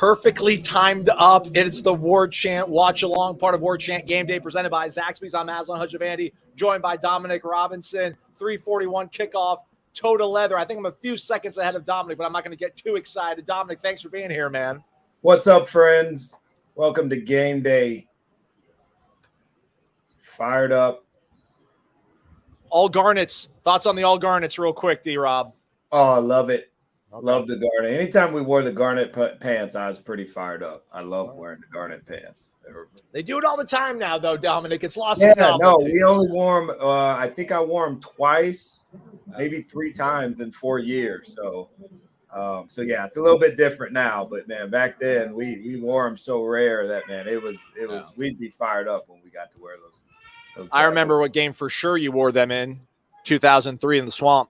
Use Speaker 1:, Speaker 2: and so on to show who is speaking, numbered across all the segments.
Speaker 1: perfectly timed up. It's the Warchant Watch Along, part of Warchant GameDay, presented by Zaxby's. I'm Aslan Hudjavandi, joined by Dominic Robinson. 3:41 kickoff, toe to leather. I think I'm a few seconds ahead of Dominic, but I'm not going to get too excited. Dominic, thanks for being here, man.
Speaker 2: What's up, friends? Welcome to Game Day. Fired up.
Speaker 1: All Garnets. Thoughts on the All Garnets real quick, D-Rob?
Speaker 2: Oh, I love it.
Speaker 1: Okay.
Speaker 2: Love the Garnet. Anytime we wore the Garnet pants, I was pretty fired up. I love wearing the Garnet pants.
Speaker 1: They do it all the time now, though, Dominic. It's lost
Speaker 2: Yeah,
Speaker 1: its novelty.
Speaker 2: no, we only wore them. I think I wore them twice, maybe 3 times in 4 years. So yeah, it's a little bit different now. But man, back then we wore them so rare that it was we'd be fired up when we got to wear those
Speaker 1: I remember what game for sure you wore them in, 2003 in the Swamp.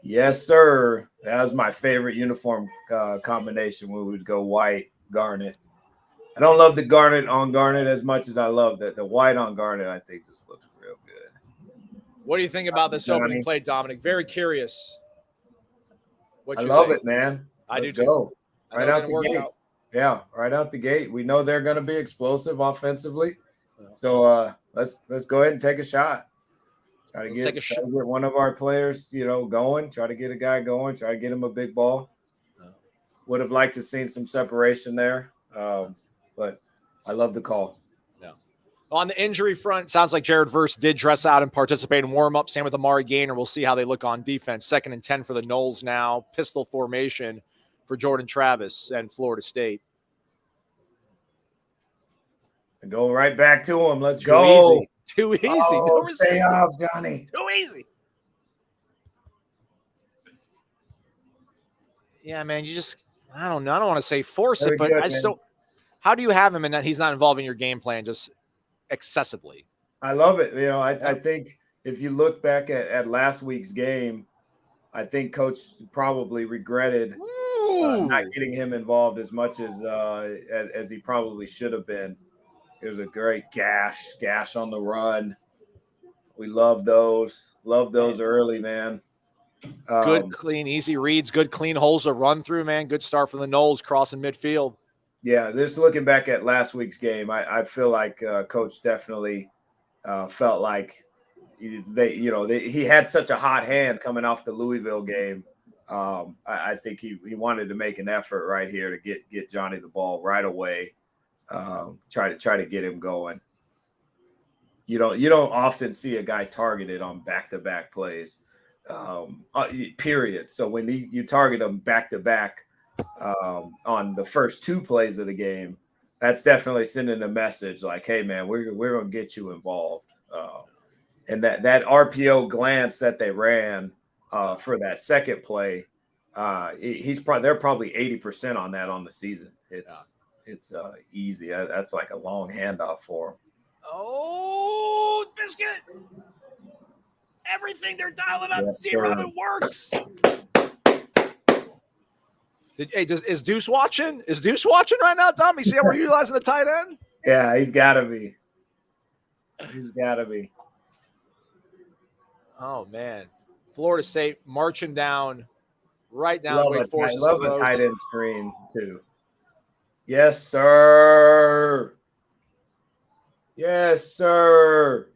Speaker 2: Yes, sir. That was my favorite uniform combination when we would go white, garnet. I don't love the garnet on garnet as much as I love the white on garnet. I think just looks real good.
Speaker 1: What do you think about this opening play, Dominic? Very curious.
Speaker 2: I love it, man.
Speaker 1: Let's
Speaker 2: go. Right out the gate. Yeah, right out the gate. We know they're going to be explosive offensively. So let's go ahead and take a shot. Try to get one of our players, going. Try to get a guy going. Try to get him a big ball. Would have liked to seen some separation there, but I love the call.
Speaker 1: Yeah. On the injury front, it sounds like Jared Verse did dress out and participate in warm-up. Same with Amari Gaynor. We'll see how they look on defense. 2nd and 10 for the Noles now. Pistol formation for Jordan Travis and Florida State.
Speaker 2: And go right back to him. Let's go.
Speaker 1: Easy. Too easy.
Speaker 2: Oh, no stay off, Johnny.
Speaker 1: Too easy. Yeah, man, you just – I don't know. I don't want to say force it, but I still – how do you have him and that he's not involved in your game plan just excessively?
Speaker 2: I love it. I think if you look back at last week's game, I think Coach probably regretted not getting him involved as much as he probably should have been. It was a great gash on the run. We love those. Love those early, man.
Speaker 1: Good, clean, easy reads. Good, clean holes to run through, man. Good start from the Noles crossing midfield.
Speaker 2: Yeah, just looking back at last week's game, I feel like Coach definitely felt like he had such a hot hand coming off the Louisville game. I think he wanted to make an effort right here to get Johnny the ball right away. Try to get him going. You don't often see a guy targeted on back-to-back plays, period. So when you target him back-to-back on the first 2 plays of the game, that's definitely sending a message like, hey man, we're gonna get you involved. And that RPO glance that they ran for that second play, they're probably 80% on that on the season. It's easy. That's like a long handoff for him.
Speaker 1: Oh, Biscuit. Everything they're dialing up.
Speaker 2: Yes,
Speaker 1: D-Rob, it works. Is Deuce watching? Is Deuce watching right now, Tommy? See how we're utilizing the tight end?
Speaker 2: Yeah, he's got to be. He's got to be.
Speaker 1: Oh, man. Florida State marching down right down
Speaker 2: Love
Speaker 1: Wake Forest's
Speaker 2: love a tight end screen, too. Yes, sir. Yes, sir.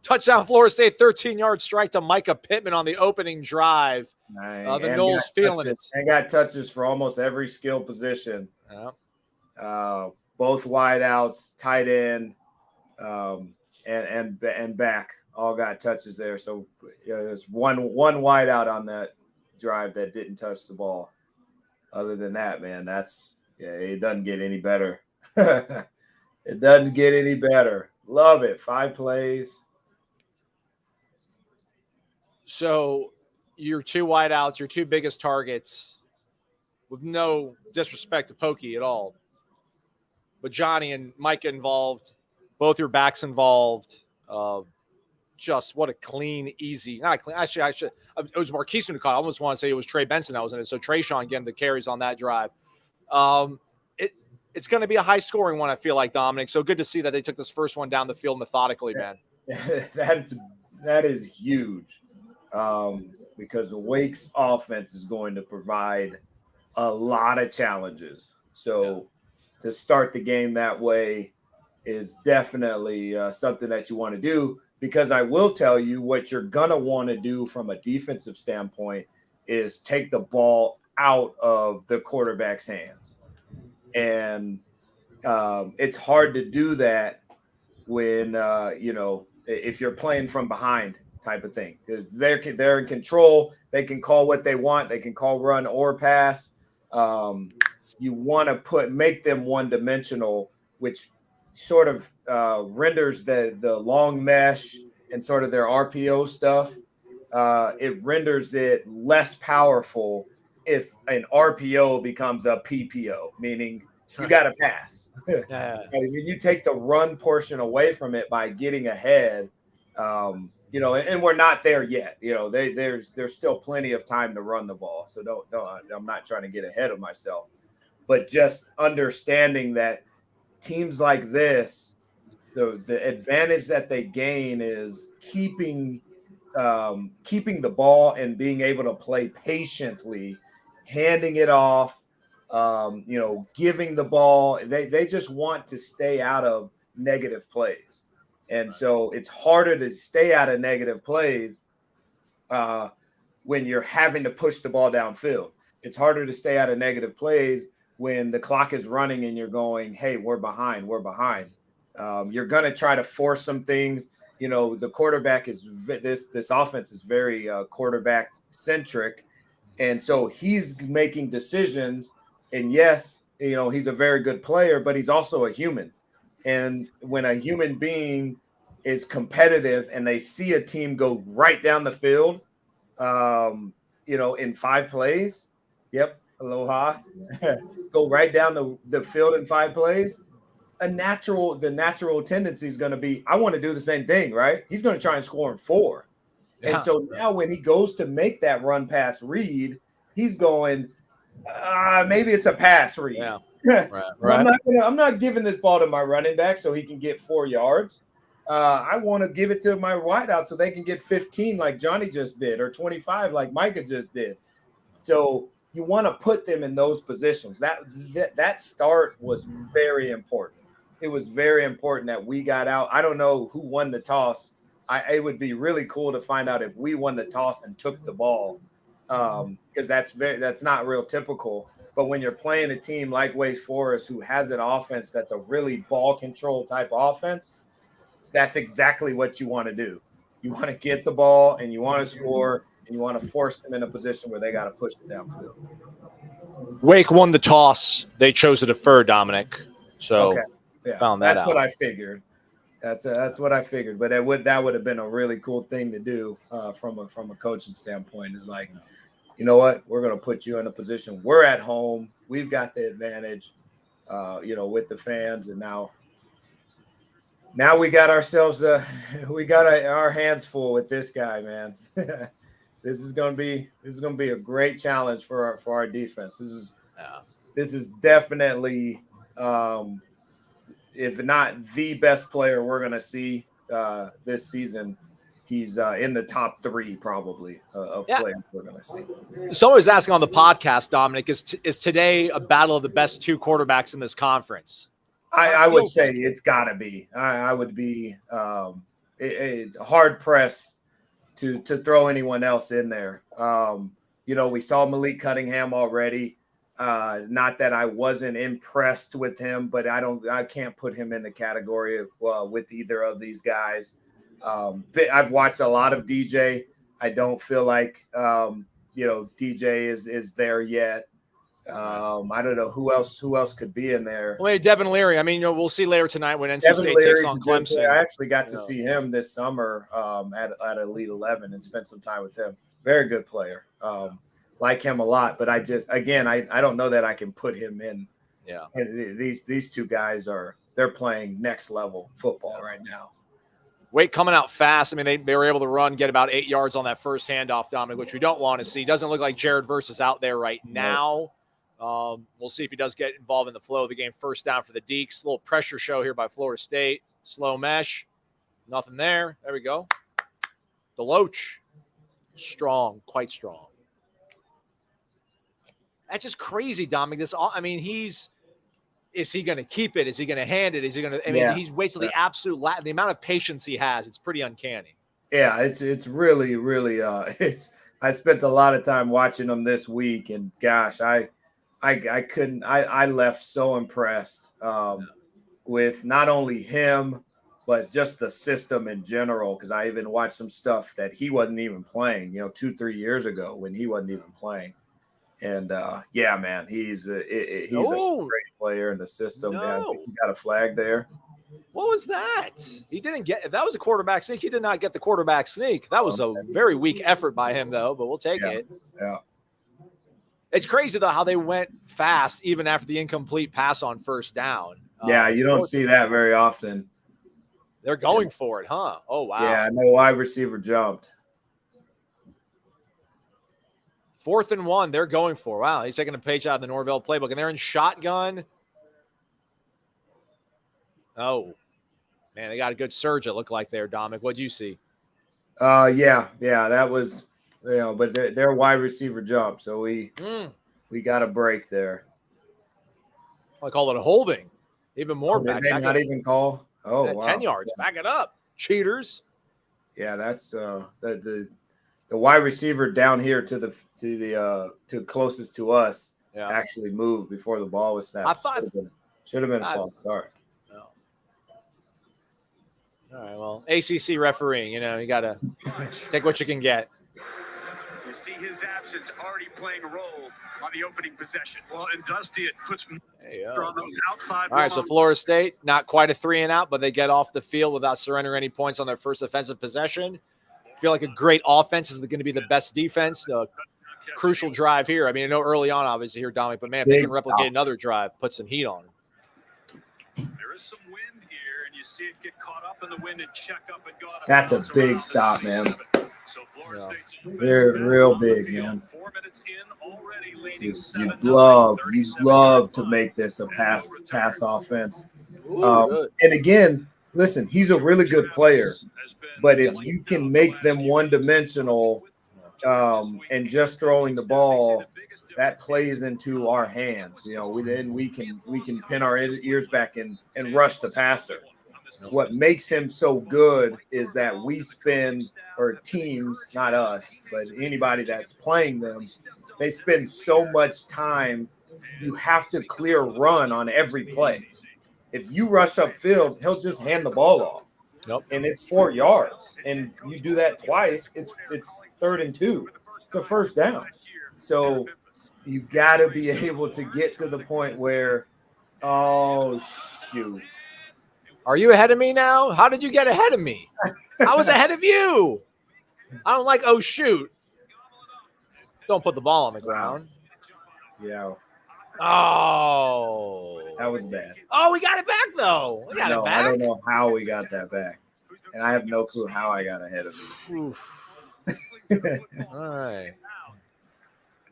Speaker 1: Touchdown, Florida State, 13-yard strike to Micah Pittman on the opening drive. The Noles feeling it.
Speaker 2: They got touches for almost every skill position.
Speaker 1: Yeah.
Speaker 2: Both wideouts, tight end, and back all got touches there. So there's one wideout on that drive that didn't touch the ball. Other than that, man, it doesn't get any better. It doesn't get any better. Love it. 5 plays.
Speaker 1: So your 2 wideouts, your 2 biggest targets, with no disrespect to Pokey at all, but Johnny and Micah involved, both your backs involved. Just what a clean, easy, not clean. Actually, it was Marquise who caught. I almost want to say it was Trey Benson that was in it. So Trayshawn getting the carries on that drive. It's going to be a high-scoring one, I feel like, Dominic. So good to see that they took this first one down the field methodically, man.
Speaker 2: That is huge because the Wake's offense is going to provide a lot of challenges. So to start the game that way is definitely something that you want to do, because I will tell you what you're going to want to do from a defensive standpoint is take the ball out of the quarterback's hands. And it's hard to do that when, if you're playing from behind type of thing. They're in control. They can call what they want. They can call run or pass. You want to make them one-dimensional, which sort of renders the long mesh and sort of their RPO stuff. It renders it less powerful if an RPO becomes a PPO, meaning you got to pass. When you take the run portion away from it by getting ahead, and we're not there yet. There's still plenty of time to run the ball. So don't. I'm not trying to get ahead of myself, but just understanding that teams like this, the advantage that they gain is keeping the ball and being able to play patiently, handing it off, giving the ball. They just want to stay out of negative plays. And so it's harder to stay out of negative plays when you're having to push the ball downfield. It's harder to stay out of negative plays when the clock is running and you're going, hey, we're behind. You're going to try to force some things. The quarterback is this offense is very quarterback centric. And so he's making decisions. And yes, he's a very good player, but he's also a human. And when a human being is competitive and they see a team go right down the field, in 5 plays, aloha, go right down the field in 5 plays, the natural tendency is going to be, I want to do the same thing, right? He's going to try and score in 4. Yeah. And so now when he goes to make that run pass read, he's going, maybe it's a pass read. Yeah. Right. I'm not giving this ball to my running back so he can get 4 yards. I want to give it to my wideout so they can get 15 like Johnny just did, or 25 like Micah just did. So you want to put them in those positions. That start was very important. It was very important that we got out. I don't know who won the toss. It would be really cool to find out if we won the toss and took the ball, because that's not real typical. But when you're playing a team like Wake Forest, who has an offense that's a really ball control type offense, that's exactly what you want to do. You want to get the ball and you want to score and you want to force them in a position where they got to push it downfield.
Speaker 1: Wake won the toss. They chose to defer, Dominic. So
Speaker 2: okay. Yeah,
Speaker 1: found that
Speaker 2: that's
Speaker 1: out.
Speaker 2: What I figured. That's what I figured. But that would have been a really cool thing to do from a coaching standpoint. Is like, you know what? We're going to put you in a position. We're at home. We've got the advantage, with the fans. And now we got ourselves our hands full with this guy, man. This is going to be a great challenge for our defense. This is definitely, if not the best player we're going to see this season. He's in the top 3 probably of players we're going to see.
Speaker 1: Someone was asking on the podcast, Dominic, is today a battle of the best 2 quarterbacks in this conference?
Speaker 2: I would say it's got to be. I would be hard pressed to throw anyone else in there. We saw Malik Cunningham already. Not that I wasn't impressed with him, but I can't put him in the category of with either of these guys. I've watched a lot of DJ. I don't feel like DJ is there yet. I don't know who else could be in there.
Speaker 1: Well, maybe Devin Leary. I mean, we'll see later tonight when NC State takes on Clemson.
Speaker 2: I actually got to see him this summer at Elite 11 and spent some time with him. Very good player. Like him a lot, but I don't know that I can put him in. Yeah. These 2 guys they're playing next level football right now.
Speaker 1: Wake coming out fast. I mean, they were able to get about 8 yards on that first handoff, Dominic, which we don't want to see. Doesn't look like Jared Verse is out there right now. We'll see if he does get involved in the flow of the game. First down for the Deeks. A little pressure show here by Florida State. Slow mesh. Nothing there. There we go. Deloach. Strong. Quite strong. That's just crazy, Dominic. He's is he going to keep it? Is he going to hand it? Is he going to? I mean, he waits till the absolute the amount of patience he has. It's pretty uncanny.
Speaker 2: Yeah, it's really, really. I spent a lot of time watching him this week, and gosh, I couldn't. I left so impressed with not only him, but just the system in general. Because I even watched some stuff that he wasn't even playing. 2-3 years ago when he wasn't even playing. And yeah, man, he's a great player in the system.
Speaker 1: No.
Speaker 2: Yeah, I think he got a flag there.
Speaker 1: What was that? He didn't get. If that was a quarterback sneak, he did not get the quarterback sneak. That was a very weak effort by him, though. But we'll take it.
Speaker 2: Yeah.
Speaker 1: It's crazy though how they went fast even after the incomplete pass on first down.
Speaker 2: Yeah, you don't see that very often.
Speaker 1: They're going for it, huh? Oh wow.
Speaker 2: Yeah, no wide receiver jumped.
Speaker 1: 4th and 1, they're going for. Wow, he's taking a page out of the Norvell playbook, and they're in shotgun. Oh, man, they got a good surge, it looked like there, Dominic. What'd you see?
Speaker 2: Yeah, that was, but their wide receiver jumped, so we got a break there.
Speaker 1: I call it a holding. Even more
Speaker 2: back. Did they not even call? Oh, wow.
Speaker 1: 10 yards. Yeah. Back it up. Cheaters.
Speaker 2: Yeah, that's the wide receiver down here to closest to us actually moved before the ball was snapped.
Speaker 1: I thought
Speaker 2: should have been a false start.
Speaker 1: No. All right, well, ACC refereeing, you got to take what you can get.
Speaker 3: You see his absence already playing a role on the opening possession. Well, and Dusty, it puts pressure on those outside.
Speaker 1: All right, so Florida State, not quite a 3-and-out, but they get off the field without surrendering any points on their first offensive possession. I feel like a great offense is going to be the best defense. Crucial drive here. I mean, I know early on, obviously, here, Dominic, but man, if they can replicate another drive, put some heat on them.
Speaker 3: There is some wind here, and you see it get caught up in the wind and check up and go.
Speaker 2: That's a big stop, man. They're real big, man.
Speaker 3: 4 minutes in already,
Speaker 2: you'd love to make this a pass offense. And again, listen, he's a really good player, but if you can make them one-dimensional and just throwing the ball, that plays into our hands. Then we can pin our ears back and rush the passer. What makes him so good is that we spend, or teams, not us, but anybody that's playing them, they spend so much time. You have to clear run on every play. If you rush upfield, he'll just hand the ball off.
Speaker 1: Nope.
Speaker 2: And it's 4 yards. And you do that twice, it's 3rd and 2. It's a first down. So you got to be able to get to the point where, oh, shoot.
Speaker 1: Are you ahead of me now? How did you get ahead of me? I was ahead of you. I don't like, oh, shoot. Don't put the ball on the ground.
Speaker 2: Yeah.
Speaker 1: Oh.
Speaker 2: That was bad.
Speaker 1: Oh, we got it back, though. We got it back.
Speaker 2: I don't know how we got that back. And I have no clue how I got ahead of you.
Speaker 1: All right.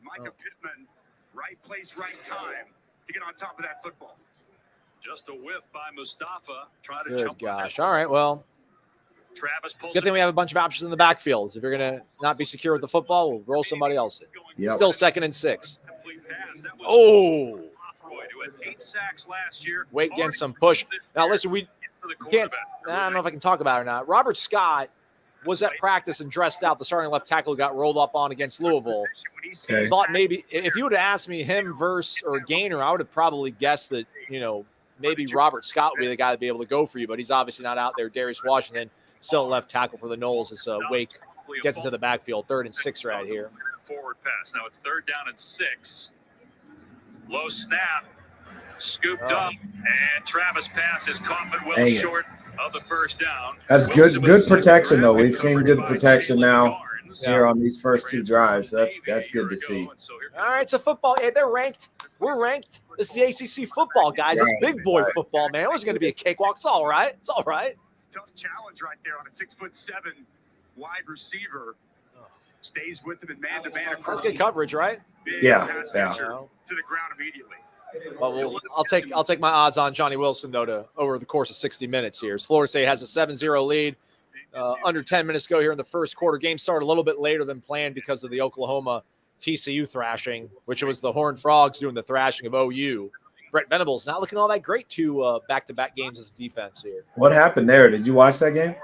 Speaker 3: Micah Pittman, right place, right time to get on top of that football. Just a whiff by Mustafa. Trying to jump.
Speaker 1: Gosh. All right. Well,
Speaker 3: Travis
Speaker 1: good thing we have a bunch of options in the backfield. If you're going to not be secure with the football, we'll roll somebody else in.
Speaker 2: Yep.
Speaker 1: Still 2nd and 6. Oh. Wait, getting some push. Now, listen, we can't. I don't know if I can talk about it or not. Robert Scott was at practice and dressed out. The starting left tackle got rolled up on against Louisville.
Speaker 2: Okay.
Speaker 1: Thought maybe if you would have asked me him versus or Gainer, I would have probably guessed that, maybe Robert Scott would be the guy to be able to go for you, but he's obviously not out there. Darius Washington still left tackle for the Noles as Wake gets into the backfield. 3rd and 6 right here.
Speaker 3: Forward pass. Now it's 3rd down and 6. Low snap. Scooped up. And Travis pass is caught but well short of the first down.
Speaker 2: That's good protection, though. We've seen good protection now here on these first 2 drives. That's good to see.
Speaker 1: All right, so football. Hey, they're ranked. We're ranked. This is the ACC football, guys. It's big boy football, man. It was going to be a cakewalk. It's all right. It's all right.
Speaker 3: Tough challenge right there on a 6'7" wide receiver. Stays with him in man-to-man.
Speaker 1: That's good coverage, right?
Speaker 2: Yeah.
Speaker 3: To the ground immediately.
Speaker 1: Well, I'll take my odds on Johnny Wilson though over the course of 60 minutes here. As Florida State has a 7-0 lead. Under 10 minutes to go here in the first quarter. Game started a little bit later than planned because of the Oklahoma TCU thrashing, which was the Horned Frogs doing the thrashing of OU. Brett Venables not looking all that great to back-to-back games as defense here.
Speaker 2: What happened there? Did you watch that game?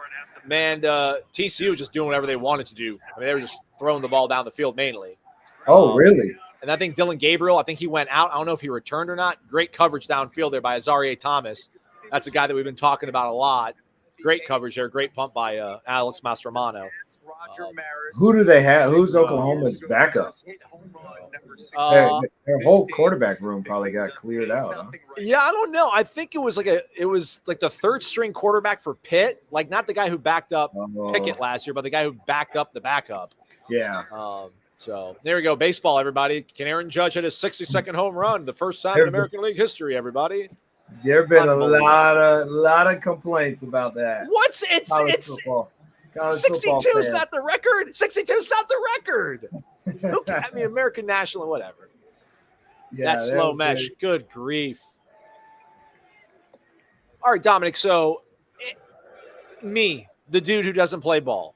Speaker 1: Man, TCU was just doing whatever they wanted to do. I mean, they were just throwing the ball down the field mainly.
Speaker 2: Oh, really?
Speaker 1: And I think Dylan Gabriel, I think he went out. I don't know if he returned or not. Great coverage downfield there by Azarie Thomas. That's a guy that we've been talking about a lot. Great coverage there. Great pump by Alex Mastromano.
Speaker 2: Who do they have? Who's Oklahoma's backup? Their whole quarterback room probably got cleared out. Huh?
Speaker 1: Yeah, I don't know. I think it was like the third string quarterback for Pitt, like not the guy who backed up Pickett last year, but the guy who backed up the backup.
Speaker 2: Yeah.
Speaker 1: So there we go. Baseball, everybody. Can Aaron Judge hit his 60-second home run? The first time in American League history, everybody.
Speaker 2: There have been a lot of complaints about that.
Speaker 1: What's it's 62 is not the record. 62 is not the record. I mean, American National, whatever.
Speaker 2: Yeah,
Speaker 1: that slow mesh. Good grief. All right, Dominic. So, me, the dude who doesn't play ball,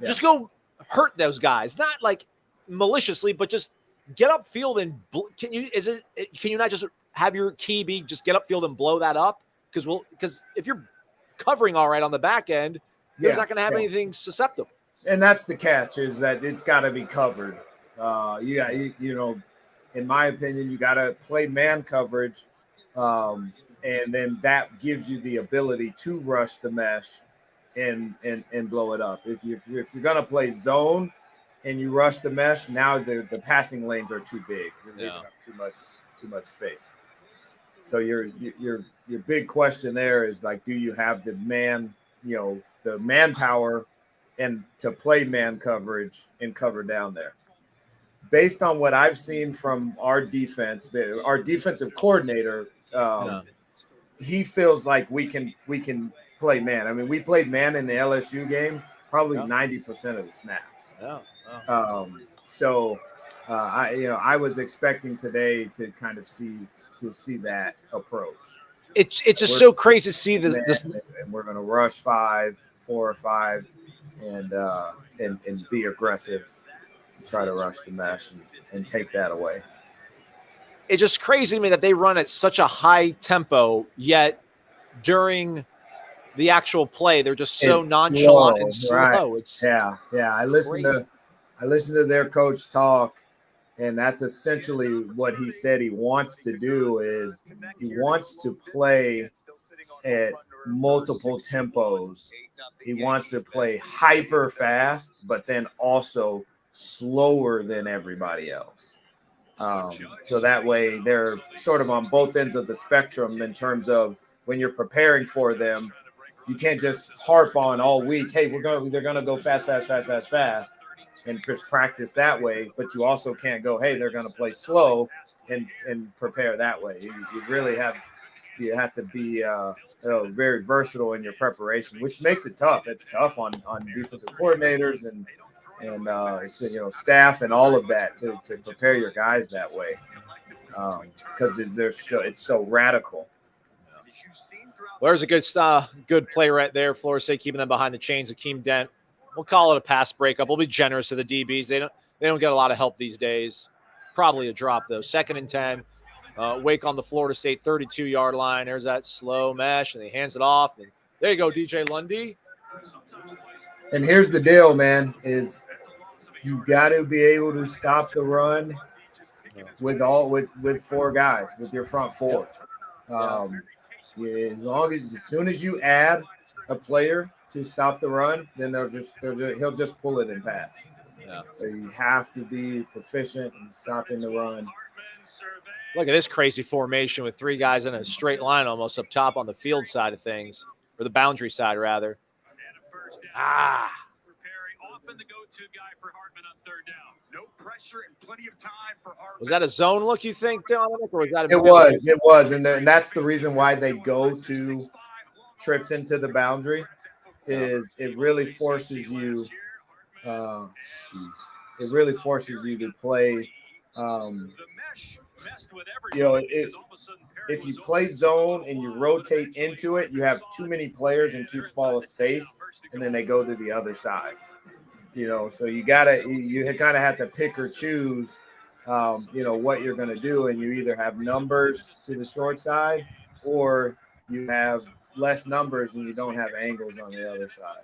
Speaker 1: just go hurt those guys. Not like maliciously, but just get upfield and can you not just have your key be just get upfield and blow that up? Because if you're covering all right on the back end, you're not going to have anything susceptible.
Speaker 2: And that's the catch, is that it's got to be covered. You know, in my opinion, you got to play man coverage, and then that gives you the ability to rush the mesh and blow it up. If you're going to play zone and you rush the mesh, now the passing lanes are too big. You're leaving up too much space. So your big question there is like, do you have the manpower and to play man coverage and cover down there? Based on what I've seen from our defensive coordinator, he feels like we can play man. I mean, we played man in the LSU game, probably 90% of the snaps. I was expecting today to kind of see that approach.
Speaker 1: It's just so crazy to see this.
Speaker 2: And we're going to rush 4 or 5, and be aggressive, and try to rush the mesh and take that away.
Speaker 1: It's just crazy to me that they run at such a high tempo, yet during the actual play, they're just so nonchalant and slow.
Speaker 2: Right. I listened to their coach talk, and that's essentially what he said he wants to do. Is he wants to play at multiple tempos. He wants to play hyper fast, but then also slower than everybody else. So that way they're sort of on both ends of the spectrum in terms of when you're preparing for them. You can't just harp on all week, hey, they're gonna go fast, and just practice that way. But you also can't go, hey, they're gonna play slow and prepare that way. You really have to be very versatile in your preparation, which makes it tough. It's tough on defensive coordinators and staff and all of that to prepare your guys that way, because it's so radical.
Speaker 1: Well, there's a good play right there. Florida State keeping them behind the chains. Akeem Dent. We'll call it a pass breakup. We'll be generous to the DBs. They don't get a lot of help these days. Probably a drop though. 2nd and 10. Wake on the Florida State 32-yard line. There's that slow mesh, and he hands it off. And there you go, DJ Lundy.
Speaker 2: And here's the deal, man: is you got to be able to stop the run with 4 guys, with your front 4. As soon as you add a player to stop the run, then he'll just pull it and pass. Yeah. So you have to be proficient in stopping the run.
Speaker 1: Look at this crazy formation with 3 guys in a straight line almost up top on the field side of things, or the boundary side rather. Was that a zone look, you think, Dominic, or was that
Speaker 2: It was, and that's the reason why they go to trips into the boundary. Is it really forces you? It really forces you to play. If you play zone and you rotate into it, you have too many players in too small a space, and then they go to the other side. So you kind of have to pick or choose what you're going to do, and you either have numbers to the short side or you have less numbers and you don't have angles on the other side.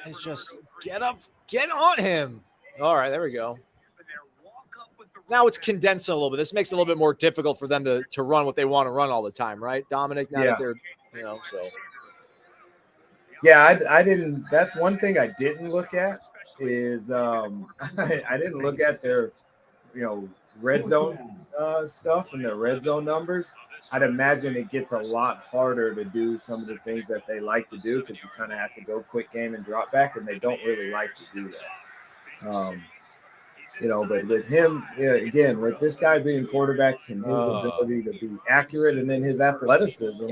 Speaker 1: It's just get on him. All right, there we go. Now it's condensing a little bit. This makes it a little bit more difficult for them to run what they want to run all the time, right, Dominic? Now that they're, so.
Speaker 2: Yeah, I didn't. That's one thing I didn't look at is I didn't look at their, red zone stuff and their red zone numbers. I'd imagine it gets a lot harder to do some of the things that they like to do because you kind of have to go quick game and drop back, and they don't really like to do that. But with him, again, with this guy being quarterback and his ability to be accurate and then his athleticism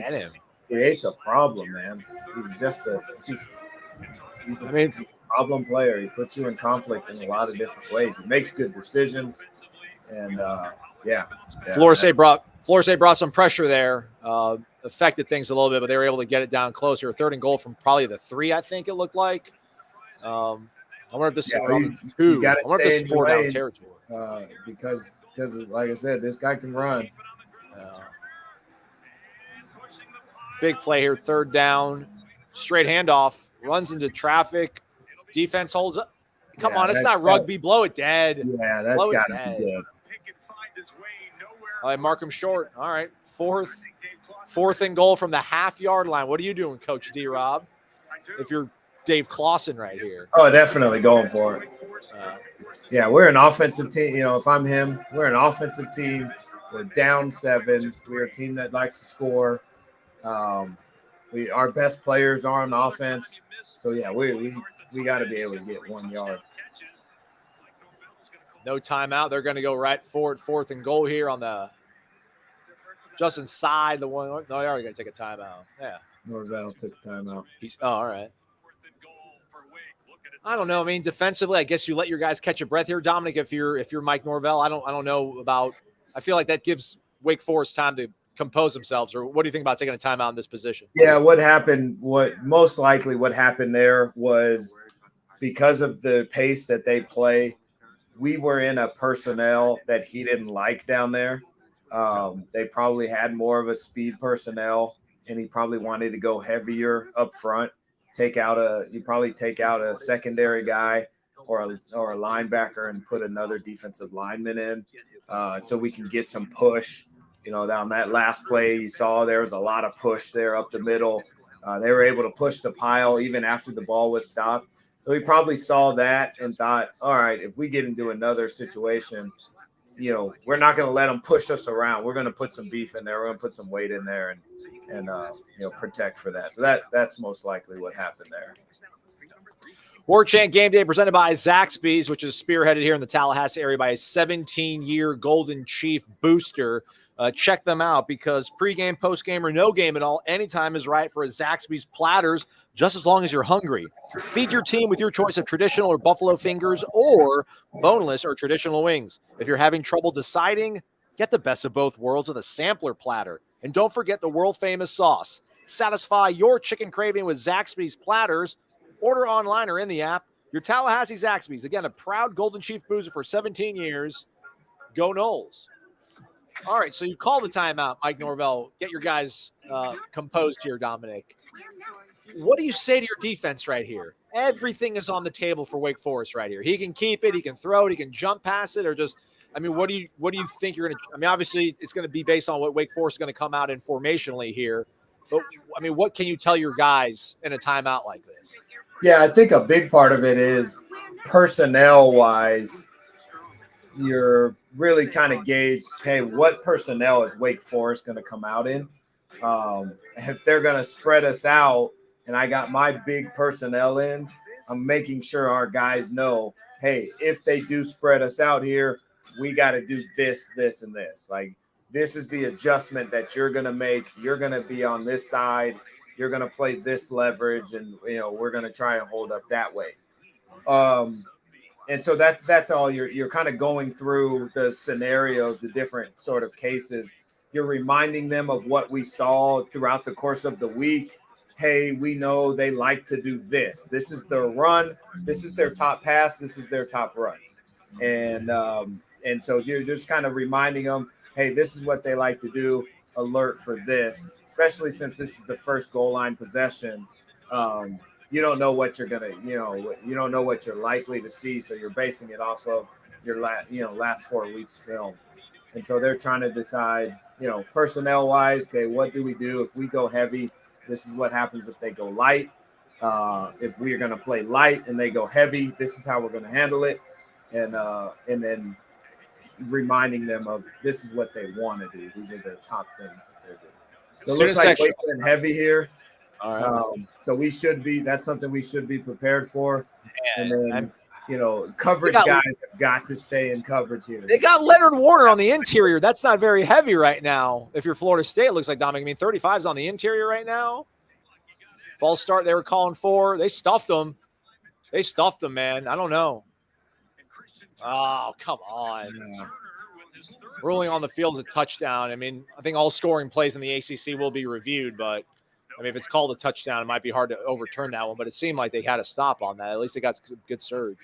Speaker 2: creates a problem, man. He's a problem player. He puts you in conflict in a lot of different ways. He makes good decisions. And,
Speaker 1: Flores brought some pressure there, affected things a little bit, but they were able to get it down closer. 3rd and goal from probably the 3, I think it looked like. I wonder if this is around the 2. I wonder if this is 4 down territory.
Speaker 2: Because, like I said, this guy can run.
Speaker 1: Big play here, 3rd down, straight handoff, runs into traffic. Defense holds up. Come on, it's not rugby. Blow it dead.
Speaker 2: Yeah, that's got to be good.
Speaker 1: All right, mark him short. All right, 4th and goal from the half-yard line. What are you doing, Coach D-Rob, if you're Dave Clausen right here?
Speaker 2: Oh, definitely going for it. We're an offensive team. If I'm him, we're an offensive team. We're down 7. We're a team that likes to score. Our best players are on offense. So, we got to be able to get 1 yard.
Speaker 1: No timeout. They're going to go right forward, 4th and goal here on the just inside the one. No, they're already going to take a timeout. Yeah.
Speaker 2: Norvell took a timeout.
Speaker 1: All right. I don't know. I mean, defensively, I guess you let your guys catch a breath here, Dominic. If you're Mike Norvell, I don't know about. I feel like that gives Wake Forest time to compose themselves. Or what do you think about taking a timeout in this position?
Speaker 2: Yeah, what happened? What happened there was because of the pace that they play. We were in a personnel that he didn't like down there. They probably had more of a speed personnel, and he probably wanted to go heavier up front. You probably take out a secondary guy or a linebacker and put another defensive lineman in, so we can get some push. Down that last play, you saw there was a lot of push there up the middle. They were able to push the pile even after the ball was stopped. So he probably saw that and thought, all right, if we get into another situation, we're not going to let them push us around. We're going to put some beef in there. We're going to put some weight in there and protect for that. So that's most likely what happened there.
Speaker 1: Warchant GameDay presented by Zaxby's, which is spearheaded here in the Tallahassee area by a 17-year Golden Chief booster. Check them out because pregame, postgame, or no game at all, anytime is right for a Zaxby's platters, just as long as you're hungry. Feed your team with your choice of traditional or buffalo fingers or boneless or traditional wings. If you're having trouble deciding, get the best of both worlds with a sampler platter. And don't forget the world-famous sauce. Satisfy your chicken craving with Zaxby's platters. Order online or in the app. Your Tallahassee Zaxby's. Again, a proud Golden Chief boozer for 17 years. Go Noles. All right, so you call the timeout, Mike Norvell. Get your guys composed here, Dominic. What do you say to your defense right here? Everything is on the table for Wake Forest right here. He can keep it, he can throw it, he can jump past it, or just – I mean, what do you think you're going to – I mean, obviously it's going to be based on what Wake Forest is going to come out in formationally here. But, I mean, what can you tell your guys in a timeout like this?
Speaker 2: Yeah, I think a big part of it is personnel-wise, you're really trying to gauge, hey, what personnel is Wake Forest going to come out in? If they're going to spread us out and I got my big personnel in, I'm making sure our guys know, hey, if they do spread us out here, we got to do this, this, and this. Like, this is the adjustment that you're going to make. You're going to be on this side. You're going to play this leverage, and, we're going to try and hold up that way. And so that's all you're kind of going through the scenarios, the different sort of cases. You're reminding them of what we saw throughout the course of the week. Hey, we know they like to do this. This is their run. This is their top pass. This is their top run. And so you're just kind of reminding them, hey, this is what they like to do. Alert for this, especially since this is the first goal line possession. You don't know what you're gonna, you don't know what you're likely to see, so you're basing it off of your last 4 weeks film. And so they're trying to decide, personnel wise, okay, what do we do if we go heavy? This is what happens if they go light. If we are going to play light and they go heavy, this is how we're going to handle it. And then reminding them of this is what they want to do. These are their top things that they're doing. So it looks like we're playing heavy here.
Speaker 1: All right.
Speaker 2: So that's something we should be prepared for.
Speaker 1: Man,
Speaker 2: and then, coverage guys have got to stay in coverage here.
Speaker 1: They got Leonard Warner on the interior. That's not very heavy right now. If you're Florida State, it looks like, Dominic. I mean, 35's on the interior right now. False start they were calling for. They stuffed them. Man. I don't know. Oh, come on. Yeah. Ruling on the field is a touchdown. I mean, I think all scoring plays in the ACC will be reviewed, but I mean, if it's called a touchdown, it might be hard to overturn that one, but it seemed like they had a stop on that. At least they got some good surge.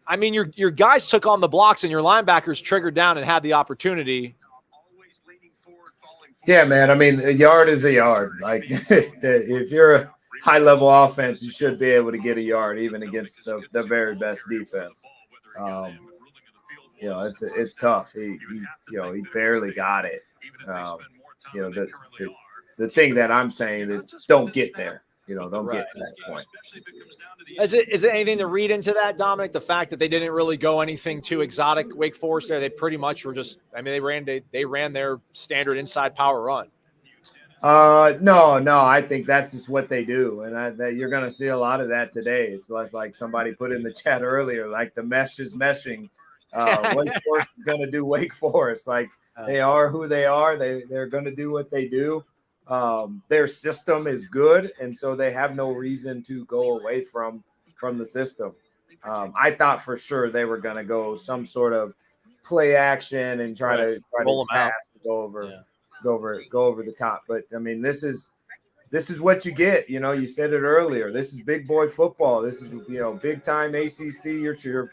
Speaker 1: I mean, your guys took on the blocks and your linebackers triggered down and had the opportunity.
Speaker 2: Yeah, man. I mean, a yard is a yard. Like, if you're a high-level offense, you should be able to get a yard even against the very best defense. It's tough. He barely got it. The thing that I'm saying is don't get there. Don't get to that point.
Speaker 1: Is it anything to read into that, Dominic? The fact that they didn't really go anything too exotic, Wake Forest there, they pretty much were just. I mean, they ran their standard inside power run.
Speaker 2: No. I think that's just what they do, and that you're going to see a lot of that today. It's like somebody put in the chat earlier, like the mesh is meshing. Wake Forest is going to do Wake Forest. Like they are who they are. They're going to do what they do. Their system is good, and so they have no reason to go away from the system. I thought for sure they were going to go some sort of play action and try to pass to go over the top. But I mean, this is what you get. You said it earlier. This is big boy football. This is big time ACC.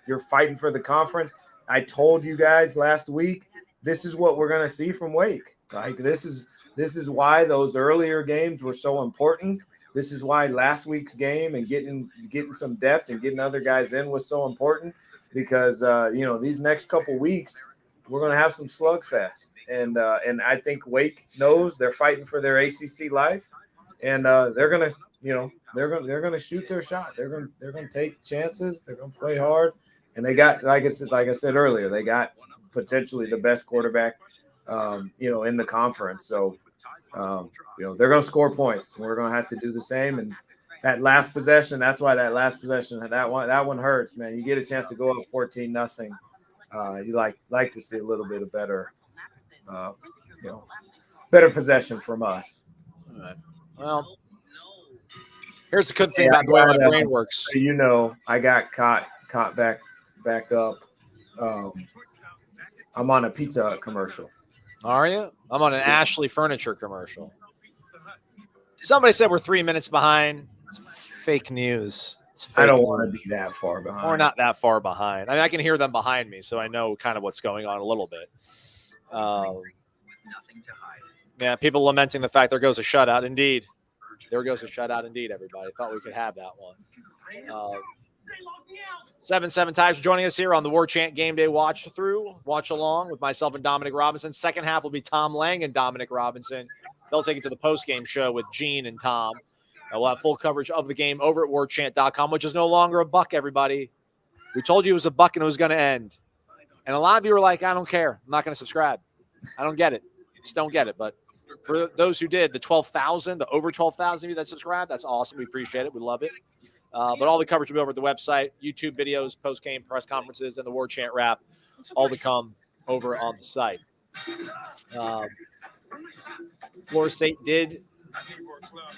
Speaker 2: You're fighting for the conference. I told you guys last week. This is what we're going to see from Wake. Like this is why those earlier games were so important. This is why last week's game and getting some depth and getting other guys in was so important because these next couple weeks we're going to have some slugfest, and I think Wake knows they're fighting for their ACC life, and they're going to shoot their shot. They're going to take chances. They're going to play hard, and they got like I said earlier, they got potentially the best quarterback in the conference. So they're going to score points. We're going to have to do the same. And that last possession, that's why that last possession, that one hurts, man. You get a chance to go up 14-0. You like to see a little bit of better possession from us.
Speaker 1: All right. Well, here's the good thing about the way my brain works.
Speaker 2: I got caught back up. I'm on a Pizza Hut commercial.
Speaker 1: Are you? I'm on an Ashley Furniture commercial. Somebody said we're 3 minutes behind. It's fake news.
Speaker 2: I don't want to be that far behind.
Speaker 1: We're not that far behind. I mean, I can hear them behind me, so I know kind of what's going on a little bit. Yeah, people lamenting the fact there goes a shutout. Indeed. There goes a shutout indeed, everybody. Thought we could have that one. 7-7 Tigers joining us here on the Warchant GameDay watch along with myself and Dominic Robinson. Second half will be Tom Lang and Dominic Robinson. They'll take it to the post-game show with Gene and Tom. We'll have full coverage of the game over at warchant.com, which is no longer a buck, everybody. We told you it was a buck and it was going to end. And a lot of you were like, I don't care. I'm not going to subscribe. I don't get it. Just don't get it. But for those who did, the over 12,000 of you that subscribed, that's awesome. We appreciate it. We love it. But all the coverage will be over at the website, YouTube videos, post-game press conferences, and the Warchant wrap, all to come over on the site. Florida State did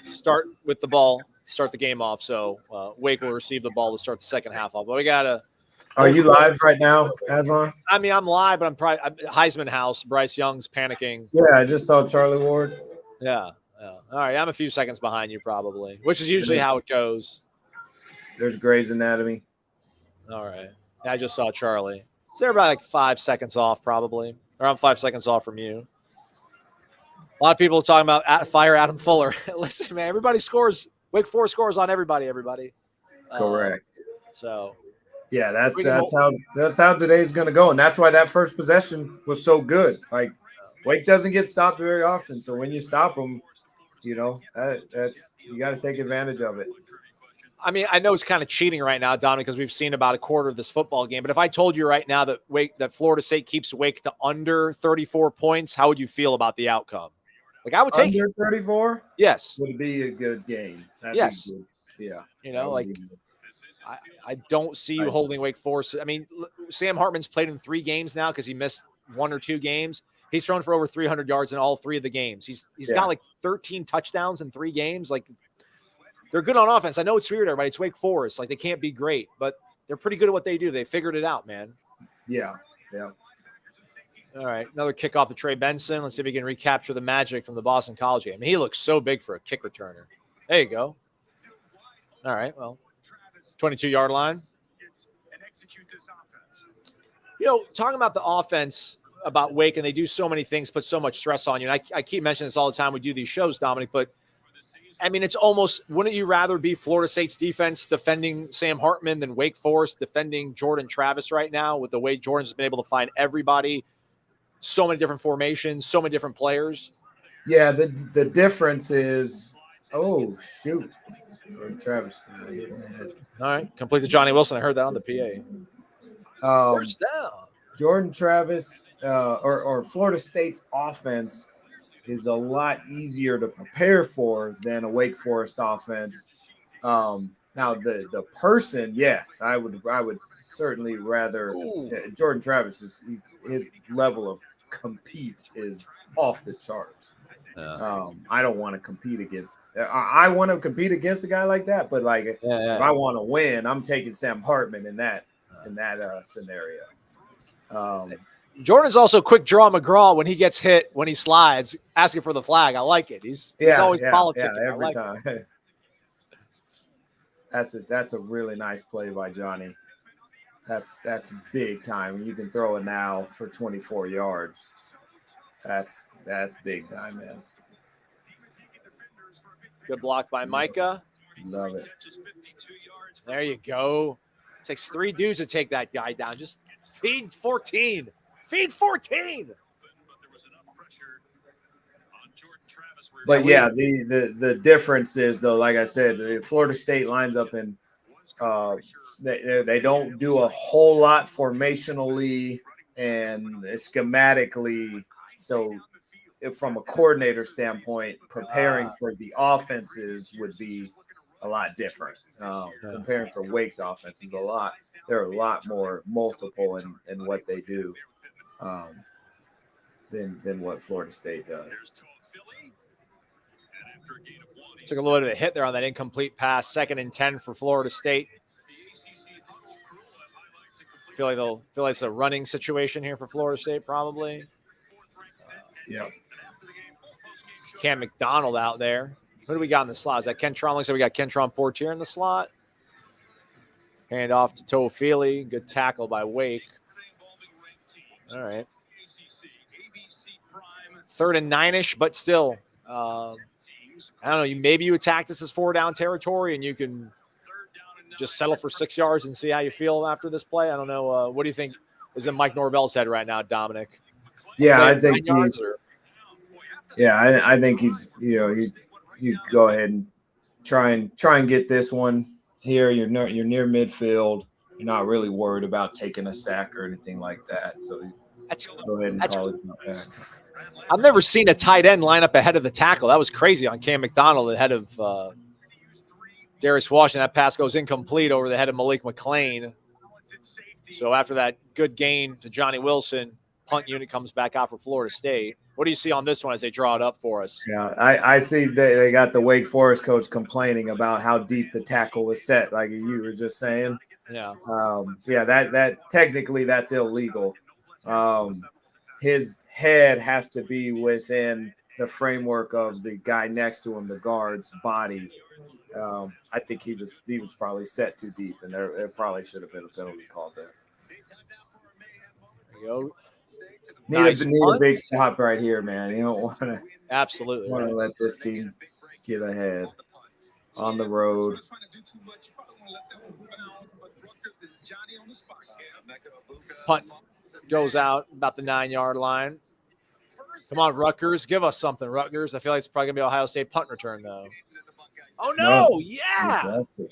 Speaker 1: start with the ball, start the game off, so Wake will receive the ball to start the second half off. But we got to –
Speaker 2: Are you live right now, Aslan?
Speaker 1: I mean, I'm live, but I'm probably – Heisman House, Bryce Young's panicking.
Speaker 2: Yeah, I just saw Charlie Ward.
Speaker 1: Yeah. All right, I'm a few seconds behind you probably, which is usually how it goes.
Speaker 2: There's Grey's Anatomy.
Speaker 1: All right. I just saw Charlie. So they're about like 5 seconds off probably. Or I'm 5 seconds off from you. A lot of people are talking about fire Adam Fuller. Listen, man, everybody scores. Wake Forest scores on everybody.
Speaker 2: Correct.
Speaker 1: So
Speaker 2: yeah, that's how today's gonna go. And that's why that first possession was so good. Like Wake doesn't get stopped very often. So when you stop them, that's you got to take advantage of it.
Speaker 1: I mean, I know it's kind of cheating right now, Dominic, because we've seen about a quarter of this football game. But if I told you right now that Florida State keeps Wake to under 34 points, how would you feel about the outcome? Like I would take
Speaker 2: under 34.
Speaker 1: Yes,
Speaker 2: would be a good game. That'd
Speaker 1: yes,
Speaker 2: be good. Yeah.
Speaker 1: I don't see you holding Wake Forest. I mean, Sam Hartman's played in 3 games now because he missed 1 or 2 games. He's thrown for over 300 yards in all 3 of the games. He's got like 13 touchdowns in 3 games. Like they're good on offense. I know it's weird, everybody. It's Wake Forest. Like they can't be great, but they're pretty good at what they do. They figured it out, man.
Speaker 2: Yeah. Yeah.
Speaker 1: All right. Another kickoff to Trey Benson. Let's see if he can recapture the magic from the Boston College game. I mean, he looks so big for a kick returner. There you go. All right. Well, 22-yard line. Talking about the offense about Wake, and they do so many things, put so much stress on you. And I keep mentioning this all the time. We do these shows, Dominic, but I mean, it's almost, wouldn't you rather be Florida State's defense defending Sam Hartman than Wake Forest defending Jordan Travis right now with the way Jordan's been able to find everybody, so many different formations, so many different players?
Speaker 2: Yeah, the difference is, oh, shoot. Jordan Travis.
Speaker 1: All right, complete to Johnny Wilson. I heard that on the PA. First down.
Speaker 2: Jordan Travis or Florida State's offense is a lot easier to prepare for than a Wake Forest offense. Now the person, yes, I would certainly rather Jordan Travis his level of compete is off the charts. I don't want to compete against. I want to compete against a guy like that, but if I want to win, I'm taking Sam Hartman in that scenario.
Speaker 1: Jordan's also quick draw McGraw when he gets hit, when he slides, asking for the flag. I like it. He's always politicking.
Speaker 2: Yeah, every time. That's a really nice play by Johnny. That's big time. You can throw it now for 24 yards. That's big time, man.
Speaker 1: Good block by Micah.
Speaker 2: Love it.
Speaker 1: There you go. It takes 3 dudes to take that guy down. Just feed 14. Feed 14.
Speaker 2: But yeah, the difference is though, like I said, Florida State lines up in they don't do a whole lot formationally and schematically. So from a coordinator standpoint, preparing for the offenses would be a lot different. Comparing for Wake's offense is they're a lot more multiple in what they do than what Florida State does.
Speaker 1: Took a little bit of a hit there on that incomplete pass. 2nd and 10 for Florida State. Feel like it's a running situation here for Florida State, probably.
Speaker 2: Yeah.
Speaker 1: Cam McDonald out there. Who do we got in the slot? Is that Kentron? Looks like we got Kentron Portier in the slot. Hand off to Toafili. Good tackle by Wake. All right. 3rd and 9-ish, but still. I don't know. Maybe you attack this as 4-down territory and you can just settle for 6 yards and see how you feel after this play. I don't know. What do you think is in Mike Norvell's head right now, Dominic?
Speaker 2: Yeah, I think I think he's, you go ahead and try and get this one here. You're near midfield. You're not really worried about taking a sack or anything like that. So go ahead and call it back.
Speaker 1: I've never seen a tight end line up ahead of the tackle. That was crazy on Cam McDonald ahead of Darius Washington. That pass goes incomplete over the head of Malik McLean. So after that good gain to Johnny Wilson, punt unit comes back out for Florida State. What do you see on this one as they draw it up for us?
Speaker 2: Yeah, I see they got the Wake Forest coach complaining about how deep the tackle was set, like you were just saying.
Speaker 1: Yeah.
Speaker 2: That technically that's illegal. His head has to be within the framework of the guy next to him, the guard's body. I think he was probably set too deep, and there probably should have been a penalty called there.
Speaker 1: There you go.
Speaker 2: Need a big stop right here, man. You don't want to
Speaker 1: absolutely
Speaker 2: let this team get ahead on the road.
Speaker 1: Punt goes out about the 9-yard line. Come on, Rutgers. Give us something, Rutgers. I feel like it's probably going to be Ohio State punt return, though. Oh, no. Yeah. Exactly.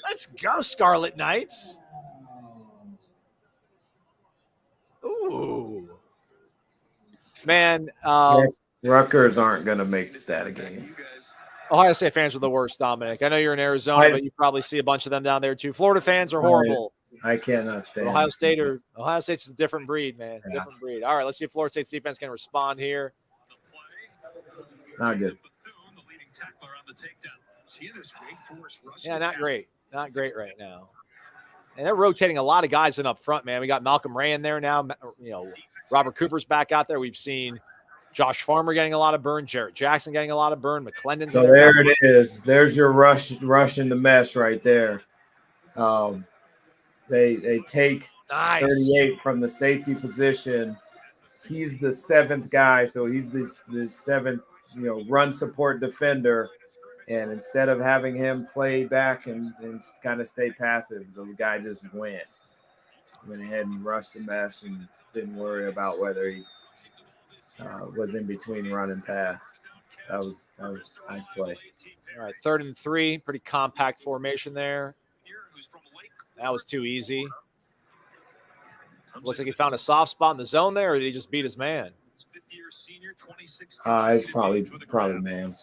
Speaker 1: Let's go, Scarlet Knights. Ooh. Man.
Speaker 2: Rutgers aren't going to make that a game.
Speaker 1: Ohio State fans are the worst, Dominic. I know you're in Arizona, but you probably see a bunch of them down there, too. Florida fans are horrible.
Speaker 2: I cannot stand
Speaker 1: Ohio State's a different breed, man. Yeah. Different breed. All right, let's see if Florida State's defense can respond here.
Speaker 2: Not good.
Speaker 1: Yeah, not great. Not great right now. And they're rotating a lot of guys in up front, man. We got Malcolm Ray in there now. You know, Robert Cooper's back out there. We've seen Josh Farmer getting a lot of burn, Jarrett Jackson getting a lot of burn, McClendon's
Speaker 2: so there it is. There's your rush in the mesh right there. They take 38 from the safety position. He's the 7th guy, so he's this 7th, run support defender. And instead of having him play back and kind of stay passive, the guy just went ahead and rushed the mesh and didn't worry about whether he was in between run and pass. That was nice play.
Speaker 1: All right, 3rd and 3, pretty compact formation there. That was too easy. Looks like he found a soft spot in the zone there, or did he just beat his man?
Speaker 2: It's probably man.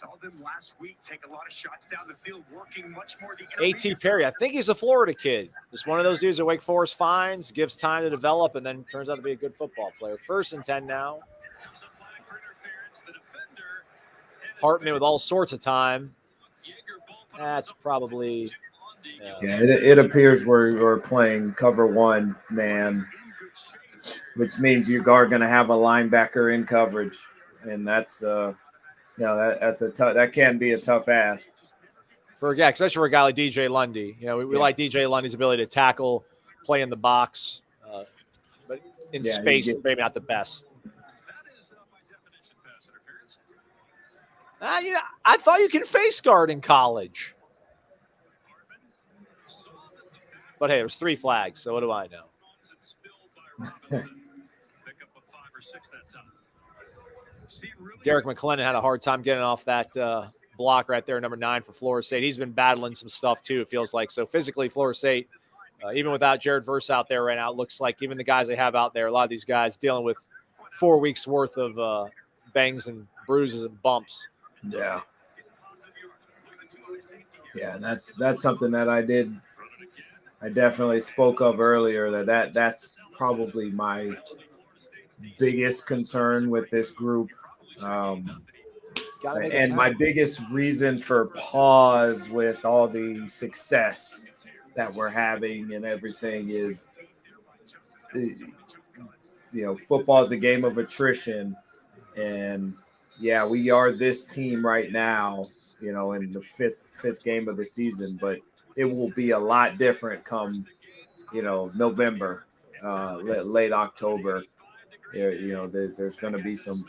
Speaker 1: A.T. Perry, I think he's a Florida kid. Just one of those dudes that Wake Forest finds, gives time to develop, and then turns out to be a good football player. 1st and 10 now. Hartman with all sorts of time. That's probably...
Speaker 2: Yeah, it appears we're playing cover 1 man, which means you are going to have a linebacker in coverage, and that's that can be a tough ask
Speaker 1: especially for a guy like DJ Lundy. We like DJ Lundy's ability to tackle, play in the box, but in space, maybe not the best. I thought you can face guard in college. But hey, there's 3 flags, so what do I know? Derek McClendon had a hard time getting off that block right there, number 9 for Florida State. He's been battling some stuff too, it feels like. So physically, Florida State, even without Jared Verse out there right now, it looks like even the guys they have out there, a lot of these guys dealing with 4 weeks worth of bangs and bruises and bumps.
Speaker 2: Yeah. Yeah, and that's something that I definitely spoke of earlier, that's probably my biggest concern with this group. And my biggest reason for pause with all the success that we're having and everything is, football is a game of attrition. And yeah, we are this team right now, in the fifth game of the season, but it will be a lot different come, November, late October. There's going to be some,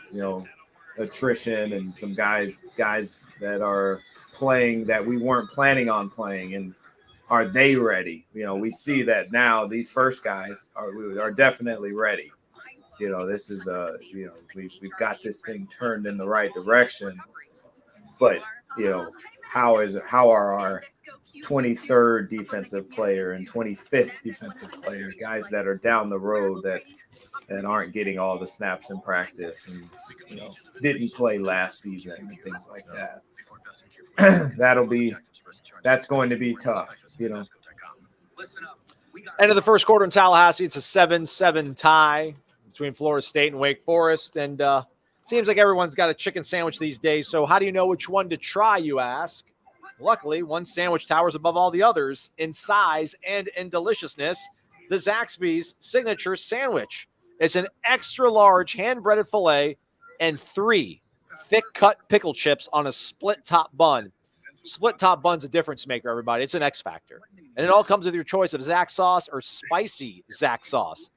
Speaker 2: attrition and some guys that are playing that we weren't planning on playing. And are they ready? We see that now these first guys are definitely ready. This is we've got this thing turned in the right direction, but how are our 23rd defensive player and 25th defensive player, guys that are down the road that aren't getting all the snaps in practice and didn't play last season and things like that. That's going to be tough.
Speaker 1: End of the first quarter in Tallahassee, it's a 7-7 tie between Florida State and Wake Forest, and seems like everyone's got a chicken sandwich these days. So how do you know which one to try, you ask? Luckily, one sandwich towers above all the others in size and in deliciousness. The Zaxby's signature sandwich. It's an extra large hand-breaded filet and 3 thick-cut pickle chips on a split-top bun. Split-top bun's a difference maker, everybody. It's an X factor. And it all comes with your choice of Zax sauce or spicy Zax sauce.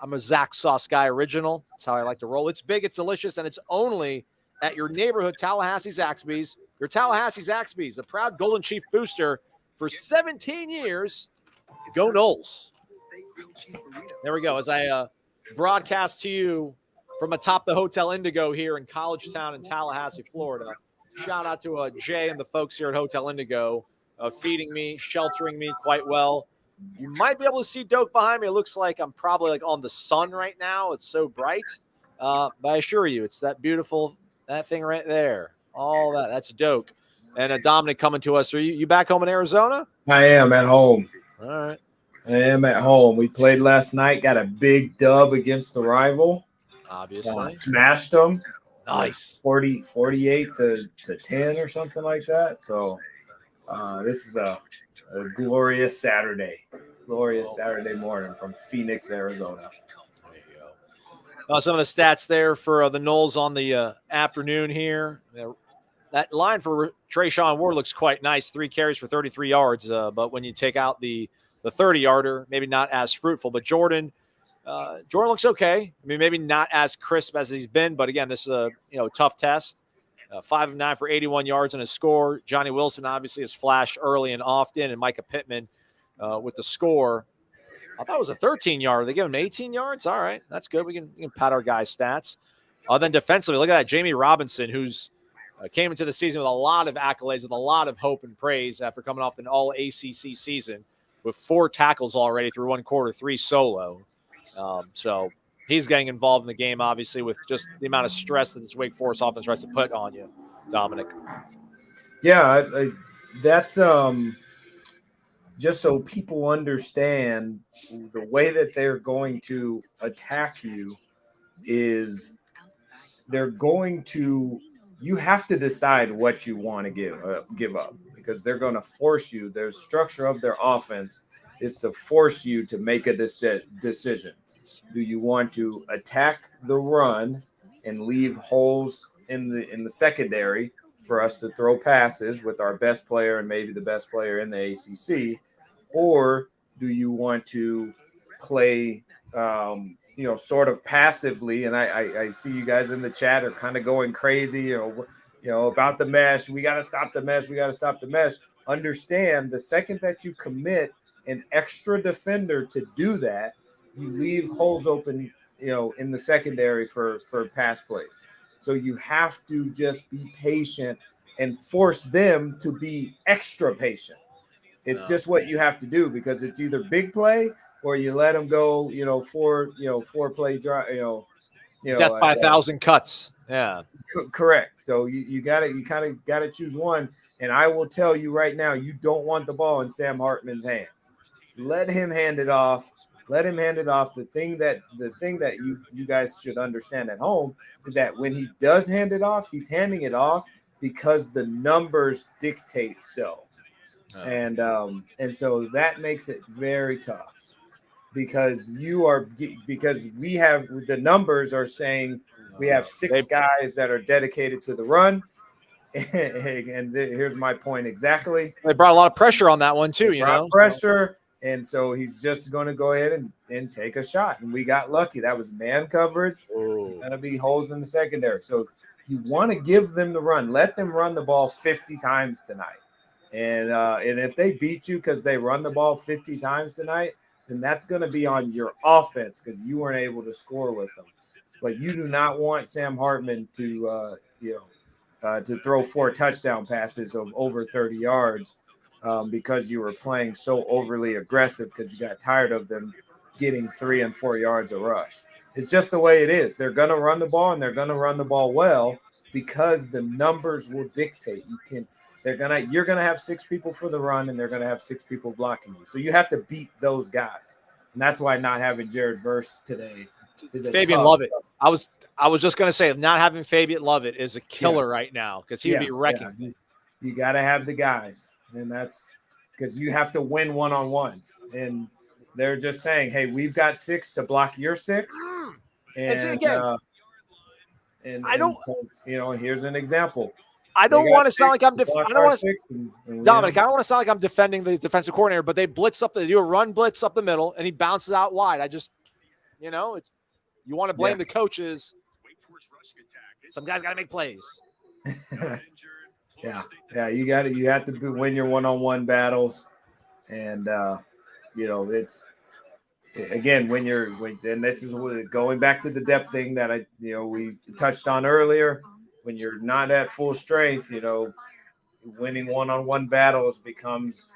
Speaker 1: I'm a Zax sauce guy original. That's how I like to roll. It's big, it's delicious, and it's only at your neighborhood Tallahassee Zaxby's. Your Tallahassee Zaxby's, the proud Golden Chief booster for 17 years. Go Noles. There we go. As I broadcast to you from atop the Hotel Indigo here in College Town in Tallahassee, Florida. Shout out to Jay and the folks here at Hotel Indigo feeding me, sheltering me quite well. You might be able to see Doak behind me. It looks like I'm probably like on the sun right now. It's so bright. But I assure you, it's that beautiful, that thing right there. All that. That's Doak. And Dominic coming to us. Are you back home in Arizona?
Speaker 2: I am at home.
Speaker 1: All right.
Speaker 2: I am at home. We played last night, got a big dub against the rival.
Speaker 1: Obviously.
Speaker 2: Smashed them.
Speaker 1: Nice.
Speaker 2: 48 to 10 or something like that. So this is a glorious Saturday. Glorious Saturday morning from Phoenix, Arizona.
Speaker 1: There you go. Some of the stats there for the Noles on the afternoon here. That line for Trayshawn Ward looks quite nice. 3 carries for 33 yards. But when you take out the 30-yarder, maybe not as fruitful. But Jordan looks okay. I mean, maybe not as crisp as he's been, but again, this is a tough test. 5 of 9 for 81 yards and a score. Johnny Wilson obviously has flashed early and often, and Micah Pittman with the score. I thought it was a 13-yarder. They give him 18 yards. All right, that's good. We can pat our guys' stats. Then defensively, look at that, Jamie Robinson, who's came into the season with a lot of accolades, with a lot of hope and praise after coming off an all-ACC season with 4 tackles already through 1 quarter, 3 solo. So he's getting involved in the game, obviously, with just the amount of stress that this Wake Forest offense tries to put on you, Dominic.
Speaker 2: Yeah, that's just so people understand the way that they're going to attack you is you have to decide what you want to give up because they're going to force you. Their structure of their offense is to force you to make a decision. Do you want to attack the run and leave holes in the secondary for us to throw passes with our best player and maybe the best player in the ACC, or do you want to play, sort of passively? And I see you guys in the chat are kind of going crazy, about the mesh. We got to stop the mesh. We got to stop the mesh. Understand the second that you commit an extra defender to do that, you leave holes open, in the secondary for pass plays. So you have to just be patient and force them to be extra patient. It's just what you have to do because it's either big play or you let them go, 4 play drive,
Speaker 1: death by 1,000 cuts. Yeah.
Speaker 2: Correct. So you kind of got to choose one. And I will tell you right now, you don't want the ball in Sam Hartman's hands. Let him hand it off. Let him hand it off. The thing that you guys should understand at home is that when he does hand it off, he's handing it off because the numbers dictate so. Oh. And so that makes it very tough because we have the numbers are saying we have 6 guys that are dedicated to the run. And here's my point exactly.
Speaker 1: They brought a lot of pressure on that one too,
Speaker 2: pressure. And so he's just going to go ahead and take a shot. And we got lucky. That was man coverage. Going to be holes in the secondary. So you want to give them the run. Let them run the ball 50 times tonight. And if they beat you because they run the ball 50 times tonight, then that's going to be on your offense because you weren't able to score with them. But you do not want Sam Hartman to throw 4 touchdown passes of over 30 yards. Because you were playing so overly aggressive because you got tired of them getting 3 and 4 yards a rush. It's just the way it is. They're going to run the ball, and they're going to run the ball well because the numbers will dictate. You're going to have 6 people for the run, and they're going to have 6 people blocking you. So you have to beat those guys, and that's why not having Jared Verse today is
Speaker 1: Fabian Lovett. I was just going to say not having Fabian Lovett is a killer right now because he would be wrecking.
Speaker 2: Yeah. You got to have the guys. And that's because you have to win one-on-ones. And they're just saying, hey, we've got 6 to block your 6. And And
Speaker 1: I don't.
Speaker 2: so, here's an example.
Speaker 1: I don't want to sound like I'm. I don't want to. Dominic, I don't want to sound like I'm defending the defensive coordinator, but they blitz up. They do a run blitz up the middle, and he bounces out wide. I just, you want to blame the coaches. Some guys got to make plays.
Speaker 2: Yeah. You have to win your one-on-one battles, and it's again and this is going back to the depth thing that we touched on earlier. When you're not at full strength, winning one-on-one battles becomes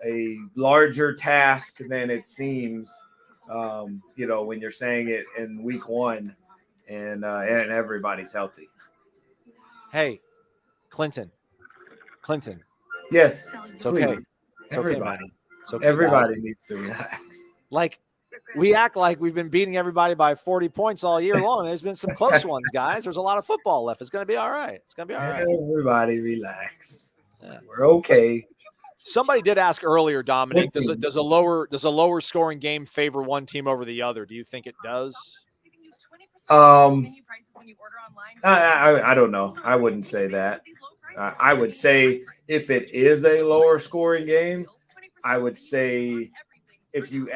Speaker 2: a larger task than it seems. When you're saying it in week one, and everybody's healthy.
Speaker 1: Hey, Clinton.
Speaker 2: Yes,
Speaker 1: it's okay.
Speaker 2: Please.
Speaker 1: It's
Speaker 2: everybody.
Speaker 1: Okay, it's okay,
Speaker 2: everybody
Speaker 1: guys.
Speaker 2: Needs to relax.
Speaker 1: Like, we act like we've been beating everybody by 40 points all year long. There's been some close ones, guys. There's a lot of football left. It's going to be all right.
Speaker 2: Everybody relax. Yeah. We're okay.
Speaker 1: Somebody did ask earlier, Dominic, does a lower scoring game favor one team over the other? Do you think it does?
Speaker 2: I don't know. I wouldn't say that. I would say if it is a lower scoring game, I would say if you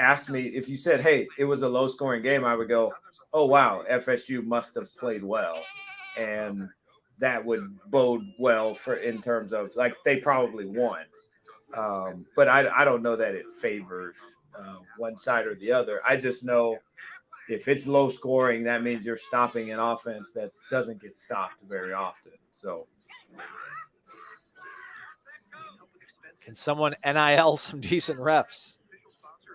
Speaker 2: said, hey, it was a low scoring game, I would go, oh, wow, FSU must have played well. And that would bode well in terms of like they probably won. But I don't know that it favors one side or the other. I just know if it's low scoring, that means you're stopping an offense that doesn't get stopped very often. So
Speaker 1: can someone NIL some decent refs?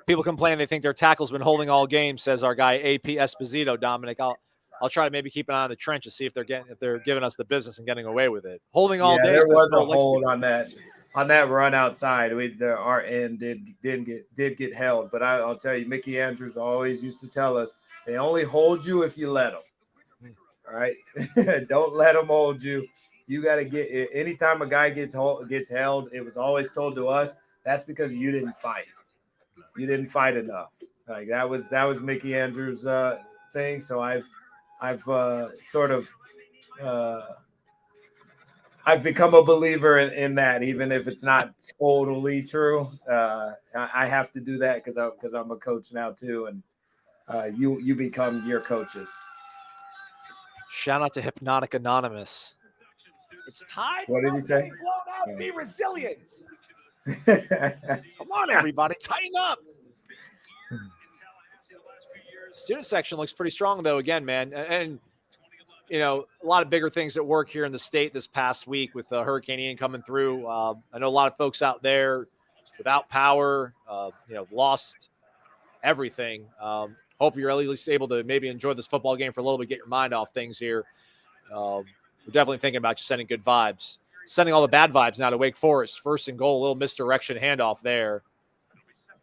Speaker 1: People complain they think their tackle's been holding all game, says our guy AP Esposito. Dominic, I'll try to maybe keep an eye on the trench to see if they're giving us the business and getting away with it. Holding all day.
Speaker 2: There was a hold on that run outside. Our end did get held, but I'll tell you, Mickey Andrews always used to tell us they only hold you if you let them. All right, don't let them hold you. You got to get – anytime a guy gets held, it was always told to us, that's because you didn't fight. You didn't fight enough. Like that was Mickey Andrews' thing. So I've I've become a believer in that, even if it's not totally true. I have to do that because I'm a coach now too, and you become your coaches.
Speaker 1: Shout out to Hypnotic Anonymous. It's time.
Speaker 2: What did he say?
Speaker 1: Blown up, be resilient. Come on, everybody, tighten up. Student section looks pretty strong, though. Again, man, and a lot of bigger things at work here in the state this past week with Hurricane Ian coming through. I know a lot of folks out there without power, lost everything. Hope you're at least able to maybe enjoy this football game for a little bit, get your mind off things here. We're definitely thinking about you sending good vibes. Sending all the bad vibes now to Wake Forest. First and goal, a little misdirection handoff there.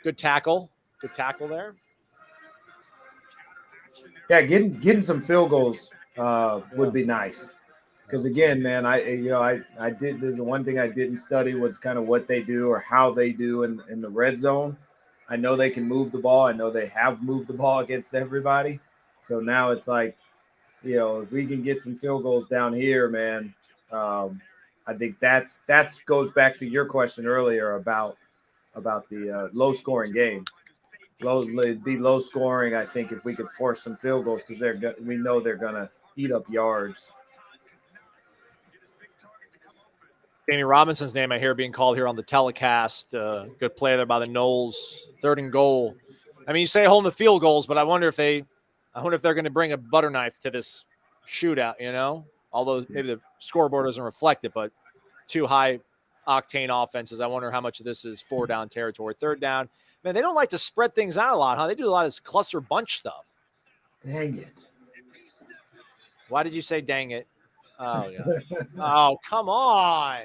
Speaker 1: Good tackle there.
Speaker 2: Yeah, getting some field goals would be nice. Because again, man, I did. There's one thing I didn't study was kind of what they do or how they do in the red zone. I know they can move the ball. I know they have moved the ball against everybody. So now it's like, if we can get some field goals down here, man. I think that goes back to your question earlier about the low scoring game. Low scoring. I think if we could force some field goals because we know they're gonna eat up yards.
Speaker 1: Jamie Robinson's name I hear being called here on the telecast. Good play there by the Noles. 3rd and goal. I mean, you say holding the field goals, but I wonder if they're going to bring a butter knife to this shootout. Although maybe the scoreboard doesn't reflect it, but 2 high octane offenses. I wonder how much of this is 4-down territory. 3rd down. Man, they don't like to spread things out a lot, huh? They do a lot of this cluster bunch stuff.
Speaker 2: Dang it.
Speaker 1: Why did you say dang it? Oh, yeah. Oh, come on.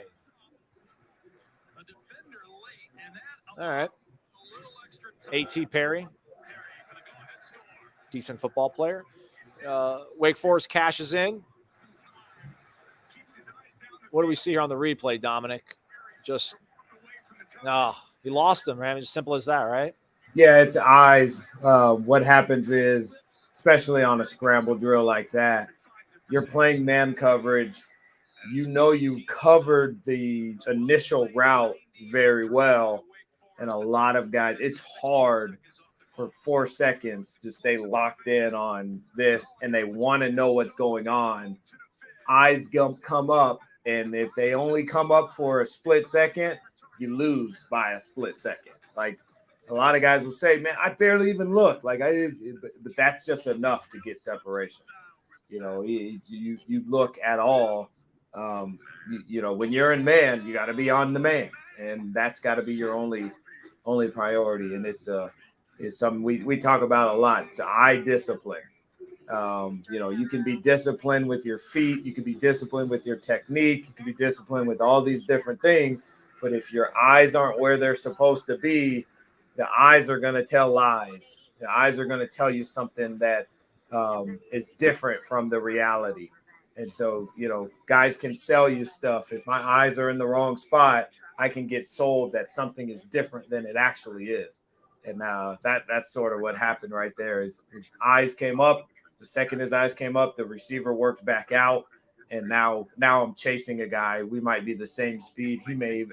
Speaker 1: All right. A.T. Perry. Decent football player. Wake Forest cashes in. What do we see here on the replay, Dominic? He lost him, man. It's as simple as that, right?
Speaker 2: Yeah, it's eyes. What happens is, especially on a scramble drill like that, you're playing man coverage. You know you covered the initial route very well. And a lot of guys, it's hard for 4 seconds to stay locked in on this, and they want to know what's going on. Eyes come up, and if they only come up for a split second, you lose by a split second. Like a lot of guys will say, man, I barely even look. Like I did, but that's just enough to get separation. You know, you look at all. You know, when you're in man, you got to be on the man, and that's got to be your only priority. And it's something we talk about a lot. It's eye discipline. You know, you can be disciplined with your feet, you can be disciplined with your technique, you can be disciplined with all these different things. But if your eyes aren't where they're supposed to be, the eyes are going to tell lies. The eyes are going to tell you something that is different from the reality. And so, you know, guys can sell you stuff. If my eyes are in the wrong spot, I can get sold that something is different than it actually is. And that's sort of what happened right there. His eyes came up. The second his eyes came up, the receiver worked back out. And now I'm chasing a guy. We might be the same speed.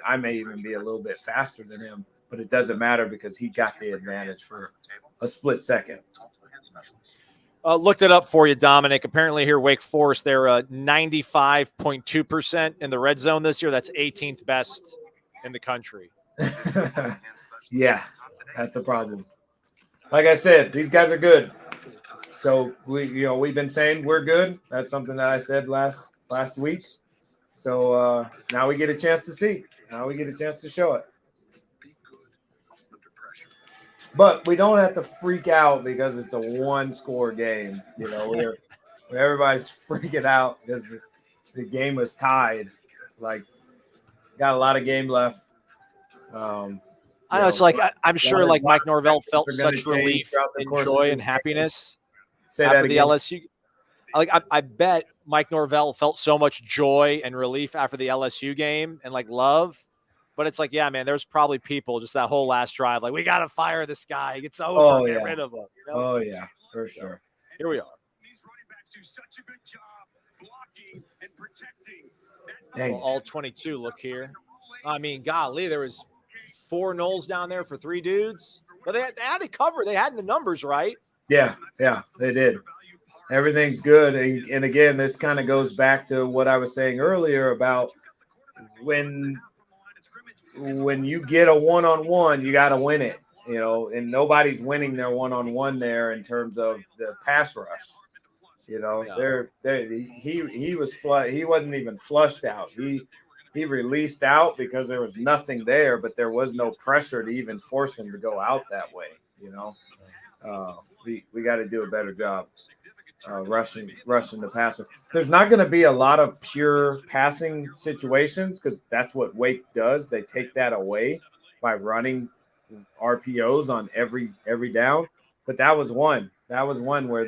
Speaker 2: I may even be a little bit faster than him, but it doesn't matter because he got the advantage for a split second.
Speaker 1: Looked it up for you, Dominic. Apparently here, Wake Forest, they're 95.2% in the red zone this year. That's 18th best in the country.
Speaker 2: Yeah, that's a problem. Like I said, these guys are good. So we've been saying we're good. That's something that I said last week. So now we get a chance to see. Now we get a chance to show it. But we don't have to freak out because it's a 1-score game. You know, where everybody's freaking out because the game was tied. It's like got a lot of game left.
Speaker 1: I know it's like I'm sure like Mike Norvell felt such relief and joy and happiness after the LSU. Like I bet Mike Norvell felt so much joy and relief after the LSU game and like love. But it's like, yeah, man, there's probably people just that whole last drive, like, we got to fire this guy. It's over. Get rid of him. You know?
Speaker 2: Oh, yeah, for sure.
Speaker 1: Here we are. Well, all 22 look here. I mean, golly, there was 4 Noles down there for 3 dudes. But they had it covered. They had the numbers right.
Speaker 2: Yeah, they did. Everything's good. And again, this kind of goes back to what I was saying earlier about when you get a one-on-one, you got to win it, you know, and nobody's winning their one-on-one there in terms of the pass rush. You know, he wasn't even flushed out. He released out because there was nothing there, but there was no pressure to even force him to go out that way. You know, we got to do a better job rushing the passer. There's not going to be a lot of pure passing situations because that's what Wake does. They take that away by running RPOs on every down. But that was one. That was one where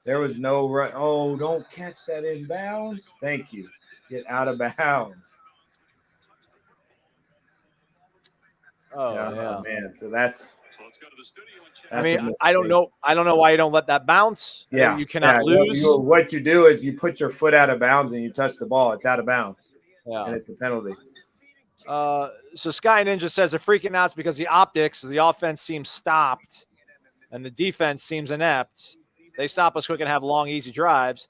Speaker 2: there was no run. Oh, don't catch that in bounds. Thank you. Get out of bounds.
Speaker 1: Oh
Speaker 2: man. So that's.
Speaker 1: I mean, I don't know why you don't let that bounce.
Speaker 2: Yeah,
Speaker 1: you cannot lose.
Speaker 2: What you do is you put your foot out of bounds and you touch the ball. It's out of bounds, and it's a penalty.
Speaker 1: So Sky Ninja says they're freaking out because the optics, the offense seems stopped, and the defense seems inept. They stop us quick and have long, easy drives.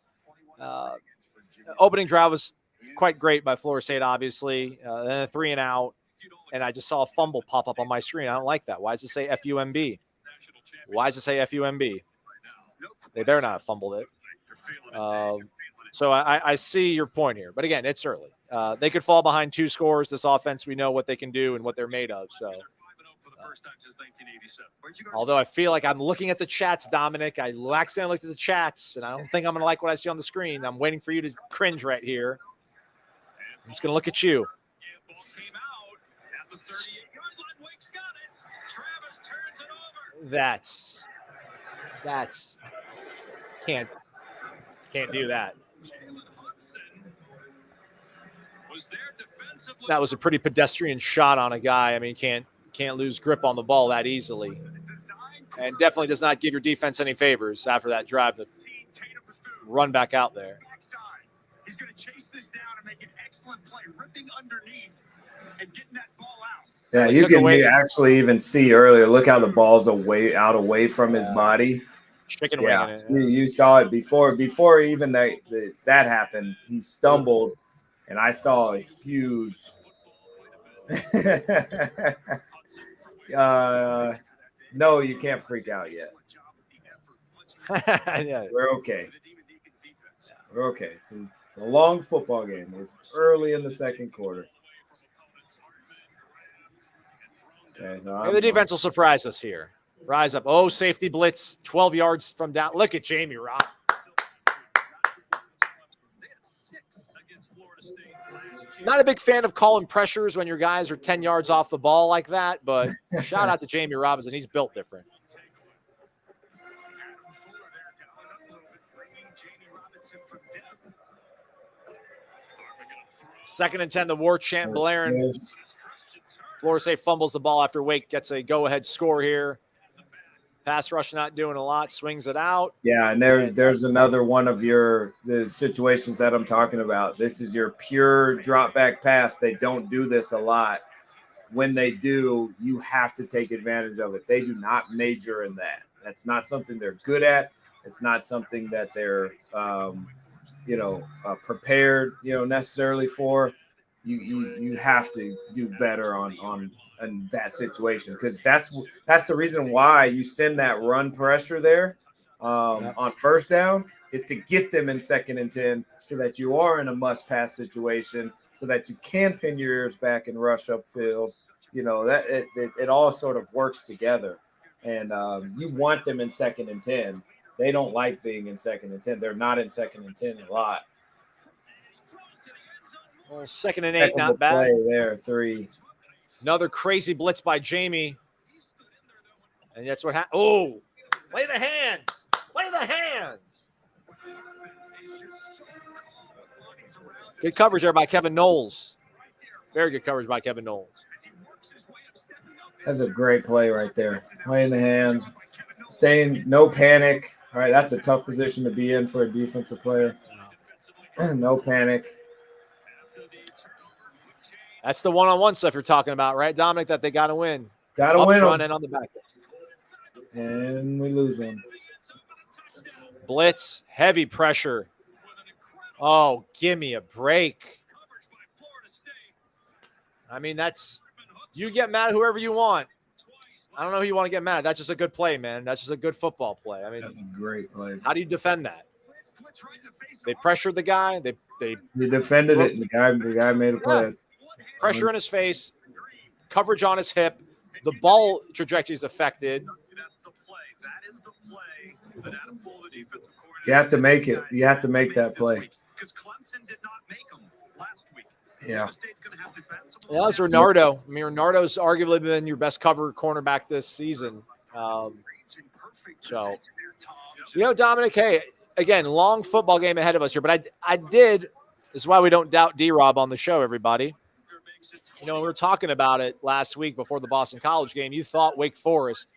Speaker 1: Opening drive was quite great by Florida State, obviously. Then a 3 and out. And I just saw a fumble pop up on my screen. I don't like that. Why does it say FUMB? Why does it say FUMB? They better not have fumbled it. So I see your point here. But again, it's early. They could fall behind 2 scores. This offense, we know what they can do and what they're made of. So, although I feel like I'm looking at the chats, Dominic. I accidentally looked at the chats, and I don't think I'm going to like what I see on the screen. I'm waiting for you to cringe right here. I'm just going to look at you. That's can't do that. That was a pretty pedestrian shot on a guy. I mean, can't lose grip on the ball that easily, and definitely does not give your defense any favors after that drive to run back out there.
Speaker 2: Yeah, you can actually even see earlier. Look how the ball's away from his body.
Speaker 1: Chicken winging it.
Speaker 2: You saw it before even that happened. He stumbled, and I saw a huge. No, you can't freak out yet.
Speaker 1: Yeah.
Speaker 2: We're okay. We're okay. It's a long football game. We're early in the second quarter. Okay, so
Speaker 1: Maybe the defense will surprise us here. Rise up. Oh, safety blitz, 12 yards from down. Look at Jamie Robb. Not a big fan of calling pressures when your guys are 10 yards off the ball like that, but shout out to Jamie Robinson. He's built different. Second and 10, the Warchant blaring. Florida State fumbles the ball after Wake gets a go-ahead score here. Pass rush not doing a lot, swings it out.
Speaker 2: Yeah, and there's another one of the situations that I'm talking about. This is your pure drop back pass. They don't do this a lot. When they do, you have to take advantage of it. They do not major in that. That's not something they're good at. It's not something that they're prepared, necessarily for. You have to do better on that situation, because that's the reason why you send that run pressure there on first down, is to get them in 2nd and 10 so that you are in a must pass situation, so that you can pin your ears back and rush upfield. That it all sort of works together, and you want them in 2nd and 10. They don't like being in 2nd and 10. They're not in 2nd and 10 a lot.
Speaker 1: Well, 2nd and 8, not bad.
Speaker 2: Play there, 3.
Speaker 1: Another crazy blitz by Jamie. And that's what happened. Oh, play the hands. Play the hands. Good coverage there by Kevin Noles. Very good coverage by Kevin Noles.
Speaker 2: That's a great play right there. Playing the hands. Staying, no panic. All right, that's a tough position to be in for a defensive player. No panic.
Speaker 1: That's the one-on-one stuff you're talking about, right, Dominic, that they got to win.
Speaker 2: Got to win
Speaker 1: front and on the back.
Speaker 2: And we lose them.
Speaker 1: Blitz, heavy pressure. Oh, give me a break. I mean, you get mad at whoever you want. I don't know who you want to get mad at. That's just a good play, man. That's just a good football play. I mean,
Speaker 2: that's a great play.
Speaker 1: How do you defend that? They pressured the guy. They
Speaker 2: defended it. The guy made a play.
Speaker 1: Yeah. Pressure in his face, coverage on his hip. The ball trajectory is affected.
Speaker 2: You have to make it. You have to make that play. Yeah.
Speaker 1: Yeah, that's Renardo. I mean, Renardo's arguably been your best cover cornerback this season. Dominic, hey, again, long football game ahead of us here. But I did. This is why we don't doubt D-Rob on the show, everybody. When we were talking about it last week before the Boston College game, you thought Wake Forest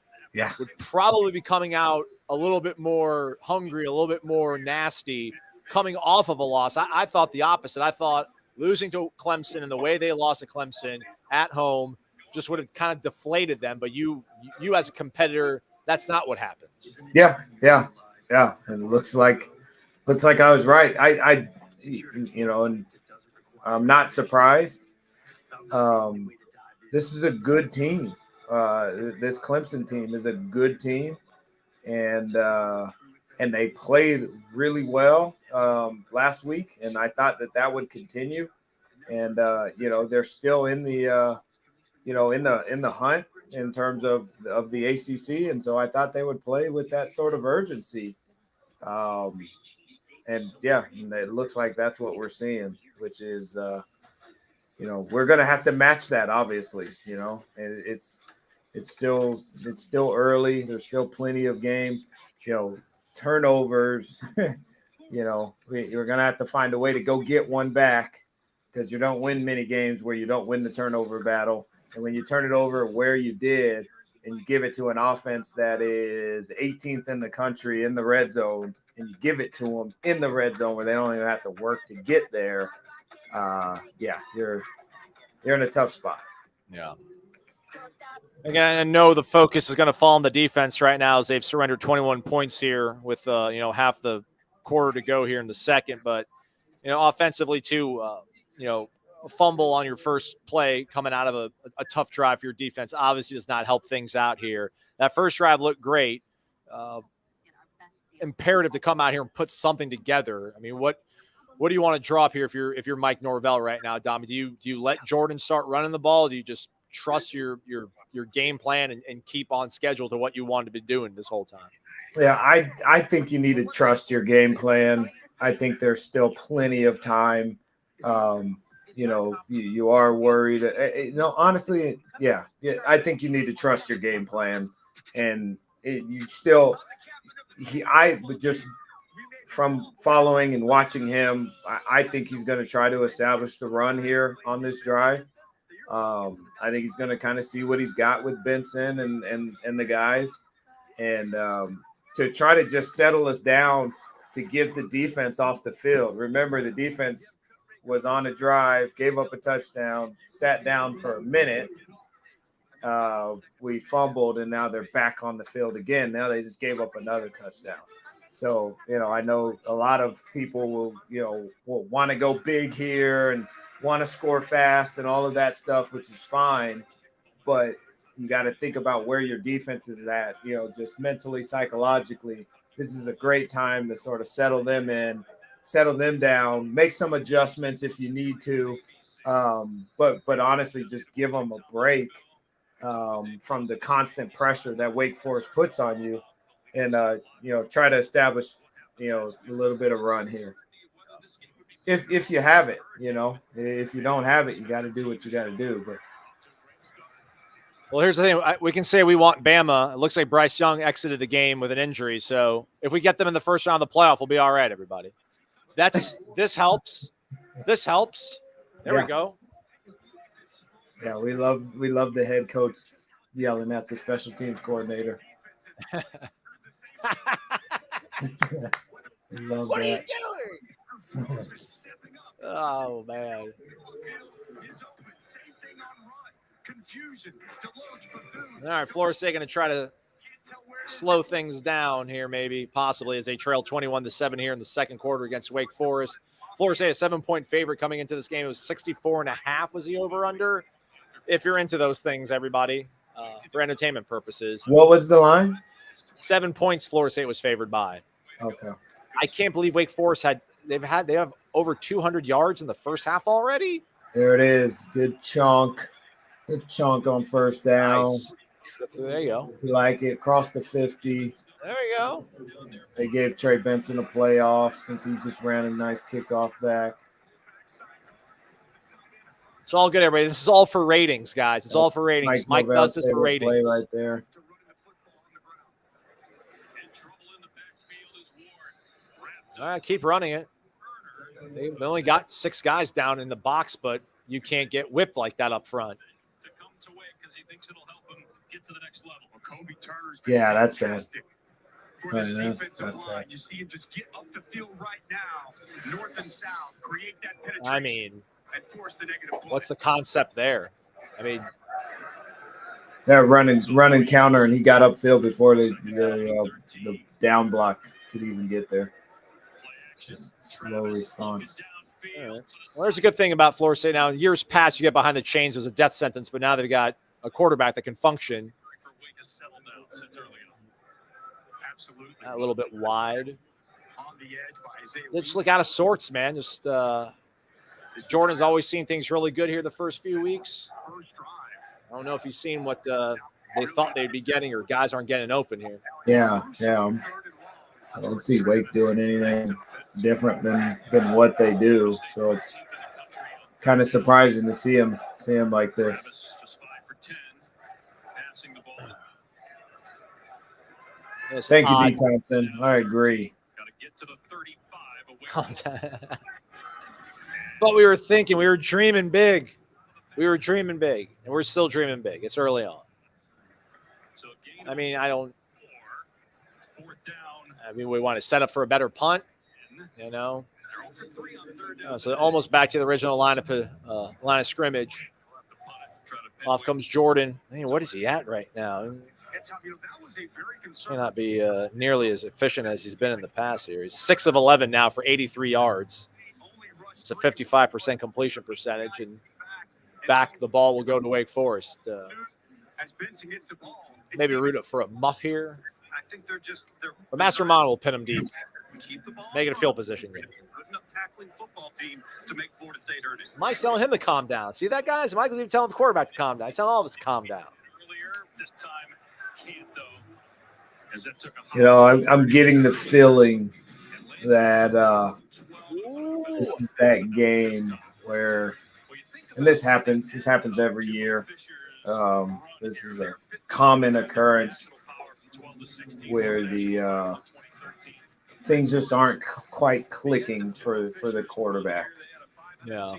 Speaker 1: would probably be coming out a little bit more hungry, a little bit more nasty, coming off of a loss. I thought the opposite. I thought losing to Clemson and the way they lost to Clemson at home just would have kind of deflated them. But you as a competitor, that's not what happens.
Speaker 2: Yeah. And it looks like I was right. And I'm not surprised. This is a good team. This Clemson team is a good team, and they played really well last week, and I thought that would continue. And they're still in the in the hunt in terms of the ACC, and so I thought they would play with that sort of urgency. And it looks like that's what we're seeing, which is we're going to have to match that, obviously, and it's still early. There's still plenty of game, turnovers, you're going to have to find a way to go get one back, because you don't win many games where you don't win the turnover battle. And when you turn it over where you did, and you give it to an offense that is 18th in the country in the red zone, and you give it to them in the red zone where they don't even have to work to get there, yeah, you're in a tough spot.
Speaker 1: Yeah. Again, I know the focus is going to fall on the defense right now as they've surrendered 21 points here with half the quarter to go here in the second. But offensively too, a fumble on your first play coming out of a tough drive for your defense obviously does not help things out here. That first drive looked great. Imperative to come out here and put something together. I mean, what do you want to drop here if you're Mike Norvell right now, Dom? Do you let Jordan start running the ball? Do you just trust your game plan and keep on schedule to what you wanted to be doing this whole time?
Speaker 2: Yeah, I think you need to trust your game plan. I think there's still plenty of time. You are worried. Honestly, yeah, I think you need to trust your game plan. And I would just, from following and watching him, I think he's going to try to establish the run here on this drive. I think he's going to kind of see what he's got with Benson and the guys, and to try to just settle us down to give the defense off the field. Remember, the defense was on a drive, gave up a touchdown, sat down for a minute. We fumbled, and now they're back on the field again. Now they just gave up another touchdown. So, I know a lot of people will want to go big here and want to score fast and all of that stuff, which is fine. But you got to think about where your defense is at, just mentally, psychologically. This is a great time to sort of settle them in, settle them down, make some adjustments if you need to. But honestly, just give them a break from the constant pressure that Wake Forest puts on you, and try to establish a little bit of run here if you have it. If you don't have it, you got to do what you got to do. But
Speaker 1: well, here's the thing. We can say we want Bama. It looks like Bryce Young exited the game with an injury, so if we get them in the first round of the playoff, we'll be all right, everybody. This helps. There we go.
Speaker 2: Yeah, we love the head coach yelling at the special teams coordinator.
Speaker 1: What are you doing? Oh, man. All right, Florida State going to try to slow things down here, maybe, possibly, as they trail 21-7 here in the second quarter against Wake Forest. Florida State, a 7-point favorite coming into this game. It was 64.5 was the over-under. If you're into those things, everybody, for entertainment purposes.
Speaker 2: What was the line?
Speaker 1: 7 points Florida State was favored by.
Speaker 2: Okay.
Speaker 1: I can't believe Wake Forest they have over 200 yards in the first half already.
Speaker 2: There it is. Good chunk on first down.
Speaker 1: Nice. There you go.
Speaker 2: You like it. Cross the 50.
Speaker 1: There you go.
Speaker 2: They gave Trey Benson a playoff since he just ran a nice kickoff back.
Speaker 1: It's all good, everybody. This is all for ratings, guys. It's all for ratings. Mike does this for ratings.
Speaker 2: Play right there.
Speaker 1: All right, keep running it. They've only got 6 guys down in the box, but you can't get whipped like that up front.
Speaker 2: Yeah, that's bad. That's bad.
Speaker 3: You see him just get up the field right now, north and south, create that penetration.
Speaker 1: I mean,
Speaker 3: And force the negative play.
Speaker 1: what's the concept there? I mean,
Speaker 2: they're running counter, and he got upfield before the down block could even get there. Just slow response.
Speaker 1: all right. Well, there's a good thing about Florida State now. In years past, you get behind the chains, there's a death sentence, but now they've got a quarterback that can function. A little bit wide. They just look out of sorts, man. Just Jordan's always seen things really good here the first few weeks. I don't know if you've seen what they thought they'd be getting, or guys aren't getting open here.
Speaker 2: Yeah. I don't see Wake doing anything different than what they do, so it's kind of surprising to see him like this. Thank you, B. Thompson. I agree.
Speaker 1: But we were thinking, we were dreaming big. And we're still dreaming big. It's early on. I mean, we want to set up for a better punt, So almost back to the original line of scrimmage. Off comes Jordan. Man, what is he at right now? May not be nearly as efficient as he's been in the past here. He's 6 of 11 now for 83 yards. It's a 55% completion percentage, and back the ball will go to Wake Forest. Maybe root it for a muff here. But Master Mon will pin him deep. Make it a field position game. Mike's telling him to calm down. See that, guys? Michael's even telling the quarterback to calm down. He's telling all of us to calm down.
Speaker 2: You know, I'm getting the feeling that this is that game where, and this happens every year. This is a common occurrence where the things just aren't quite clicking for the quarterback.
Speaker 1: Yeah.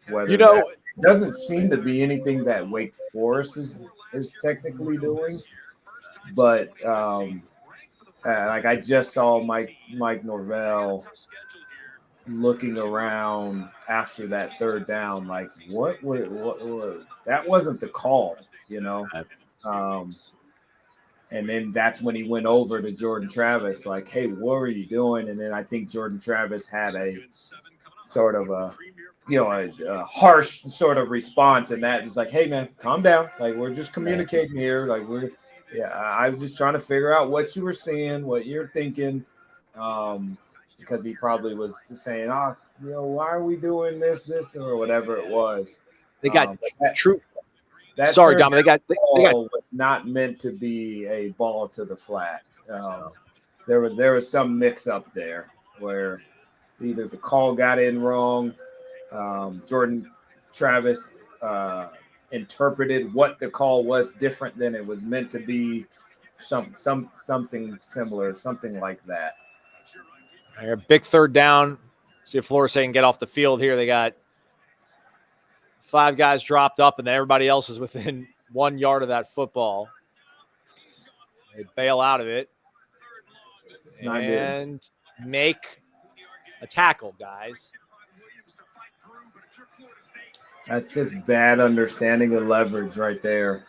Speaker 2: Whether it doesn't seem to be anything that Wake Forest is technically doing, but like I just saw Mike Norvell looking around after that third down, like what that wasn't the call, you know. And then that's when he went over to Jordan Travis, like, hey, what were you doing? And then I think Jordan Travis had a sort of a harsh sort of response. And that was like, hey, man, calm down. Like, we're just communicating here. Like, I was just trying to figure out what you were seeing, what you're thinking. Because he probably was saying, why are we doing this, or whatever it was.
Speaker 1: They got true.
Speaker 2: That
Speaker 1: Sorry, Dom. They got
Speaker 2: was not meant to be a ball to the flat. There was some mix up there where either the call got in wrong. Jordan Travis interpreted what the call was different than it was meant to be. Something similar, something like that.
Speaker 1: A big third down. See if Florida State can get off the field here. They got 5 guys dropped up, and then everybody else is within 1 yard of that football. They bail out of it and make a tackle, guys.
Speaker 2: That's just bad understanding of leverage right there.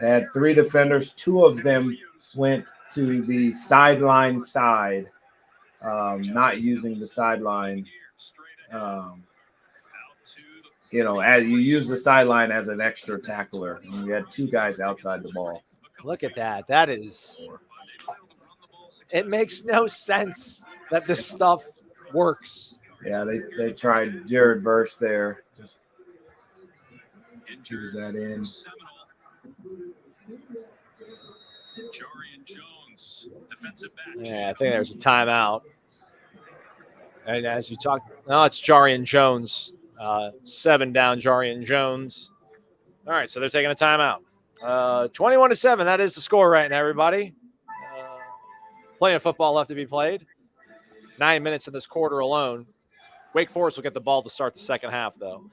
Speaker 2: They had 3 defenders. 2 of them went to the sideline side, not using the sideline. As you use the sideline as an extra tackler. And you had 2 guys outside the ball.
Speaker 1: Look at that. That is – it makes no sense that this stuff works.
Speaker 2: Yeah, they tried Jared Verse there. Just choose that in.
Speaker 1: Yeah, I think there's a timeout. And as you talk – no, it's Jarian Jones. 7 down, Jarian Jones. All right, so they're taking a timeout. 21-7, that is the score right now, everybody. Plenty of football left to be played. 9 minutes in this quarter alone. Wake Forest will get the ball to start the second half, though.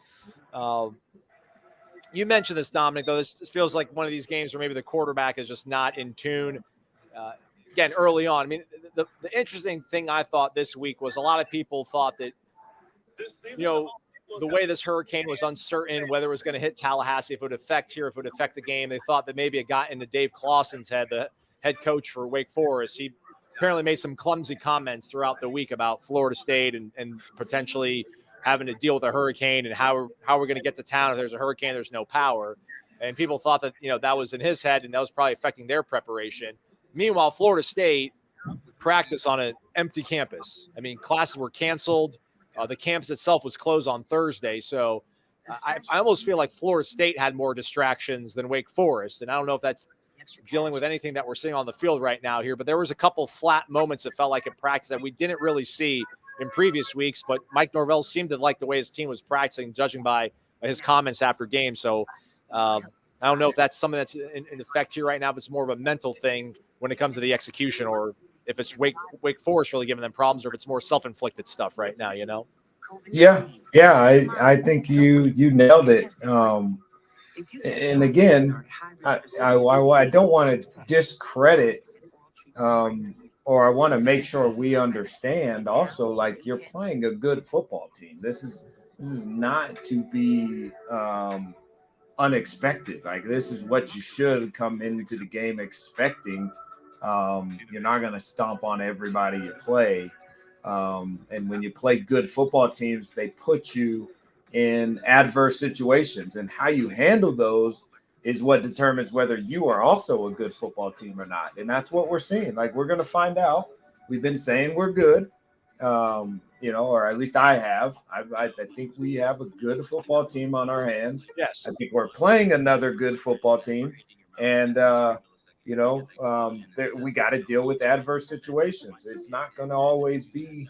Speaker 1: You mentioned this, Dominic, though. This feels like one of these games where maybe the quarterback is just not in tune. Again, early on. I mean, the interesting thing I thought this week was a lot of people thought that, the way this hurricane was uncertain, whether it was going to hit Tallahassee, if it would affect here, if it would affect the game. They thought that maybe it got into Dave Clawson's head, the head coach for Wake Forest. He apparently made some clumsy comments throughout the week about Florida State and potentially having to deal with a hurricane and how we're going to get to town if there's a hurricane, there's no power. And people thought that, that was in his head and that was probably affecting their preparation. Meanwhile, Florida State practiced on an empty campus. I mean, classes were canceled. The campus itself was closed on Thursday. So I almost feel like Florida State had more distractions than Wake Forest. And I don't know if that's dealing with anything that we're seeing on the field right now here, but there was a couple flat moments that felt like in practice that we didn't really see in previous weeks. But Mike Norvell seemed to like the way his team was practicing, judging by his comments after game. So I don't know if that's something that's in effect here right now, if it's more of a mental thing when it comes to the execution, or if it's Wake Forest really giving them problems, or if it's more self-inflicted stuff right now,
Speaker 2: Yeah, I think you nailed it. And again, I don't want to discredit or I want to make sure we understand also, like, you're playing a good football team. This is not to be unexpected. Like, this is what you should come into the game expecting. You're not going to stomp on everybody you play. And when you play good football teams, they put you in adverse situations, and how you handle those is what determines whether you are also a good football team or not. And that's what we're seeing. Like, we're going to find out. We've been saying we're good, or at least I have. I think we have a good football team on our hands.
Speaker 1: Yes.
Speaker 2: I think we're playing another good football team. And, we got to deal with adverse situations. It's not going to always be,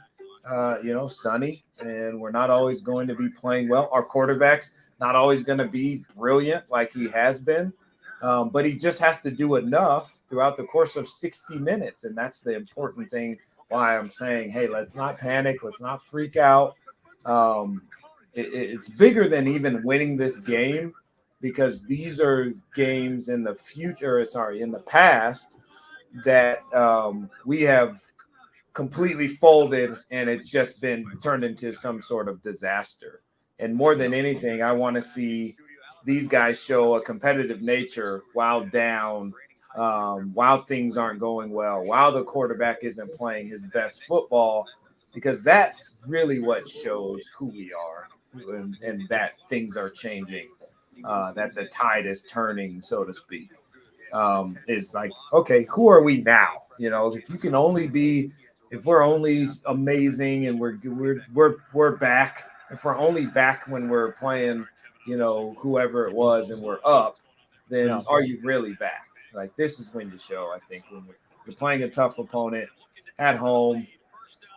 Speaker 2: sunny, and we're not always going to be playing well. Our quarterback's not always going to be brilliant like he has been, but he just has to do enough throughout the course of 60 minutes. And that's the important thing, why I'm saying, hey, let's not panic. Let's not freak out. It's bigger than even winning this game, because these are games in the in the past that we have completely folded, and it's just been turned into some sort of disaster. And more than anything, I want to see these guys show a competitive nature while down, while things aren't going well, while the quarterback isn't playing his best football, because that's really what shows who we are, and that things are changing, that the tide is turning, so to speak. Is like, okay, who are we now? If you can only be, if we're only amazing and we're back, if we're only back when we're playing, whoever it was, and we're up, then are you really back? Like, this is when you show, I think, when you're playing a tough opponent at home,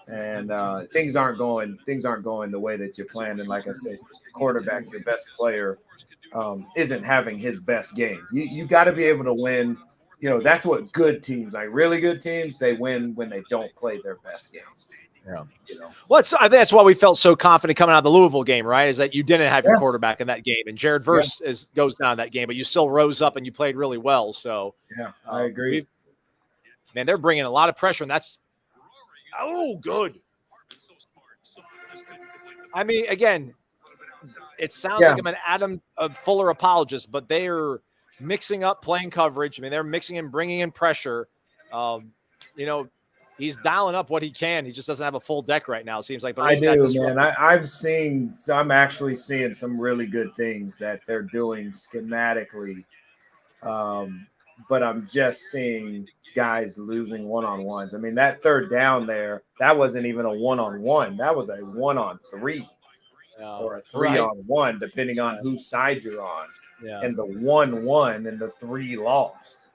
Speaker 2: and things aren't going the way that you're planned. And like I said, quarterback, your best player, isn't having his best game. You got to be able to win. That's what good teams, like really good teams, they win when they don't play their best game.
Speaker 1: Yeah. Well, I think that's why we felt so confident coming out of the Louisville game, right? Is that you didn't have your quarterback in that game, and Jared Verse goes down in that game, but you still rose up and you played really well. So
Speaker 2: I agree.
Speaker 1: Man, they're bringing a lot of pressure, and that's good. I mean, again, it sounds like I'm an Adam Fuller apologist, but they are mixing up playing coverage. I mean, they're mixing and bringing in pressure. He's dialing up what he can. He just doesn't have a full deck right now, it seems like. But
Speaker 2: I do, man. I'm actually seeing some really good things that they're doing schematically. But I'm just seeing guys losing one-on-ones. I mean, that third down there, that wasn't even a one-on-one. That was a 1-on-3 or a 3-on-1, depending on whose side you're on. Yeah. And the 1-1 and the 3 lost,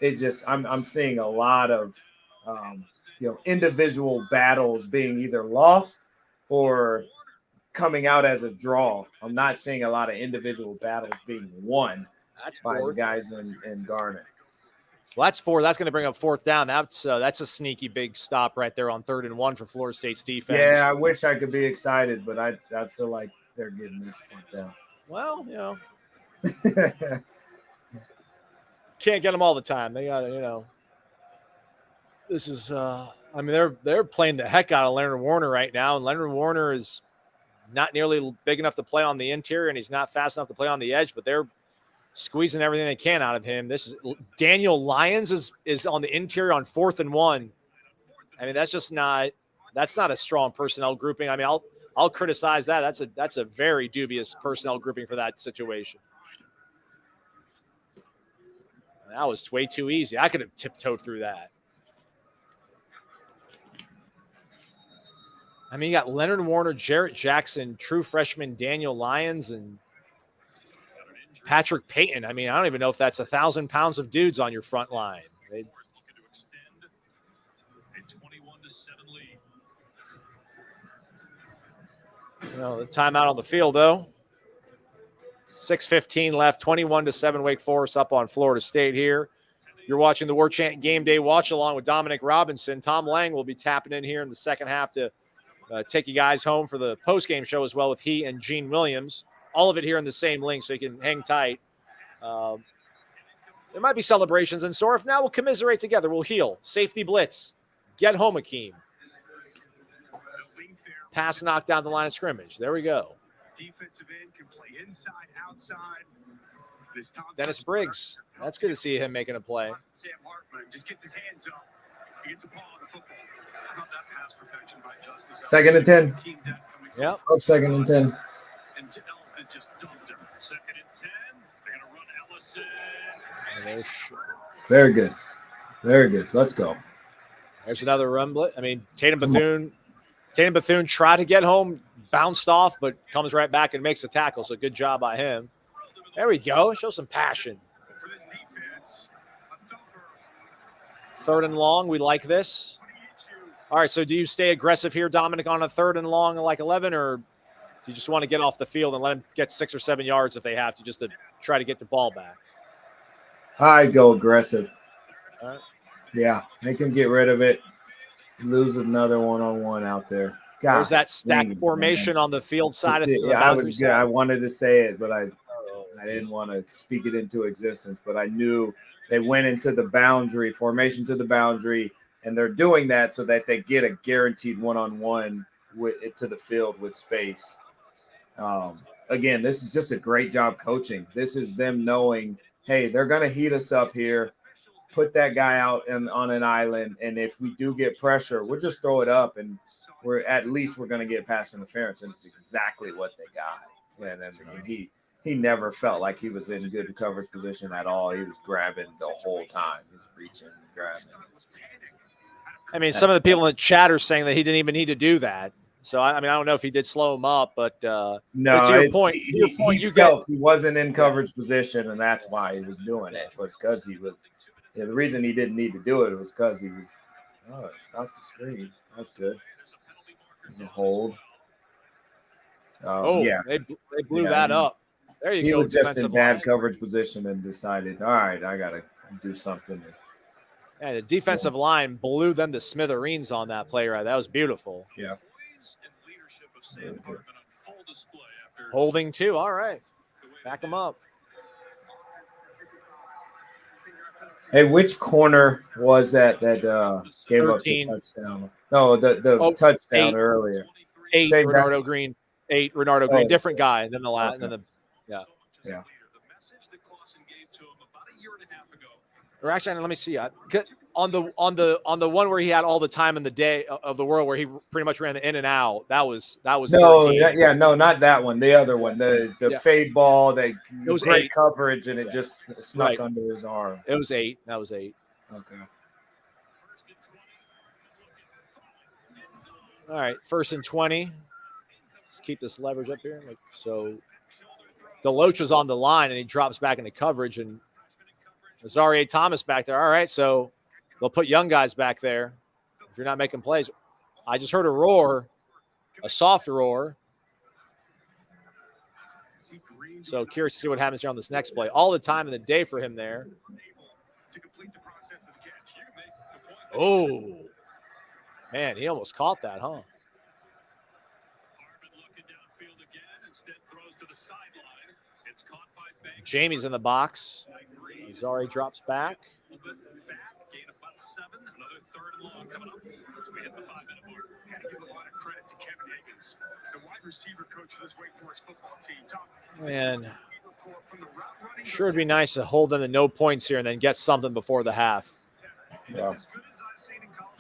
Speaker 2: it just, I'm seeing a lot of, individual battles being either lost or coming out as a draw. I'm not seeing a lot of individual battles being won by the guys in Garnet.
Speaker 1: Well, that's 4. That's going to bring up 4th down. That's a sneaky big stop right there on 3rd and 1 for Florida State's defense.
Speaker 2: Yeah, I wish I could be excited, but I feel like they're getting this 4th down.
Speaker 1: Well, can't get them all the time. They got to, this is, they're playing the heck out of Leonard Warner right now. And Leonard Warner is not nearly big enough to play on the interior, and he's not fast enough to play on the edge, but they're squeezing everything they can out of him. This is Daniel Lyons is on the interior on 4th and 1. I mean, that's not a strong personnel grouping. I mean, I'll criticize that. That's a very dubious personnel grouping for that situation. That was way too easy. I could have tiptoed through that. I mean, you got Leonard Warner, Jarrett Jackson, true freshman Daniel Lyons, and Patrick Payton. I mean, I don't even know if that's 1,000 pounds of dudes on your front line. The timeout on the field, though. 6:15 left, 21-7 Wake Forest up on Florida State here. You're watching the Warchant Game Day watch along with Dominic Robinson. Tom Lang will be tapping in here in the second half to take you guys home for the post-game show as well with he and Gene Williams. All of it here in the same link, so you can hang tight. There might be celebrations in store. If now, we'll commiserate together. We'll heal. Safety blitz. Get home, Akeem. Pass knocked down the line of scrimmage. There we go.
Speaker 3: Defensive end can play inside, outside.
Speaker 1: Dennis Briggs. That's good to see him making a play.
Speaker 3: Sam Hartman just gets his hands up. He gets a ball on the football. How about that pass protection by Justice?
Speaker 2: 2nd and 10.
Speaker 1: Yep.
Speaker 2: Oh, 2nd and 10.
Speaker 3: And Ellison just dumped him. 2nd and 10. They're going to run Ellison.
Speaker 2: Very good. Very good. Let's go.
Speaker 1: There's another run blitz. I mean, Tatum Bethune tried to get home, bounced off, but comes right back and makes a tackle. So good job by him. There we go. Show some passion. 3rd and long. We like this. All right. So do you stay aggressive here, Dominic, on a 3rd and long like 11, or do you just want to get off the field and let them get 6 or 7 yards if they have to, just to try to get the ball back?
Speaker 2: I'd go aggressive.
Speaker 1: All right.
Speaker 2: Yeah, make him get rid of it. Lose another one-on-one out there. Gosh,
Speaker 1: there's that stack formation on the field side of the
Speaker 2: boundary side. I wanted to say it, but I didn't want to speak it into existence. But I knew they went into the boundary formation to the boundary, and they're doing that so that they get a guaranteed one-on-one to the field with space. Again, this is just a great job coaching. This is them knowing, hey, they're going to heat us up here. Put that guy out on an island, and if we do get pressure, we'll just throw it up, and we're going to get pass interference, and it's exactly what they got. And he never felt like he was in good coverage position at all. He was grabbing the whole time. He's reaching, grabbing.
Speaker 1: I mean, some of the people in the chat are saying that he didn't even need to do that. So I mean, I don't know if he did slow him up, but
Speaker 2: no.
Speaker 1: But to your point,
Speaker 2: he felt he wasn't in coverage position, and that's why he was doing it. But it's because he was. Yeah, the reason he didn't need to do it was because he was. Oh, it stopped the screen. That's good. There's a hold. Yeah.
Speaker 1: They blew that up. There you go.
Speaker 2: He was just in bad coverage position and decided, all right, I got to do something.
Speaker 1: Yeah, the defensive line blew them to smithereens on that play, right? That was beautiful.
Speaker 2: Yeah.
Speaker 1: Holding too. All right. Back him up.
Speaker 2: Hey, which corner was that gave 13. Up the touchdown? No, the touchdown
Speaker 1: 8.
Speaker 2: earlier.
Speaker 1: 8,
Speaker 2: Same
Speaker 1: Renardo
Speaker 2: back.
Speaker 1: Green. 8, Renardo Green. Different guy than the last.
Speaker 2: Okay.
Speaker 1: Yeah. Or actually, let me see. On the one where he had all the time in the day of the world, where he pretty much ran the in and out. That was
Speaker 2: no,
Speaker 1: 13.
Speaker 2: no, not that one. The other one, the fade ball. It was great
Speaker 1: 8.
Speaker 2: coverage, and it just snuck under his arm.
Speaker 1: It was 8. That was 8.
Speaker 2: Okay.
Speaker 1: All right, 1st and 20. Let's keep this leverage up here. So, Deloach was on the line, and he drops back into coverage, and Azareye'h Thomas back there. All right, so they'll put young guys back there if you're not making plays. I just heard a roar, a soft roar. So curious to see what happens here on this next play. All the time in the day for him there. Oh, man, he almost caught that, huh? Jamie's in the box. Zari drops back. Man, sure would be nice to hold them to no points here and then get something before the half.
Speaker 2: Yeah.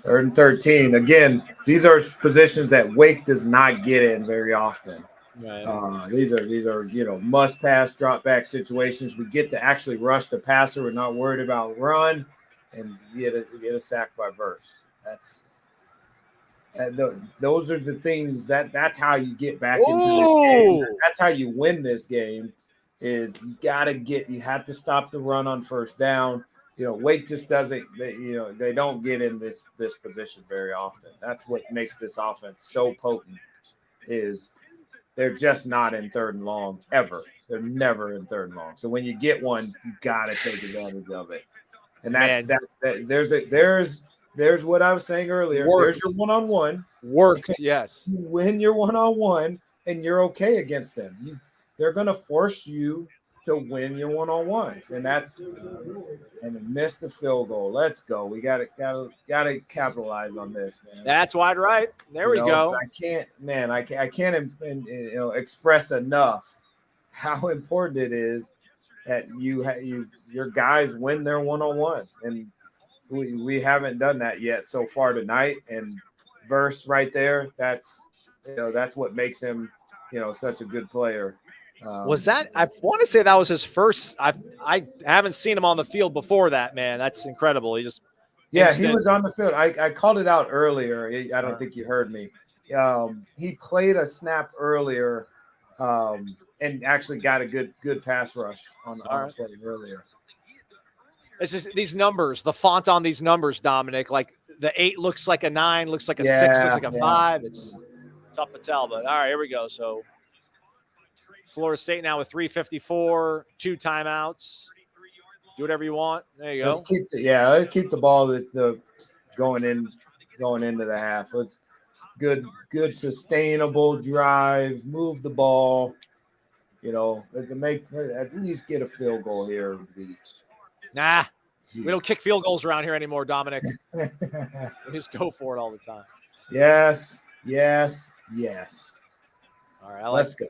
Speaker 2: 3rd and 13. Again, these are positions that Wake does not get in very often.
Speaker 1: Right.
Speaker 2: These are must pass drop back situations. We get to actually rush the passer. We're not worried about run, and get a sack by Verse. Those are the things that's how you get back into this game. That's how you win this game. Is you have to stop the run on 1st down. Wake just doesn't. They don't get in this position very often. That's what makes this offense so potent. Is they're just not in 3rd and long ever. They're never in 3rd and long. So when you get one, you got to take advantage of it. And there's what I was saying earlier. There's your one-on-one.
Speaker 1: Worked, yes.
Speaker 2: You win your one-on-one, and you're okay against them. They're going to force you to win your one-on-ones, and then miss the field goal. Let's go. We gotta capitalize on this, man.
Speaker 1: That's wide right. There we go.
Speaker 2: I can't express enough how important it is that your guys win their one-on-ones, and we haven't done that yet so far tonight. And Verse right there, that's what makes him such a good player.
Speaker 1: Was that? I want to say that was his first. I haven't seen him on the field before that. Man, that's incredible. He just
Speaker 2: he was on the field. I called it out earlier. I don't think you heard me. He played a snap earlier, and actually got a good pass rush on the play earlier.
Speaker 1: It's just these numbers, the font on these numbers, Dominic. Like the 8 looks like a 9, looks like a 6, looks like a 5. It's tough to tell, but all right, here we go. So Florida State now with 3:54, 2 timeouts. Do whatever you want. There you go.
Speaker 2: Let's keep the ball going into the half. Let's good sustainable drive. Move the ball. At least get a field goal here.
Speaker 1: Nah, we don't kick field goals around here anymore, Dominic. We just go for it all the time.
Speaker 2: Yes.
Speaker 1: All right,
Speaker 2: let's go.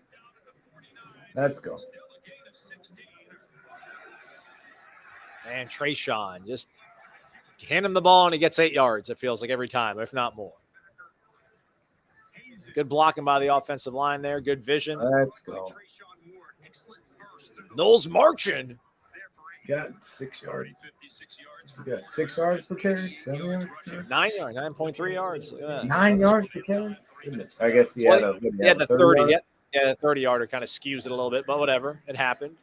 Speaker 1: And Trayshawn, just hand him the ball and he gets 8 yards, it feels like every time, if not more. Good blocking by the offensive line there. Good vision.
Speaker 2: Let's go.
Speaker 1: Noles marching.
Speaker 2: Got 6 yards. He got 6 yards per carry, 7 yards per carry?
Speaker 1: 9 yards, 9.3 yards.
Speaker 2: 9 yards per carry? Goodness. I guess he had
Speaker 1: the 30. Yeah, the 30-yarder kind of skews it a little bit, but whatever. It happened.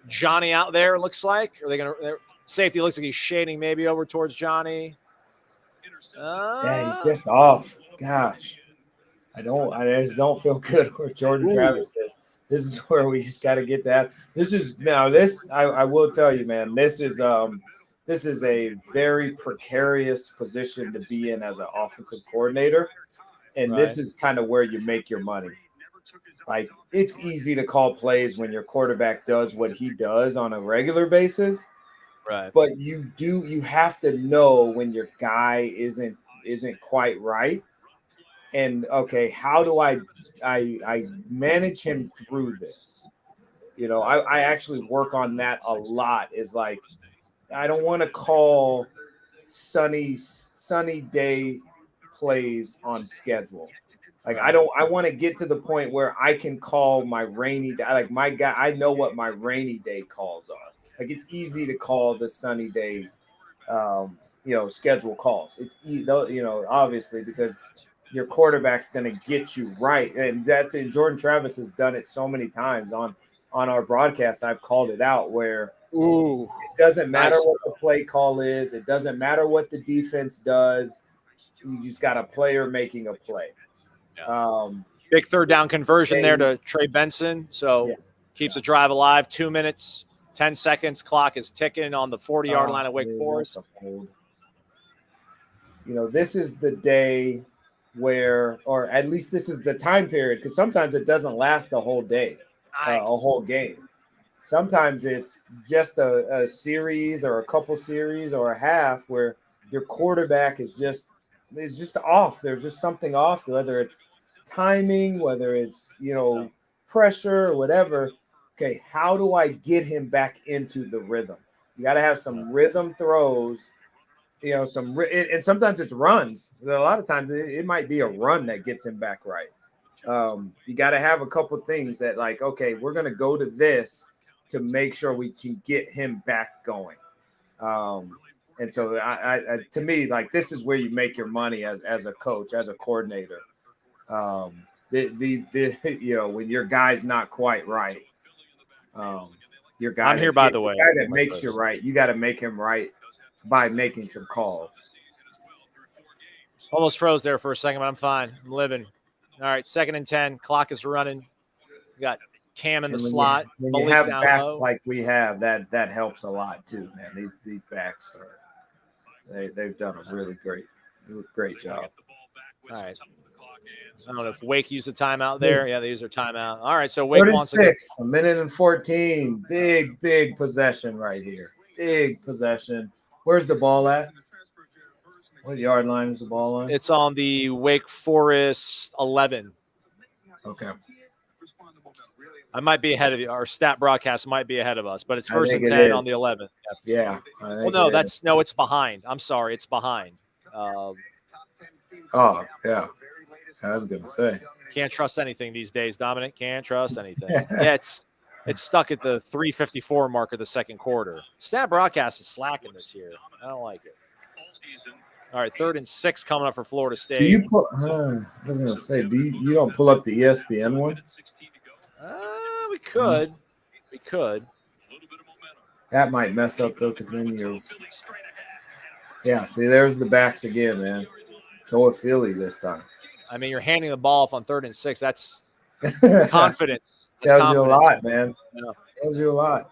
Speaker 1: Johnny out there, looks like. Are they going to – safety looks like he's shading maybe over towards Johnny.
Speaker 2: He's just off. Gosh. I just don't feel good where Jordan Travis is. This is where we just got to get that. I will tell you, man, this is a very precarious position to be in as an offensive coordinator. And This is kind of where you make your money. Like, it's easy to call plays when your quarterback does what he does on a regular basis.
Speaker 1: Right.
Speaker 2: But you have to know when your guy isn't quite right. And okay, how do I manage him through this? I actually work on that a lot. Is like, I don't want to call sunny day plays on schedule. Like, I want to get to the point where I can call my rainy day. Like, my guy, I know what my rainy day calls are. Like, it's easy to call the sunny day, schedule calls. It's obviously because your quarterback's going to get you right. And that's it. Jordan Travis has done it so many times on our broadcast. I've called it out where it doesn't matter what the play call is. It doesn't matter what the defense does. You just got a player making a play.
Speaker 1: Yeah. Big third down conversion there to Trey Benson. So keeps the drive alive. 2 minutes, 10 seconds. Clock is ticking on the 40-yard line of Wake Forest.
Speaker 2: This is the day where, or at least this is the time period, because sometimes it doesn't last a whole day, a whole game. Sometimes it's just a series or a couple series or a half where your quarterback is just off. There's just something off, whether it's timing, whether it's pressure or whatever. Okay, how do I get him back into the rhythm? You got to have some rhythm throws. And sometimes it's runs. A lot of times it might be a run that gets him back right. You got to have a couple things that, like, okay, we're going to go to this to make sure we can get him back going. And so to me, like, this is where you make your money as a coach, as a coordinator. When your guy's not quite right, your guy.
Speaker 1: I'm here, by the way.
Speaker 2: The guy that makes you right, you got to make him right by making some calls.
Speaker 1: Almost froze there for a second, but I'm fine. I'm living. All right, 2nd and 10. Clock is running. We got Cam in the slot.
Speaker 2: When you have backs like we have, that helps a lot too, man. These backs they've done a really great job.
Speaker 1: All right. I don't know if Wake used a timeout there. Yeah, they used their timeout. All right, so Wake wants to go.
Speaker 2: 36, a minute and 14. Big possession right here. Big possession. Where's the ball at? What yard line is the ball on?
Speaker 1: It's on the Wake Forest 11.
Speaker 2: Okay.
Speaker 1: I might be ahead of you. Our stat broadcast might be ahead of us, but it's first and
Speaker 2: think it
Speaker 1: 10
Speaker 2: is.
Speaker 1: on the 11.
Speaker 2: Yeah.
Speaker 1: Well, no, it's behind. I'm sorry, it's behind.
Speaker 2: Oh, yeah. I was going to say.
Speaker 1: Can't trust anything these days, Dominic. Can't trust anything. Yeah, it's stuck at the 3:54 mark of the second quarter. Stat broadcast is slacking this year. I don't like it. All right, 3rd and 6 coming up for Florida State.
Speaker 2: Do you pull? I was going to say, you don't pull up the ESPN one?
Speaker 1: We could. We could.
Speaker 2: That might mess up though, because then yeah. See, there's the backs again, man. Toa Philly this time.
Speaker 1: I mean, you're handing the ball off on 3rd and 6. That's confidence.
Speaker 2: Tells you a lot, man.
Speaker 1: Yeah.
Speaker 2: Tells you a lot.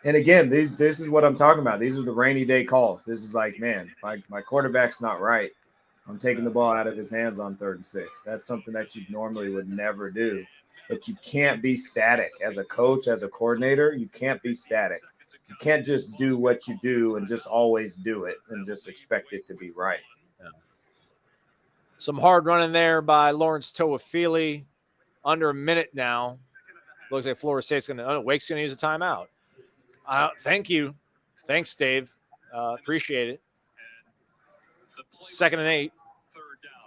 Speaker 2: And again, this is what I'm talking about. These are the rainy day calls. This is like, man, my quarterback's not right. I'm taking the ball out of his hands on 3rd and 6. That's something that you normally would never do. But you can't be static. As a coach, as a coordinator, you can't be static. You can't just do what you do and just always do it and just expect it to be right.
Speaker 1: Yeah. Some hard running there by Lawrence Toafili. Under a minute now. Looks like Florida State's Wake's going to use a timeout. Thank you. Thanks, Dave. Appreciate it. 2nd and 8.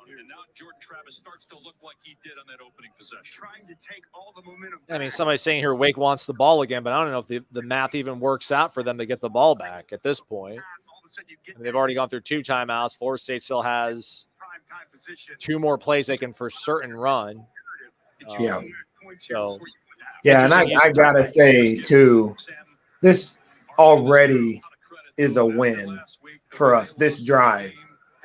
Speaker 3: And now Jordan Travis starts to look like he did on that opening possession. Trying to take all the momentum.
Speaker 1: I mean, somebody's saying here Wake wants the ball again, but I don't know if the math even works out for them to get the ball back at this point. I mean, they've already gone through 2 timeouts. Florida State still has 2 more plays they can for certain run.
Speaker 2: Yeah.
Speaker 1: So,
Speaker 2: yeah, and I got to say, too, this already is a win for us, this drive.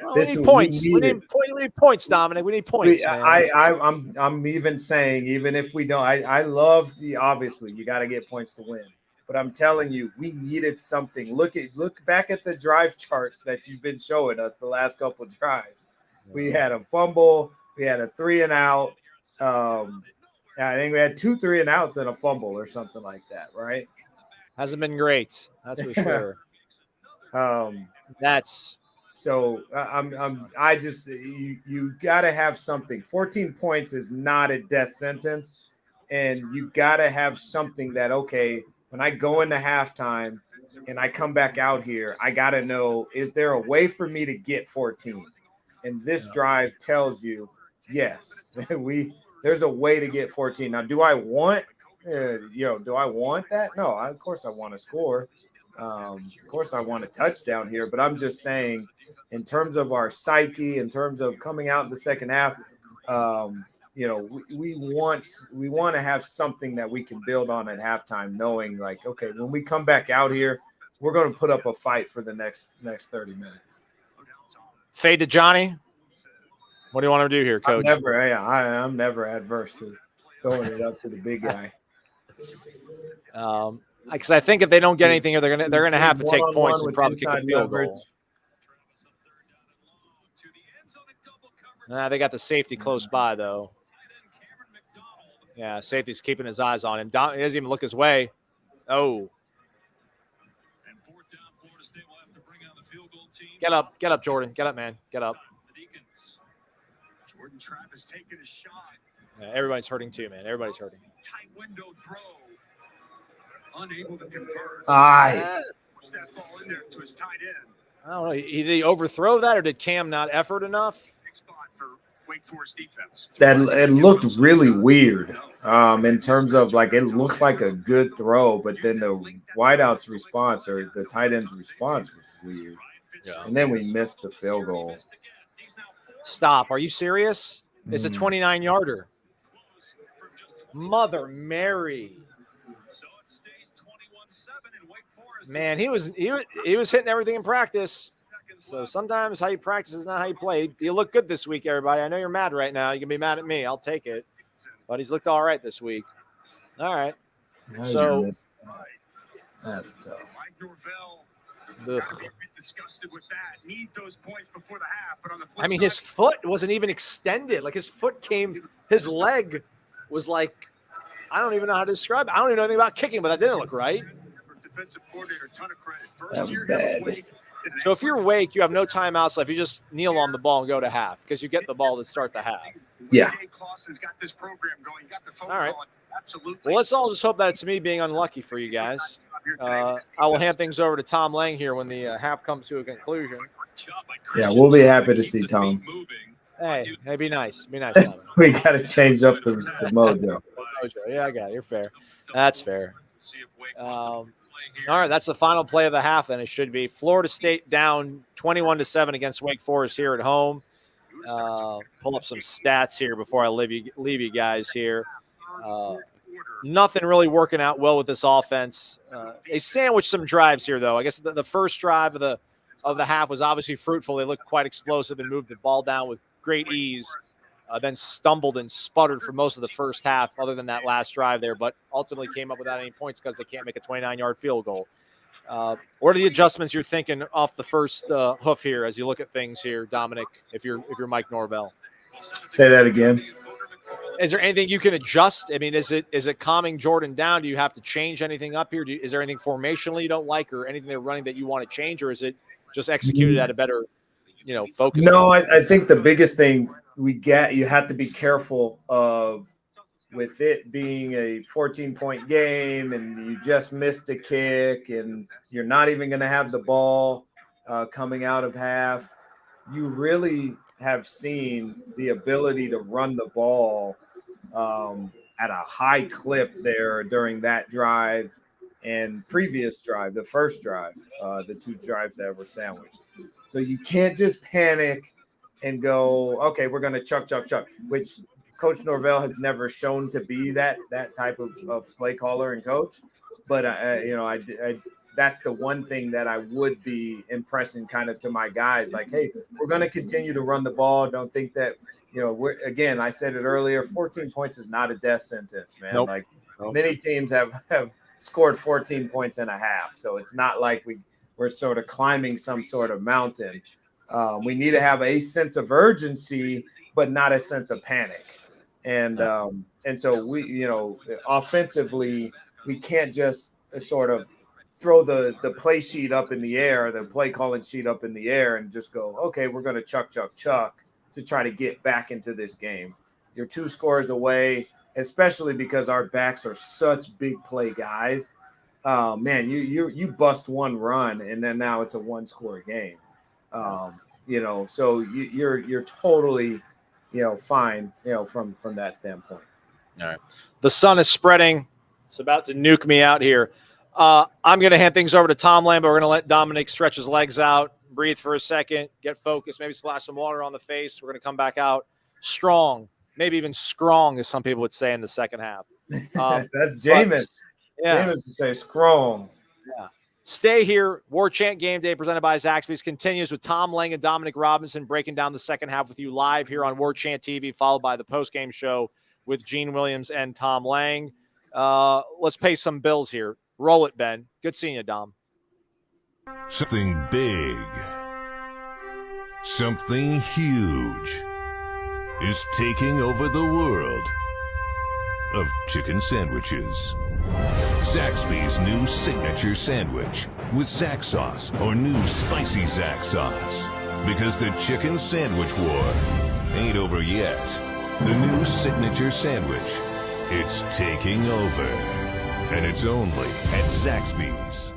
Speaker 1: Well, we need points. We need points, Dominic. We need points.
Speaker 2: I'm even saying, even if we don't, I love obviously you got to get points to win. But I'm telling you, we needed something. Look back at the drive charts that you've been showing us the last couple of drives. We had a fumble. We had a 3 and out. I think we had 2 3 and outs and a fumble or something like that, right?
Speaker 1: Hasn't been great. That's for sure.
Speaker 2: That's. So you got to have something. 14 points is not a death sentence, and you got to have something that, okay, when I go into halftime and I come back out here, I got to know, is there a way for me to get 14? And this drive tells you, yes, there's a way to get 14. Now, do I want that? No, of course I want to score. Of course I want a touchdown here, but I'm just saying, in terms of our psyche, in terms of coming out in the second half, we want to have something that we can build on at halftime, knowing like, okay, when we come back out here, we're going to put up a fight for the next 30 minutes.
Speaker 1: Fade to Johnny. What do you want to do here, Coach?
Speaker 2: I'm never adverse to throwing it up to the big guy.
Speaker 1: Because I think if they don't get anything here, they're gonna have to take points and probably kick a field goal. They got the safety close by though. Yeah, safety's keeping his eyes on him. He doesn't even look his way. Oh. Get up, Jordan. Get up, man. Get up.
Speaker 3: Jordan Travis taking a shot.
Speaker 1: Yeah, everybody's hurting too, man. Everybody's hurting.
Speaker 3: Tight window throw. Unable to convert. Push that ball in there to his tight end.
Speaker 1: I don't know. Did he overthrow that, or did Cam not effort enough?
Speaker 3: Big spot for Wake Forest defense.
Speaker 2: That it looked really weird. In terms of like it looked like a good throw, but then the wideout's response or the tight end's response was weird.
Speaker 1: Yeah.
Speaker 2: And then we missed the field goal.
Speaker 1: Stop. Are you serious? It's a 29-yarder. Mother Mary. Man, he was hitting everything in practice. So sometimes how you practice is not how you play. You look good this week, everybody. I know you're mad right now. You can be mad at me. I'll take it. But he's looked all right this week. All right. So
Speaker 2: that's tough.
Speaker 3: Norvell
Speaker 1: Ugh.
Speaker 3: Disgusted with that. Need those points before the half, but on the flip
Speaker 1: I mean,
Speaker 3: side,
Speaker 1: his foot wasn't even extended. Like his leg was like, I don't even know how to describe it. I don't even know anything about kicking, but that didn't look right.
Speaker 3: defensive coordinator, ton of credit.
Speaker 2: That was bad.
Speaker 1: So if you're Wake, you have no timeouts left. You just kneel on the ball and go to half because you get the ball to start the half.
Speaker 2: Yeah.
Speaker 3: Clausen's got this program going. You got the phone
Speaker 1: All right.
Speaker 3: call. Absolutely.
Speaker 1: Well, let's all just hope that it's me being unlucky for you guys. I will hand things over to Tom Lang here when the half comes to a conclusion.
Speaker 2: Yeah, we'll be happy to see Tom.
Speaker 1: Hey, be nice. Be nice, Tom.
Speaker 2: We got to change up the mojo.
Speaker 1: Yeah, I got it. You're fair. That's fair. All right, that's the final play of the half. Then it should be Florida State down 21-7 against Wake Forest here at home. Pull up some stats here before I leave you guys here. Nothing really working out well with this offense. They sandwiched some drives here, though. I guess the first drive of the half was obviously fruitful. They looked quite explosive and moved the ball down with great ease. Then stumbled and sputtered for most of the first half, other than that last drive there, but ultimately came up without any points because they can't make a 29-yard field goal. What are the adjustments you're thinking off the first hoof here as you look at things here, Dominic? If you're Mike Norvell,
Speaker 2: say that again.
Speaker 1: Is there anything you can adjust? I mean, is it calming Jordan down? Do you have to change anything up here? Is there anything formationally you don't like, or anything they're running that you want to change, or is it just executed at a better, focus?
Speaker 2: No, I think the biggest thing you have to be careful of, with it being a 14-point game and you just missed a kick and you're not even going to have the ball coming out of half. You really have seen the ability to run the ball at a high clip there during that drive and previous drive, the first drive, the two drives that were sandwiched. So you can't just panic and go, okay, we're going to chuck, which Coach Norvell has never shown to be that type of play caller and coach. But, that's the one thing that I would be impressing kind of to my guys. Like, hey, we're going to continue to run the ball. Don't think that, again, I said it earlier, 14 points is not a death sentence, man.
Speaker 1: Nope.
Speaker 2: Many teams have scored 14 points and a half. So it's not like we're sort of climbing some sort of mountain. We need to have a sense of urgency, but not a sense of panic. And so we, offensively, we can't just sort of throw the play sheet up in the air, the play calling sheet up in the air and just go, okay, we're going to chuck to try to get back into this game. You're 2 scores away, especially because our backs are such big play guys. Man, you bust one run and then now it's a 1-score game. So you're totally, fine, from that standpoint.
Speaker 1: All right. The sun is spreading. It's about to nuke me out here. I'm going to hand things over to Tom Lamb, but we're going to let Dominic stretch his legs out, breathe for a second, get focused, maybe splash some water on the face. We're going to come back out strong, maybe even strong, as some people would say in the second half.
Speaker 2: That's Jameis.
Speaker 1: Yeah.
Speaker 2: Jameis would say strong.
Speaker 1: Yeah. Stay here. Warchant GameDay presented by Zaxby's continues with Tom Lang and Dominic Robinson breaking down the second half with you live here on Warchant TV, followed by the postgame show with Gene Williams and Tom Lang. Let's pay some bills here. Roll it, Ben. Good seeing you, Dom.
Speaker 4: Something big, something huge is taking over the world of chicken sandwiches. Zaxby's new signature sandwich with Zax sauce or new spicy Zax sauce. Because the chicken sandwich war ain't over yet. The new signature sandwich, it's taking over. And it's only at Zaxby's.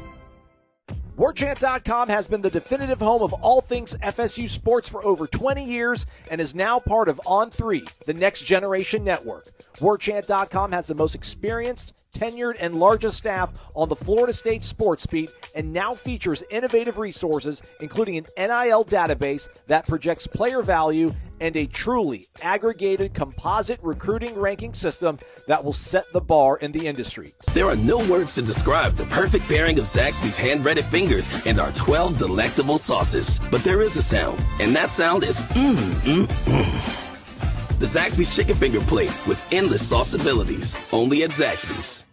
Speaker 5: Warchant.com has been the definitive home of all things FSU sports for over 20 years and is now part of On3, the next generation network. Warchant.com has the most experienced, tenured, and largest staff on the Florida State sports beat and now features innovative resources, including an NIL database that projects player value and a truly aggregated composite recruiting ranking system that will set the bar in the industry.
Speaker 6: There are no words to describe the perfect pairing of Zaxby's hand-breaded fingers and our 12 delectable sauces. But there is a sound, and that sound is The Zaxby's Chicken Finger Plate with endless sauce abilities. Only at Zaxby's.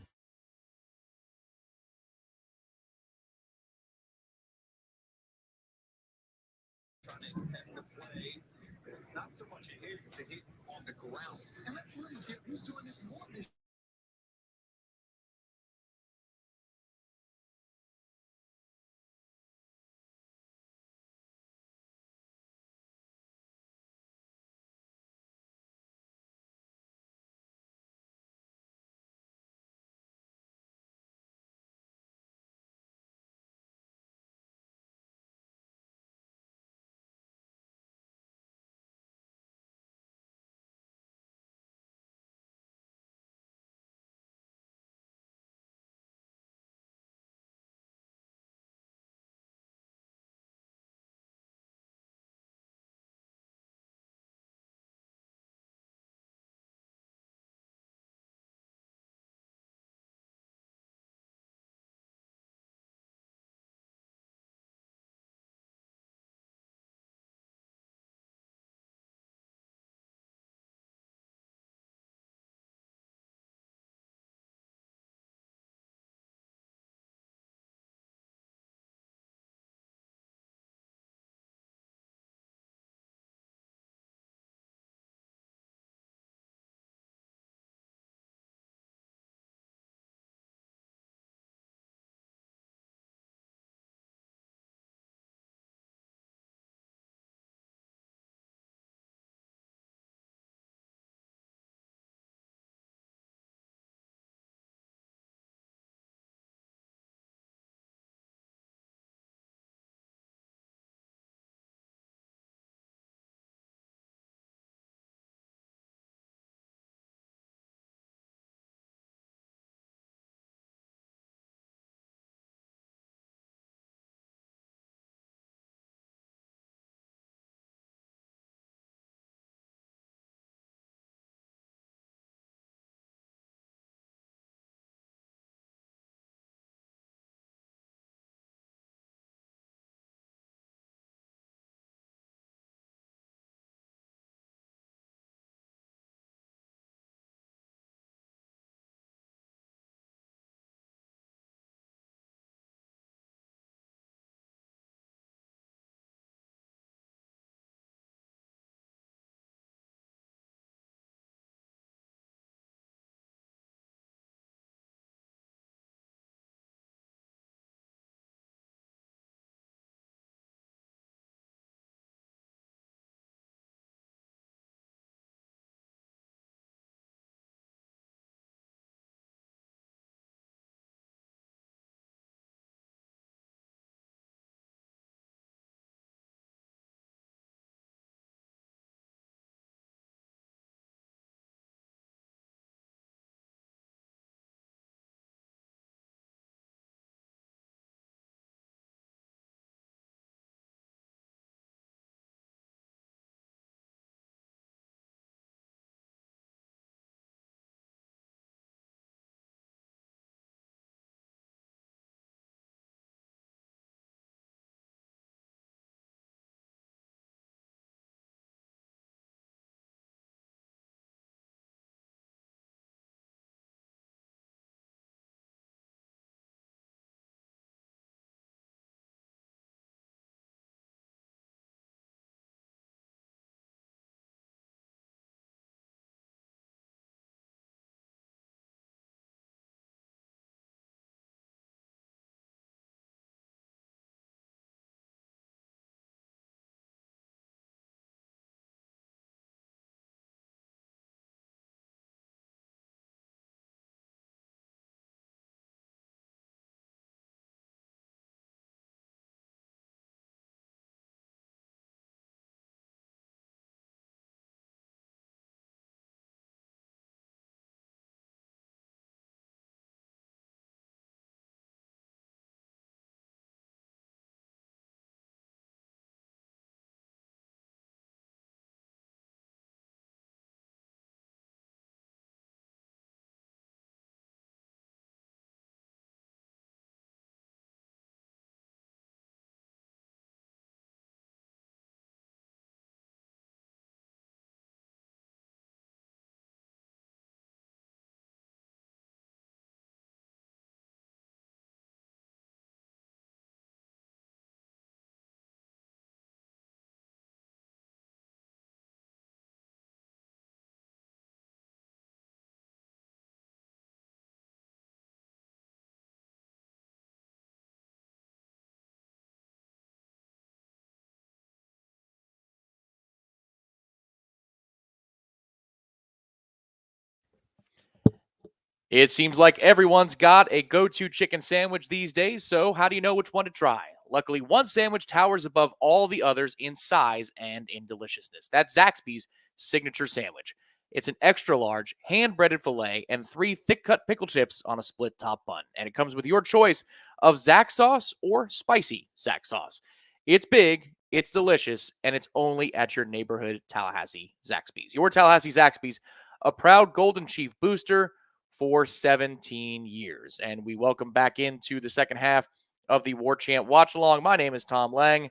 Speaker 7: It seems like everyone's got a go-to chicken sandwich these days, so how do you know which one to try? Luckily, one sandwich towers above all the others in size and in deliciousness. That's Zaxby's signature sandwich. It's an extra large, hand-breaded filet and 3 thick-cut pickle chips on a split top bun. And it comes with your choice of Zax sauce or spicy Zax sauce. It's big, it's delicious, and it's only at your neighborhood Tallahassee Zaxby's. Your Tallahassee Zaxby's, a proud Golden Chief booster for 17 years. And we welcome back into the second half of the Warchant Watch Along. My name is Tom Lang.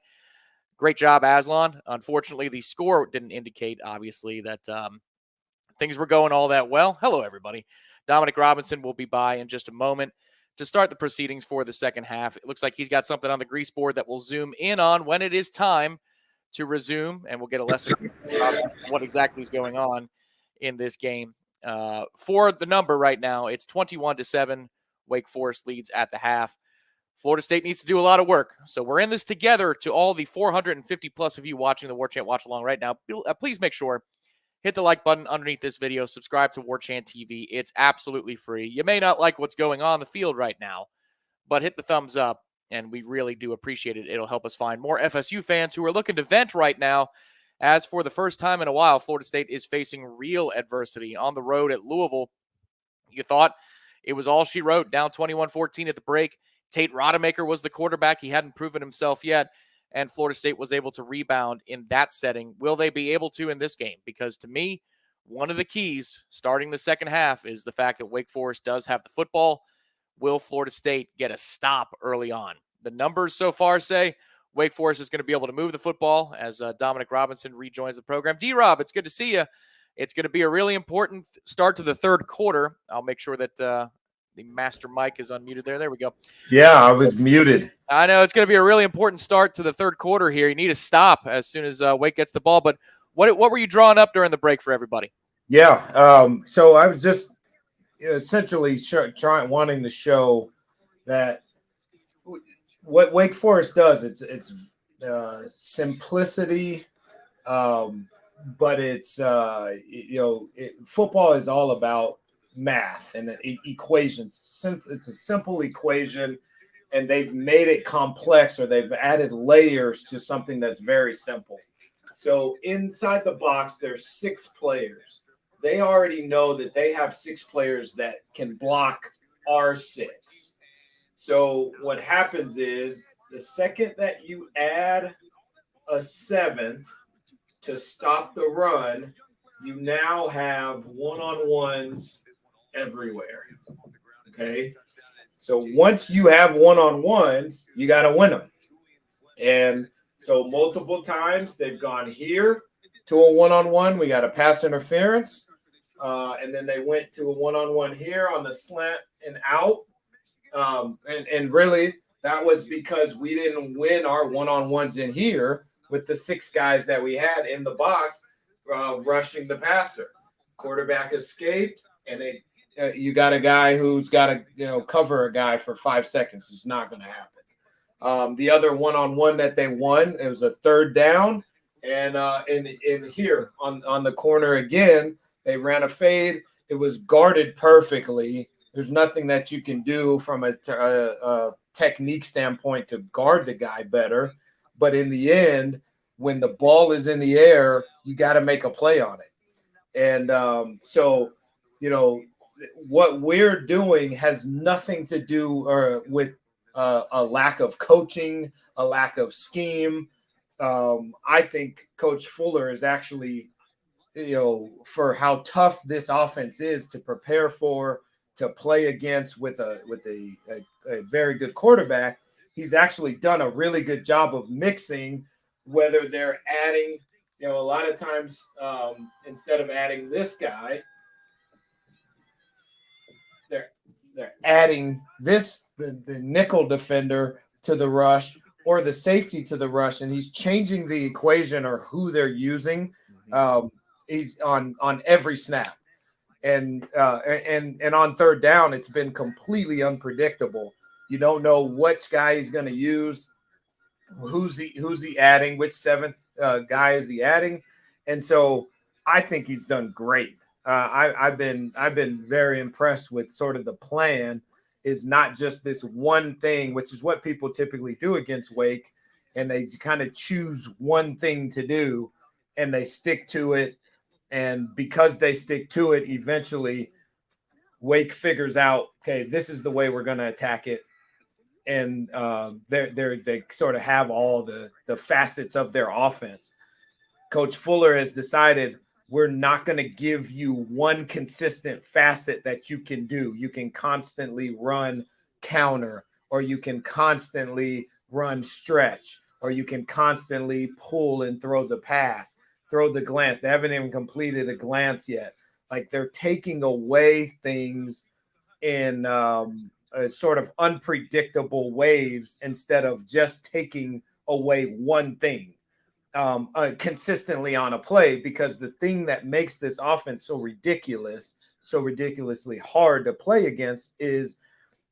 Speaker 7: Great job, Aslan. Unfortunately, the score didn't indicate, obviously, that things were going all that well. Hello, everybody. Dominic Robinson will be by in just a moment to start the proceedings for the second half. It looks like he's got something on the grease board that we'll zoom in on when it is time to resume, and we'll get a lesson about what exactly is going on in this game. For the number right now, it's 21-7. Wake Forest leads at the half. Florida State needs to do a lot of work. So we're in this together. To all the 450 plus of you watching the Warchant Watch Along right now, please make sure, hit the like button underneath this video, subscribe to Warchant TV. It's absolutely free. You may not like what's going on the field right now, but hit the thumbs up, and we really do appreciate it. It'll help us find more FSU fans who are looking to vent right now, as for the first time in a while, Florida State is facing real adversity on the road at Louisville. You thought it was all she wrote, down 21-14 at the break. Tate Rodemaker was the quarterback. He hadn't proven himself yet, and Florida State was able to rebound in that setting. Will they be able to in this game? Because to me, one of the keys starting the second half is the fact that Wake Forest does have the football. Will Florida State get a stop early on? The numbers so far say Wake Forest is going to be able to move the football as Dominic Robinson rejoins the program. D-Rob, it's good to see you. It's going to be a really important start to the third quarter. I'll make sure that the master mic is unmuted there. There we go.
Speaker 2: Yeah, I was muted.
Speaker 7: I know it's going to be a really important start to the third quarter here. You need to stop as soon as Wake gets the ball. But what were you drawing up during the break for everybody?
Speaker 2: Yeah, so I was just essentially wanting to show that what Wake Forest does, it's simplicity, but it's football is all about math and equations. It's a simple equation, and they've made it complex, or they've added layers to something that's very simple. So inside the box, there's 6 players. They already know that they have 6 players that can block R6. So what happens is the second that you add a 7th to stop the run, you now have one-on-ones everywhere. Okay? So once you have one-on-ones, you got to win them. And so multiple times they've gone here to a one-on-one. We got a pass interference. And then they went to a one-on-one here on the slant and out. And really, that was because we didn't win our one-on-ones in here with the 6 guys that we had in the box rushing the passer. Quarterback escaped, and you got a guy who's got to cover a guy for 5 seconds. It's not going to happen. The other one-on-one that they won, it was a third down, and in here on the corner again, they ran a fade. It was guarded perfectly. There's nothing that you can do from a technique standpoint to guard the guy better. But in the end, when the ball is in the air, you got to make a play on it. And what we're doing has nothing to do with a lack of coaching, a lack of scheme. I think Coach Fuller is actually, for how tough this offense is to prepare for, to play against with a very good quarterback, he's actually done a really good job of mixing, whether they're adding, a lot of times instead of adding this guy, they're adding the nickel defender to the rush or the safety to the rush, and he's changing the equation or who they're using. He's on every snap. And on third down, it's been completely unpredictable. You don't know which guy he's going to use, who's he adding, which 7th guy is he adding, and so I think he's done great. I've been very impressed with sort of the plan is not just this one thing, which is what people typically do against Wake, and they kind of choose one thing to do and they stick to it. And because they stick to it, eventually Wake figures out, okay, this is the way we're going to attack it. And they sort of have all the facets of their offense. Coach Fuller has decided we're not going to give you one consistent facet that you can do. You can constantly run counter, or you can constantly run stretch, or you can constantly pull and throw the pass, throw the glance. They haven't even completed a glance yet. Like, they're taking away things in sort of unpredictable waves instead of just taking away one thing consistently on a play, because the thing that makes this offense so ridiculously hard to play against is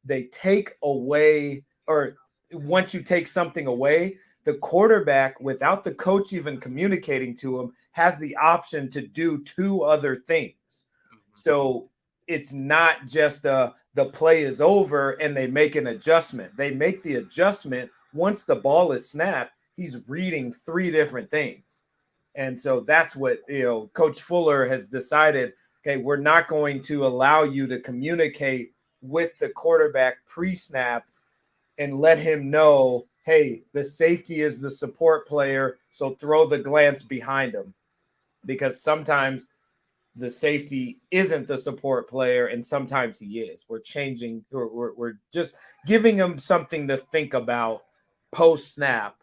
Speaker 2: they take away, or once you take something away, the quarterback, without the coach even communicating to him, has the option to do two other things. So it's not just the play is over and they make an adjustment. They make the adjustment once the ball is snapped. He's reading three different things. And so that's what, Coach Fuller has decided, okay, we're not going to allow you to communicate with the quarterback pre-snap and let him know, hey, the safety is the support player, so throw the glance behind him. Because sometimes the safety isn't the support player and sometimes he is. We're changing, we're just giving him something to think about post-snap,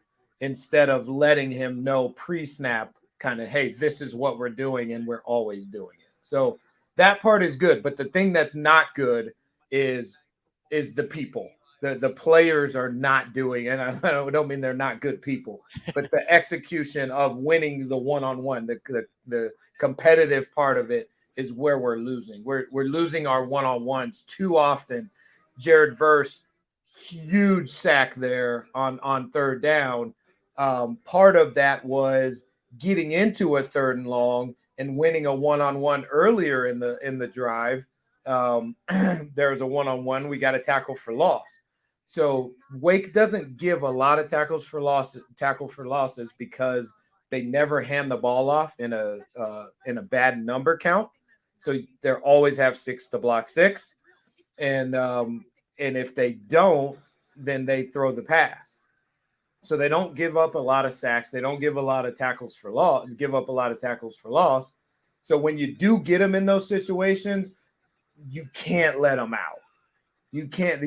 Speaker 2: instead of letting him know pre-snap kind of, hey, this is what we're doing and we're always doing it. So that part is good. But the thing that's not good is the people. The players are not doing, and I don't mean they're not good people, but the execution of winning the one-on-one, the competitive part of it is where we're losing. We're losing our one-on-ones too often. Jared Verse, huge sack there on third down. Part of that was getting into a third and long and winning a one-on-one earlier in the drive. There was a one-on-one. We got a tackle for loss. So Wake doesn't give a lot of tackle for losses because they never hand the ball off in a bad number count. So they always have 6 to block 6. And if they don't, then they throw the pass. So they don't give up a lot of sacks. They don't give a lot of tackles for loss. Give up a lot of tackles for loss. So when you do get them in those situations, you can't let them out. You can't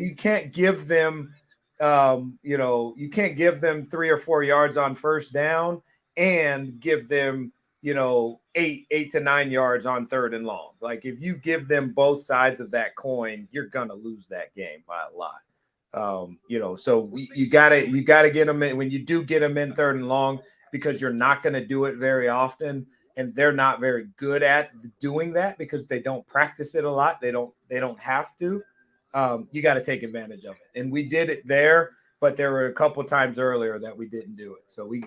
Speaker 2: give them, you can't give them 3 or 4 yards on first down and give them, 8 to 9 yards on third and long. Like, if you give them both sides of that coin, you're gonna lose that game by a lot. So you gotta get them in when you do get them in third and long, because you're not going to do it very often. And they're not very good at doing that because they don't practice it a lot. They don't have to. You got to take advantage of it. And we did it there, but there were a couple times earlier that we didn't do it. So we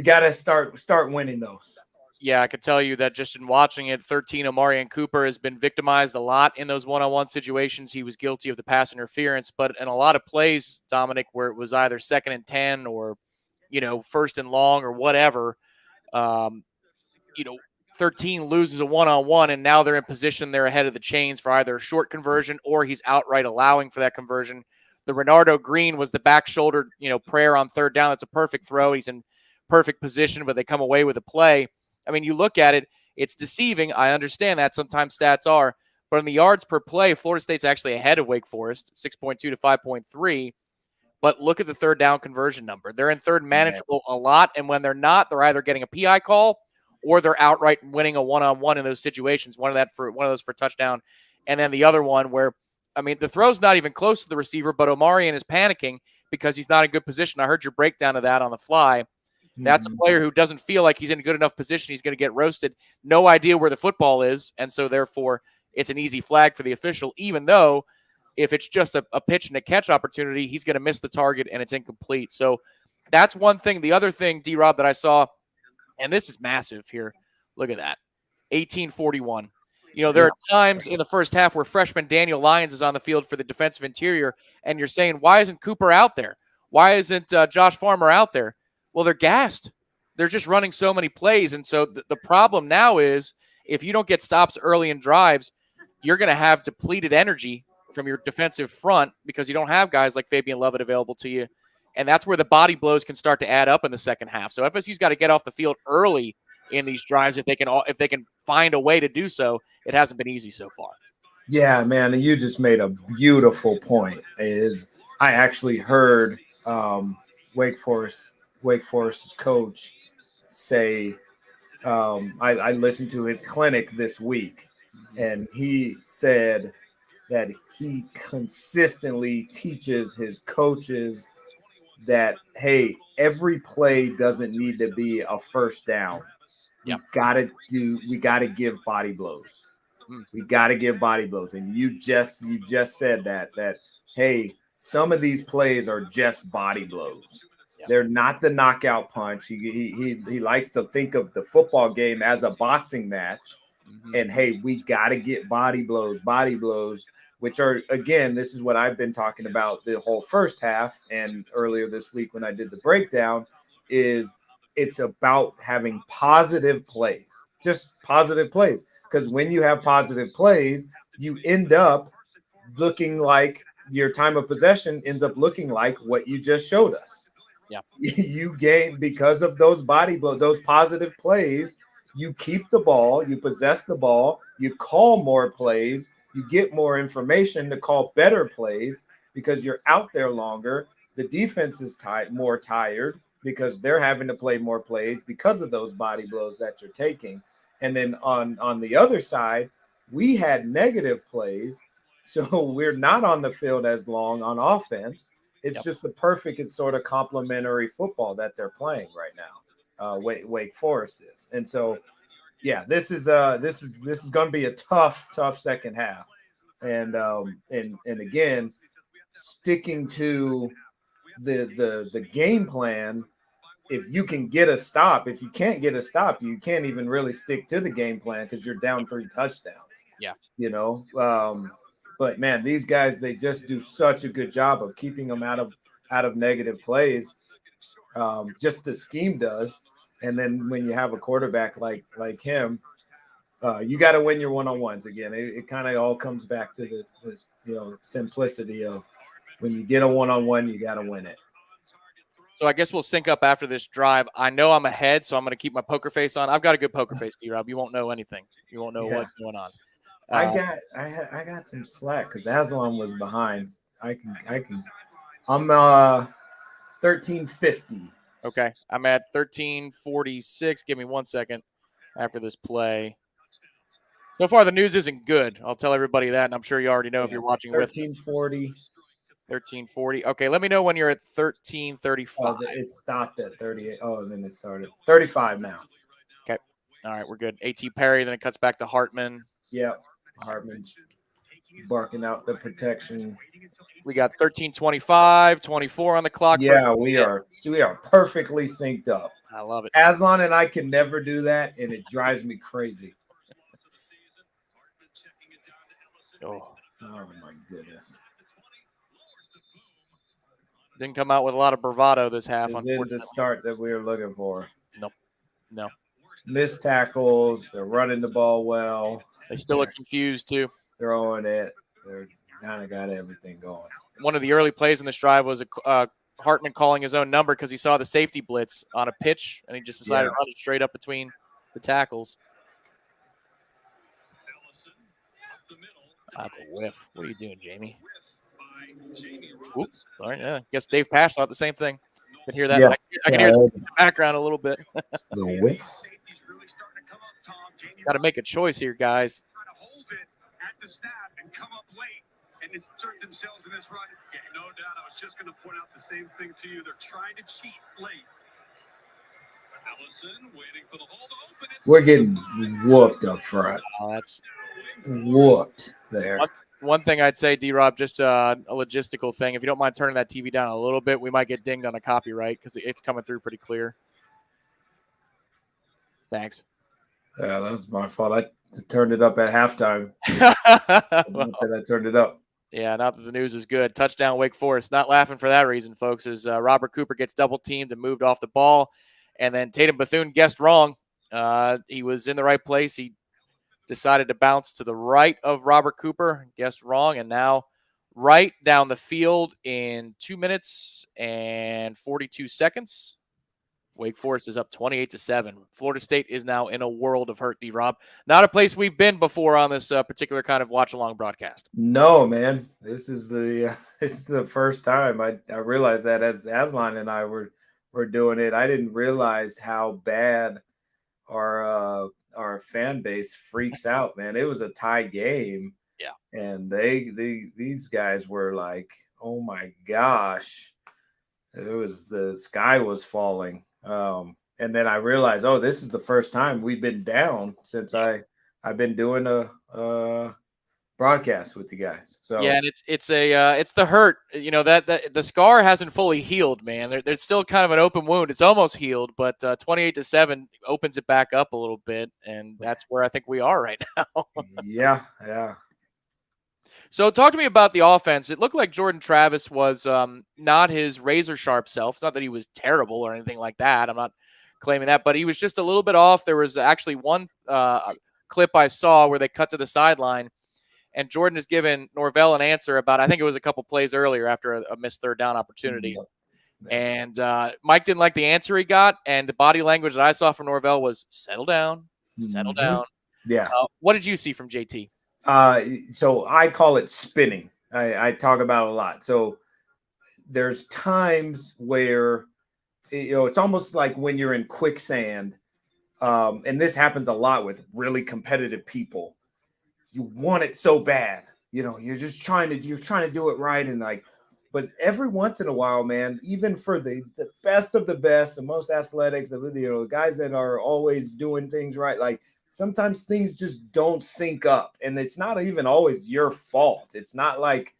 Speaker 2: got to start winning those.
Speaker 7: Yeah, I could tell you that just in watching it, 13, Amarian Cooper has been victimized a lot in those one-on-one situations. He was guilty of the pass interference, but in a lot of plays, Dominic, where it was either 2nd and 10 or, 1st and long or whatever, 13 loses a one-on-one, and now they're in position. They're ahead of the chains for either a short conversion or he's outright allowing for that conversion. The Renardo Green was the back shoulder, prayer on third down. That's a perfect throw. He's in perfect position, but they come away with a play. I mean, you look at it, it's deceiving. I understand that sometimes stats are, but in the yards per play, Florida State's actually ahead of Wake Forest, 6.2 to 5.3. But look at the third down conversion number. They're in third manageable a lot, and when they're not, they're either getting a PI call or they're outright winning a one-on-one in those situations. One of those for touchdown, and then the other one where, the throw's not even close to the receiver, but Omarion is panicking because he's not in good position. I heard your breakdown of that on the fly. That's a player who doesn't feel like he's in a good enough position. He's going to get roasted. No idea where the football is, and so therefore it's an easy flag for the official, even though if it's just a pitch and a catch opportunity, he's going to miss the target and it's incomplete. So that's one thing. The other thing, D-Rob, that I saw, and this is massive here. Look at that. 18-41. You know, there are times in the first half where freshman Daniel Lyons is on the field for the defensive interior, and you're saying, why isn't Cooper out there? Why isn't Josh Farmer out there? Well, they're gassed. They're just running so many plays. And so the problem now is if you don't get stops early in drives, you're going to have depleted energy from your defensive front because you don't have guys like Fabian Lovett available to you. And that's where the body blows can start to add up in the second half. So FSU's got to get off the field early in these drives if they can find a way to do so. It hasn't been easy so far.
Speaker 2: Yeah, man, and you just made a beautiful point. I actually heard Wake Forest's coach say, I listened to his clinic this week, and he said that he consistently teaches his coaches that, hey, every play doesn't need to be a first down. We got to give body blows. We got to give body blows. And you just said that, hey, some of these plays are just body blows. They're not the knockout punch. He likes to think of the football game as a boxing match. And hey, we got to get body blows, which are, again, this is what I've been talking about the whole first half. And earlier this week when I did the breakdown is it's about having positive plays, just positive plays. Because when you have positive plays, you end up looking like your time of possession ends up looking like what you just showed us.
Speaker 7: Yeah.
Speaker 2: You gain because of those body blows, those positive plays. You keep the ball, you possess the ball, you call more plays, you get more information to call better plays because you're out there longer. The defense is more tired because they're having to play more plays because of those body blows that you're taking. And then on the other side, we had negative plays, so we're not on the field as long on offense. It's just the perfect sort of complementary football that they're playing right now. Wake Forest is, and so this is going to be a tough second half, and again, sticking to the game plan. If you can get a stop, if you can't get a stop, you can't even really stick to the game plan because you're down 3 touchdowns.
Speaker 7: Yeah.
Speaker 2: You know, but man, these guys, they just do such a good job of keeping them out of negative plays. Just the scheme does. And then when you have a quarterback like him, you got to win your one-on-ones again. It kind of all comes back to the simplicity of when you get a one-on-one, you got to win it.
Speaker 7: So I guess we'll sync up after this drive. I know I'm ahead, so I'm going to keep my poker face on. I've got a good poker face, D-Rob. You won't know anything. You won't know what's going on.
Speaker 2: I got some slack because Aslan was behind. I'm 1350.
Speaker 7: Okay, I'm at 1346. Give me 1 second after this play. So far, the news isn't good. I'll tell everybody that, and I'm sure you already know if you're watching
Speaker 2: 1340.
Speaker 7: 1340. Okay, let me know when you're at 1335.
Speaker 2: Oh, it stopped at 38. Oh, and then it started 35 now.
Speaker 7: Okay. All right, we're good. A.T. Perry, then it cuts back to Hartman.
Speaker 2: Yep. Hartman's barking out the protection.
Speaker 7: We got 13:25, 24 on the clock.
Speaker 2: Yeah, we are perfectly synced up.
Speaker 7: I love it.
Speaker 2: Aslan and I can never do that, and it drives me crazy. Oh my goodness.
Speaker 7: Didn't come out with a lot of bravado this half.
Speaker 2: It didn't the start that we were looking for.
Speaker 7: Nope. No.
Speaker 2: Missed tackles. They're running the ball well.
Speaker 7: They still look confused, too.
Speaker 2: Throwing it. They're kind of got everything going.
Speaker 7: One of the early plays in this drive was Hartman calling his own number because he saw the safety blitz on a pitch, and he just decided to run it straight up between the tackles. That's a whiff. What are you doing, Jamie? Oops. All right, yeah. I guess Dave Pash thought the same thing. I can hear that.
Speaker 2: Yeah.
Speaker 7: I can hear the background a little bit.
Speaker 2: The whiff.
Speaker 7: Got to make a choice here, guys.
Speaker 3: And insert themselves in this run. Yeah, no doubt. I was just going to point out the same thing to you. They're trying to cheat late. Allison waiting for the hole to open.
Speaker 2: We're getting whooped up front.
Speaker 7: Oh, that's
Speaker 2: whooped there.
Speaker 7: One thing I'd say, D-Rob, just a logistical thing. If you don't mind turning that TV down a little bit, we might get dinged on a copyright because it's coming through pretty clear. Thanks.
Speaker 2: Yeah, that was my fault. I turned it up at halftime.
Speaker 7: Well,
Speaker 2: I turned it up.
Speaker 7: yeah, not that the news is good. Touchdown, Wake Forest. Not laughing for that reason, folks, as Robert Cooper gets double teamed and moved off the ball. And then Tatum Bethune guessed wrong. He was in the right place. He decided to bounce to the right of Robert Cooper, guessed wrong, and now right down the field in 2 minutes and 42 seconds. Wake Forest is up 28-7. Florida State is now in a world of hurt, D-Rob. Not a place we've been before on this particular kind of watch-along broadcast.
Speaker 2: No, man. This is the first time I realized that as Aslan and I were doing it. I didn't realize how bad our fan base freaks out, man. It was a tie game.
Speaker 7: Yeah.
Speaker 2: And these guys were like, oh my gosh. The sky was falling. And then I realized, oh, this is the first time we've been down since I've been doing a broadcast with you guys. So
Speaker 7: yeah, and it's the hurt. You know that the scar hasn't fully healed, man. There's still kind of an open wound. It's almost healed, but 28-7 opens it back up a little bit, and that's where I think we are right now.
Speaker 2: yeah.
Speaker 7: So talk to me about the offense. It looked like Jordan Travis was not his razor sharp self. It's not that he was terrible or anything like that. I'm not claiming that, but he was just a little bit off. There was actually one clip I saw where they cut to the sideline, and Jordan has given Norvell an answer about, I think it was a couple plays earlier after a missed third down opportunity. And Mike didn't like the answer he got, and the body language that I saw from Norvell was settle down, settle down.
Speaker 2: Yeah.
Speaker 7: What did you see from JT?
Speaker 2: So I call it spinning. I talk about it a lot. So there's times where, it's almost like when you're in quicksand, and this happens a lot with really competitive people. You want it so bad, you're just trying to do it right. And but every once in a while, man, even for the best of the best, the most athletic, the guys that are always doing things right, sometimes things just don't sync up, and it's not even always your fault. It's not like,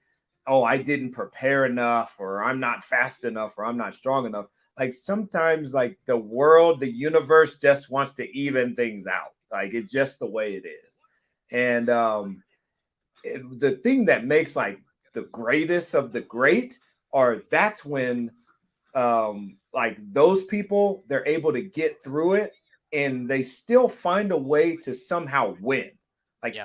Speaker 2: oh, I didn't prepare enough, or I'm not fast enough, or I'm not strong enough. Sometimes the world, the universe just wants to even things out. It's just the way it is. And the thing that makes the greatest of the great that's when those people, they're able to get through it, and they still find a way to somehow win.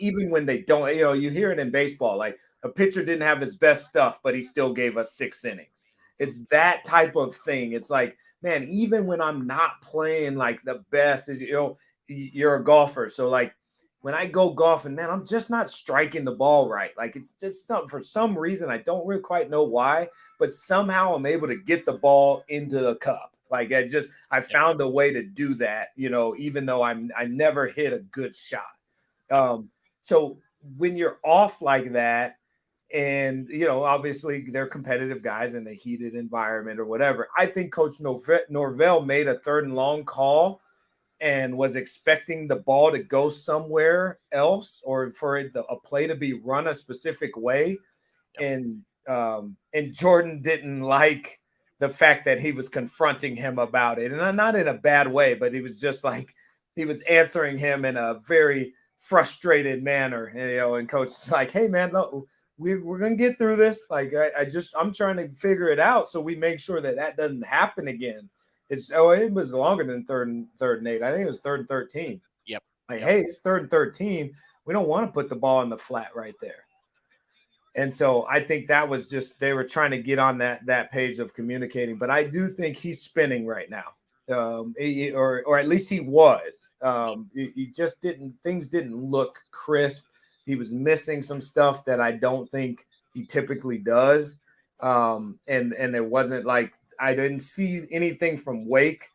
Speaker 2: Even when they don't, you hear it in baseball, a pitcher didn't have his best stuff, but he still gave us 6 innings. It's that type of thing. It's man, even when I'm not playing the best, you're a golfer. So when I go golfing, man, I'm just not striking the ball right. It's just something, for some reason, I don't really quite know why, but somehow I'm able to get the ball into the cup. I found a way to do that, even though I never hit a good shot. So when you're off like that, and, obviously they're competitive guys in a heated environment or whatever, I think Coach Norvell made a 3rd and long call and was expecting the ball to go somewhere else, or for a play to be run a specific way. And Jordan didn't like the fact that he was confronting him about it, and not in a bad way, but he was just he was answering him in a very frustrated manner, and Coach is like, hey man, no, we're going to get through this. I'm trying to figure it out, so we make sure that doesn't happen again. It was longer than third and 8. I think it was 3rd and 13.
Speaker 7: Yep.
Speaker 2: Hey, it's 3rd and 13. We don't want to put the ball in the flat right there. And so I think that was just, they were trying to get on that page of communicating. But I do think he's spinning right now, or at least he was. He just things didn't look crisp. He was missing some stuff that I don't think he typically does. And it wasn't I didn't see anything from Wake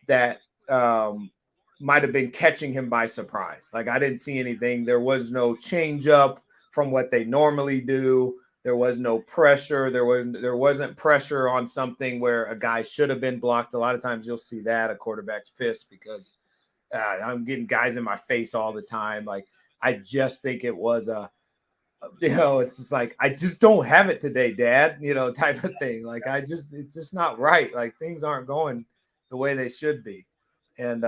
Speaker 2: that might have been catching him by surprise. I didn't see anything. There was no change up from what they normally do. There was no pressure. There wasn't pressure on something where a guy should have been blocked. A lot of times you'll see that a quarterback's pissed because I'm getting guys in my face all the time. I just think it was it's just I just don't have it today, Dad, type of thing. It's just not right. Things aren't going the way they should be. And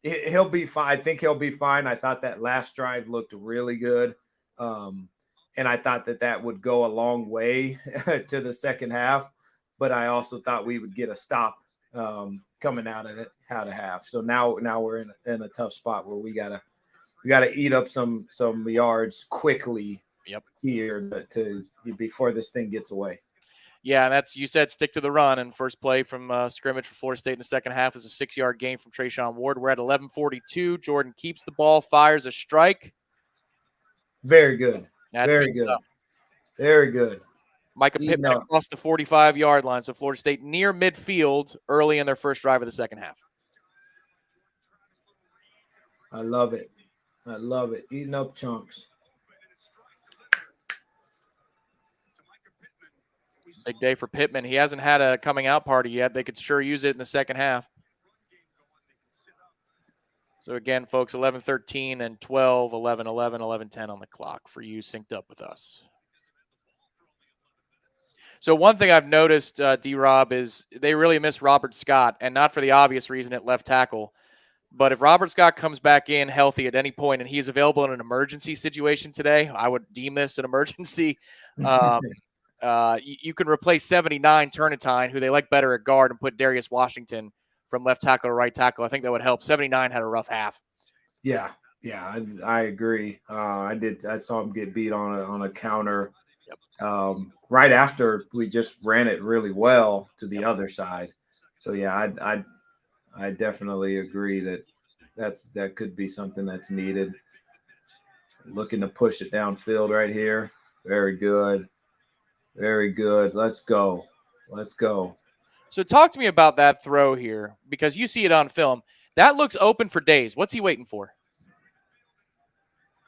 Speaker 2: he'll be fine. I think he'll be fine. I thought that last drive looked really good. And I thought that would go a long way to the second half, but I also thought we would get a stop coming out of half. So now we're in a tough spot where we gotta eat up some yards quickly.
Speaker 7: Yep.
Speaker 2: Here to before this thing gets away.
Speaker 7: Yeah, and you said stick to the run, and first play from scrimmage for Florida State in the second half is a 6-yard gain from Trayshawn Ward. We're at 11:42. Jordan keeps the ball, fires a strike.
Speaker 2: Very good.
Speaker 7: That's
Speaker 2: Very
Speaker 7: good
Speaker 2: good.
Speaker 7: stuff.
Speaker 2: Very good.
Speaker 7: Micah Pittman across the 45-yard line, so Florida State near midfield early in their first drive of the second half.
Speaker 2: I love it. I love it. Eating up chunks.
Speaker 7: Big day for Pittman. He hasn't had a coming out party yet. They could sure use it in the second half. So again, folks, 11-13 and 12, 11-11, 11-10 on the clock for you synced up with us. So one thing I've noticed, D-Rob, is they really miss Robert Scott, and not for the obvious reason at left tackle. But if Robert Scott comes back in healthy at any point and he's available in an emergency situation today, I would deem this an emergency. You can replace 79 Turnitine, who they like better at guard, and put Darius Washington from left tackle to right tackle. I think that would help. 79 had a rough half.
Speaker 2: Yeah, I agree. I saw him get beat on a counter. Yep. Right after we just ran it really well to the other side. So yeah, I definitely agree that could be something that's needed. Looking to push it downfield right here. Very good. Very good. Let's go.
Speaker 7: So talk to me about that throw here, because you see it on film. That looks open for days. What's he waiting for?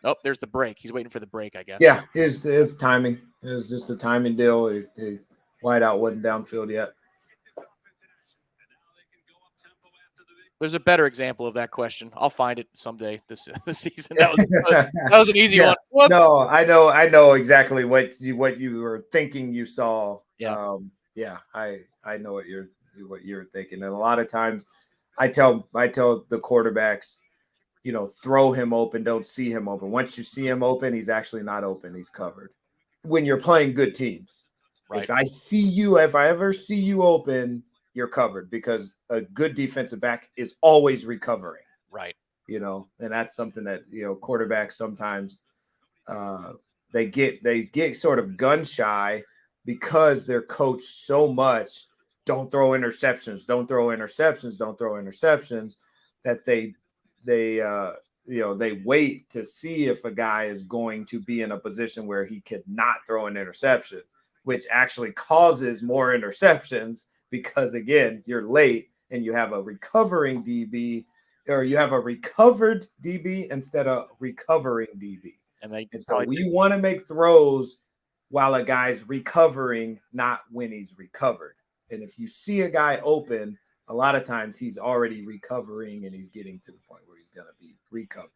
Speaker 7: Oh, there's the break. He's waiting for the break, I guess.
Speaker 2: Yeah, his timing. It was just a timing deal. The wideout wasn't downfield yet.
Speaker 7: There's a better example of that question. I'll find it someday this season. That was an easy one. Whoops.
Speaker 2: No, I know exactly what you were thinking you saw.
Speaker 7: Yeah.
Speaker 2: I know what you're thinking. And a lot of times I tell the quarterbacks, throw him open, don't see him open. Once you see him open, he's actually not open. He's covered. When you're playing good teams. Right. If I ever see you open, you're covered, because a good defensive back is always recovering.
Speaker 7: Right.
Speaker 2: And that's something that, quarterbacks sometimes they get sort of gun shy because they're coached so much. Don't throw interceptions, that they wait to see if a guy is going to be in a position where he could not throw an interception, which actually causes more interceptions. Because again, you're late and you have a recovering DB, or you have a recovered DB instead of recovering DB. And so we want to make throws while a guy's recovering, not when he's recovered. And if you see a guy open, a lot of times he's already recovering and he's getting to the point where he's going to be recovered.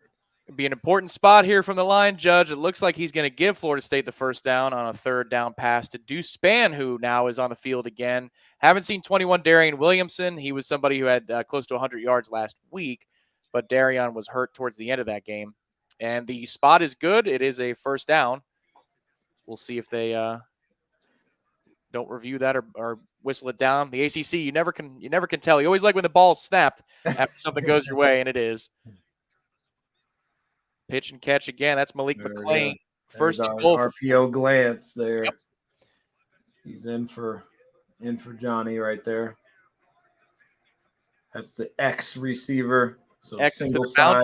Speaker 7: It'd be an important spot here from the line judge. It looks like he's going to give Florida State the first down on a third down pass to Deuce Spann, who now is on the field again. Haven't seen 21 Darian Williamson. He was somebody who had close to 100 yards last week, but Darian was hurt towards the end of that game. And the spot is good. It is a first down. We'll see if they don't review that or whistle it down. The ACC, you never can tell. You always like when the ball's snapped after something goes your way, and it is. Pitch and catch again. That's Malik McClain. First and goal.
Speaker 2: RPO glance there.
Speaker 7: Yep.
Speaker 2: He's in for Johnny right there. That's the X receiver. So
Speaker 7: X
Speaker 2: single side.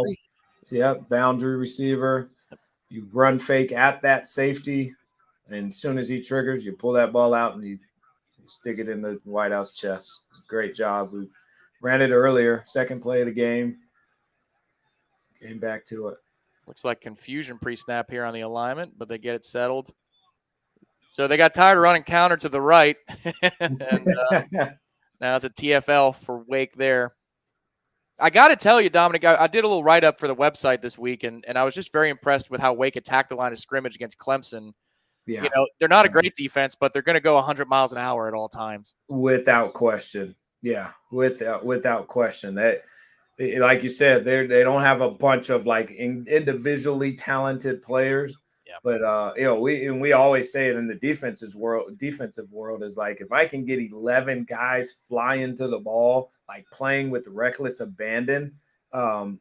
Speaker 2: Yep, boundary receiver. You run fake at that safety, and as soon as he triggers, you pull that ball out and you stick it in the wideout's chest. Great job. We ran it earlier, second play of the game. Came back to it.
Speaker 7: Looks like confusion pre-snap here on the alignment, but they get it settled. So they got tired of running counter to the right. And now it's a TFL for Wake there. I got to tell you, Dominic, I did a little write-up for the website this week, and I was just very impressed with how Wake attacked the line of scrimmage against Clemson.
Speaker 2: Yeah.
Speaker 7: They're not a great defense, but they're going to go 100 miles an hour at all times.
Speaker 2: Without question. Yeah, without question. That like you said, they don't have a bunch of like individually talented players.
Speaker 7: Yeah.
Speaker 2: But we always say it in the defensive world is like, if I can get 11 guys flying to the ball, like playing with reckless abandon,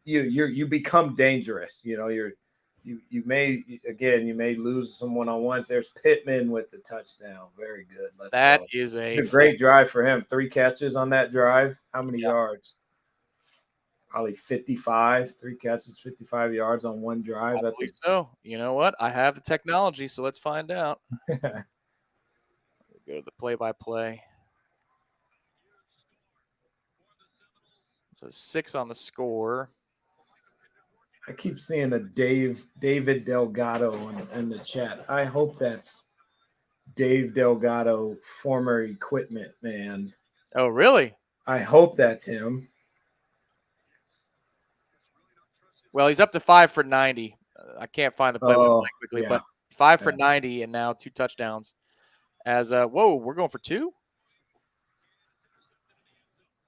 Speaker 2: you become dangerous. You may lose some one-on-ones. There's Pittman with the touchdown. Very good. Let's
Speaker 7: That
Speaker 2: go.
Speaker 7: is
Speaker 2: a great drive for him. 3 catches on that drive. How many yards? Probably 55. 3 catches, 55 yards on one drive.
Speaker 7: Probably so. You know what? I have the technology, so let's find out. Go to the play-by-play. So 6 on the score.
Speaker 2: I keep seeing a David Delgado in the chat. I hope that's Dave Delgado, former equipment man.
Speaker 7: Oh, really?
Speaker 2: I hope that's him.
Speaker 7: Well, he's up to 5 for 90. I can't find the play quickly, but 5 for 90 and now 2 touchdowns. Whoa, we're going for 2?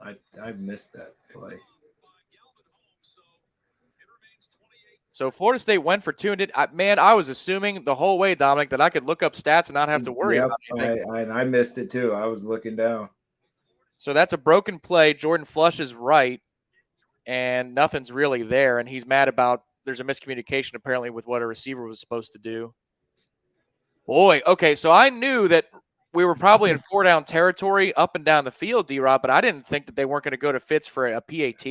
Speaker 2: I missed that play.
Speaker 7: So Florida State went for 2 and I was assuming the whole way, Dominic, that I could look up stats and not have to worry about anything.
Speaker 2: I missed it too. I was looking down.
Speaker 7: So that's a broken play. Jordan Flush is right, and nothing's really there. And he's mad about there's a miscommunication apparently with what a receiver was supposed to do. Boy, okay, so I knew that we were probably in 4-down territory up and down the field, D-Rob, but I didn't think that they weren't going to go to Fitz for a PAT.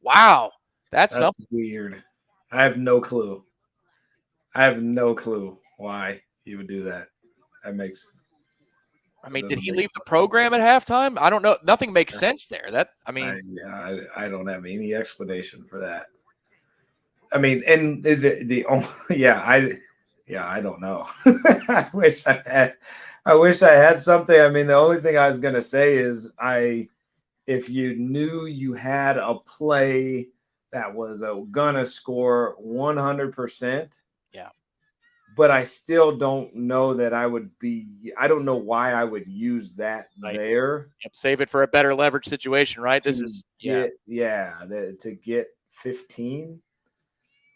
Speaker 7: Wow, that's something
Speaker 2: weird. I have no clue. I have no clue why he would do that.
Speaker 7: Did he leave the program at halftime? I don't know. Nothing makes sense there.
Speaker 2: I don't have any explanation for that. I mean, and I don't know. I wish I had something. I mean, the only thing I was gonna say is if you knew you had a play that was gonna score 100%.
Speaker 7: Yeah.
Speaker 2: But I still don't know that I don't know why I would use that there.
Speaker 7: Yep, save it for a better leverage situation, right?
Speaker 2: To get 15,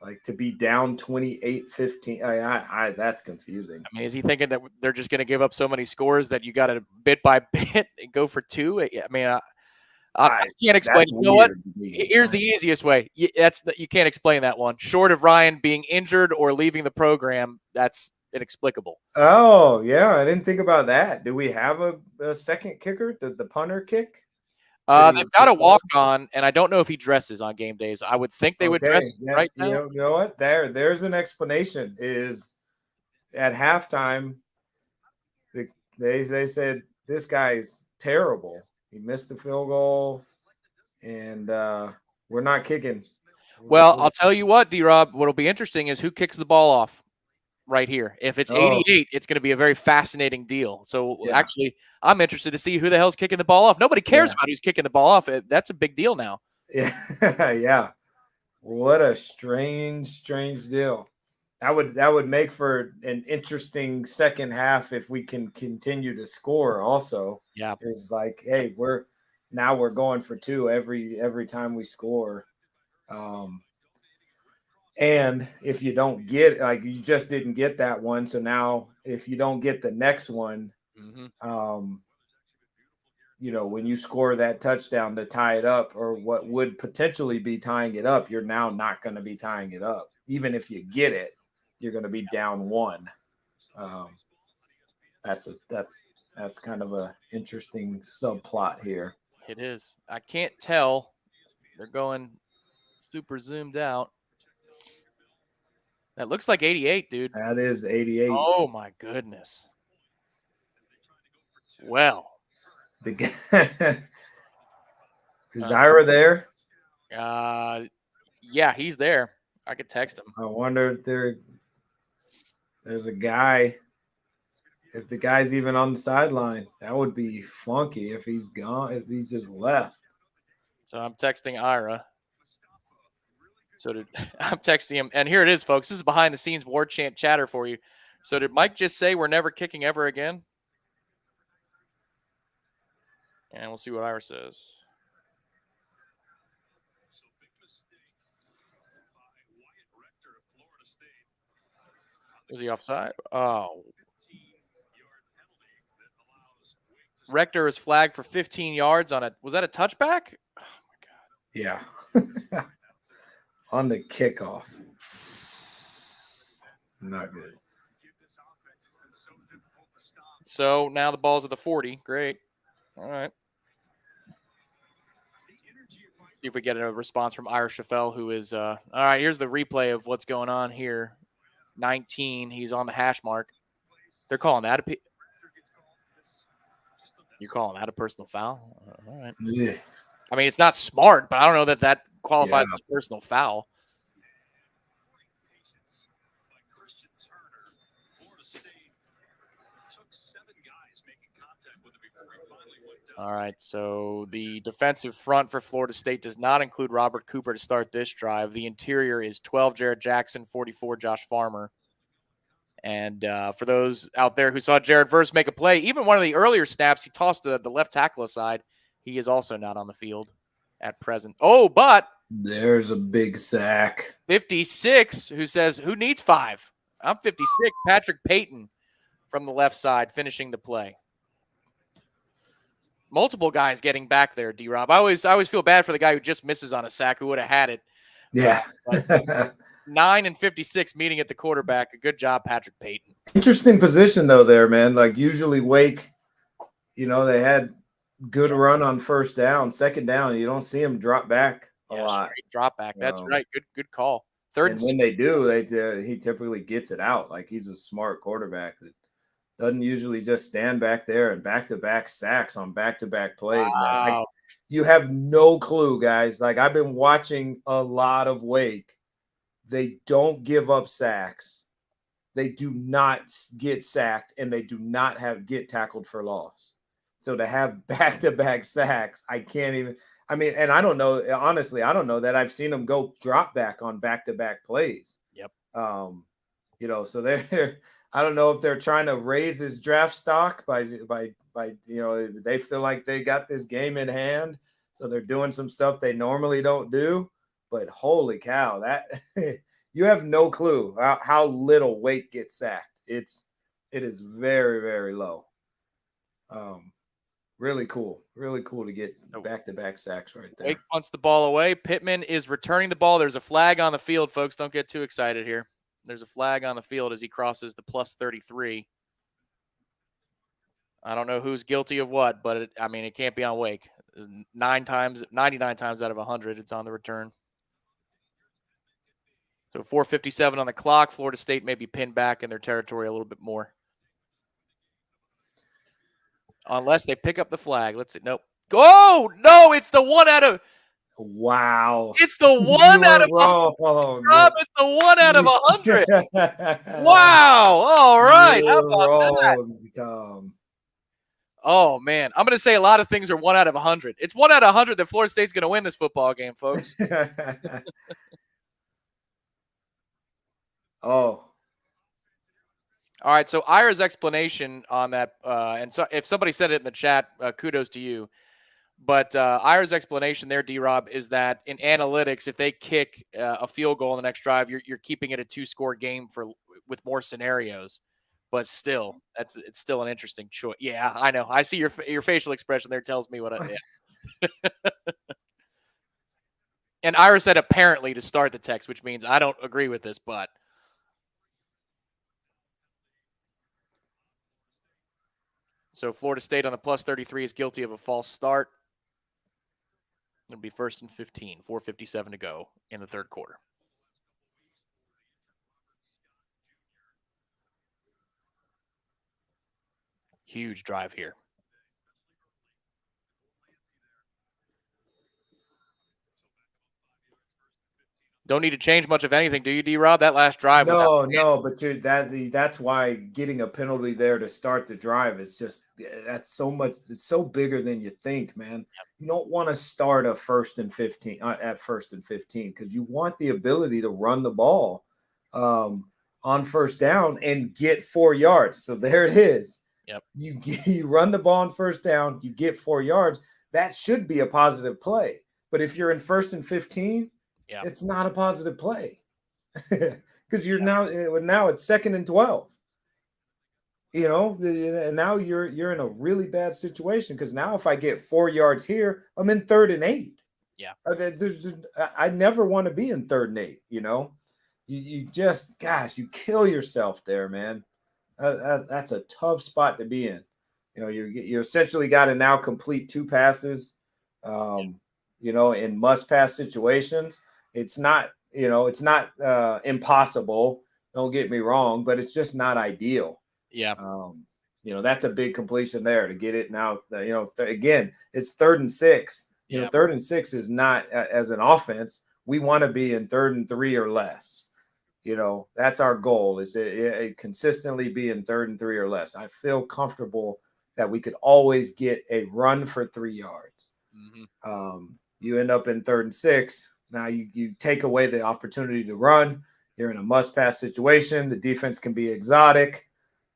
Speaker 2: like to be down 28-15. That's confusing.
Speaker 7: I mean, is he thinking that they're just going to give up so many scores that you got to bit by bit and go for 2? I mean, I can't explain. You know what? Here's the easiest way. You can't explain that one. Short of Ryan being injured or leaving the program, that's inexplicable.
Speaker 2: Oh, yeah. I didn't think about that. Do we have a second kicker? Did the punter kick?
Speaker 7: They've got a walk-on, and I don't know if he dresses on game days. I would think they would dress right now.
Speaker 2: You know what? There's an explanation. Is at halftime, they said this guy's terrible. He missed the field goal, and we're not kicking.
Speaker 7: Well, I'll tell you what, D-Rob, what'll be interesting is who kicks the ball off right here. If it's 88, it's going to be a very fascinating deal. So actually, I'm interested to see who the hell's kicking the ball off. Nobody cares about who's kicking the ball off. That's a big deal now.
Speaker 2: Yeah. Yeah. What a strange deal. That would make for an interesting second half if we can continue to score also.
Speaker 7: Yeah.
Speaker 2: Is like, hey, we're going for 2 every time we score. And if you don't get, like, you just didn't get that one, so now if you don't get the next one, when you score that touchdown to tie it up, or what would potentially be tying it up, you're now not going to be tying it up. Even if you get it, you're going to be down 1. That's kind of a interesting subplot here.
Speaker 7: It is. I can't tell. They're going super zoomed out. That looks like 88, dude.
Speaker 2: That is 88.
Speaker 7: Oh my goodness. Well,
Speaker 2: is Ira there?
Speaker 7: Yeah, he's there. I could text him.
Speaker 2: I wonder if there's a guy. If the guy's even on the sideline, that would be funky if he's gone, if he just left.
Speaker 7: So I'm texting Ira. I'm texting him, and here it is, folks. This is behind the scenes Warchant chatter for you. So did Mike just say we're never kicking ever again? And we'll see what Ira says. Is he offside? Oh. Rector is flagged for 15 yards on was that a touchback? Oh my God.
Speaker 2: Yeah. On the kickoff. Not good.
Speaker 7: So now the ball's at the 40. Great. All right. See if we get a response from Ira Schafel, who is all right, here's the replay of what's going on here. 19. He's on the hash mark. They're calling that You're calling that a personal foul? All right.
Speaker 2: Yeah.
Speaker 7: I mean, it's not smart, but I don't know that qualifies as a personal foul. All right, so the defensive front for Florida State does not include Robert Cooper to start this drive. The interior is 12, Jared Jackson, 44, Josh Farmer. And for those out there who saw Jared Verse make a play, even one of the earlier snaps, he tossed the left tackle aside. He is also not on the field at present. Oh, but
Speaker 2: there's a big sack.
Speaker 7: 56, who says, who needs 5? I'm 56. Patrick Payton from the left side finishing the play. Multiple guys getting back there, D-Rob. I always feel bad for the guy who just misses on a sack who would have had it.
Speaker 2: Yeah.
Speaker 7: 9 and 56 meeting at the quarterback. A good job, Patrick Payton.
Speaker 2: Interesting position, though, there, man. Like, usually Wake, they had good run on first down. Second down, you don't see them drop back a lot.
Speaker 7: Drop back. That's right. Good call. Third
Speaker 2: and when they do, he typically gets it out. Like, he's a smart quarterback that doesn't usually just stand back there and back-to-back sacks on back-to-back plays.
Speaker 7: Wow.
Speaker 2: Man. Like, you have no clue, guys. Like, I've been watching a lot of Wake. They don't give up sacks. They do not get sacked, and they do not get tackled for loss. So to have back-to-back sacks, I can't even – I mean, and I don't know – honestly, I don't know that I've seen them go drop back on back-to-back plays.
Speaker 7: Yep.
Speaker 2: So they're – I don't know if they're trying to raise his draft stock by they feel like they got this game in hand, so they're doing some stuff they normally don't do. But holy cow, that you have no clue how little Wake gets sacked. It is very, very low. Really cool to get back-to-back sacks right there.
Speaker 7: Wake punts the ball away. Pittman is returning the ball. There's a flag on the field, folks. Don't get too excited here. There's a flag on the field as he crosses the plus 33. I don't know who's guilty of what, but it can't be on Wake. 99 times out of 100, it's on the return. So 4:57 on the clock. Florida State may be pinned back in their territory a little bit more. Unless they pick up the flag. Let's see. Nope. Oh, no, it's the one out of...
Speaker 2: Wow.
Speaker 7: It's the one out of 100. It's the 1 out of 100. Wow. All right. How about that?
Speaker 2: Tom.
Speaker 7: Oh, man. I'm going to say a lot of things are 1 out of 100. It's 1 out of 100 that Florida State's going to win this football game, folks.
Speaker 2: Oh.
Speaker 7: All right. So Ira's explanation on that, and so if somebody said it in the chat, kudos to you. But Ira's explanation there, D-Rob, is that in analytics, if they kick a field goal in the next drive, you're keeping it a 2-score game with more scenarios. But still, it's still an interesting choice. Yeah, I know. I see your facial expression there tells me what I did. And Ira said apparently to start the text, which means I don't agree with this, but. So Florida State on the plus 33 is guilty of a false start. It'll be 1st and 15, 4:57 to go in the third quarter. Huge drive here. Don't need to change much of anything, do you, D-Rob? That last drive was
Speaker 2: No, but that's why getting a penalty there to start the drive is just that's so much. It's so bigger than you think, man. Yep. You don't want to start a 1st and 15 at 1st and 15 because you want the ability to run the ball on first down and get 4 yards. So there it is.
Speaker 7: Yep.
Speaker 2: You run the ball on first down, you get 4 yards. That should be a positive play. But if you're in 1st and 15. Yeah. It's not a positive play. because you're now it's 2nd and 12. And now you're in a really bad situation because now if I get 4 yards here, I'm in 3rd and 8.
Speaker 7: Yeah.
Speaker 2: I never want to be in 3rd and 8. You just, gosh, you kill yourself there, man. That's a tough spot to be in. You essentially got to now complete 2 passes, in must-pass situations. It's not impossible. Don't get me wrong, but it's just not ideal.
Speaker 7: Yeah.
Speaker 2: That's a big completion there to get it now. Again, it's 3rd and 6. 3rd and 6 is not, as an offense, we want to be in 3rd and 3 or less. That's our goal, is to consistently be in 3rd and 3 or less. I feel comfortable that we could always get a run for 3 yards.
Speaker 7: Mm-hmm.
Speaker 2: You end up in 3rd and 6. Now you take away the opportunity to run. You're in a must-pass situation. The defense can be exotic,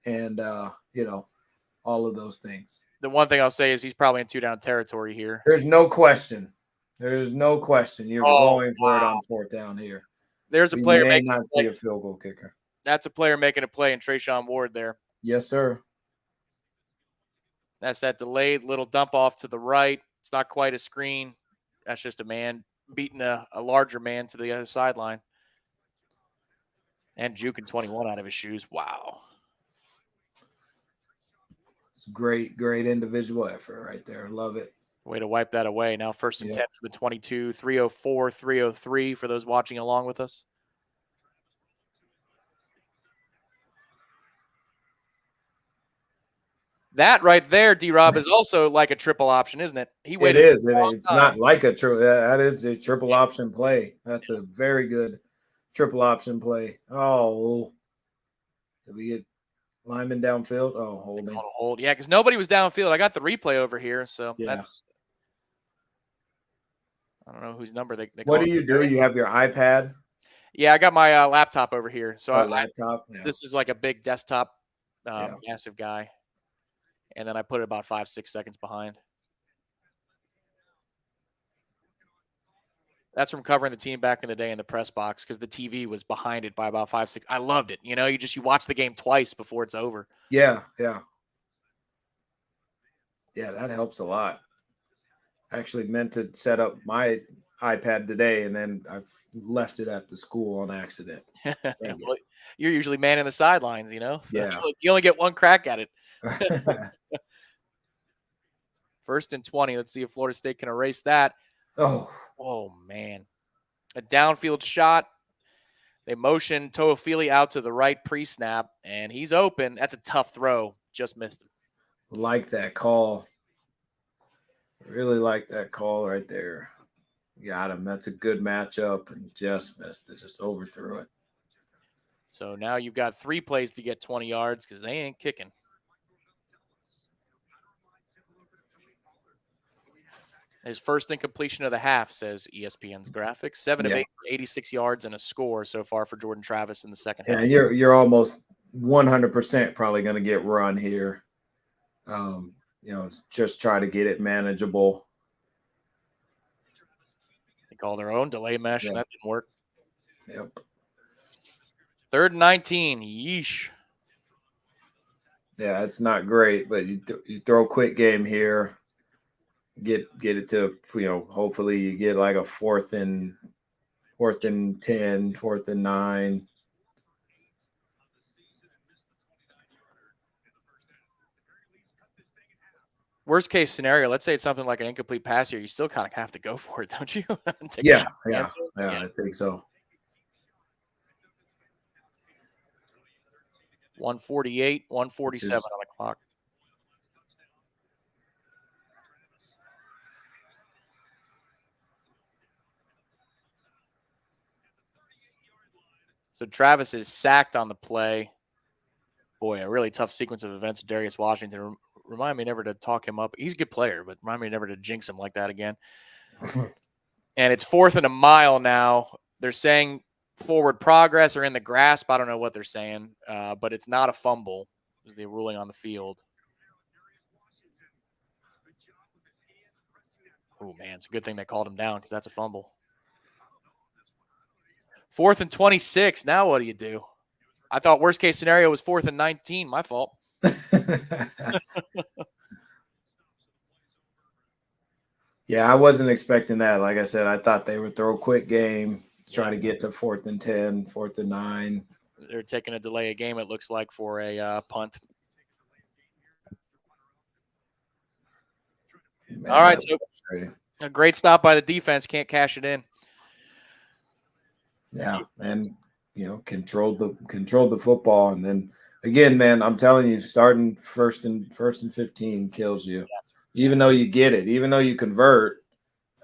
Speaker 2: and all of those things.
Speaker 7: The one thing I'll say is he's probably in 2-down territory here.
Speaker 2: There's no question. You're going for it on 4th down here.
Speaker 7: There's a player
Speaker 2: may not see a field goal kicker.
Speaker 7: That's a player making a play in Trayshawn Ward there.
Speaker 2: Yes, sir.
Speaker 7: That's that delayed little dump off to the right. It's not quite a screen. That's just a man beating a larger man to the other sideline. And juking 21 out of his shoes. Wow.
Speaker 2: It's great individual effort right there. Love it.
Speaker 7: Way to wipe that away. Now 1st and 10 for the 22, 3:04, 3:03 for those watching along with us. That right there, D-Rob, is also like a triple option, isn't it? He waited.
Speaker 2: It is. It's not like a triple. That is a triple option play. That's a very good triple option play. Oh, did we get lineman downfield? Oh, holding.
Speaker 7: Hold. Yeah, because nobody was downfield. I got the replay over here, so that's. I don't know whose number they
Speaker 2: what do you do? You have your iPad?
Speaker 7: Yeah, I got my laptop over here. So
Speaker 2: laptop.
Speaker 7: This is like a big desktop, massive guy. And then I put it about 5-6 seconds behind. That's from covering the team back in the day in the press box because the TV was behind it by about 5-6. I loved it. You watch the game twice before it's over.
Speaker 2: Yeah. That helps a lot. I actually meant to set up my iPad today, and then I've left it at the school on accident.
Speaker 7: Well, you're usually manning the sidelines, So
Speaker 2: yeah.
Speaker 7: You only get one crack at it. 1st and 20. Let's see if Florida State can erase that. Oh, man. A downfield shot. They motion Toafili out to the right pre-snap, and he's open. That's a tough throw. Just missed him.
Speaker 2: Like that call. Really like that call right there. Got him. That's a good matchup, and just missed it. Just overthrew it.
Speaker 7: So now you've got 3 plays to get 20 yards because they ain't kicking. His first incompletion of the half, says ESPN's graphics. 7 of 8 for 86 yards and a score so far for Jordan Travis in the second half.
Speaker 2: Yeah, you're almost 100% probably going to get run here. Just try to get it manageable.
Speaker 7: They call their own delay mesh, and that didn't work.
Speaker 2: Yep.
Speaker 7: 3rd and 19. Yeesh.
Speaker 2: Yeah, it's not great, but you throw a quick game here. Get it to, hopefully you get like a 4th and 10, 4th and 9.
Speaker 7: Worst case scenario, let's say it's something like an incomplete pass here. You still kind of have to go for it, don't you?
Speaker 2: Yeah, I think so.
Speaker 7: 148, 147 on the clock. So Travis is sacked on the play. Boy, a really tough sequence of events. Darius Washington. Remind me never to talk him up. He's a good player, but remind me never to jinx him like that again. And it's 4th and a mile now. They're saying forward progress or in the grasp. I don't know what they're saying, but it's not a fumble is the ruling on the field. Oh, man, it's a good thing they called him down because that's a fumble. 4th and 26. Now what do you do? I thought worst case scenario was 4th and 19. My fault.
Speaker 2: Yeah, I wasn't expecting that. Like I said, I thought they would throw a quick game, try to get to 4th and 10, 4th and 9.
Speaker 7: They're taking a delay a game, it looks like, for a punt.
Speaker 2: Man,
Speaker 7: all right, so a great stop by the defense. Can't cash it in.
Speaker 2: Yeah, and controlled the football, and then again, man, I'm telling you, starting first and 15 kills you. Yeah. Even though you get it, even though you convert,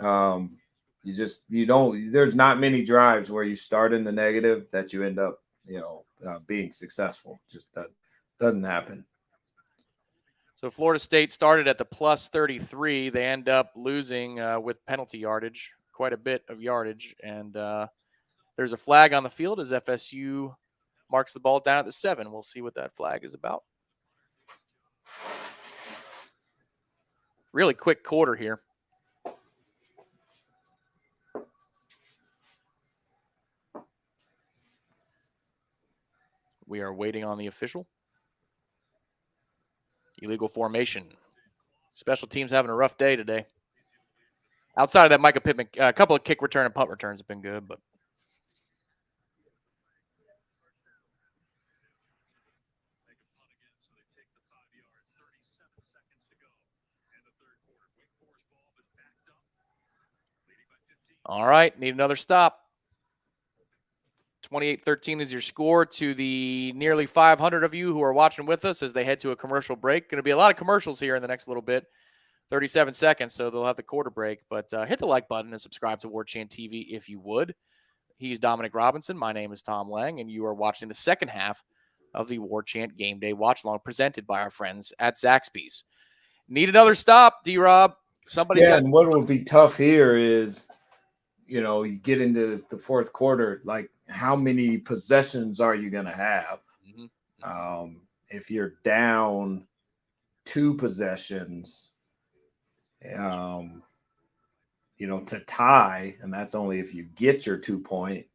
Speaker 2: you don't. There's not many drives where you start in the negative that you end up, being successful. Just that doesn't happen.
Speaker 7: So Florida State started at the plus 33. They end up losing with penalty yardage, quite a bit of yardage, and there's a flag on the field as FSU marks the ball down at the 7. We'll see what that flag is about. Really quick quarter here. We are waiting on the official. Illegal formation. Special teams having a rough day today. Outside of that, Micah Pittman, a couple of kick return and punt returns have been good, but all right, need another stop. 28-13 is your score to the nearly 500 of you who are watching with us as they head to a commercial break. Going to be a lot of commercials here in the next little bit. 37 seconds, so they'll have the quarter break. But hit the like button and subscribe to Warchant TV if you would. He's Dominic Robinson. My name is Tom Lang, and you are watching the second half of the Warchant Game Day Watch-Along presented by our friends at Zaxby's. Need another stop, D-Rob.
Speaker 2: And what will be tough here is, you get into the fourth quarter, like how many possessions are you going to have? Mm-hmm. If you're down 2 possessions, to tie, and that's only if you get your 2 point,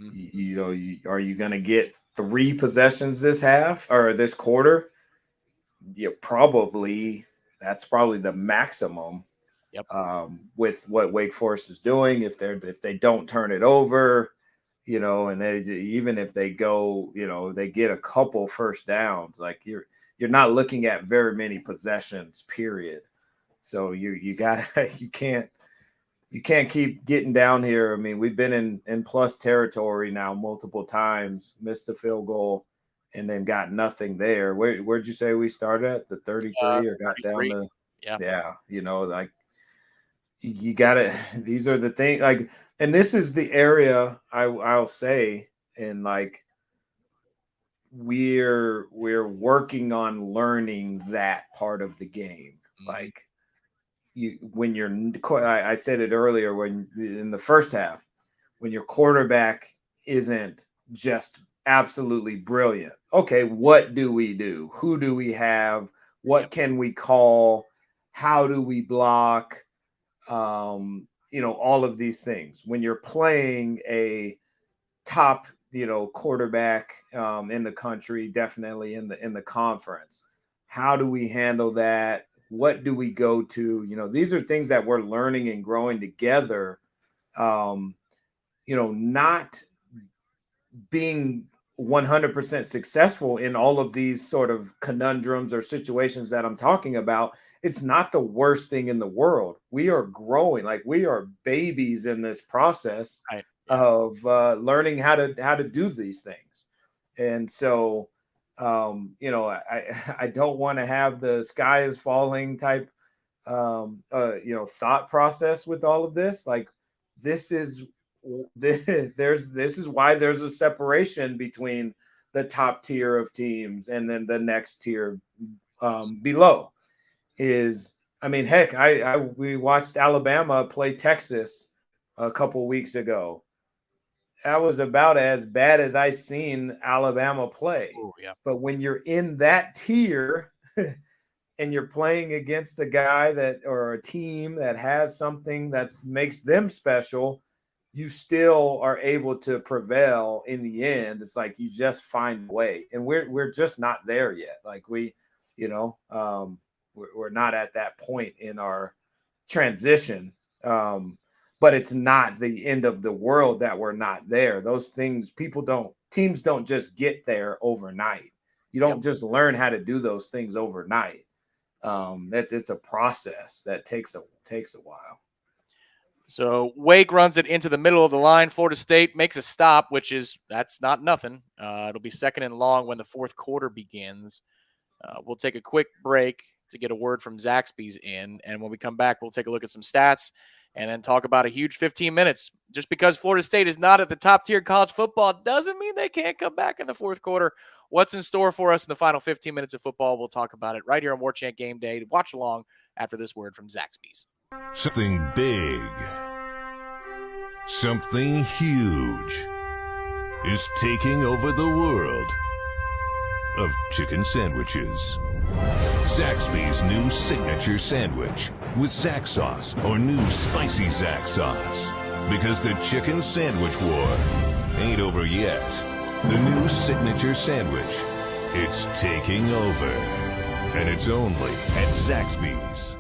Speaker 2: are you going to get 3 possessions this half or this quarter? That's probably the maximum.
Speaker 7: Yep.
Speaker 2: With what Wake Forest is doing, if they don't turn it over, and even if they go, they get a couple first downs, like you're not looking at very many possessions, period. So you can't keep getting down here. I mean, we've been in plus territory now multiple times, missed a field goal, and then got nothing there. Where'd you say we started at? The 33 or got 33. Down to like. You gotta, these are the things, like, and this is the area I'll say, and like we're working on learning that part of the game. Like I said it earlier, when in the first half, when your quarterback isn't just absolutely brilliant. Okay, what do we do? Who do we have? What can we call? How do we block? All of these things. When you're playing a top, quarterback in the country, definitely in the conference, how do we handle that? What do we go to? These are things that we're learning and growing together. Not being 100% successful in all of these sort of conundrums or situations that I'm talking about. It's not the worst thing in the world. We are growing, like we are babies in this process of learning how to do these things. And so, I don't want to have the sky is falling type, thought process with all of this. Like this is why there's a separation between the top tier of teams and then the next tier below. We watched Alabama play Texas a couple weeks ago. That was about as bad as I've seen Alabama play.
Speaker 7: Ooh, yeah.
Speaker 2: But when you're in that tier and you're playing against a guy or a team that has something that makes them special, you still are able to prevail in the end. It's like you just find a way, and we're just not there yet. Like we're not at that point in our transition. But it's not the end of the world that we're not there. Those things, teams don't just get there overnight. You don't just learn how to do those things overnight. It's a process that takes a while.
Speaker 7: So Wake runs it into the middle of the line. Florida State makes a stop, that's not nothing. It'll be second and long when the fourth quarter begins. We'll take a quick break to get a word from Zaxby's in. And when we come back, we'll take a look at some stats and then talk about a huge 15 minutes. Just because Florida State is not at the top tier college football doesn't mean they can't come back in the fourth quarter. What's in store for us in the final 15 minutes of football? We'll talk about it right here on Warchant Game Day. Watch along after this word from Zaxby's.
Speaker 4: Something big, something huge is taking over the world of chicken sandwiches. Zaxby's new signature sandwich with Zax sauce or new spicy Zax sauce. Because the chicken sandwich war ain't over yet. The new signature sandwich, it's taking over. And it's only at Zaxby's.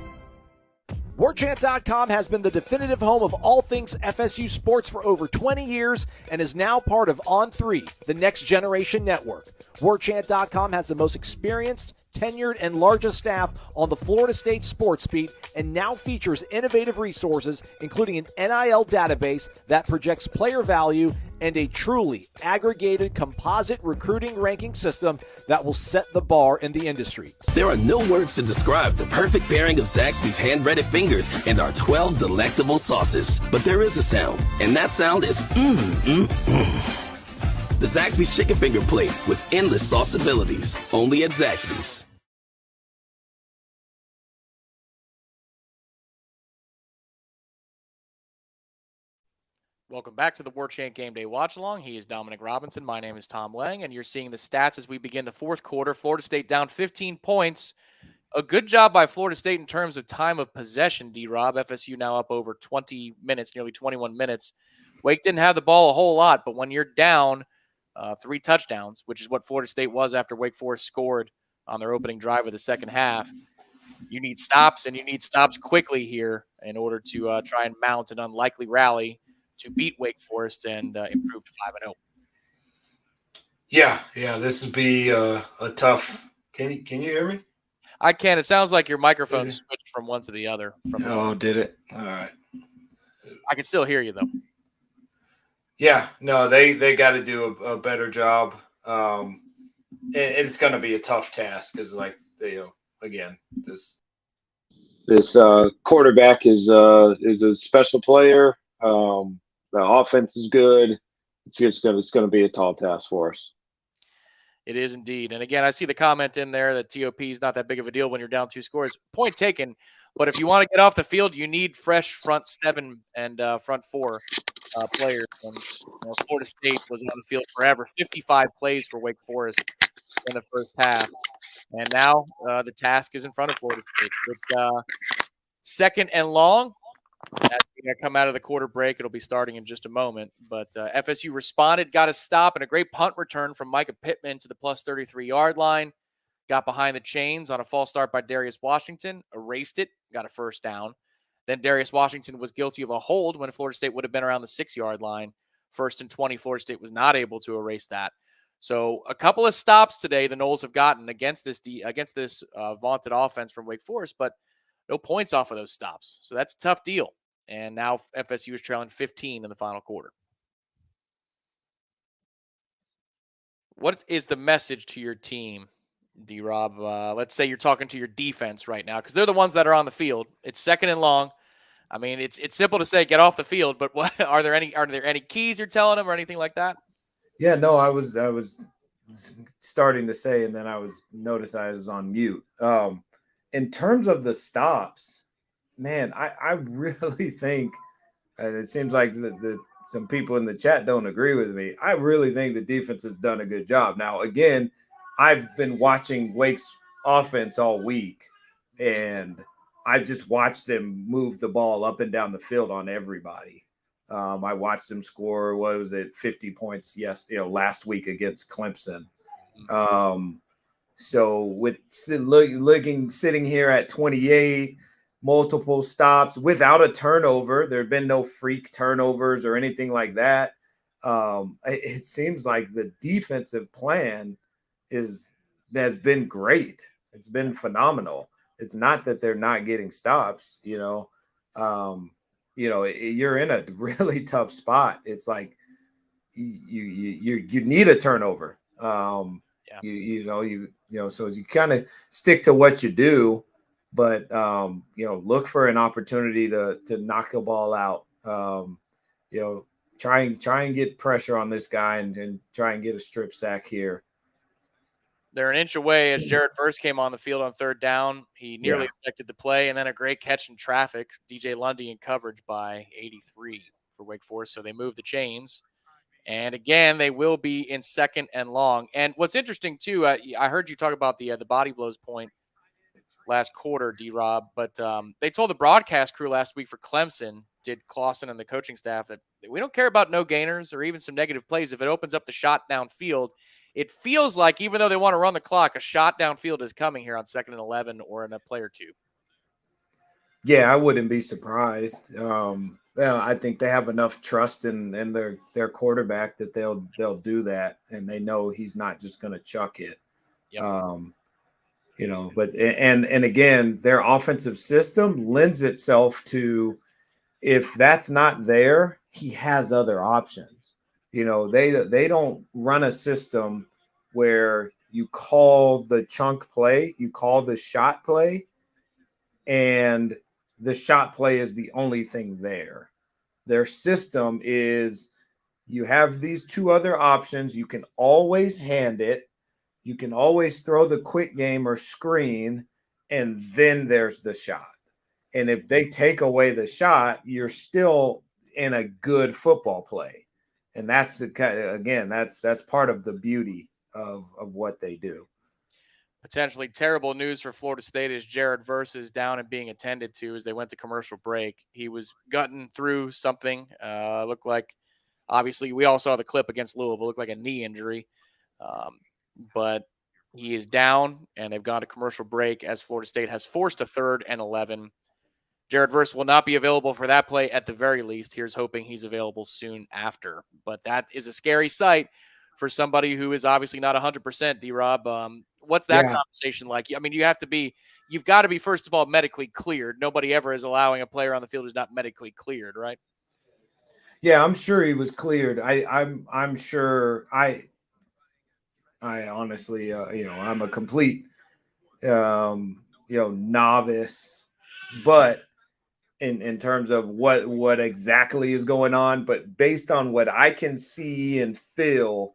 Speaker 5: Warchant.com has been the definitive home of all things FSU sports for over 20 years and is now part of On3, the next generation network. Warchant.com has the most experienced, tenured, and largest staff on the Florida State sports beat and now features innovative resources, including an NIL database that projects player value and a truly aggregated composite recruiting ranking system that will set the bar in the industry.
Speaker 6: There are no words to describe the perfect pairing of Zaxby's hand-breaded fingers and our 12 delectable sauces. But there is a sound, and that sound is The Zaxby's Chicken Finger Plate with endless sauce abilities. Only at Zaxby's.
Speaker 7: Welcome back to the Warchant Game Day Watch Along. He is Dominic Robinson. My name is Tom Lang, and you're seeing the stats as we begin the fourth quarter. Florida State down 15 points. A good job by Florida State in terms of time of possession, D-Rob. FSU now up over 20 minutes, nearly 21 minutes. Wake didn't have the ball a whole lot, but when you're down 3 touchdowns, which is what Florida State was after Wake Forest scored on their opening drive of the second half, you need stops, and you need stops quickly here in order to try and mount an unlikely rally to beat Wake Forest and improve to 5-0.
Speaker 8: Yeah, this would be a tough. Can you hear me?
Speaker 7: I can. It sounds like your microphone switched from one to the other.
Speaker 8: Did it? All right.
Speaker 7: I can still hear you though.
Speaker 8: Yeah, no, they got to do a better job. It's going to be a tough task because, again, this
Speaker 9: quarterback is a special player. The offense is good. It's going to be a tall task for us.
Speaker 7: It is indeed. And again, I see the comment in there that TOP is not that big of a deal when you're down 2 scores. Point taken. But if you want to get off the field, you need fresh front 7 and front 4 players. And Florida State was on the field forever. 55 plays for Wake Forest in the first half. And now the task is in front of Florida State. It's second and long. As we come out of the quarter break, it'll be starting in just a moment. But FSU responded, got a stop, and a great punt return from Micah Pittman to the plus 33-yard line. Got behind the chains on a false start by Darius Washington, erased it, got a first down. Then Darius Washington was guilty of a hold when Florida State would have been around the 6-yard line. 1st and 20, Florida State was not able to erase that. So a couple of stops today the Noles have gotten against this vaunted offense from Wake Forest, but no points off of those stops. So that's a tough deal. And now FSU is trailing 15 in the final quarter. What is the message to your team, D-Rob? Let's say you're talking to your defense right now because they're the ones that are on the field. It's second and long. I mean, it's simple to say get off the field, but what are there any keys you're telling them or anything like that?
Speaker 2: Yeah, no, I was starting to say, and then noticed I was on mute. In terms of the stops, man, I really think, and it seems like some people in the chat don't agree with me. I really think the defense has done a good job. Now, again, I've been watching Wake's offense all week, and I've just watched them move the ball up and down the field on everybody. I watched him score, what was it, 50 points last week against Clemson. So with sitting here at 28, multiple stops without a turnover, there have been no freak turnovers or anything like that. It seems like the defensive plan has been great. It's been phenomenal. It's not that they're not getting stops, you're in a really tough spot. It's like you need a turnover. So you kind of stick to what you do, but look for an opportunity to knock a ball out. Try and get pressure on this guy and try and get a strip sack here.
Speaker 7: They're an inch away as Jared Verse came on the field on third down. He nearly affected the play, and then a great catch in traffic. DJ Lundy in coverage by 83 for Wake Forest, so they move the chains. And again, they will be in 2nd and long. And what's interesting, too, I heard you talk about the body blows point last quarter, D-Rob, but they told the broadcast crew last week for Clemson, did Clausen and the coaching staff, that we don't care about no gainers or even some negative plays. If it opens up the shot downfield, it feels like even though they want to run the clock, a shot downfield is coming here on 2nd and 11 or in a play or two.
Speaker 2: Yeah, I wouldn't be surprised. I think they have enough trust in their quarterback that they'll do that, and they know he's not just going to chuck it.
Speaker 7: Yep.
Speaker 2: But again, their offensive system lends itself to, if that's not there, he has other options. They don't run a system where you call the chunk play, you call the shot play, and the shot play is the only thing there. Their system is, you have these two other options. You can always hand it. You can always throw the quick game or screen, and then there's the shot. And if they take away the shot, you're still in a good football play. And that's that's part of the beauty of what they do.
Speaker 7: Potentially terrible news for Florida State as Jared Verse is down and being attended to as they went to commercial break. He was gutting through something. Looked like, obviously, we all saw the clip against Louisville. Looked like a knee injury. But he is down, and they've gone to commercial break as Florida State has forced a 3rd and 11. Jared Verse will not be available for that play at the very least. Here's hoping he's available soon after. But that is a scary sight for somebody who is obviously not 100%, D-Rob. What's that conversation like? I mean, you've got to be, first of all, medically cleared. Nobody ever is allowing a player on the field who's not medically cleared, right?
Speaker 2: Yeah, I'm sure he was cleared. I'm sure. I honestly, I'm a complete, novice, but in terms of what exactly is going on, but based on what I can see and feel,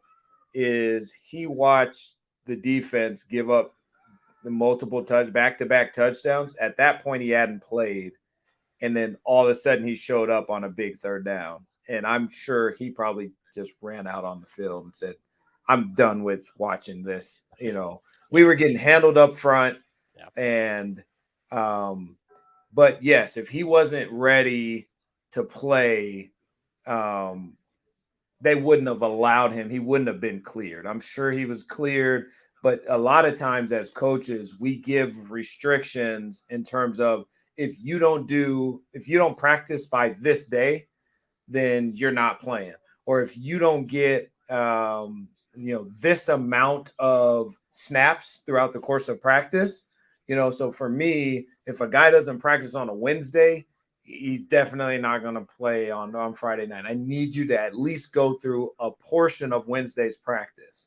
Speaker 2: is he watched the defense give up the multiple back-to-back touchdowns. At that point, he hadn't played, and then all of a sudden he showed up on a big 3rd down, and I'm sure he probably just ran out on the field and said, I'm done with watching this. We were getting handled up front, and but yes, if he wasn't ready to play, they wouldn't have allowed him. He wouldn't have been cleared. I'm sure he was cleared, but a lot of times as coaches, we give restrictions in terms of, if you don't practice by this day, then you're not playing. Or if you don't get this amount of snaps throughout the course of practice, so for me, if a guy doesn't practice on a Wednesday, he's definitely not going to play on Friday night. I need you to at least go through a portion of Wednesday's practice.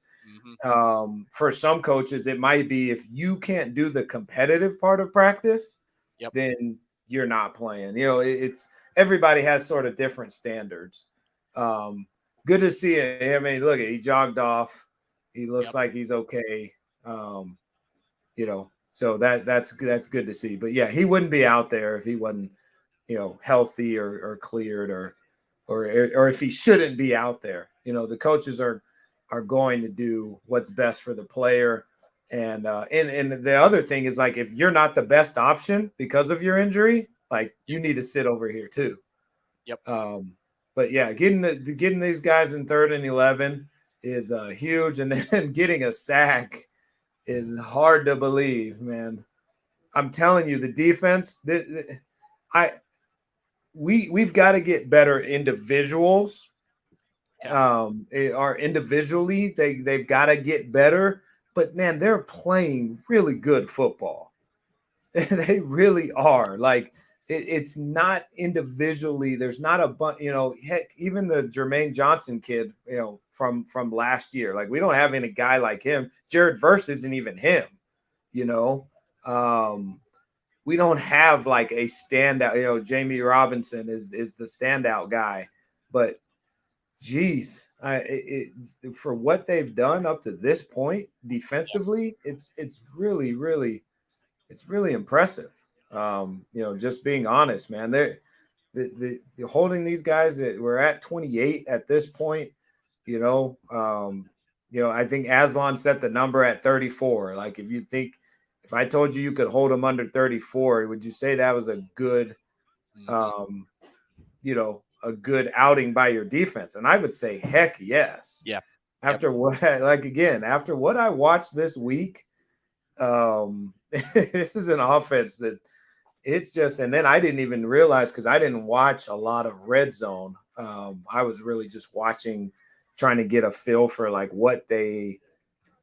Speaker 2: Mm-hmm. For some coaches, it might be, if you can't do the competitive part of practice, then you're not playing. It's everybody has sort of different standards. Good to see him. I mean, look, he jogged off. He looks like he's okay. So that's good to see. But yeah, he wouldn't be out there if he wasn't, healthy or cleared or if he shouldn't be out there. The coaches are going to do what's best for the player. And the other thing is, like, if you're not the best option because of your injury, like, you need to sit over here too.
Speaker 7: Yep.
Speaker 2: But yeah, getting these guys in 3rd and 11 is huge, and then getting a sack is hard to believe, man. I'm telling you, the defense. We've got to get better individuals. Are individually they've got to get better, but man, they're playing really good football. They really are. Like it's not individually. There's not a bunch. Heck, even the Jermaine Johnson kid, from last year. Like we don't have any guy like him. Jared Verse isn't even him. We don't have like a standout. Jamie Robinson is the standout guy, but geez, for what they've done up to this point defensively, it's really, really, it's really impressive. Just being honest, man, they're holding these guys that we're at 28 at this point. I think Aslan set the number at 34. Like if I told you could hold them under 34, would you say that was a good, a good outing by your defense? And I would say, heck yes.
Speaker 7: Yeah.
Speaker 2: After what I watched this week, this is an offense that it's just, and then I didn't even realize because I didn't watch a lot of red zone. I was really just trying to get a feel for like what the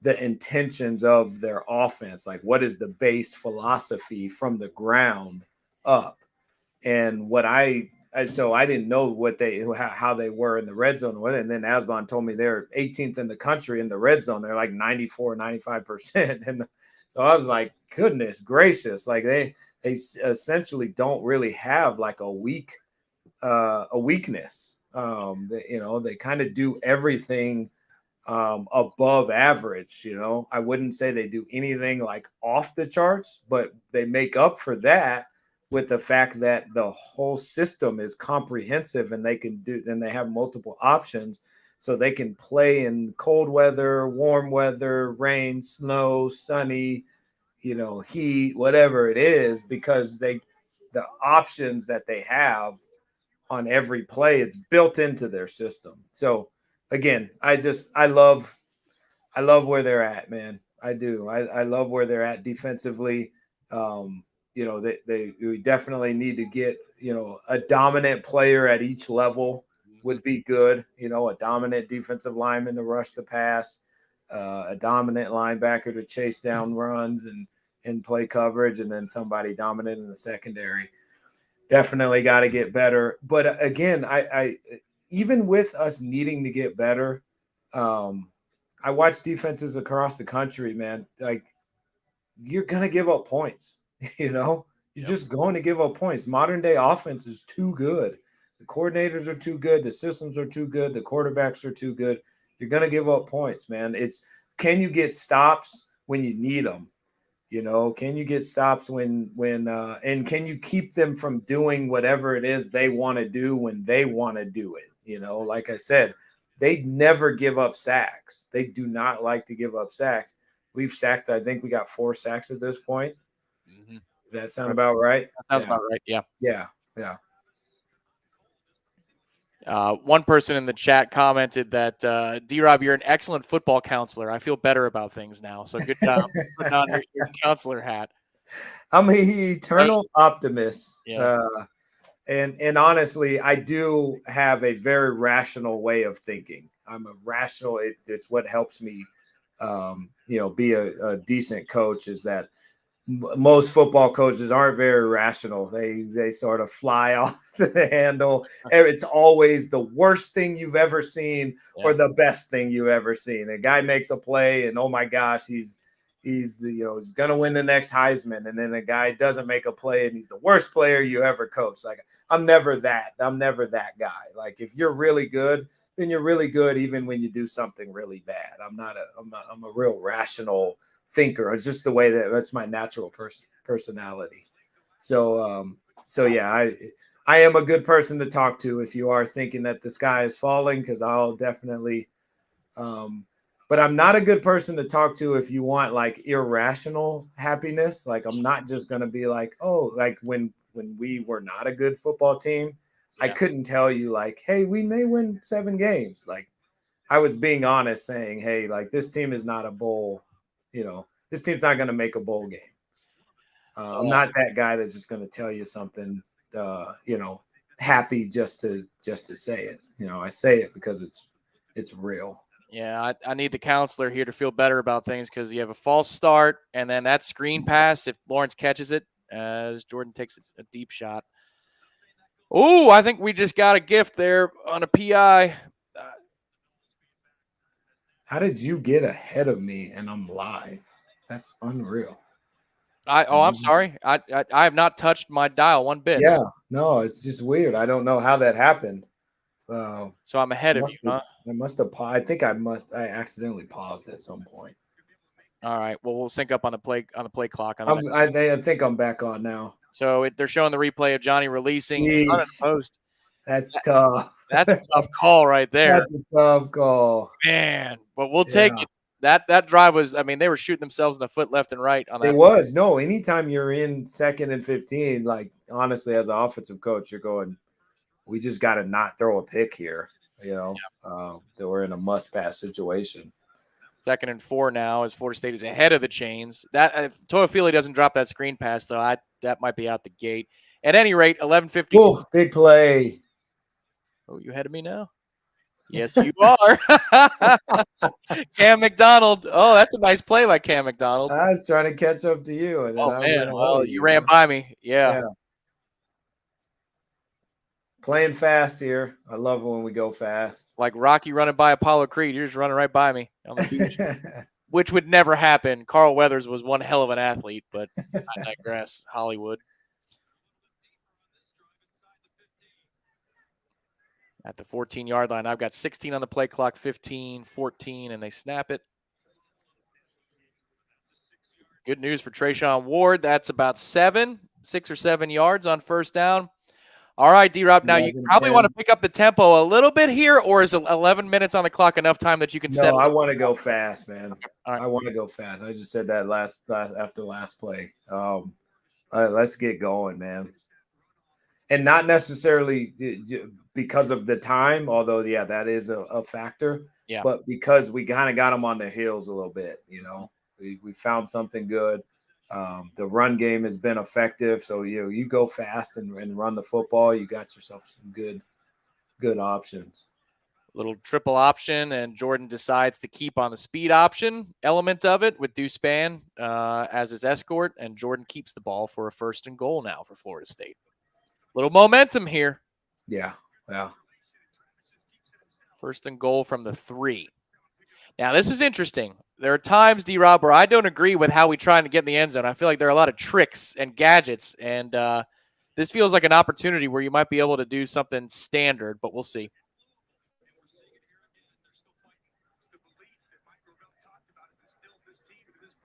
Speaker 2: intentions of their offense, like what is the base philosophy from the ground up. And so I didn't know how they were in the red zone. And then Aslan told me they're 18th in the country in the red zone. They're like 94, 95%. And so I was like, goodness gracious. Like they essentially don't really have like a weakness. They kind of do everything above average. I wouldn't say they do anything like off the charts, but they make up for that with the fact that the whole system is comprehensive and they have multiple options. So they can play in cold weather, warm weather, rain, snow, sunny, heat, whatever it is, because the options that they have on every play, it's built into their system. So again, I love where they're at, man. I do. I love where they're at defensively. We definitely need to get, a dominant player at each level would be good. A dominant defensive lineman to rush the pass, a dominant linebacker to chase down runs and play coverage, and then somebody dominant in the secondary. Definitely got to get better. But again, I even with us needing to get better, I watch defenses across the country, man. Like you're gonna give up points. You're just going to give up points. Modern day offense is too good. The coordinators are too good. The systems are too good. The quarterbacks are too good. You're going to give up points, man. Can you get stops when you need them? Can you get stops when and can you keep them from doing whatever it is they want to do when they want to do it? Like I said, they never give up sacks. They do not like to give up sacks. We've sacked, I think we got 4 sacks at this point.
Speaker 7: Mm-hmm.
Speaker 2: Does that sound about right?
Speaker 7: That sounds about right. Yeah.
Speaker 2: Yeah.
Speaker 7: One person in the chat commented that, D-Rob, you're an excellent football counselor. I feel better about things now. So good job putting on your counselor hat.
Speaker 2: I'm an eternal optimist.
Speaker 7: Yeah.
Speaker 2: And honestly, I do have a very rational way of thinking. I'm a rational. It's what helps me, be a decent coach, is that most football coaches aren't very rational. They sort of fly off the handle. It's always the worst thing you've ever seen or the best thing you've ever seen. A guy makes a play and, oh my gosh, he's going to win the next Heisman. And then a guy doesn't make a play and he's the worst player you ever coached. Like I'm never that guy. Like if you're really good, then you're really good. Even when you do something really bad, I'm a real rational thinker. It's just the way that's my natural personality. So yeah, I am a good person to talk to if you are thinking that the sky is falling, because I'll definitely but I'm not a good person to talk to if you want like irrational happiness. Like I'm not just going to be like, oh, like when we were not a good football team, I couldn't tell you like, hey, we may win 7 games. Like I was being honest saying, hey, like this team is not a bowl, this team's not going to make a bowl game. I'm not that guy that's just going to tell you something, happy just to say it. I say it because it's real.
Speaker 7: Yeah, I need the counselor here to feel better about things because you have a false start and then that screen pass, if Lawrence catches it, as Jordan takes a deep shot. Oh, I think we just got a gift there on a PI.
Speaker 2: How did you get ahead of me and I'm live? That's unreal.
Speaker 7: I'm sorry. I have not touched my dial one bit.
Speaker 2: Yeah, no, it's just weird. I don't know how that happened.
Speaker 7: So I'm ahead of you, huh?
Speaker 2: I think I accidentally paused at some point.
Speaker 7: All right. Well, we'll sync up on the play clock.
Speaker 2: I think I'm back on now.
Speaker 7: So they're showing the replay of Johnny releasing post.
Speaker 2: That's tough.
Speaker 7: That's a tough call right there.
Speaker 2: That's a tough call,
Speaker 7: man. But we'll take it. That drive was. I mean, they were shooting themselves in the foot left and right on that.
Speaker 2: It was anytime you're in 2nd and 15, like honestly, as an offensive coach, you're going, we just got to not throw a pick here. That we're in a must-pass situation.
Speaker 7: 2nd and 4 now as Florida State is ahead of the chains. That if Toafili doesn't drop that screen pass, though, that might be out the gate. At any rate, 11:52.
Speaker 2: Big play.
Speaker 7: Oh, you ahead of me now? Yes, you are. Cam McDonald. Oh, that's a nice play by Cam McDonald.
Speaker 2: I was trying to catch up to you. And
Speaker 7: man. Well, you ran by me. Yeah.
Speaker 2: Playing fast here. I love it when we go fast.
Speaker 7: Like Rocky running by Apollo Creed. You're just running right by me on the beach, which would never happen. Carl Weathers was one hell of an athlete, but I digress. Hollywood. At the 14-yard line, I've got 16 on the play clock, 15, 14, and they snap it. Good news for Trayshawn Ward. That's about 6 or 7 yards on first down. All right, D-Rob, now you probably want to pick up the tempo a little bit here, or is 11 minutes on the clock enough time that you can set?
Speaker 2: No, I want to go fast, man. Right. I want to go fast. I just said that after last play. Let's get going, man. And not necessarily because of the time, although, that is a factor.
Speaker 7: Yeah.
Speaker 2: But because we kind of got them on their heels a little bit, we found something good. The run game has been effective. So, you go fast and run the football, you got yourself some good options.
Speaker 7: Little triple option, and Jordan decides to keep on the speed option element of it with Deuce Spann as his escort, and Jordan keeps the ball for a 1st and goal now for Florida State. Little momentum here.
Speaker 2: Yeah.
Speaker 7: 1st and goal from the 3. Now, this is interesting. There are times, D-Rob, where I don't agree with how we try to get in the end zone. I feel like there are a lot of tricks and gadgets, and this feels like an opportunity where you might be able to do something standard, but we'll see.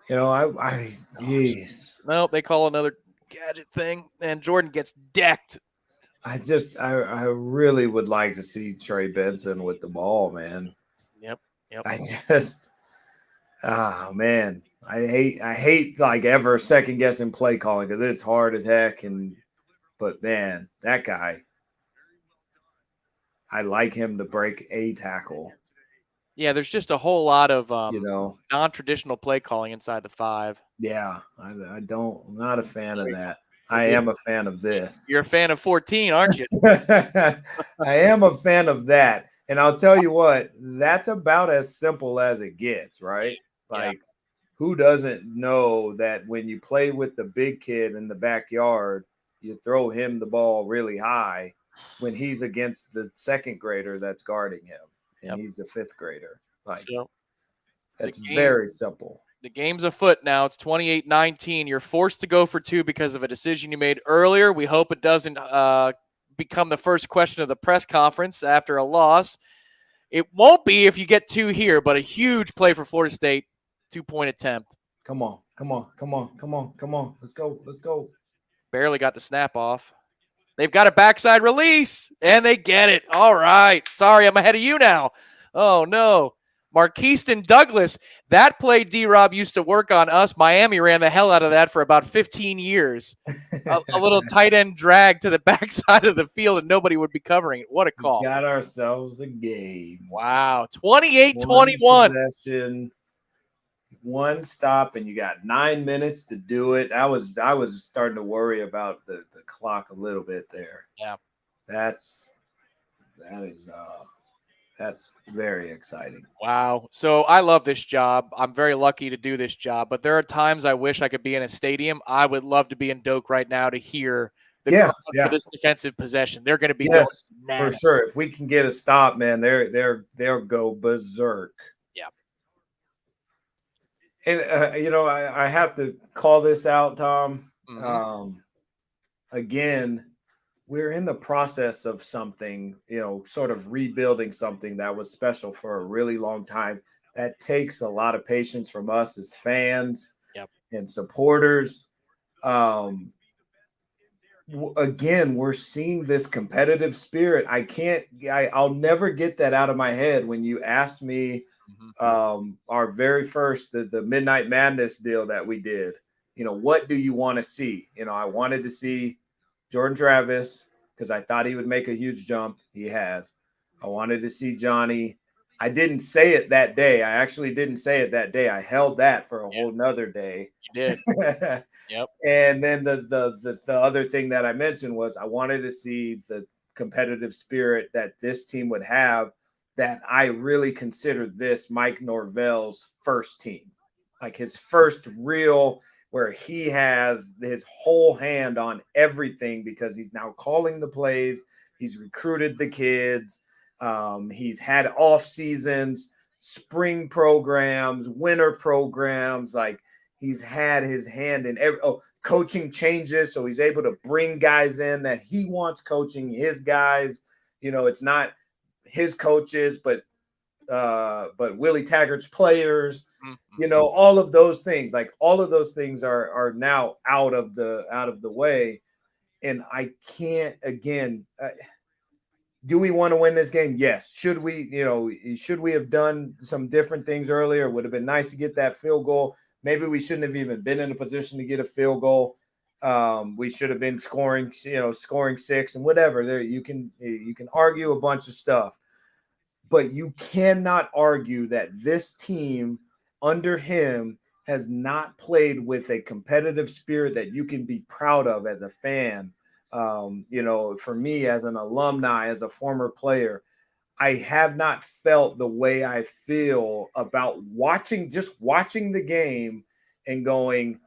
Speaker 2: Jeez.
Speaker 7: No, they call another gadget thing, and Jordan gets decked.
Speaker 2: I really would like to see Trey Benson with the ball, man.
Speaker 7: Yep.
Speaker 2: Man, I hate like ever second guessing play calling because it's hard as heck. But man, that guy, I like him to break a tackle.
Speaker 7: Yeah, there's just a whole lot of non-traditional play calling inside the 5.
Speaker 2: Yeah, I'm not a fan of that. I am a fan of this.
Speaker 7: You're a fan of 14, aren't you?
Speaker 2: I am a fan of that. And I'll tell you what, that's about as simple as it gets, right? Like, who doesn't know that when you play with the big kid in the backyard, you throw him the ball really high when he's against the 2nd grader that's guarding him, and he's a 5th grader. Like, that's very simple.
Speaker 7: The game's afoot now. It's 28-19. You're forced to go for 2 because of a decision you made earlier. We hope it doesn't become the first question of the press conference after a loss. It won't be if you get 2 here, but a huge play for Florida State. 2-point attempt.
Speaker 2: Come on. Let's go.
Speaker 7: Barely got the snap off. They've got a backside release, and they get it. All right. Sorry, I'm ahead of you now. Oh, no. Marquiston Douglas, that play D-Rob used to work on us. Miami ran the hell out of that for about 15 years. A little tight end drag to the backside of the field, and nobody would be covering it. What a call.
Speaker 2: We got ourselves a game.
Speaker 7: Wow. 28-21.
Speaker 2: One possession, one stop, and you got 9 minutes to do it. I was starting to worry about the clock a little bit there.
Speaker 7: Yeah.
Speaker 2: That's very exciting.
Speaker 7: Wow. So I love this job. I'm very lucky to do this job, but there are times I wish I could be in a stadium. I would love to be in Doak right now to hear the crowd for this defensive possession. They're going to be going
Speaker 2: for sure. If we can get a stop, man, they'll go berserk.
Speaker 7: Yeah.
Speaker 2: And I have to call this out, Tom.
Speaker 7: Mm-hmm.
Speaker 2: Again, we're in the process of something, sort of rebuilding something that was special for a really long time. That takes a lot of patience from us as fans and supporters. Again, we're seeing this competitive spirit. I'll never get that out of my head. When you asked me our very first, the Midnight Madness deal that we did, what do you want to see? I wanted to see Jordan Travis, because I thought he would make a huge jump. He has. I wanted to see Johnny. I didn't say it that day. I actually didn't say it that day. I held that for a whole nother day.
Speaker 7: You did. Yep.
Speaker 2: And then the other thing that I mentioned was I wanted to see the competitive spirit that this team would have, that I really consider this Mike Norvell's first team, like his first real, where he has his whole hand on everything, because he's now calling the plays. He's recruited the kids. He's had off seasons, spring programs, winter programs. Like, he's had his hand in coaching changes. So he's able to bring guys in that he wants coaching his guys. It's not his coaches, but Willie Taggart's players, all of those things, are now out of the way. And I can't, again, do we want to win this game? Yes. Should we have done some different things earlier? Would have been nice to get that field goal. Maybe we shouldn't have even been in a position to get a field goal. We should have been scoring 6 and whatever. There you can argue a bunch of stuff. But you cannot argue that this team under him has not played with a competitive spirit that you can be proud of as a fan. For me, as an alumni, as a former player, I have not felt the way I feel about watching the game and going,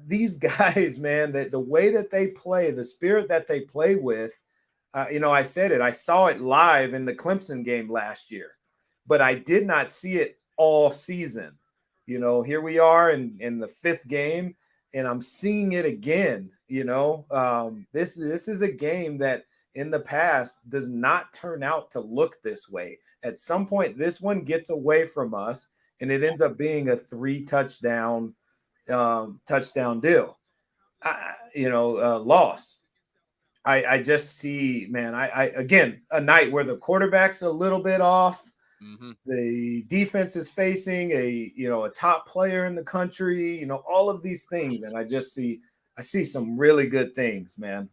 Speaker 2: these guys, man, the way that they play, the spirit that they play with. I said it. I saw it live in the Clemson game last year, but I did not see it all season. Here we are in the 5th game, and I'm seeing it again. This is a game that in the past does not turn out to look this way. At some point, this one gets away from us, and it ends up being a 3 touchdown deal. Loss. I just see, man, I again, a night where the quarterback's a little bit off. Mm-hmm. The defense is facing a top player in the country, all of these things. And I see some really good things, man,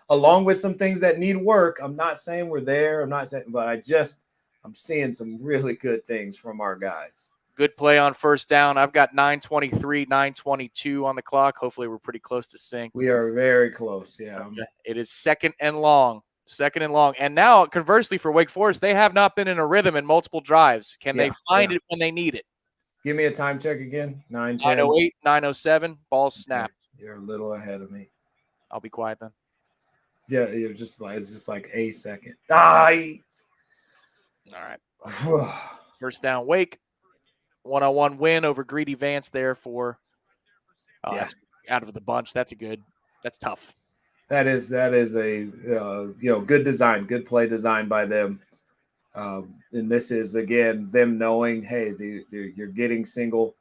Speaker 2: along with some things that need work. I'm not saying we're there. But I'm seeing some really good things from our guys.
Speaker 7: Good play on first down. I've got 9:23, 9:22 on the clock. Hopefully we're pretty close to sync.
Speaker 2: We are very close, yeah.
Speaker 7: Okay. It is second and long. And now, conversely, for Wake Forest, they have not been in a rhythm in multiple drives. Can they find it when they need it?
Speaker 2: Give me a time check again.
Speaker 7: 9:08, 9:07. Ball snapped.
Speaker 2: You're a little ahead of me.
Speaker 7: I'll be quiet then.
Speaker 2: Yeah, it's just like a second. All
Speaker 7: right. First down, Wake. 1-on-1 win over Greedy Vance there for out of the bunch. That's tough.
Speaker 2: That is a good design, good play design by them. And this is, again, them knowing, hey, you're getting single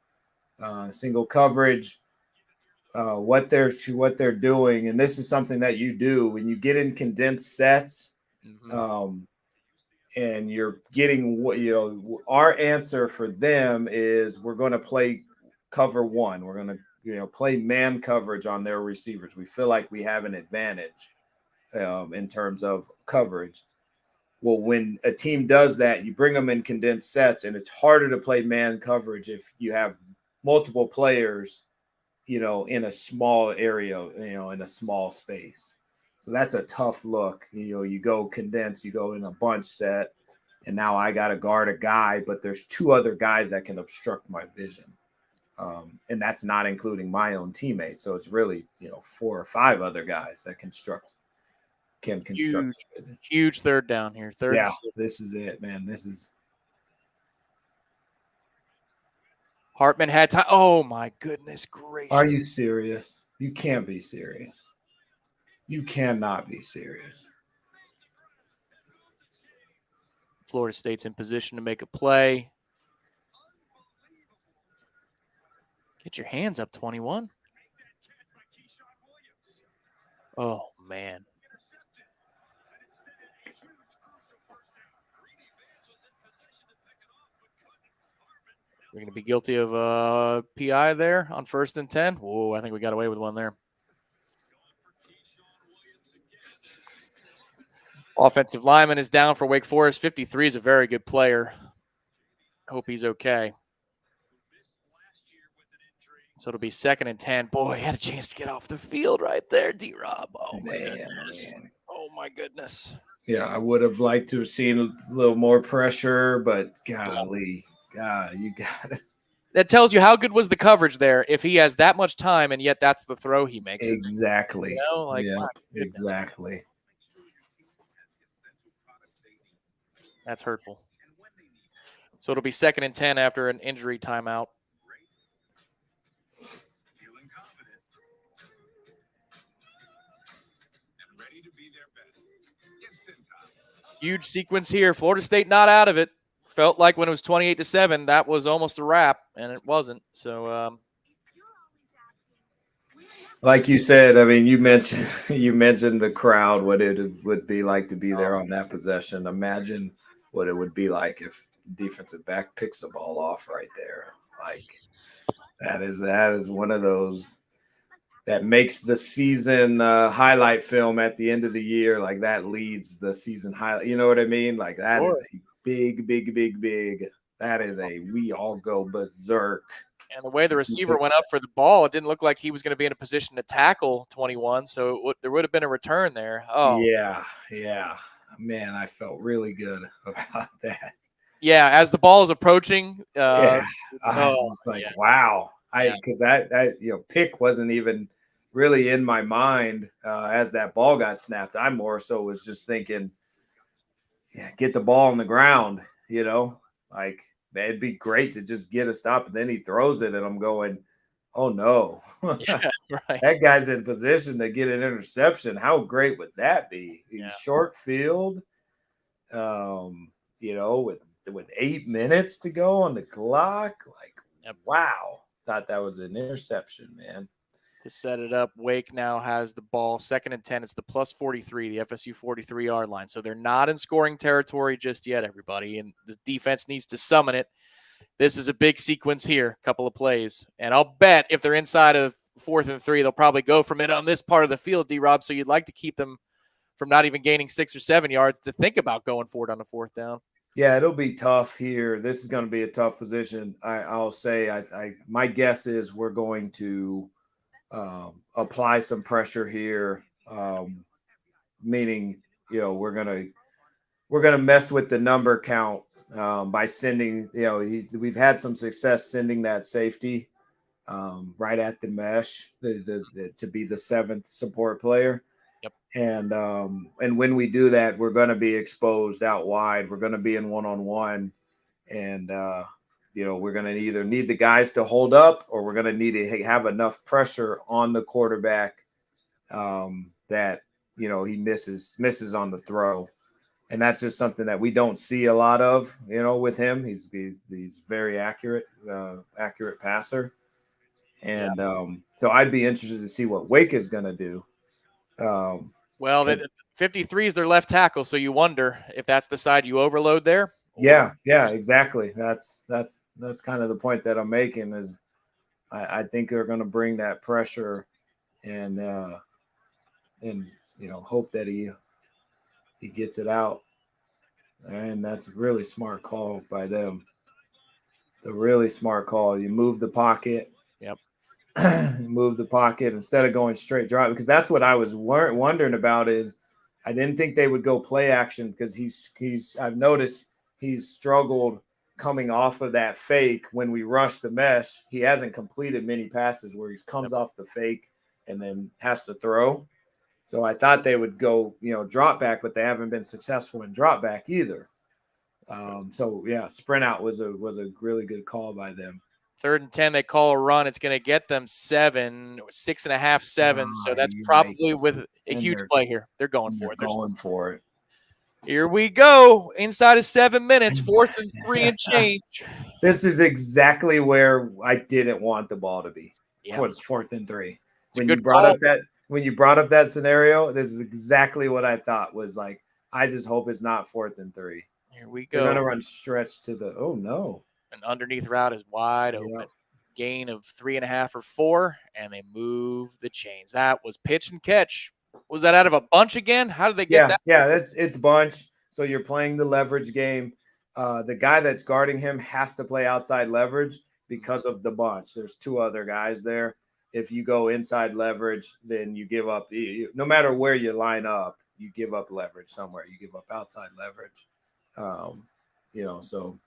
Speaker 2: coverage, what they're doing. And this is something that you do when you get in condensed sets. Mm-hmm. and you're getting what, our answer for them is we're going to play cover one. We're going to, play man coverage on their receivers. We feel like we have an advantage in terms of coverage. Well, when a team does that, you bring them in condensed sets, and it's harder to play man coverage if you have multiple players, in a small area, in a small space. So that's a tough look. You go condense, you go in a bunch set, and now I got to guard a guy, but there's two other guys that can obstruct my vision. And that's not including my own teammates. So it's really, 4 or 5 other guys that can construct.
Speaker 7: Huge third down here.
Speaker 2: Yeah, this is it, man. This is.
Speaker 7: Hartman had time. Oh, my goodness gracious.
Speaker 2: Are you serious? You can't be serious. You cannot be serious.
Speaker 7: Florida State's in position to make a play. Get your hands up, 21. Oh, man. We're going to be guilty of a PI there on 1st and 10. Whoa, I think we got away with one there. Offensive lineman is down for Wake Forest. 53 is a very good player. Hope he's okay. So it'll be 2nd and 10. Boy, had a chance to get off the field right there, D-Rob. Oh, my goodness. Man. Oh, my goodness.
Speaker 2: Yeah, I would have liked to have seen a little more pressure, but golly. God, you got it.
Speaker 7: That tells you how good was the coverage there if he has that much time and yet that's the throw he makes.
Speaker 2: Exactly.
Speaker 7: Yeah,
Speaker 2: exactly.
Speaker 7: That's hurtful. So it'll be 2nd and 10 after an injury timeout. Huge sequence here. Florida State not out of it. Felt like when it was 28-7, that was almost a wrap, and it wasn't. So,
Speaker 2: like you said, I mean, you mentioned the crowd, what it would be like to be there on that possession. Imagine what it would be like if defensive back picks the ball off right there. Like that is one of those that makes the season highlight film at the end of the year. Like that leads the season highlight. You know what I mean? Like that is a big. That is we all go berserk.
Speaker 7: And the way the receiver went up for the ball, it didn't look like he was going to be in a position to tackle 21. So there would have been a return there. Oh,
Speaker 2: yeah. Man, I felt really good about that.
Speaker 7: Yeah, as the ball is approaching.
Speaker 2: I was just like, wow. Because that pick wasn't even really in my mind as that ball got snapped. I more so was just thinking, get the ball on the ground, like it'd be great to just get a stop. And then he throws it and I'm going, oh no,
Speaker 7: yeah, right.
Speaker 2: That guy's in position to get an interception. How great would that be? Short field, with 8 minutes to go on the clock. Like, wow. Thought that was an interception, man.
Speaker 7: To set it up, Wake now has the ball 2nd and 10. It's the plus 43, the FSU 43-yard line. So they're not in scoring territory just yet, everybody. And the defense needs to summon it. This is a big sequence here, a couple of plays. And I'll bet if they're inside of 4th and 3, they'll probably go from it on this part of the field, D-Rob. So you'd like to keep them from not even gaining 6 or 7 yards to think about going for it on the 4th down.
Speaker 2: Yeah, it'll be tough here. This is going to be a tough position. I'll say my guess is we're going to apply some pressure here, meaning we're gonna mess with the number count by sending. We've had some success sending that safety right at the mesh to be the 7th support player.
Speaker 7: Yep.
Speaker 2: And when we do that, we're going to be exposed out wide. We're going to be in 1-on-1, and we're going to either need the guys to hold up, or we're going to need to have enough pressure on the quarterback that he misses on the throw, and that's just something that we don't see a lot of. With him, he's very accurate passer, and so I'd be interested to see what Wake is going to do.
Speaker 7: Well, 53 is their left tackle, so you wonder if that's the side you overload there.
Speaker 2: Yeah, exactly. That's kind of the point that I'm making is I think they're going to bring that pressure and hope that he gets it out. And that's a really smart call by them. It's a really smart call. You move the pocket.
Speaker 7: Yep.
Speaker 2: Move the pocket instead of going straight drive, because that's what I was wondering about. Is I didn't think they would go play action because I've noticed he's struggled coming off of that fake when we rush the mesh. He hasn't completed many passes where he comes off the fake and then has to throw. So I thought they would go, drop back, but they haven't been successful in drop back either. Sprint out was a really good call by them.
Speaker 7: 3rd and 10, they call a run. It's going to get them 6.5, 7. So that's probably with a huge play here. They're going for it.
Speaker 2: Going for it.
Speaker 7: Here we go. Inside of 7 minutes, 4th and 3 and change.
Speaker 2: This is exactly where I didn't want the ball to be.
Speaker 7: Yeah.
Speaker 2: For 4th and 3.
Speaker 7: When you brought
Speaker 2: up that scenario, this is exactly what I thought was like. I just hope it's not 4th and 3.
Speaker 7: Here we go.
Speaker 2: They're going to run stretch to the. Oh no.
Speaker 7: An underneath route is wide open.
Speaker 2: Yep.
Speaker 7: Gain of 3.5 or 4, and they move the chains. That was pitch and catch. Was that out of a bunch again? How did they get that?
Speaker 2: Yeah, it's bunch. So you're playing the leverage game. The guy that's guarding him has to play outside leverage because of the bunch. There's 2 other guys there. If you go inside leverage, then you give up. No matter where you line up, you give up leverage somewhere. You give up outside leverage. So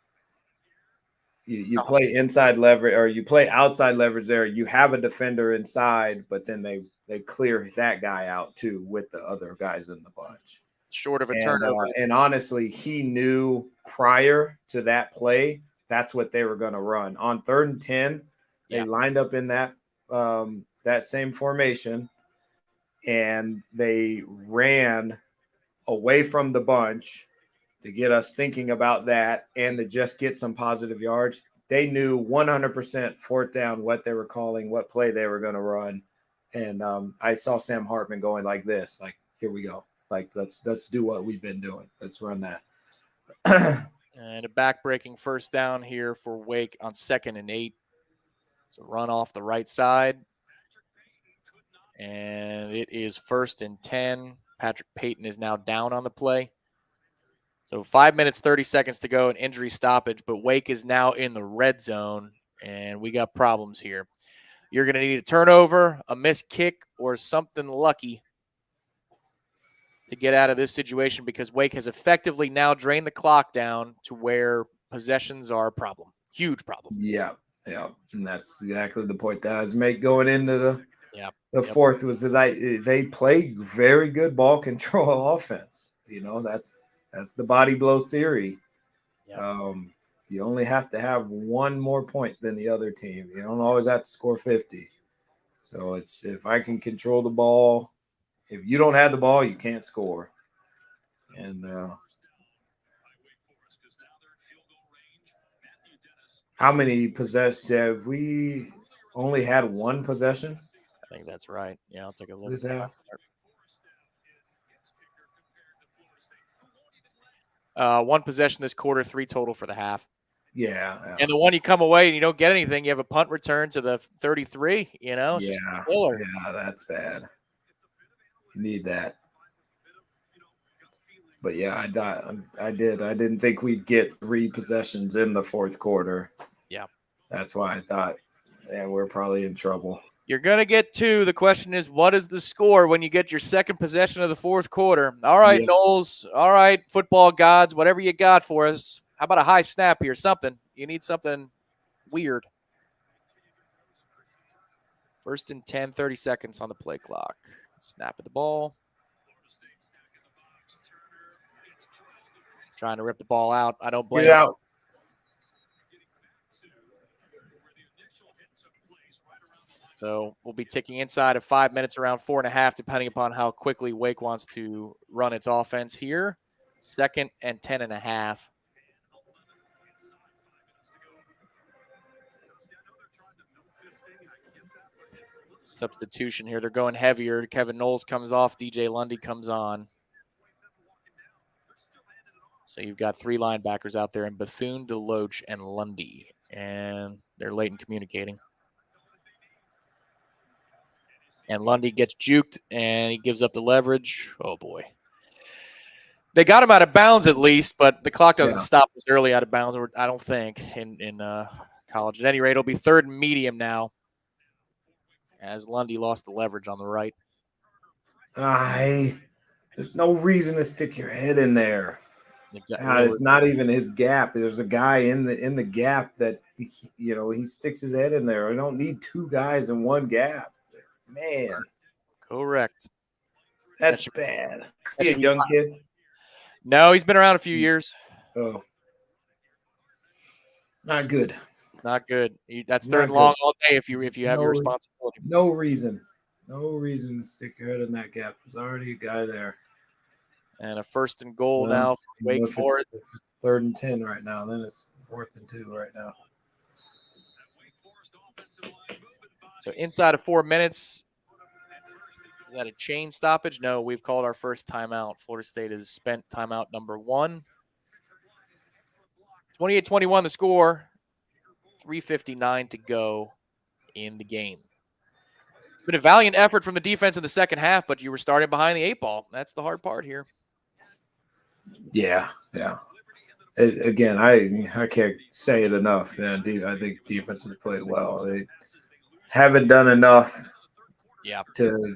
Speaker 2: you play inside leverage or you play outside leverage there. You have a defender inside, but then they clear that guy out too with the other guys in the bunch.
Speaker 7: Short of a turnover.
Speaker 2: And honestly, he knew prior to that play, that's what they were going to run. On 3rd and 10, they lined up in that same formation, and they ran away from the bunch to get us thinking about that and to just get some positive yards. They knew 100% 4th down what they were calling, what play they were going to run. And I saw Sam Hartman going like this, like, here we go. Like, let's do what we've been doing. Let's run that.
Speaker 7: And a back-breaking 1st down here for Wake on 2nd and 8. So run off the right side. And it is 1st and 10. Patrick Payton is now down on the play. So 5 minutes, 30 seconds to go, an injury stoppage, but Wake is now in the red zone, and we got problems here. You're going to need a turnover, a missed kick, or something lucky to get out of this situation because Wake has effectively now drained the clock down to where possessions are a problem. Huge problem.
Speaker 2: Yeah. And that's exactly the point that I was making going into the 4th was that they play very good ball control offense. That's the body blow theory. Yep. You only have to have 1 more point than the other team. You don't always have to score 50. So it's if I can control the ball, if you don't have the ball, you can't score. And how many possessions have we only had 1 possession?
Speaker 7: I think that's right. Yeah, I'll take a look. One possession this quarter, 3 total for the half.
Speaker 2: Yeah.
Speaker 7: And the one you come away and you don't get anything, you have a punt return to the 33, It's just a killer.
Speaker 2: Yeah, that's bad. You need that. But yeah, I didn't think we'd get 3 possessions in the 4th quarter.
Speaker 7: Yeah.
Speaker 2: That's why I thought, man, we're probably in trouble.
Speaker 7: You're going to get 2. The question is, what is the score when you get your 2nd possession of the 4th quarter? All right, Noles. All right, football gods, whatever you got for us. How about a high snap here? Something. You need something weird. 1st and 10, 30 seconds on the play clock. Snap of the ball. Trying to rip the ball out. I don't blame
Speaker 2: it out.
Speaker 7: So we'll be ticking inside of 5 minutes, around 4.5, depending upon how quickly Wake wants to run its offense here. 2nd and 10.5. Substitution here. They're going heavier. Kevin Noles comes off. DJ Lundy comes on. So you've got 3 linebackers out there in Bethune, Deloach, and Lundy. And they're late in communicating. And Lundy gets juked, and he gives up the leverage. Oh, boy. They got him out of bounds at least, but the clock doesn't stop this early out of bounds, I don't think, in college. At any rate, it'll be 3rd and medium now as Lundy lost the leverage on the right.
Speaker 2: There's no reason to stick your head in there.
Speaker 7: Exactly.
Speaker 2: It's not even his gap. There's a guy in the gap that he sticks his head in there. We don't need 2 guys in one gap. Man,
Speaker 7: correct.
Speaker 2: That's bad. Is he a young kid?
Speaker 7: No, he's been around a few years.
Speaker 2: Oh, not good.
Speaker 7: Not good. That's 3rd and long all day if you have your responsibility.
Speaker 2: No reason to stick your head in that gap. There's already a guy there.
Speaker 7: And a 1st and goal now for Wake Forest.
Speaker 2: If it's 3rd and 10 right now, then it's 4th and 2 right now.
Speaker 7: So inside of 4 minutes, is that a chain stoppage? No, we've called our first timeout. Florida State has spent timeout number 1. 28-21 the score. 3:59 to go in the game. It's been a valiant effort from the defense in the second half, but you were starting behind the 8 ball. That's the hard part here.
Speaker 2: Yeah. Again, I can't say it enough, man. I think defense has played well. They haven't done enough to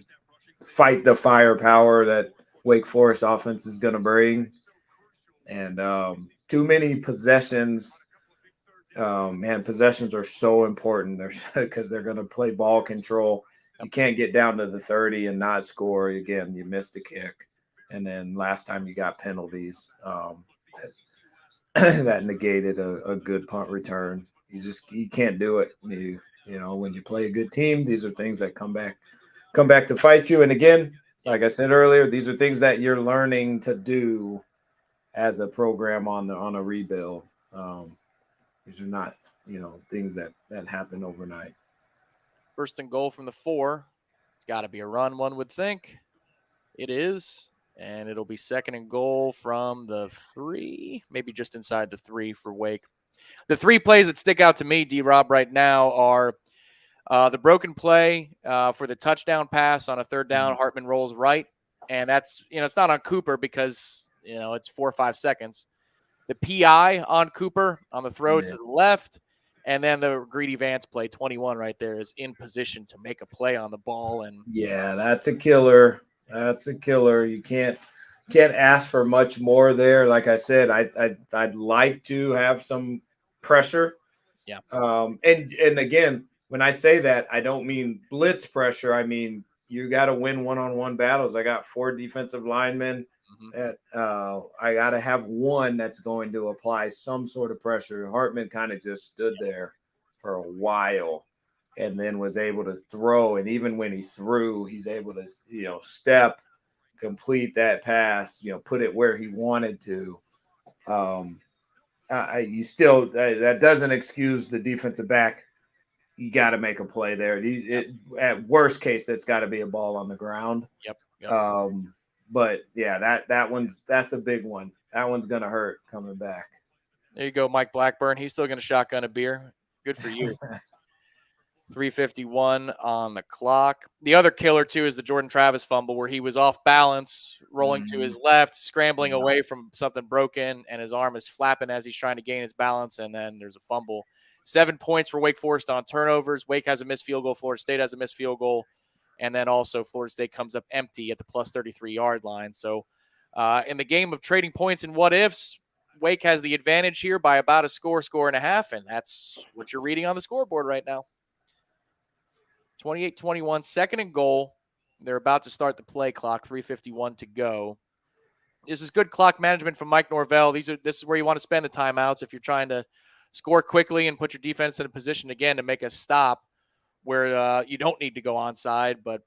Speaker 2: fight the firepower that Wake Forest offense is going to bring. And too many possessions. Possessions are so important because they're going to play ball control. You can't get down to the 30 and not score. Again, you missed a kick. And then last time you got penalties that negated a good punt return. You can't do it. When you play a good team, these are things that come back to fight you. And again, like I said earlier, these are things that you're learning to do as a program on a rebuild. These are not, things that happen overnight.
Speaker 7: 1st and goal from the 4. It's got to be a run, one would think. It is. And it'll be 2nd and goal from the 3, maybe just inside the 3 for Wake. The 3 plays that stick out to me, D-Rob, right now are the broken play for the touchdown pass on a 3rd down. Hartman rolls right. And that's, it's not on Cooper because, it's 4 or 5 seconds. The PI on Cooper on the throw to the left. And then the Greedy Vance play, 21 right there, is in position to make a play on the ball. And
Speaker 2: yeah, that's a killer. You can't ask for much more there. Like I said, I'd like to have some pressure.
Speaker 7: Yeah.
Speaker 2: And again, when I say that, I don't mean blitz pressure. I mean you got to win one-on-one battles. I got 4 defensive linemen that I got to have one that's going to apply some sort of pressure. Hartman kind of just stood there for a while and then was able to throw. And even when he threw, he's able to, step, complete that pass, put it where he wanted to. That doesn't excuse the defensive back. You got to make a play there. At worst case, that's got to be a ball on the ground.
Speaker 7: Yep.
Speaker 2: But yeah, that's a big one. That one's gonna hurt coming back.
Speaker 7: There you go, Mike Blackburn. He's still gonna shotgun a beer. Good for you. 3:51 on the clock. The other killer too is the Jordan Travis fumble where he was off balance, rolling to his left, scrambling away from something broken, and his arm is flapping as he's trying to gain his balance, and then there's a fumble. 7 points for Wake Forest on turnovers. Wake has a missed field goal. Florida State has a missed field goal. And then also Florida State comes up empty at the plus 33-yard line. So in the game of trading points and what-ifs, Wake has the advantage here by about a score and a half, and that's what you're reading on the scoreboard right now. 28-21, 2nd and goal. They're about to start the play clock, 3:51 to go. This is good clock management from Mike Norvell. This is where you want to spend the timeouts if you're trying to score quickly and put your defense in a position again to make a stop where you don't need to go onside. But,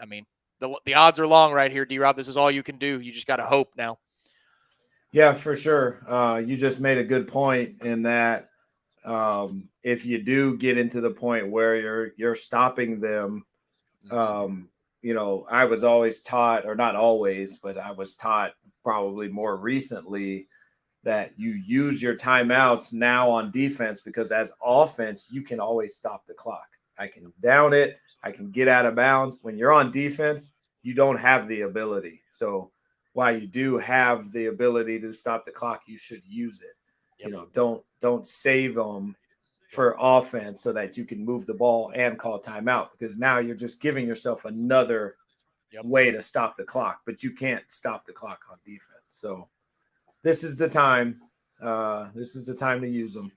Speaker 7: I mean, the odds are long right here, D-Rob. This is all you can do. You just got to hope now.
Speaker 2: Yeah, for sure. You just made a good point in that if you do get into the point where you're stopping them, I was always taught, or not always, but I was taught probably more recently that you use your timeouts now on defense, because as offense, you can always stop the clock. I can down it. I can get out of bounds. When you're on defense, you don't have the ability. So while you do have the ability to stop the clock, you should use it.
Speaker 7: Yep.
Speaker 2: You know, don't save them for offense so that you can move the ball and call timeout, because now you're just giving yourself another way to stop the clock, but you can't stop the clock on defense. So this is the time. This is the time to use them.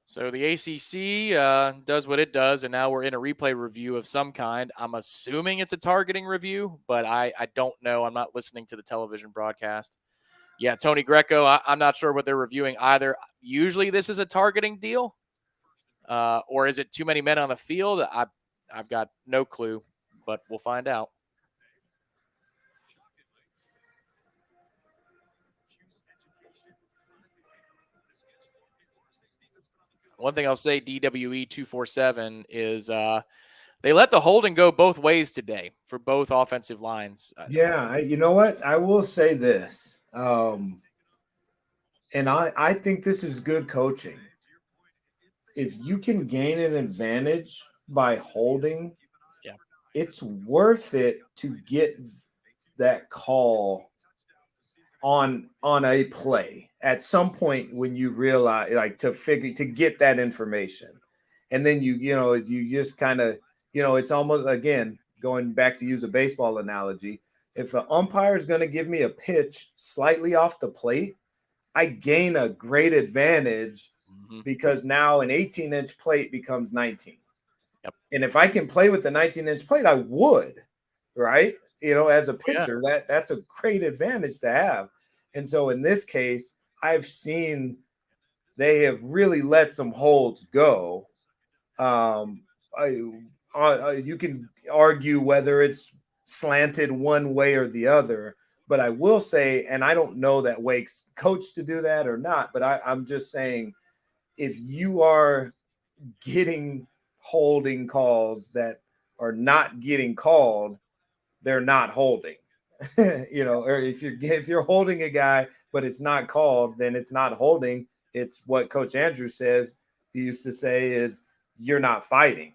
Speaker 7: So the ACC does what it does, and now we're in a replay review of some kind. I'm assuming it's a targeting review, but I don't know. I'm not listening to the television broadcast. Yeah, Tony Greco, I'm not sure what they're reviewing either. Usually this is a targeting deal, or is it too many men on the field? I've got no clue, but we'll find out. One thing I'll say, DWE 247 is they let the holding go both ways today for both offensive lines.
Speaker 2: Yeah, you know what? I will say this, and I think this is good coaching. If you can gain an advantage by holding, it's worth it to get that call on a play at some point when you realize, like, to get that information. And then you just kind of, it's almost, again, going back to use a baseball analogy, if an umpire is going to give me a pitch slightly off the plate, I gain a great advantage because now an 18-inch plate becomes 19.
Speaker 7: Yep.
Speaker 2: And if I can play with the 19-inch plate, I would, right? As a pitcher, that's a great advantage to have. And so in this case, I've seen they have really let some holds go. You can argue whether it's slanted one way or the other, but I will say, and I don't know that Wake's coached to do that or not, but I'm just saying, if you are getting holding calls that are not getting called, they're not holding. Or if you're holding a guy but it's not called, then it's not holding. It's what Coach Andrew says. He used to say is, you're not fighting.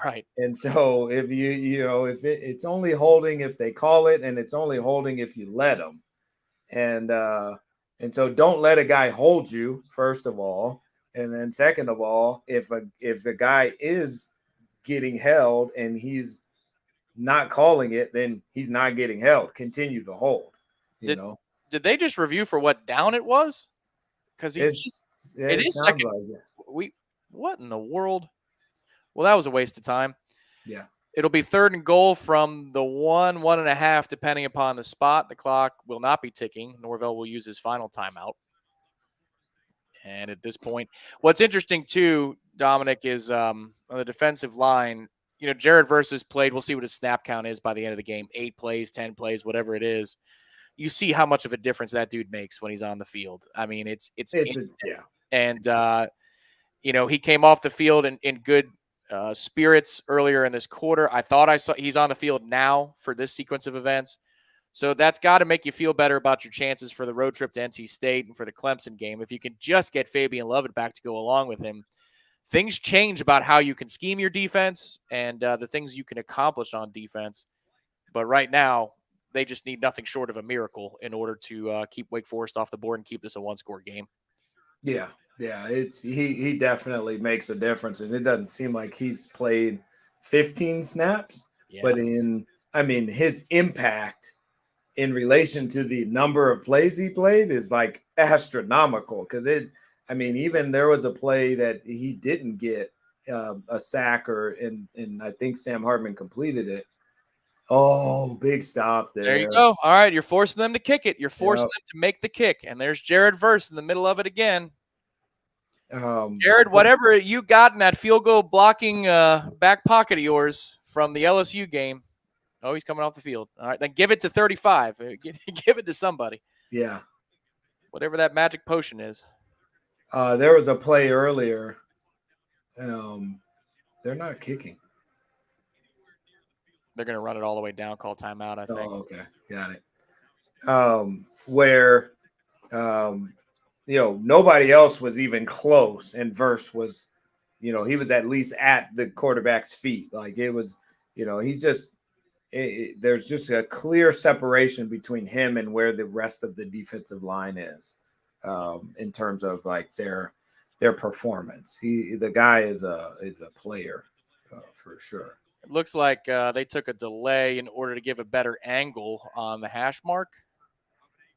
Speaker 7: Right.
Speaker 2: And so if it's only holding if they call it, and it's only holding if you let them. And so don't let a guy hold you, first of all. And then second of all, if a guy is getting held and he's not calling it, then he's not getting held. Continue to hold. Did
Speaker 7: they just review for what down it was? Because it is second. Like what in the world? Well, that was a waste of time.
Speaker 2: Yeah.
Speaker 7: It'll be 3rd and goal from the 1.5, depending upon the spot. The clock will not be ticking. Norvell will use his final timeout. And at this point, what's interesting too, Dominic, is on the defensive line, Jared Versus played. We'll see what his snap count is by the end of the game. 8 plays, 10 plays, whatever it is. You see how much of a difference that dude makes when he's on the field. I mean, it's and he came off the field in good spirits earlier in this quarter. I thought he's on the field now for this sequence of events. So that's got to make you feel better about your chances for the road trip to NC State and for the Clemson game. If you can just get Fabian Lovett back to go along with him, things change about how you can scheme your defense and the things you can accomplish on defense. But right now, they just need nothing short of a miracle in order to keep Wake Forest off the board and keep this a 1-score game.
Speaker 2: Yeah. He definitely makes a difference, and it doesn't seem like he's played 15 snaps, but his impact in relation to the number of plays he played is like astronomical. Because even there was a play that he didn't get a sack, and I think Sam Hartman completed it. Oh, big stop there.
Speaker 7: There you go. All right, you're forcing them to kick it. You're forcing them to make the kick, and there's Jared Verse in the middle of it again. Jared, whatever you got in that field goal blocking back pocket of yours from the LSU game. Oh, he's coming off the field. All right, then give it to 35. Give it to somebody.
Speaker 2: Yeah.
Speaker 7: Whatever that magic potion is.
Speaker 2: There was a play earlier. They're not kicking.
Speaker 7: They're going to run it all the way down, call timeout, I think.
Speaker 2: Oh, okay. Got it. Where Nobody else was even close, and Verse was, he was at least at the quarterback's feet. Like it was, he's just there's just a clear separation between him and where the rest of the defensive line is, in terms of like their performance. The guy is a player for sure.
Speaker 7: It looks like they took a delay in order to give a better angle on the hash mark.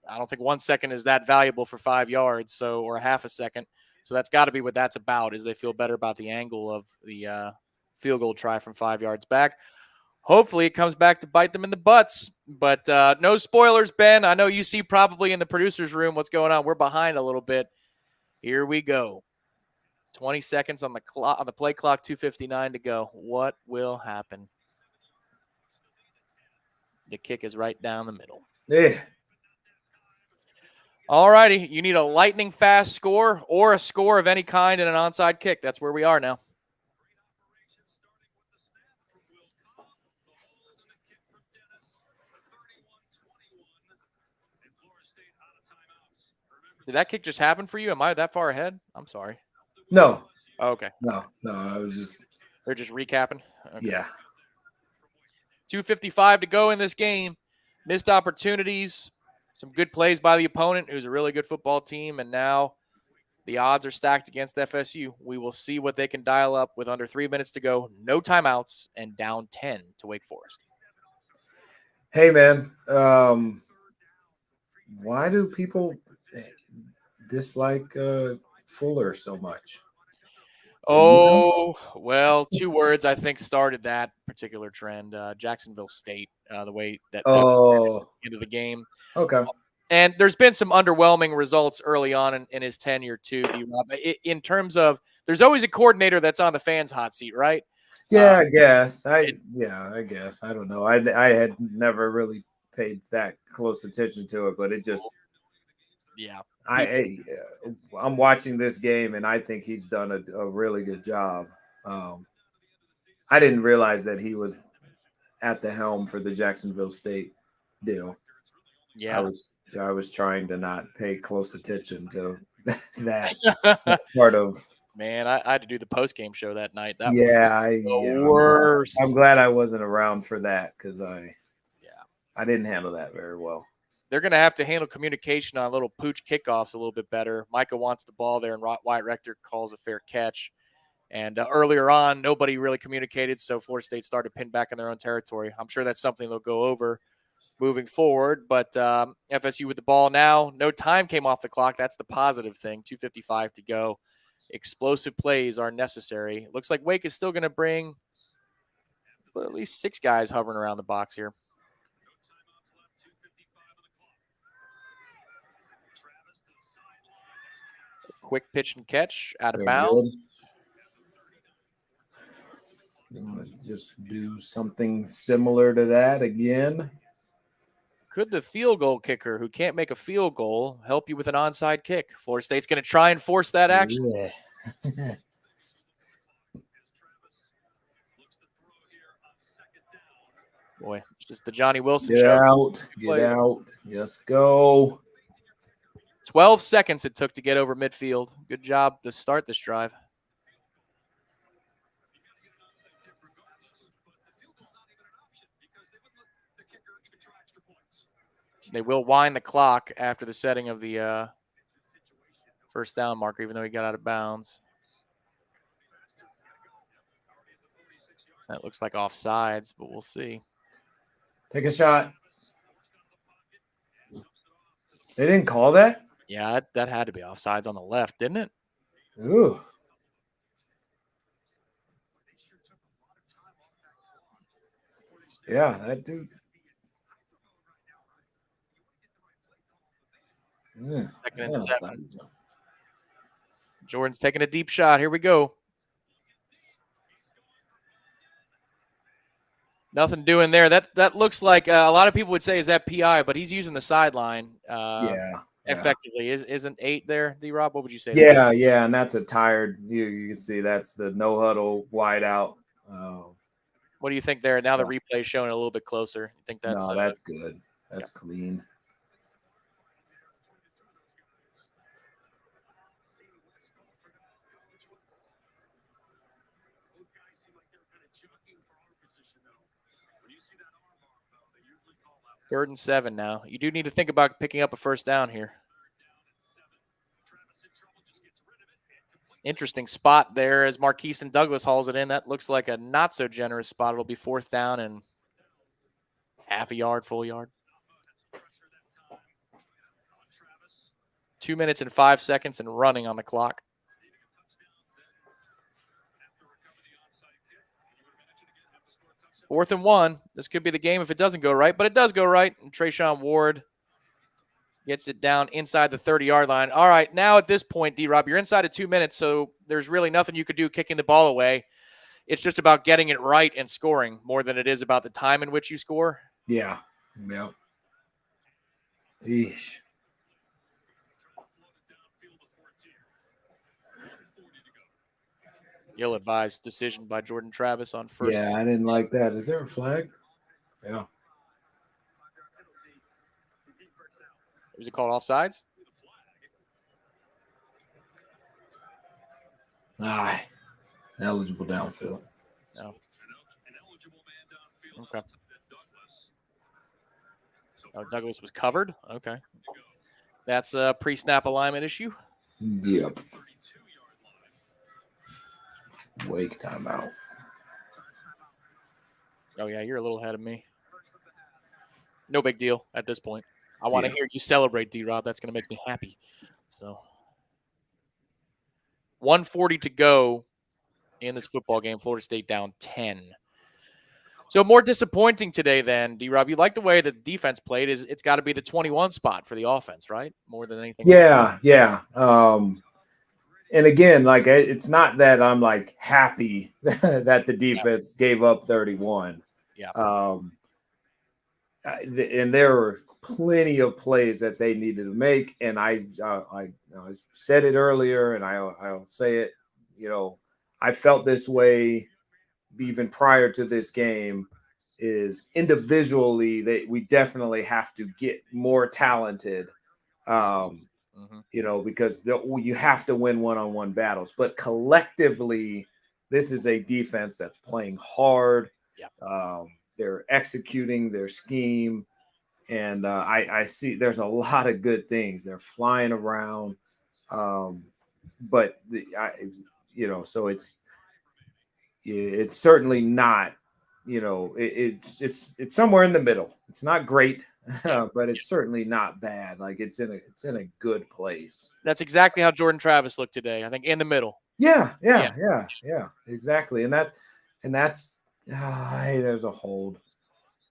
Speaker 7: I don't think 1 second is that valuable for 5 yards, or a half a second. So that's got to be what that's about, is they feel better about the angle of the field goal try from 5 yards back. Hopefully it comes back to bite them in the butts. But no spoilers, Ben. I know you see probably in the producer's room what's going on. We're behind a little bit. Here we go. 20 seconds on the clock, on the play clock, 2:59 to go. What will happen? The kick is right down the middle.
Speaker 2: Yeah.
Speaker 7: All righty. You need a lightning fast score or a score of any kind and an onside kick. That's where we are now. Did that kick just happen for you? Am I that far ahead? I'm sorry.
Speaker 2: No.
Speaker 7: Oh, okay.
Speaker 2: No. I was just.
Speaker 7: They're just recapping? Okay.
Speaker 2: Yeah.
Speaker 7: 2:55 to go in this game. Missed opportunities. Some good plays by the opponent, who's a really good football team, and now the odds are stacked against FSU. We will see what they can dial up with under 3 minutes to go, no timeouts, and down 10 to Wake Forest.
Speaker 2: Hey, man. Why do people dislike Fuller so much?
Speaker 7: Oh, well, 2 words I think started that particular trend. Jacksonville State, the way that into the game.
Speaker 2: Okay.
Speaker 7: And there's been some underwhelming results early on in his tenure too, D-Rob. In terms of, there's always a coordinator that's on the fans' hot seat, right?
Speaker 2: Yeah, I guess. I guess. I don't know. I had never really paid that close attention to it, but it just.
Speaker 7: Yeah.
Speaker 2: I'm watching this game, and I think he's done a really good job. I didn't realize that he was at the helm for the Jacksonville State deal.
Speaker 7: Yeah.
Speaker 2: I was trying to not pay close attention to that part of.
Speaker 7: Man, I had to do the post-game show that night. That
Speaker 2: was
Speaker 7: the worst.
Speaker 2: I'm glad I wasn't around for that because I didn't handle that very well.
Speaker 7: They're going to have to handle communication on little pooch kickoffs a little bit better. Micah wants the ball there, and Wyatt Rector calls a fair catch. And earlier on, nobody really communicated, so Florida State started to pin back in their own territory. I'm sure that's something they'll go over moving forward. But FSU with the ball now. No time came off the clock. That's the positive thing. 2:55 to go. Explosive plays are necessary. Looks like Wake is still going to bring at least 6 guys hovering around the box here. Quick pitch and catch out of bounds.
Speaker 2: You want to just do something similar to that again?
Speaker 7: Could the field goal kicker, who can't make a field goal, help you with an onside kick? Florida State's going to try and force that action.
Speaker 2: Yeah.
Speaker 7: Boy, it's just the Johnny Wilson
Speaker 2: show.
Speaker 7: Get
Speaker 2: out. Yes, go.
Speaker 7: 12 seconds it took to get over midfield. Good job to start this drive. They will wind the clock after the setting of the first down marker, even though he got out of bounds. That looks like offsides, but we'll see.
Speaker 2: Take a shot. They didn't call that?
Speaker 7: Yeah, that had to be offsides on the left, didn't it?
Speaker 2: Ooh. Yeah, that dude. Yeah.
Speaker 7: 2nd and 7. Jordan's taking a deep shot. Here we go. Nothing doing there. That looks like a lot of people would say is that PI, but he's using the sideline effectively. Isn't 8 there, D-Rob? What would you say?
Speaker 2: Yeah, and that's a tired. You can see that's the no huddle wide out.
Speaker 7: What do you think there? Now the replay is showing a little bit closer. You think that's
Speaker 2: that's good. That's clean.
Speaker 7: 3rd and 7 now. You do need to think about picking up a first down here. Interesting spot there as Marquise and Douglas hauls it in. That looks like a not so generous spot. It'll be 4th down and half a yard, full yard. 2 minutes and 5 seconds and running on the clock. 4th and 1. This could be the game if it doesn't go right, but it does go right. And Trayshawn Ward gets it down inside the 30-yard line. All right, now at this point, D-Rob, you're inside of 2 minutes, so there's really nothing you could do kicking the ball away. It's just about getting it right and scoring more than it is about the time in which you score.
Speaker 2: Yeah. Yep. Eesh.
Speaker 7: Ill-advised decision by Jordan Travis on first.
Speaker 2: Yeah, I didn't like that. Is there a flag? Yeah.
Speaker 7: Was it called offsides?
Speaker 2: Eligible downfield.
Speaker 7: No. Okay. Oh, Douglas was covered? Okay. That's a pre-snap alignment issue?
Speaker 2: Yep. Wake timeout.
Speaker 7: Oh, yeah, you're a little ahead of me. No big deal at this point. I want to hear you celebrate, D-Rob. That's going to make me happy. So, 1:40 to go in this football game. Florida State down 10. So, more disappointing today than D-Rob. You like the way the defense played. It's got to be the 21 spot for the offense, right? More than anything.
Speaker 2: Yeah. And again, like, it's not that I'm like happy that the defense gave up 31.
Speaker 7: Yeah.
Speaker 2: And there were plenty of plays that they needed to make. And I said it earlier, and I'll say it, I felt this way even prior to this game, is individually we definitely have to get more talented, because you have to win one-on-one battles. But collectively, this is a defense that's playing hard.
Speaker 7: Yeah.
Speaker 2: They're executing their scheme. And I see there's a lot of good things. They're flying around. So it's certainly not, it's somewhere in the middle. It's not great, but it's certainly not bad. Like it's in a good place.
Speaker 7: That's exactly how Jordan Travis looked today. I think in the middle.
Speaker 2: Yeah, exactly. And that's hey, there's a hold.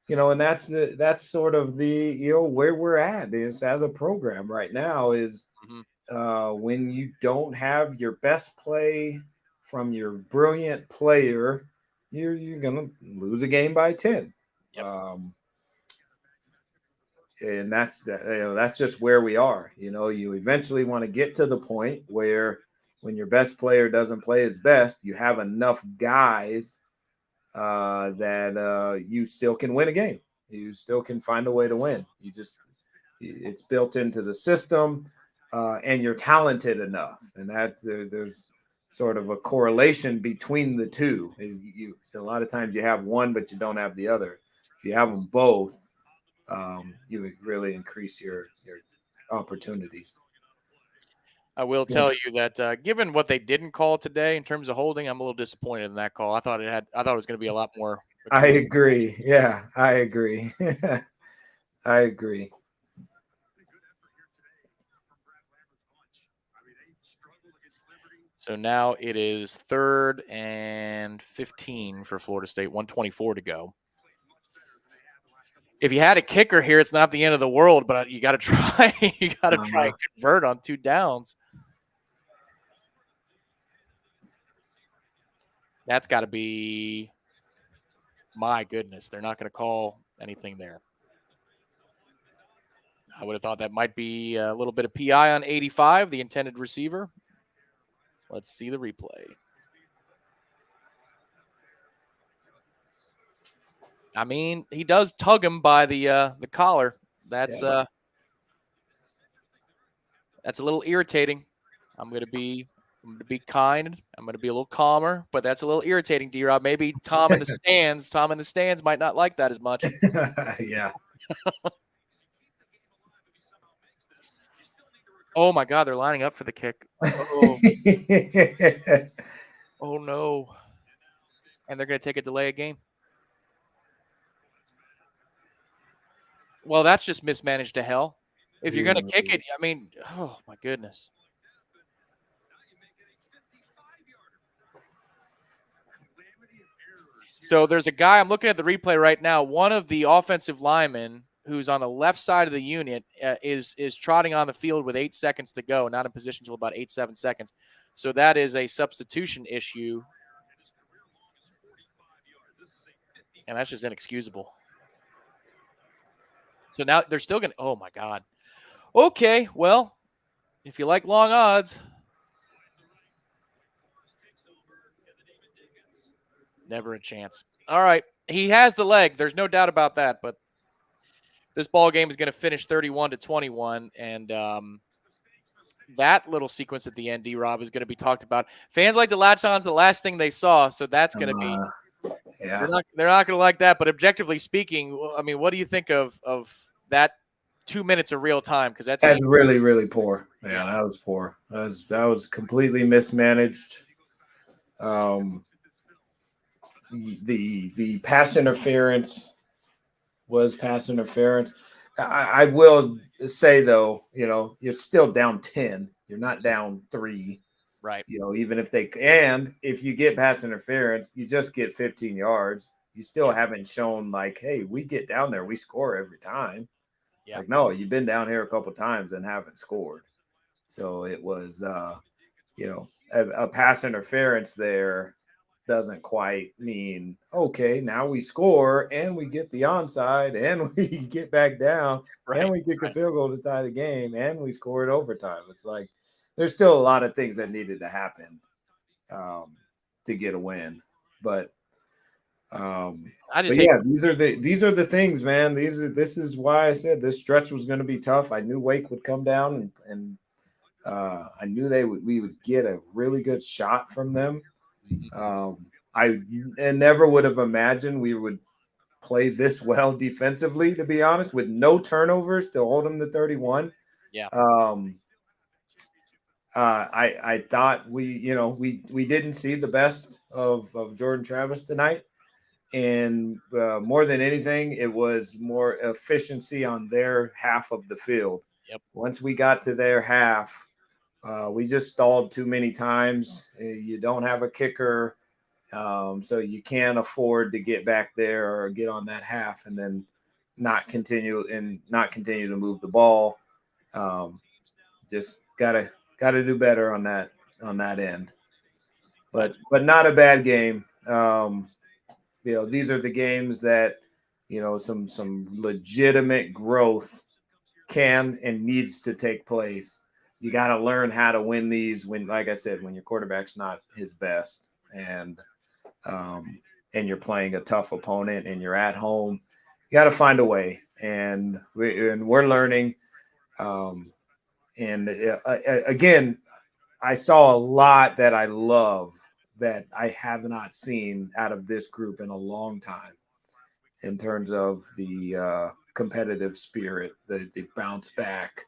Speaker 2: And that's sort of the where we're at is as a program right now is when you don't have your best play from your brilliant player, you're gonna lose a game by 10.
Speaker 7: Yep.
Speaker 2: And that's just where we are. You eventually want to get to the point where when your best player doesn't play his best, you have enough guys that you still can win a game. You still can find a way to win. It's built into the system, and you're talented enough. And there's sort of a correlation between the two. A lot of times you have one, but you don't have the other. If you have them both, you would really increase your opportunities.
Speaker 7: I will tell you that given what they didn't call today in terms of holding, I'm a little disappointed in that call. I thought it was going to be a lot more.
Speaker 2: I agree. Yeah, I agree. I agree.
Speaker 7: So now it is 3rd and 15 for Florida State, 1:24 to go. If you had a kicker here, it's not the end of the world, but you got to try. You got to try and convert on 2 downs. That's got to be, my goodness, they're not going to call anything there. I would have thought that might be a little bit of PI on 85, the intended receiver. Let's see the replay. I mean, he does tug him by the collar. That's a little irritating. I'm going to be kind. I'm going to be a little calmer, but that's a little irritating, D-Rob. Maybe Tom in the stands might not like that as much.
Speaker 2: Yeah.
Speaker 7: Oh my God, they're lining up for the kick. Oh, oh no. And they're going to take a delay of game. Well, that's just mismanaged to hell. If you're going to kick it, I mean, oh my goodness. So there's a guy, I'm looking at the replay right now. One of the offensive linemen who's on the left side of the unit is trotting on the field with 8 seconds to go, not in position until about 7 seconds. So that is a substitution issue. And that's just inexcusable. So now they're still going to, oh my God. Okay, well, if you like long odds, never a chance. All right. He has the leg. There's no doubt about that. But this ball game is going to finish 31-21. And that little sequence at the end, D-Rob, is going to be talked about. Fans like to latch on to the last thing they saw. So that's going to be
Speaker 2: yeah.
Speaker 7: They're not going to like that. But objectively speaking, I mean, what do you think of that 2 minutes of real time? Because that's
Speaker 2: really, really poor. Yeah, that was poor. That was completely mismanaged. The pass interference was pass interference. I will say though, you're still down 10. You're not down 3.
Speaker 7: Right.
Speaker 2: Even if if you get pass interference, you just get 15 yards. You still haven't shown like, hey, we get down there, we score every time. Yeah. Like, no, you've been down here a couple times and haven't scored. So it was, a pass interference there doesn't quite mean, okay, now we score and we get the onside and we get back down and we kick a field goal to tie the game and we score it overtime. It's like there's still a lot of things that needed to happen to get a win. But these are the things, man. This is why I said this stretch was going to be tough. I knew Wake would come down and I knew we would get a really good shot from them. I never would have imagined we would play this well defensively, to be honest, with no turnovers to hold them to 31.
Speaker 7: Yeah.
Speaker 2: I thought we didn't see the best of Jordan Travis tonight. And more than anything, it was more efficiency on their half of the field.
Speaker 7: Yep.
Speaker 2: Once we got to their half, we just stalled too many times. You don't have a kicker, so you can't afford to get back there or get on that half and then not continue to move the ball. Just gotta do better on that end. But not a bad game. These are the games that some legitimate growth can and needs to take place. You got to learn how to win these when, like I said, when your quarterback's not his best and you're playing a tough opponent and you're at home. You got to find a way, and we're learning. Again, I saw a lot that I love that I have not seen out of this group in a long time in terms of the competitive spirit, the bounce back.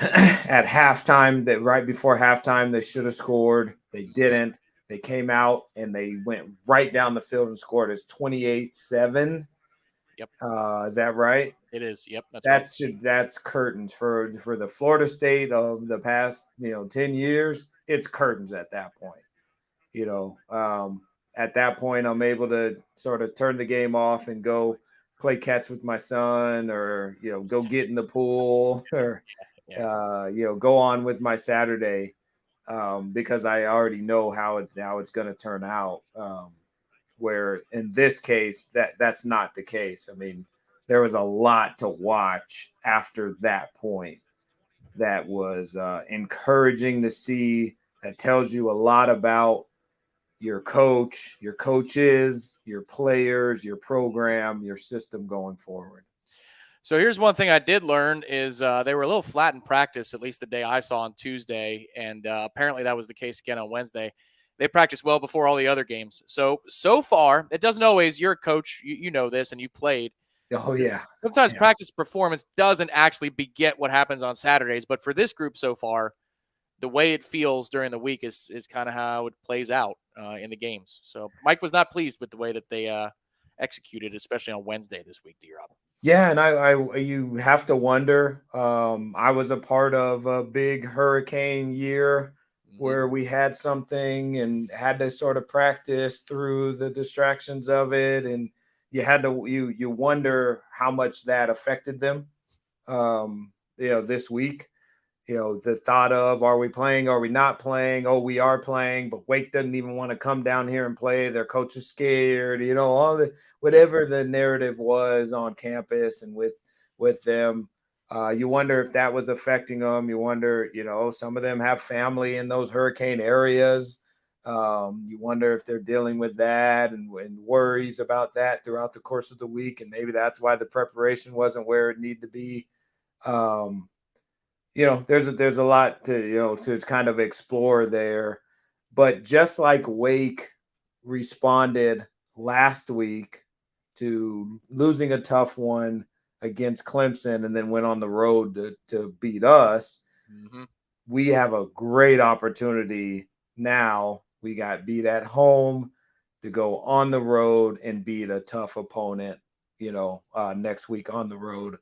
Speaker 2: At halftime, right before halftime, they should have scored. They didn't. They came out and they went right down the field and scored. It's 28-7.
Speaker 7: Yep.
Speaker 2: Is that right?
Speaker 7: It is. Yep.
Speaker 2: That's curtains for the Florida State of the past 10 years. It's curtains at that point. At that point, I'm able to sort of turn the game off and go play catch with my son, or go get in the pool, or go on with my Saturday, because I already know how it's going to turn out. Where in this case, that's not the case. I mean, there was a lot to watch after that point that was encouraging to see. That tells you a lot about your coach, your coaches, your players, your program, your system going forward.
Speaker 7: So here's one thing I did learn is they were a little flat in practice, at least the day I saw on Tuesday. And apparently that was the case again on Wednesday. They practiced well before all the other games. So far, it doesn't always, you're a coach, you know this, and you played.
Speaker 2: Oh yeah.
Speaker 7: Sometimes
Speaker 2: Yeah.
Speaker 7: practice performance doesn't actually beget what happens on Saturdays, but for this group so far, the way it feels during the week is kind of how it plays out in the games. So Mike was not pleased with the way that they executed, especially on Wednesday this week, D-Rob.
Speaker 2: Yeah, and I you have to wonder. I was a part of a big hurricane year where we had something and had to sort of practice through the distractions of it, and you wonder how much that affected them. This week, the thought of, are we playing? Are we not playing? Oh, we are playing, but Wake doesn't even want to come down here and play. Their coach is scared, all the, whatever the narrative was on campus and with them. You wonder if that was affecting them. You wonder, some of them have family in those hurricane areas. You wonder if they're dealing with that and worries about that throughout the course of the week. And maybe that's why the preparation wasn't where it needed to be. There's a lot to kind of explore there, but just like Wake responded last week to losing a tough one against Clemson and then went on the road to beat us, we have a great opportunity now. We got beat at home to go on the road and beat a tough opponent, next week on the road.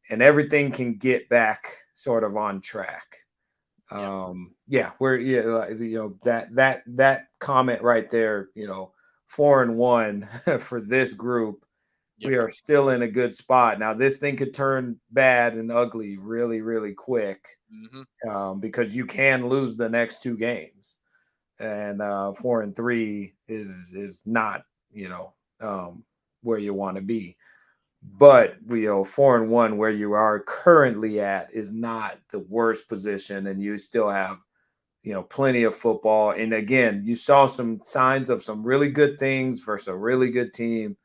Speaker 2: And everything can get back sort of on track. That comment right there, 4-1 for this group. We are still in a good spot. Now this thing could turn bad and ugly really, really quick, because you can lose the next two games, and 4-3 is not, where you want to be. But 4-1 where you are currently at is not the worst position, and you still have plenty of football. And again, you saw some signs of some really good things versus a really good team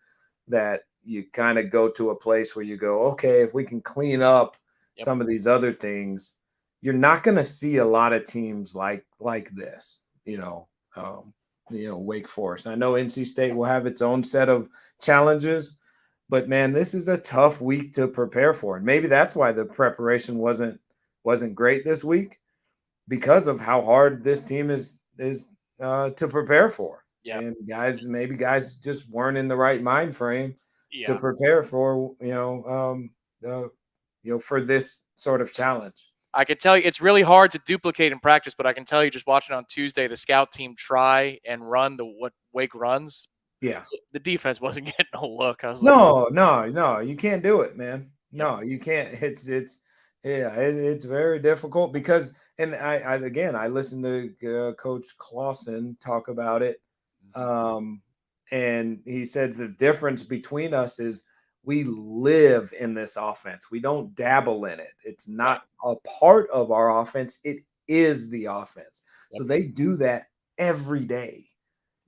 Speaker 2: that you kind of go to a place where you go, okay, if we can clean up some of these other things, you're not going to see a lot of teams like this. Wake Forest. I know NC State will have its own set of challenges. But man, this is a tough week to prepare for. And maybe that's why the preparation wasn't great this week, because of how hard this team is to prepare for. Yeah. And guys just weren't in the right mind frame to prepare for, for this sort of challenge.
Speaker 7: I can tell you it's really hard to duplicate in practice, but I can tell you just watching on Tuesday, the scout team try and run what Wake runs.
Speaker 2: Yeah,
Speaker 7: the defense wasn't getting a look. I was
Speaker 2: no, you can't do it, man. No, you can't. It's very difficult because, and I listened to Coach Clausen talk about it, and he said the difference between us is we live in this offense. We don't dabble in it. It's not a part of our offense. It is the offense. So they do that every day.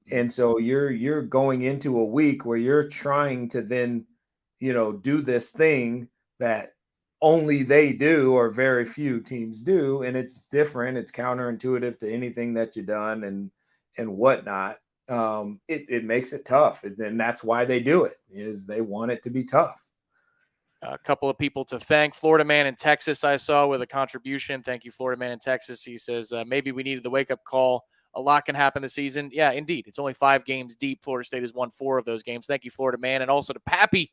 Speaker 2: And so you're going into a week where you're trying to then, do this thing that only they do or very few teams do. And it's different. It's counterintuitive to anything that you've done and whatnot. It makes it tough. And that's why they do it, is they want it to be tough.
Speaker 7: A couple of people to thank. Florida Man in Texas, I saw with a contribution. Thank you, Florida Man in Texas. He says, maybe we needed the wake-up call. A lot can happen this season. Yeah, indeed. It's only 5 games deep. Florida State has won 4 of those games. Thank you, Florida Man. And also to Pappy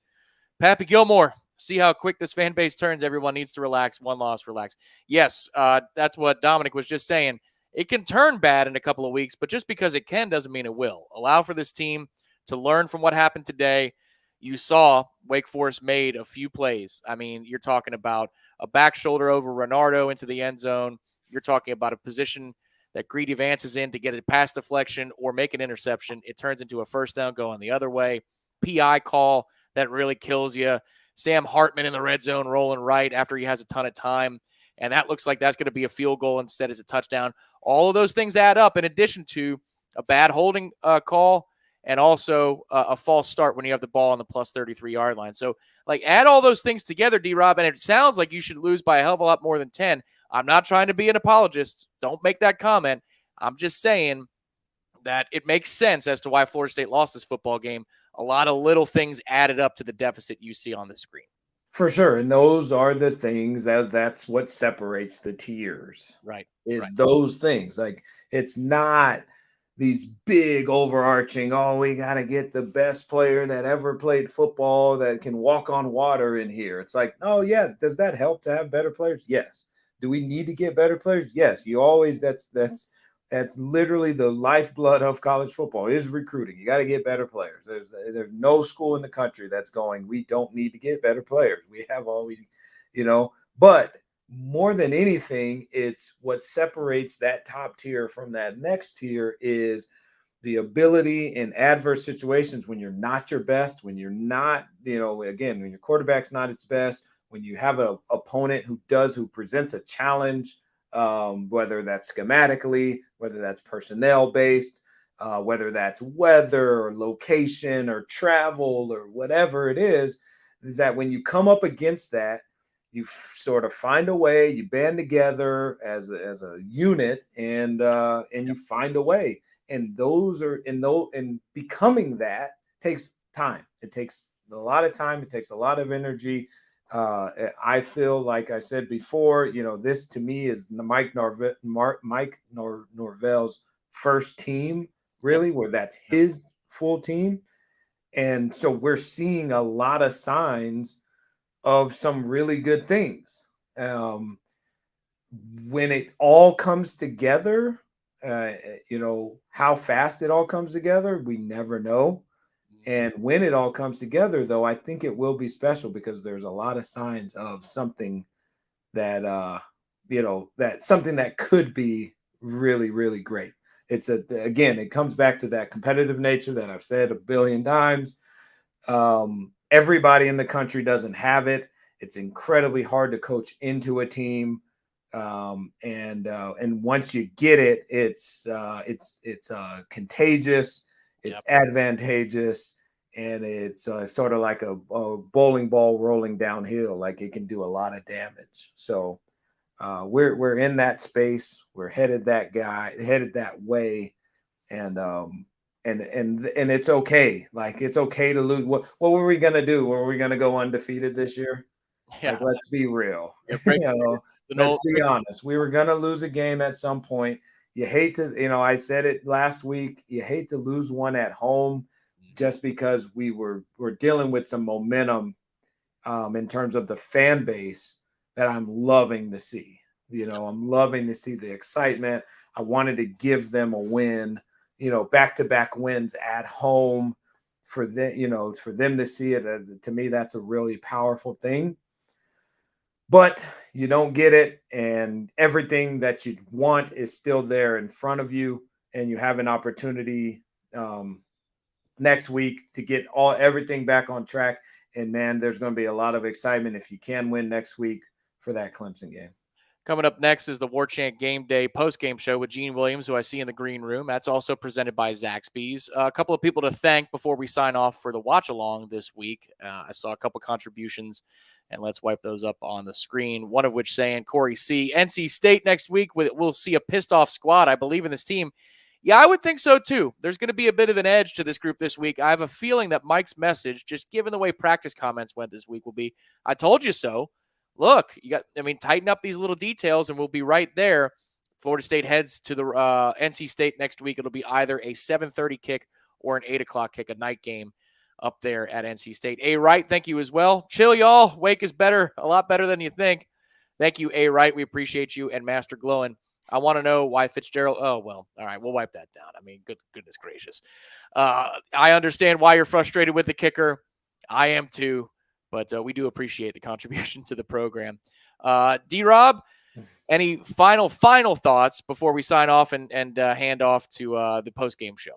Speaker 7: Gilmore. See how quick this fan base turns. Everyone needs to relax. One loss, relax. Yes, that's what Dominic was just saying. It can turn bad in a couple of weeks, but just because it can doesn't mean it will. Allow for this team to learn from what happened today. You saw Wake Forest made a few plays. I mean, you're talking about a back shoulder over Renardo into the end zone. You're talking about a position that Greedy Vance is in to get a pass deflection or make an interception. It turns into a first down going the other way. PI call that really kills you. Sam Hartman in the red zone rolling right after he has a ton of time. And that looks like that's going to be a field goal instead as a touchdown. All of those things add up in addition to a bad holding call and also a false start when you have the ball on the plus 33-yard line. So, add all those things together, D-Rob, and it sounds like you should lose by a hell of a lot more than 10. I'm not trying to be an apologist. Don't make that comment. I'm just saying that it makes sense as to why Florida State lost this football game. a lot of little things added up to the deficit you see on the screen.
Speaker 2: For sure. And those are the things that's what separates the tiers.
Speaker 7: Right.
Speaker 2: Is those things. Like, it's not these big overarching, oh, we got to get the best player that ever played football that can walk on water in here. It's like, oh yeah, does that help to have better players? Yes. Do we need to get better players? Yes. You always, that's literally the lifeblood of college football is recruiting. You got to get better players. There's no school in the country that's going, we don't need to get better players. We have all we, but more than anything, it's what separates that top tier from that next tier is the ability in adverse situations when you're not your best, when you're not, again, when your quarterback's not its best, when you have an opponent who presents a challenge, whether that's schematically, whether that's personnel based, whether that's weather or location or travel or whatever it is that when you come up against that, you sort of find a way, you band together as a unit, and you find a way. And and becoming that takes time. It takes a lot of time. It takes a lot of energy. I feel like I said before, this to me is Mike Norvell's first team, really, where that's his full team. And so we're seeing a lot of signs of some really good things. When it all comes together, how fast it all comes together, we never know. And when it all comes together, though, I think it will be special because there's a lot of signs of something that, something that could be really, really great. Again, it comes back to that competitive nature that I've said a billion times. Everybody in the country doesn't have it. It's incredibly hard to coach into a team. And once you get it, it's contagious, it's advantageous, and it's sort of like a bowling ball rolling downhill. Like, it can do a lot of damage. So we're in that space. We're headed that way, and it's okay. Like, it's okay to lose. What were we gonna do? Were we gonna go undefeated this year?
Speaker 7: Yeah.
Speaker 2: Like, let's be real. Let's be honest. We were gonna lose a game at some point. You hate to, I said it last week. You hate to lose one at home, just because we're dealing with some momentum in terms of the fan base that I'm loving to see. I'm loving to see the excitement. I wanted to give them a win. Back-to-back wins at home for them, for them to see it. To me, that's a really powerful thing. But you don't get it, and everything that you want is still there in front of you, and you have an opportunity next week to get everything back on track. And man, there's going to be a lot of excitement if you can win next week for that Clemson game.
Speaker 7: Coming up next is the Warchant GameDay post-game show with Gene Williams, who I see in the green room. That's also presented by Zaxby's. A couple of people to thank before we sign off for the watch-along this week. I saw a couple contributions, and let's wipe those up on the screen. One of which saying, Corey C., NC State next week, we'll see a pissed-off squad. I believe in this team. Yeah, I would think so, too. There's going to be a bit of an edge to this group this week. I have a feeling that Mike's message, just given the way practice comments went this week, will be, I told you so. Look, tighten up these little details, and we'll be right there. Florida State heads to the NC State next week. It'll be either a 7:30 kick or an 8 o'clock kick, a night game up there at NC State. A. Wright, thank you as well. Chill, y'all. Wake is better, a lot better than you think. Thank you, A. Wright. We appreciate you. And Master Glowin, I want to know why Fitzgerald. Oh, well, all right, we'll wipe that down. Goodness gracious. I understand why you're frustrated with the kicker. I am too. But we do appreciate the contribution to the program. D-Rob, any final thoughts before we sign off and hand off to the post-game show?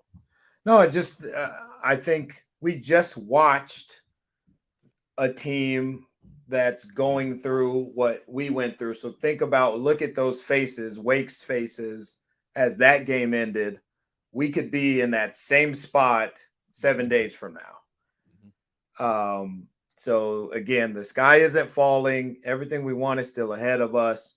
Speaker 2: No, I think we just watched a team that's going through what we went through. So look at those faces, Wake's faces, as that game ended. We could be in that same spot 7 days from now. So again, the sky isn't falling. Everything we want is still ahead of us.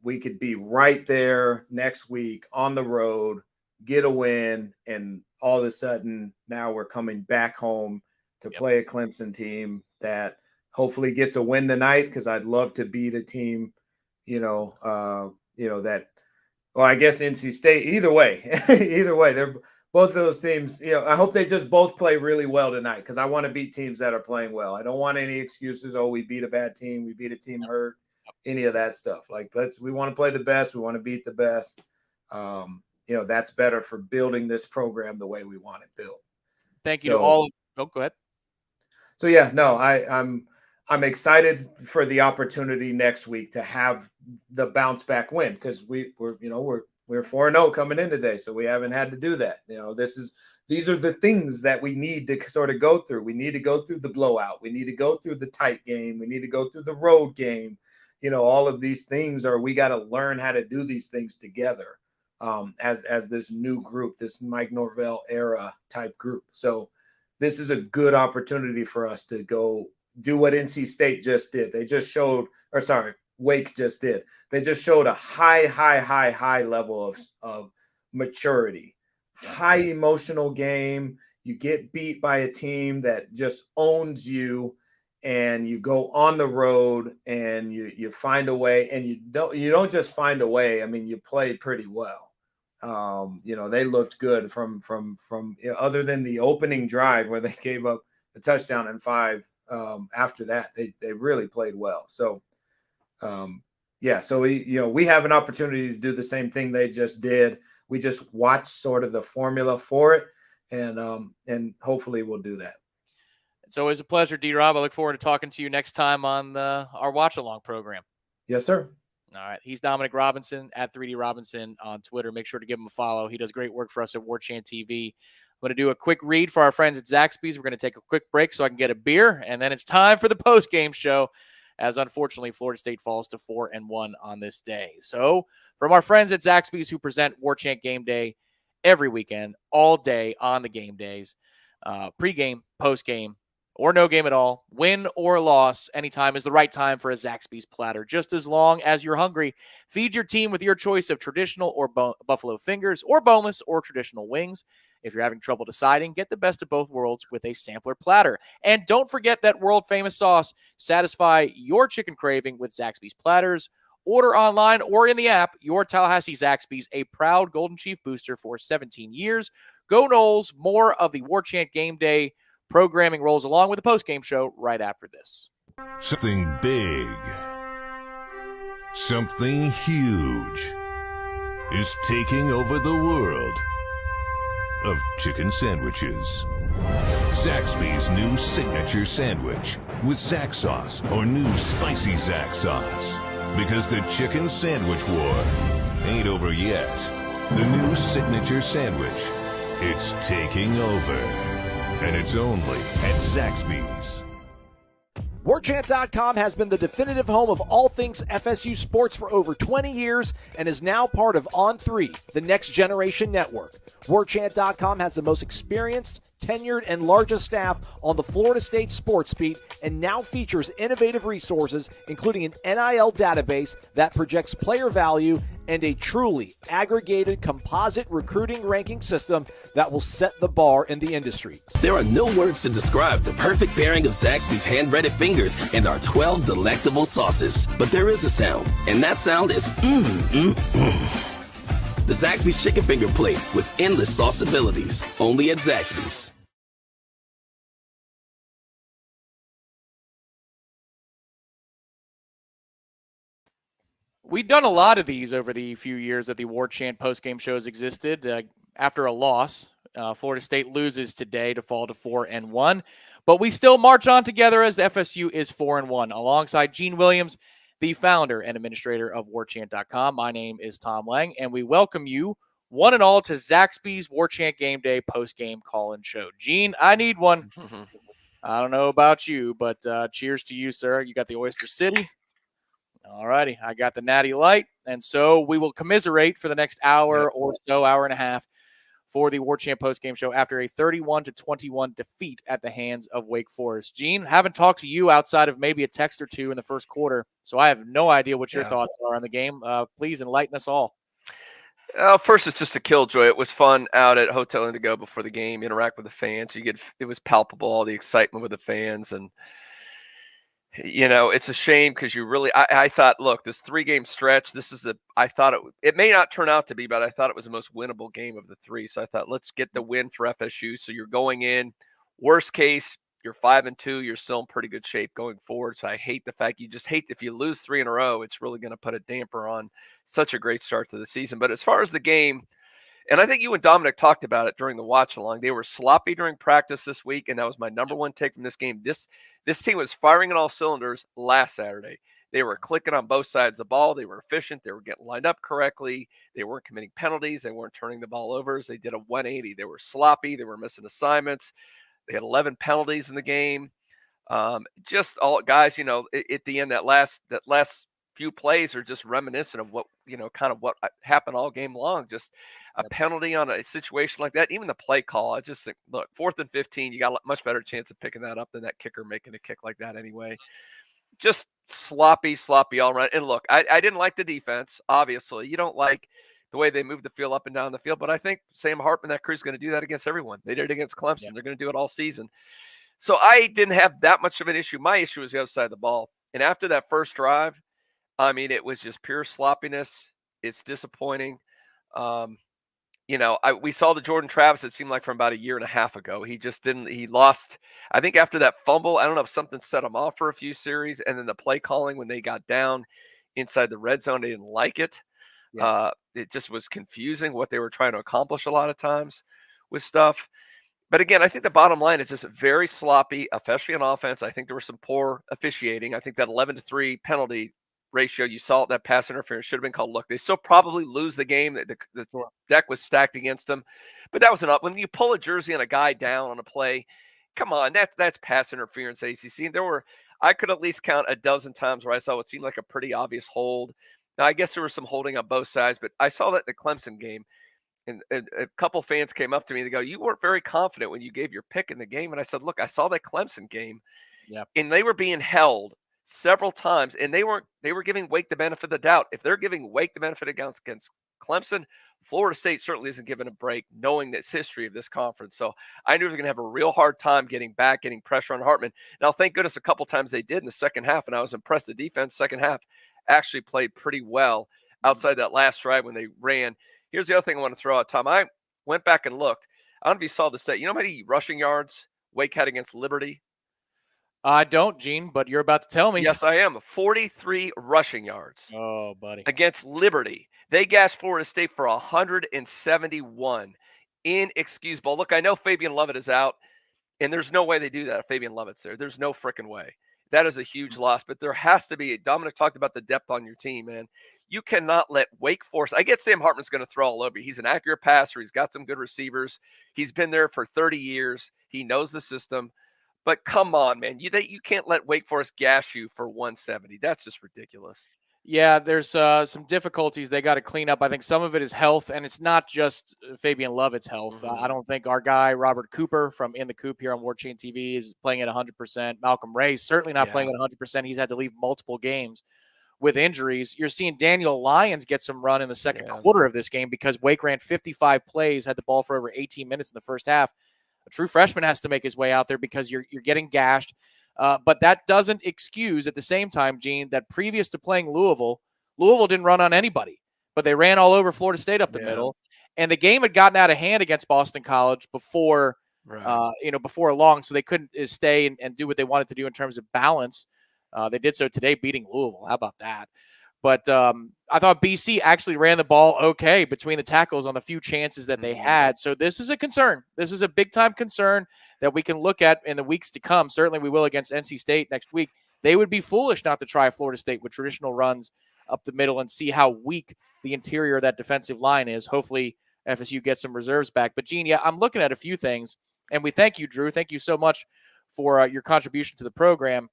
Speaker 2: We could be right there next week on the road, get a win, and all of a sudden now we're coming back home to play a Clemson team that hopefully gets a win tonight, because I'd love to beat a team, that, well, I guess NC State, either way, they're both of those teams, I hope they just both play really well tonight, because I want to beat teams that are playing well. I don't want any excuses. Oh, we beat a bad team. We beat a team hurt, any of that stuff. Like, we want to play the best. We want to beat the best. That's better for building this program the way we want it built.
Speaker 7: Thank you to all. Oh, go ahead.
Speaker 2: So yeah, no, I'm excited for the opportunity next week to have the bounce back win, because we're 4-0 coming in today, so we haven't had to do that. These are the things that we need to sort of go through. We need to go through the blowout. We need to go through the tight game. We need to go through the road game. All of these things we got to learn how to do these things together as this new group, this Mike Norvell era type group. So this is a good opportunity for us to go do what NC State just did. Wake just did. They just showed a high level of maturity, high emotional game. You get beat by a team that just owns you, and you go on the road and you find a way, and you don't just find a way. I mean, you play pretty well. They looked good from other than the opening drive where they gave up a touchdown and 5. After that, they really played well. So, so we have an opportunity to do the same thing they just did. We just watched sort of the formula for it, and hopefully we'll do that.
Speaker 7: It's always a pleasure, D-Rob. I look forward to talking to you next time on our watch along program.
Speaker 2: Yes, sir.
Speaker 7: All right. He's Dominic Robinson at 3D Robinson on Twitter. Make sure to give him a follow. He does great work for us at Warchant TV. I'm going to do a quick read for our friends at Zaxby's. We're going to take a quick break so I can get a beer, and then it's time for the post-game show, as unfortunately Florida State falls to 4-1 on this day. So from our friends at Zaxby's, who present Warchant GameDay every weekend, all day on the game days, pre-game, post-game, or no game at all, win or loss, anytime is the right time for a Zaxby's platter. Just as long as you're hungry, feed your team with your choice of traditional or buffalo fingers, or boneless or traditional wings. If you're having trouble deciding, get the best of both worlds with a sampler platter. And don't forget that world-famous sauce. Satisfy your chicken craving with Zaxby's platters. Order online or in the app. Your Tallahassee Zaxby's, a proud Golden Chief booster for 17 years. Go Noles. More of the Warchant GameDay programming rolls along with the post-game show right after this.
Speaker 4: Something big, something huge is taking over the world of chicken sandwiches. Zaxby's new signature sandwich with Zax sauce, or new spicy Zax sauce. Because the chicken sandwich war ain't over yet. The new signature sandwich, it's taking over. And it's only at Zaxby's.
Speaker 5: Warchant.com has been the definitive home of all things FSU sports for over 20 years and is now part of On3, the next generation network. Warchant.com has the most experienced, tenured, and largest staff on the Florida State sports beat, and now features innovative resources, including an NIL database that projects player value and a truly aggregated composite recruiting ranking system that will set the bar in the industry.
Speaker 6: There are no words to describe the perfect pairing of Zaxby's hand-breaded fingers and our 12 delectable sauces. But there is a sound, and that sound is The Zaxby's chicken finger plate with endless sauce abilities. Only at Zaxby's.
Speaker 7: We've done a lot of these over the few years that the Warchant postgame shows existed. After a loss, Florida State loses today to fall to 4-1, but we still march on together as FSU is 4-1. Alongside Gene Williams, the founder and administrator of Warchant.com, my name is Tom Lang, and we welcome you one and all to Zaxby's Warchant GameDay postgame call-in show. Gene, I need one. I don't know about you, but cheers to you, sir. You got the Oyster City. All righty, I got the Natty Light, and so we will commiserate for the next hour or so, hour and a half, for the Warchant postgame show after a 31-21 defeat at the hands of Wake Forest. Gene, haven't talked to you outside of maybe a text or two in the first quarter, so I have no idea what your thoughts are on the game. Please enlighten us all.
Speaker 10: First, it's just a killjoy. It was fun out at Hotel Indigo before the game, interact with the fans. It was palpable, all the excitement with the fans. And, it's a shame because I thought, look, this 3-game stretch, I thought it may not turn out to be, but I thought it was the most winnable game of the 3. So I thought, let's get the win for FSU. So you're going in, worst case, you're 5-2, you're still in pretty good shape going forward. So I hate the fact if you lose 3 in a row, it's really going to put a damper on such a great start to the season. But as far as the game, and I think you and Dominic talked about it during the watch along, they were sloppy during practice this week, and that was my number one take from this game. This team was firing on all cylinders last Saturday. They were clicking on both sides of the ball. They were efficient. They were getting lined up correctly. They weren't committing penalties. They weren't turning the ball over as they did a 180. They were sloppy. They were missing assignments. They had 11 penalties in the game. Just all guys, at the end, that last few plays are just reminiscent of what, kind of what happened all game long. Just a penalty on a situation like that. Even the play call, I just think, look, 4th and 15, you got a much better chance of picking that up than that kicker making a kick like that anyway. Just sloppy all around. And look, I didn't like the defense. Obviously, you don't like the way they moved the field up and down the field, but I think Sam Hartman, that crew's going to do that against everyone. They did it against Clemson. Yeah. They're going to do it all season. So I didn't have that much of an issue. My issue was the other side of the ball. And after that first drive, I mean, it was just pure sloppiness. It's disappointing. We saw the Jordan Travis, it seemed like, from about a year and a half ago. He lost, I think, after that fumble. I don't know if something set him off for a few series. And then the play calling, when they got down inside the red zone, they didn't like it. Yeah. It just was confusing what they were trying to accomplish a lot of times with stuff. But again, I think the bottom line is just very sloppy, especially on offense. I think there was some poor officiating. I think that 11-3 penalty ratio, you saw that pass interference should have been called. Look, they still probably lose the game. The deck was stacked against them. But that was enough. When you pull a jersey on a guy down on a play, come on, that's pass interference, ACC. And I could at least count a dozen times where I saw what seemed like a pretty obvious hold. Now, I guess there was some holding on both sides, but I saw that in the Clemson game. And a couple fans came up to me. They go, "You weren't very confident when you gave your pick in the game." And I said, "Look, I saw that Clemson game, and they were being held several times, and they were giving Wake the benefit of the doubt. If they're giving Wake the benefit against Clemson, Florida State certainly isn't given a break, knowing this history of this conference." So I knew they were going to have a real hard time getting pressure on Hartman. Now, thank goodness a couple times they did in the second half, and I was impressed. The defense second half actually played pretty well outside that last drive when they ran. Here's the other thing I want to throw out, Tom. I went back and looked. I don't know if you saw the set. You know how many rushing yards Wake had against Liberty?
Speaker 7: I don't, Gene, but you're about to tell me.
Speaker 10: Yes, I am. 43 rushing yards.
Speaker 7: Oh, buddy.
Speaker 10: Against Liberty. They gashed Florida State for 171. Inexcusable. Look, I know Fabian Lovett is out, and there's no way they do that if Fabian Lovett's there. There's no freaking way. That is a huge loss, but there has to be. Dominic talked about the depth on your team, man. You cannot let Wake Forest. I get Sam Hartman's going to throw all over you. He's an accurate passer. He's got some good receivers. He's been there for 30 years. He knows the system. But come on, man. You can't let Wake Forest gash you for 170. That's just ridiculous.
Speaker 7: Yeah, there's some difficulties they got to clean up. I think some of it is health, and it's not just Fabian Lovett's health. I don't think our guy, Robert Cooper from In the Coop here on Warchant TV, is playing at 100%. Malcolm Ray's certainly not playing at 100%. He's had to leave multiple games with injuries. You're seeing Daniel Lyons get some run in the second quarter of this game because Wake ran 55 plays, had the ball for over 18 minutes in the first half. A true freshman has to make his way out there because you're getting gashed. But that doesn't excuse at the same time, Gene, that previous to playing Louisville didn't run on anybody, but they ran all over Florida State up the middle. And the game had gotten out of hand against Boston College before long, so they couldn't stay and do what they wanted to do in terms of balance. They did so today, beating Louisville. How about that? But I thought BC actually ran the ball okay between the tackles on the few chances that they had. So this is a concern. This is a big-time concern that we can look at in the weeks to come. Certainly we will against NC State next week. They would be foolish not to try Florida State with traditional runs up the middle and see how weak the interior of that defensive line is. Hopefully FSU gets some reserves back. But, Gene, I'm looking at a few things, and we thank you, Drew. Thank you so much for your contribution to the program.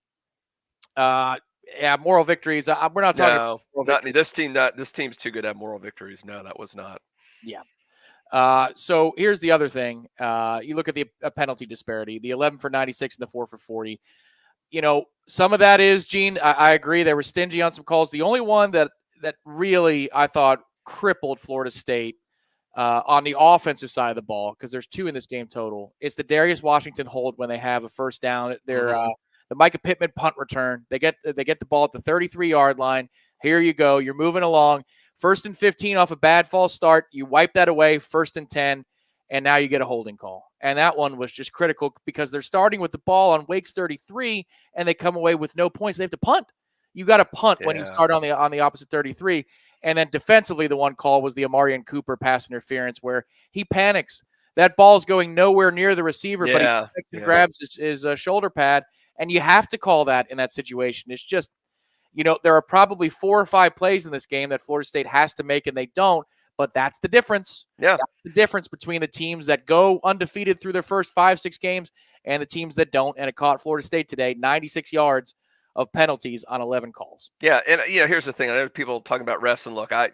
Speaker 7: Moral victories. We're not talking.
Speaker 10: No, this team's too good to have moral victories. No, that was not.
Speaker 7: Yeah. So here's the other thing. You look at the penalty disparity, the 11 for 96 and the 4 for 40. Some of that is, Gene, I agree. They were stingy on some calls. The only one that really I thought crippled Florida State on the offensive side of the ball, because there's 2 in this game total. It's the Darius Washington hold when they have a first down. The Micah Pittman punt return. They get the ball at the 33-yard line. Here you go. You're moving along. 1st and 15 off a bad false start. You wipe that away. 1st and 10, and now you get a holding call. And that one was just critical because they're starting with the ball on Wake's 33, and they come away with no points. They have to punt. You got to punt when you start on the opposite 33. And then defensively, the one call was the Amarian Cooper pass interference where he panics. That ball's going nowhere near the receiver, but he panics and grabs his shoulder pad, and you have to call that in that situation. It's just, there are probably 4 or 5 plays in this game that Florida State has to make, and they don't, but that's the difference.
Speaker 10: Yeah.
Speaker 7: That's the difference between the teams that go undefeated through their first 5-6 games and the teams that don't, and it caught Florida State today, 96 yards of penalties on 11 calls.
Speaker 10: Yeah, and here's the thing. I know people talking about refs, and look, I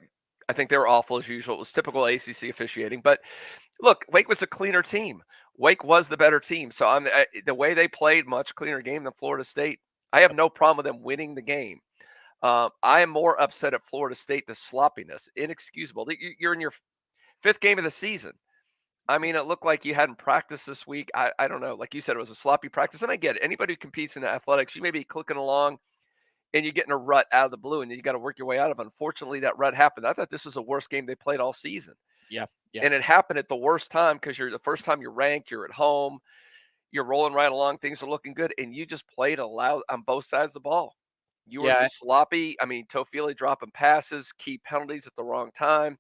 Speaker 10: think they were awful as usual. It was typical ACC officiating, but look, Wake was a cleaner team. Wake was the better team. So the way they played, much cleaner game than Florida State. I have no problem with them winning the game. I am more upset at Florida State, the sloppiness, inexcusable. You're in your 5th game of the season. I mean, it looked like you hadn't practiced this week. I don't know. Like you said, it was a sloppy practice. And I get it. Anybody who competes in athletics, you may be clicking along and you get in a rut out of the blue, and then you got to work your way out of it. Unfortunately, that rut happened. I thought this was the worst game they played all season.
Speaker 7: Yeah.
Speaker 10: And it happened at the worst time because you're the first time you're ranked, you're at home, you're rolling right along, things are looking good, and you just played loud on both sides of the ball. You were just sloppy. I mean, Tofili dropping passes, key penalties at the wrong time.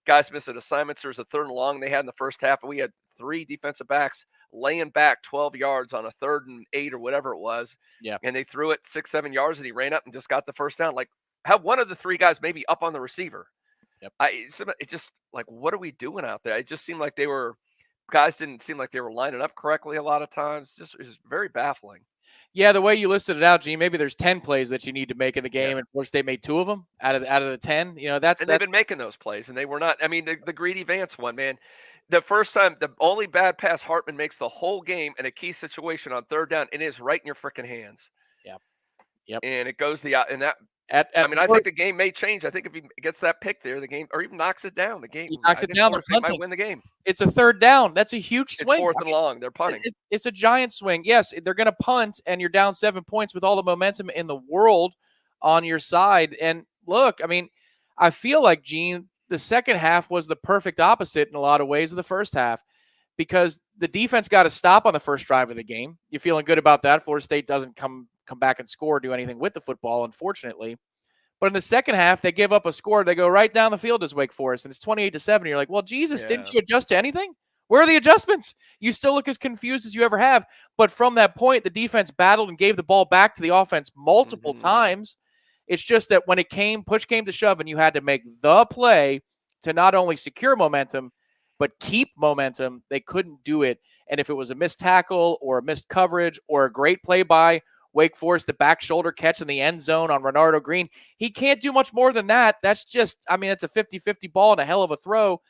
Speaker 10: Guys missing assignments. There was a 3rd and long they had in the first half, and we had 3 defensive backs laying back 12 yards on a 3rd and 8 or whatever it was.
Speaker 7: Yeah.
Speaker 10: And they threw it 6-7 yards, and he ran up and just got the first down. Like, have one of the 3 guys maybe up on the receiver.
Speaker 7: Yep.
Speaker 10: It just, like, what are we doing out there? It just seemed like guys didn't seem like they were lining up correctly a lot of times. It was very baffling.
Speaker 7: Yeah, the way you listed it out, Gene, maybe there's 10 plays that you need to make in the game, and Florida State made 2 of them out of the 10.
Speaker 10: They've been making those plays, and they were not. I mean, the Greedy Vance one, man. The first time, the only bad pass Hartman makes the whole game in a key situation on 3rd down, and it is right in your freaking hands.
Speaker 7: Yep.
Speaker 10: And it goes I think the game may change. I think if he gets that pick there, the game, or even knocks it down, the game.
Speaker 7: He knocks it down.
Speaker 10: They might win the game.
Speaker 7: It's a 3rd down. That's a huge swing.
Speaker 10: It's 4th and long. They're punting.
Speaker 7: It's a giant swing. Yes, they're going to punt, and you're down 7 points with all the momentum in the world on your side. And look, I mean, I feel like, Gene, the second half was the perfect opposite in a lot of ways of the first half, because the defense got a stop on the first drive of the game. You're feeling good about that. Florida State doesn't come back and score or do anything with the football, unfortunately. But in the second half, they give up a score. They go right down the field as Wake Forest, and it's 28-7. You're like, well, Jesus, didn't you adjust to anything? Where are the adjustments? You still look as confused as you ever have. But from that point, the defense battled and gave the ball back to the offense multiple times. It's just that when push came to shove, and you had to make the play to not only secure momentum, but keep momentum, they couldn't do it. And if it was a missed tackle or a missed coverage or a great play by Wake Forest, the back shoulder catch in the end zone on Renardo Green, he can't do much more than that. That's just, it's a 50-50 ball and a hell of a throw.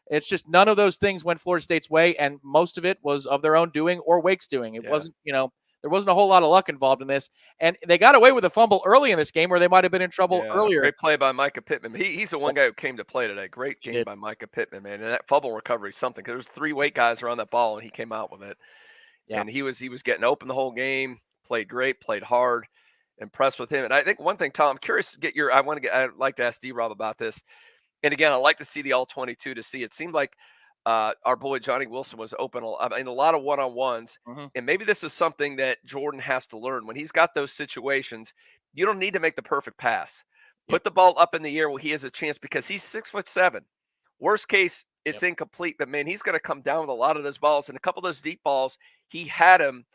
Speaker 7: It's just none of those things went Florida State's way, and most of it was of their own doing or Wake's doing. It wasn't, there wasn't a whole lot of luck involved in this. And they got away with a fumble early in this game where they might have been in trouble earlier.
Speaker 10: Great play by Micah Pittman. He's the one guy who came to play today. Great game by Micah Pittman, man. And that fumble recovery is something, because there was 3 Wake guys around that ball, and he came out with it. Yeah. And he was getting open the whole game. Played great, played hard, impressed with him. And I think one thing, Tom, I'm curious to get I'd like to ask D-Rob about this. And again, I'd like to see the all-22 to see. It seemed like our boy Johnny Wilson was open in a lot of one-on-ones. And maybe this is something that Jordan has to learn. When he's got those situations, you don't need to make the perfect pass. Put the ball up in the air where he has a chance, because he's 6'7". Worst case, it's incomplete. But, man, he's going to come down with a lot of those balls. And a couple of those deep balls, he had him.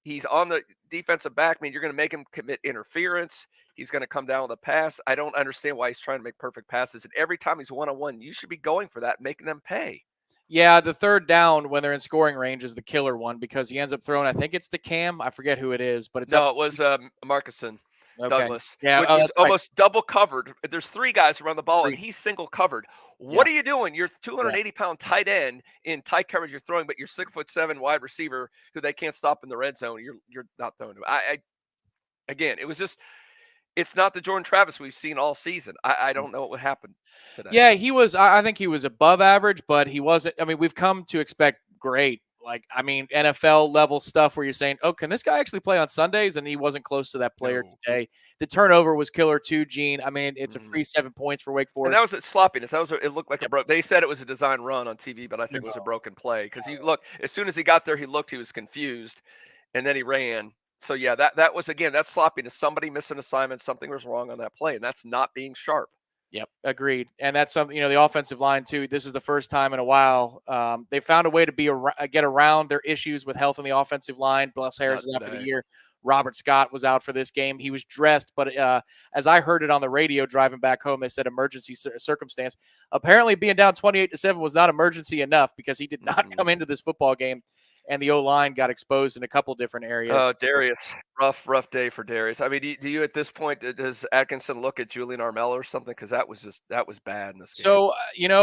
Speaker 10: He's on the defensive back. I mean, you're going to make him commit interference. He's going to come down with a pass. I don't understand why he's trying to make perfect passes. And every time he's one-on-one, you should be going for that, making them pay.
Speaker 7: Yeah, the 3rd down when they're in scoring range is the killer one, because he ends up throwing, I think it's the Cam. I forget who it is, but it's
Speaker 10: it was Marcuson. Douglas, which is almost double covered. There's 3 guys around the ball, and he's single covered. What are you doing? You're 280-pound tight end in tight coverage. You're throwing, but you're 6'7" wide receiver who they can't stop in the red zone. You're not throwing to. Again, it was just it's not the Jordan Travis we've seen all season. I don't know what would happen today.
Speaker 7: Yeah, he was. I think he was above average, but he wasn't. I mean, we've come to expect great. Like, I mean, NFL level stuff where you're saying, oh, can this guy actually play on Sundays? And he wasn't close to that player today. The turnover was killer too, Gene. I mean, it's a free 7 points for Wake Forest.
Speaker 10: And that was at sloppiness. It looked like a broke. They said it was a design run on TV, but I think it was a broken play because as soon as he got there, he was confused, and then he ran. So yeah, that was again, that's sloppiness. Somebody missed an assignment. Something was wrong on that play, and that's not being sharp.
Speaker 7: Yep, agreed. And that's something, the offensive line too. This is the first time in a while they found a way to get around their issues with health in the offensive line. Bless Harris is out for the year. Robert Scott was out for this game. He was dressed, but as I heard it on the radio driving back home, they said emergency circumstance. Apparently, being down 28-7 was not emergency enough because he did not come into this football game. And the O-line got exposed in a couple different areas.
Speaker 10: Oh, Darius. Rough day for Darius. I mean, do you at this point, does Atkinson look at Julian Armella or something? Because that was bad in this game.
Speaker 7: So,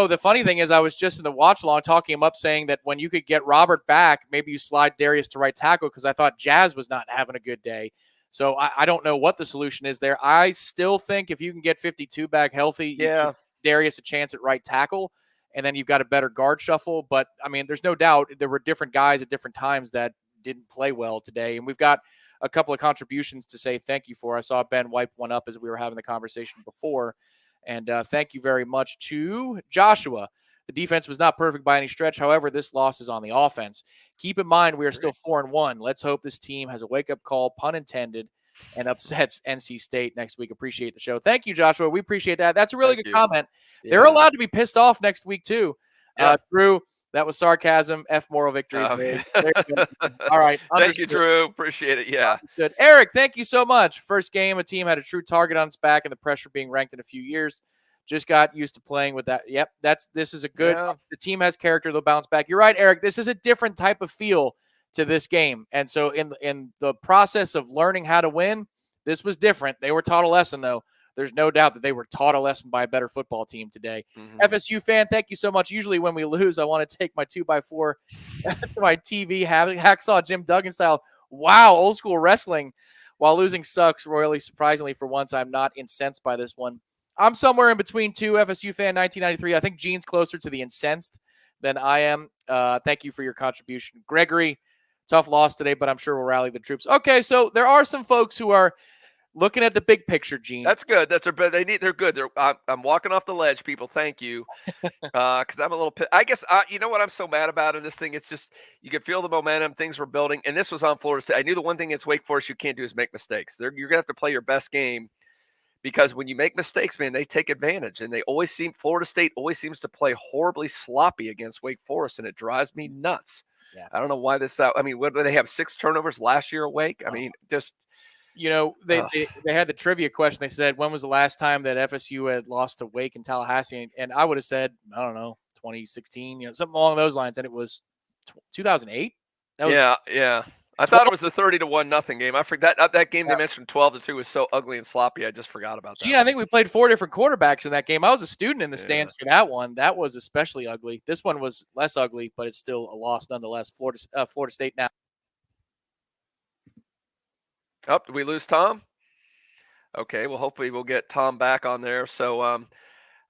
Speaker 7: the funny thing is I was just in the watch-along talking him up saying that when you could get Robert back, maybe you slide Darius to right tackle because I thought Jazz was not having a good day. So I don't know what the solution is there. I still think if you can get 52 back healthy, you give Darius a chance at right tackle. And then you've got a better guard shuffle. But, I mean, there's no doubt there were different guys at different times that didn't play well today. And we've got a couple of contributions to say thank you for. I saw Ben wipe one up as we were having the conversation before. And thank you very much to Joshua. The defense was not perfect by any stretch. However, this loss is on the offense. Keep in mind, we are still 4-1. Let's hope this team has a wake-up call, pun intended, and upsets NC State next week. Appreciate the show. Thank you, Joshua. We appreciate that. That's a really good comment. Yeah. They're allowed to be pissed off next week, too.
Speaker 10: Yeah.
Speaker 7: Drew, that was sarcasm. F moral victories. All right.
Speaker 10: Thank you, Drew. Appreciate it. Yeah.
Speaker 7: Good. Eric, thank you so much. First game, a team had a true target on its back and the pressure being ranked in a few years. Just got used to playing with that. Yep. This is a good the team has character. They'll bounce back. You're right, Eric. This is a different type of feel to this game. And so in the process of learning how to win, this was different. They were taught a lesson, though. There's no doubt that they were taught a lesson by a better football team today. FSU fan, thank you so much. Usually when we lose, I want to take my 2x4 to my TV, hacksaw Jim Duggan style. Wow, old school wrestling. While losing sucks royally, surprisingly, for once, I'm not incensed by this one. I'm somewhere in between two. FSU fan 1993. I think Gene's closer to the incensed than I am. Thank you for your contribution. Gregory, tough loss today, but I'm sure we'll rally the troops. Okay, so there are some folks who are looking at the big picture, Gene.
Speaker 10: That's good. They're good. I'm walking off the ledge, people. Thank you. Because I'm a little I guess, you know what I'm so mad about in this thing? It's just, you could feel the momentum. Things were building. And this was on Florida State. I knew the one thing against Wake Forest you can't do is make mistakes. You're going to have to play your best game because when you make mistakes, man, they take advantage. And Florida State always seems to play horribly sloppy against Wake Forest. And it drives me nuts. Yeah. I don't know why I mean, what did they have 6 turnovers last year at Wake? I mean, just.
Speaker 7: They had the trivia question. They said, when was the last time that FSU had lost to Wake in Tallahassee? And I would have said, I don't know, 2016, something along those lines. And it was 2008.
Speaker 10: Yeah. I thought it was the 30-1 game. I forgot that game they mentioned 12-2 was so ugly and sloppy. I just forgot about that.
Speaker 7: Gene, I think we played 4 different quarterbacks in that game. I was a student in the stands for that one. That was especially ugly. This one was less ugly, but it's still a loss nonetheless. Florida State now.
Speaker 10: Oh, did we lose Tom? Okay, well, hopefully we'll get Tom back on there. So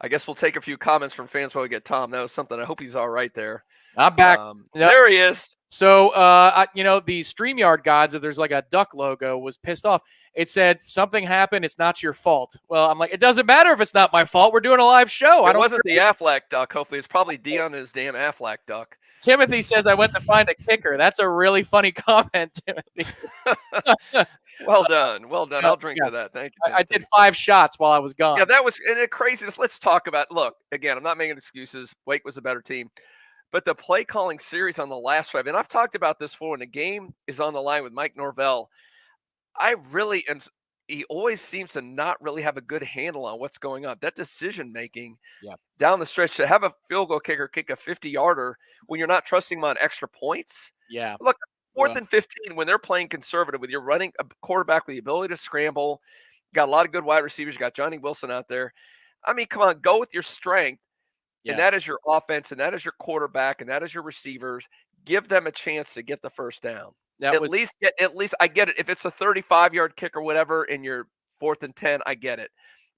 Speaker 10: I guess we'll take a few comments from fans while we get Tom. That was something. I hope he's all right there.
Speaker 7: I'm back.
Speaker 10: There he is.
Speaker 7: So, the StreamYard gods, if there's like a duck logo, was pissed off. It said, something happened. It's not your fault. Well, I'm like, it doesn't matter if it's not my fault. We're doing a live show.
Speaker 10: It wasn't the Aflac duck. Hopefully, it's probably Dion and his damn Aflac duck.
Speaker 7: Timothy says, I went to find a kicker. That's a really funny comment, Timothy.
Speaker 10: Well done. I'll drink to that. Thank you.
Speaker 7: I did 5 shots while I was gone.
Speaker 10: Yeah, that was craziness. Let's talk about, look, again, I'm not making excuses. Wake was a better team. But the play calling series on the last drive, and I've talked about this before, when the game is on the line with Mike Norvell, he always seems to not really have a good handle on what's going on. That decision making down the stretch, to have a field goal kicker kick a 50-yarder when you're not trusting him on extra points.
Speaker 7: Yeah.
Speaker 10: Look, 4th and 15, when they're playing conservative, with you're running a quarterback with the ability to scramble, you got a lot of good wide receivers. You got Johnny Wilson out there. I mean, come on, go with your strength. Yeah. And that is your offense, and that is your quarterback, and that is your receivers. Give them a chance to get the first down. At least I get it. If it's a 35-yard kick or whatever, and you're 4th and 10, I get it.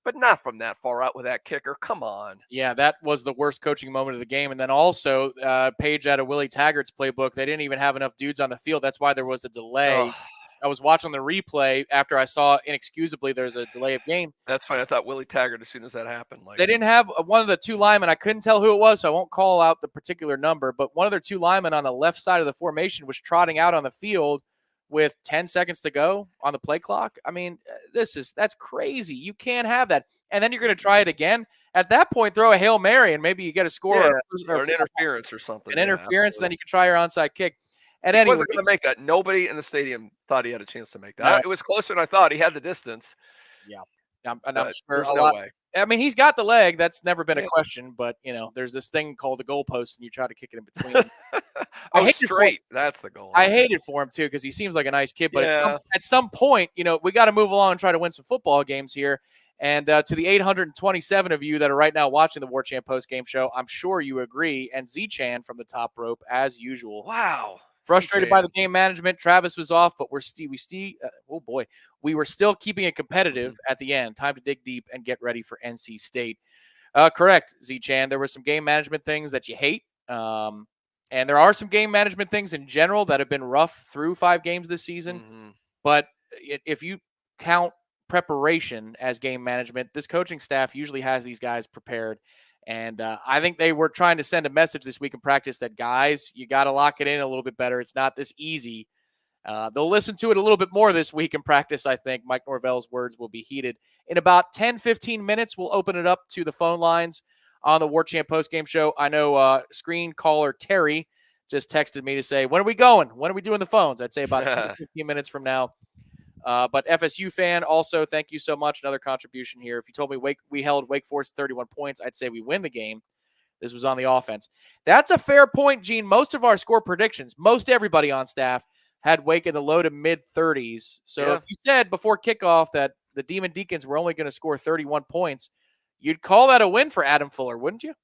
Speaker 10: But not from that far out with that kicker. Come on.
Speaker 7: Yeah, that was the worst coaching moment of the game. And then also, page out of Willie Taggart's playbook, they didn't even have enough dudes on the field. That's why there was a delay.
Speaker 10: Ugh.
Speaker 7: I was watching the replay after I saw inexcusably there's a delay of game.
Speaker 10: That's fine. I thought Willie Taggart as soon as that happened.
Speaker 7: They didn't have one of the two linemen. I couldn't tell who it was, so I won't call out the particular number. But one of their two linemen on the left side of the formation was trotting out on the field with 10 seconds to go on the play clock. I mean, that's crazy. You can't have that. And then you're going to try it again. At that point, throw a Hail Mary and maybe you get a score
Speaker 10: or an interference or something.
Speaker 7: An interference, then you can try your onside kick. And
Speaker 10: he wasn't going to make that. Nobody in the stadium thought he had a chance to make that. No. It was closer than I thought. He had the distance.
Speaker 7: Yeah. I'm sure
Speaker 10: there's no way.
Speaker 7: I mean, he's got the leg. That's never been a question. But, there's this thing called the goalpost, and you try to kick it in between.
Speaker 10: Straight. That's the goal.
Speaker 7: I hate it for him, too, because he seems like a nice kid. But at some point, we got to move along and try to win some football games here. And to the 827 of you that are right now watching the Warchant post-game show, I'm sure you agree. And Z-Chan from the top rope, as usual.
Speaker 10: Wow.
Speaker 7: Frustrated by the game management. Travis was off, but we were still keeping it competitive at the end. Time to dig deep and get ready for NC State. Correct, Z-Chan. There were some game management things that you hate. And there are some game management things in general that have been rough through 5 games this season.
Speaker 10: Mm-hmm.
Speaker 7: But if you count preparation as game management, this coaching staff usually has these guys prepared. And I think they were trying to send a message this week in practice that, guys, you got to lock it in a little bit better. It's not this easy. They'll listen to it a little bit more this week in practice, I think. Mike Norvell's words will be heeded. In about 10, 15 minutes, we'll open it up to the phone lines on the Warchant postgame show. I know screen caller Terry just texted me to say, when are we going? When are we doing the phones? I'd say about 10 to 15 minutes from now. But FSU fan, also, thank you so much. Another contribution here. If you told me we held Wake Forest 31 points, I'd say we win the game. This was on the offense. That's a fair point, Gene. Most of our score predictions, most everybody on staff had Wake in the low to mid-30s. So if you said before kickoff that the Demon Deacons were only going to score 31 points, you'd call that a win for Adam Fuller, wouldn't you?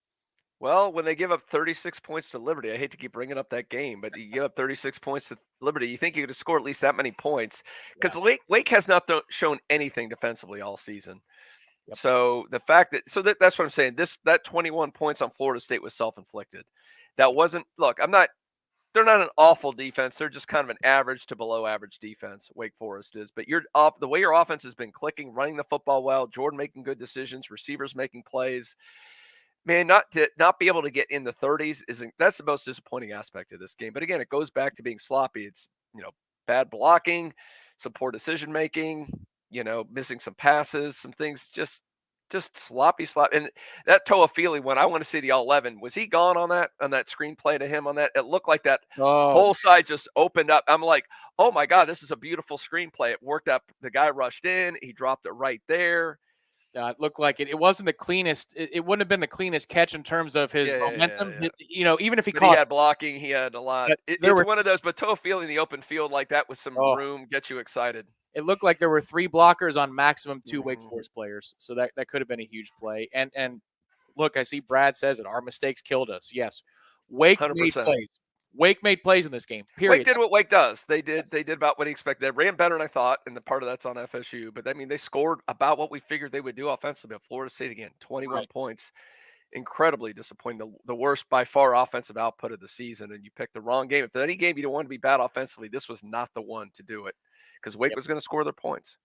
Speaker 10: Well, when they give up 36 points to Liberty, I hate to keep bringing up that game, but you give up 36 points to Liberty, you think you could score at least that many points because Wake has not shown anything defensively all season. Yep. So the fact that's what I'm saying. That 21 points on Florida State was self-inflicted. That wasn't. Look, they're not an awful defense. They're just kind of an average to below average defense. Wake Forest is, but the way your offense has been clicking, running the football well, Jordan making good decisions, receivers making plays. Man, not be able to get in the 30s that's the most disappointing aspect of this game. But again, it goes back to being sloppy. It's bad blocking, some poor decision making, missing some passes, some things just sloppy. And that Toafili one, I want to see the all 11. Was he gone on that screenplay to him on that? It looked like that whole side just opened up. I'm like, oh my God, this is a beautiful screenplay. It worked out. The guy rushed in, he dropped it right there.
Speaker 7: It looked like it wasn't the cleanest. It wouldn't have been the cleanest catch in terms of his momentum. Yeah. Even if he
Speaker 10: had blocking, he had a lot. It's one of those, but Toafili in the open field like that with some room gets you excited.
Speaker 7: It looked like there were 3 blockers on maximum 2 Wake Forest players. So that could have been a huge play. And look, I see Brad says it. Our mistakes killed us. Yes. Wake 100%. Made plays. Wake made plays in this game, period.
Speaker 10: Wake did what Wake does. They did about what he expected. They ran better than I thought, and the part of that's on FSU. But, they scored about what we figured they would do offensively. At Florida State, again, 21 points. Incredibly disappointing. The worst, by far, offensive output of the season, and you picked the wrong game. If there's any game you don't want to be bad offensively, this was not the one to do it because Wake was going to score their points.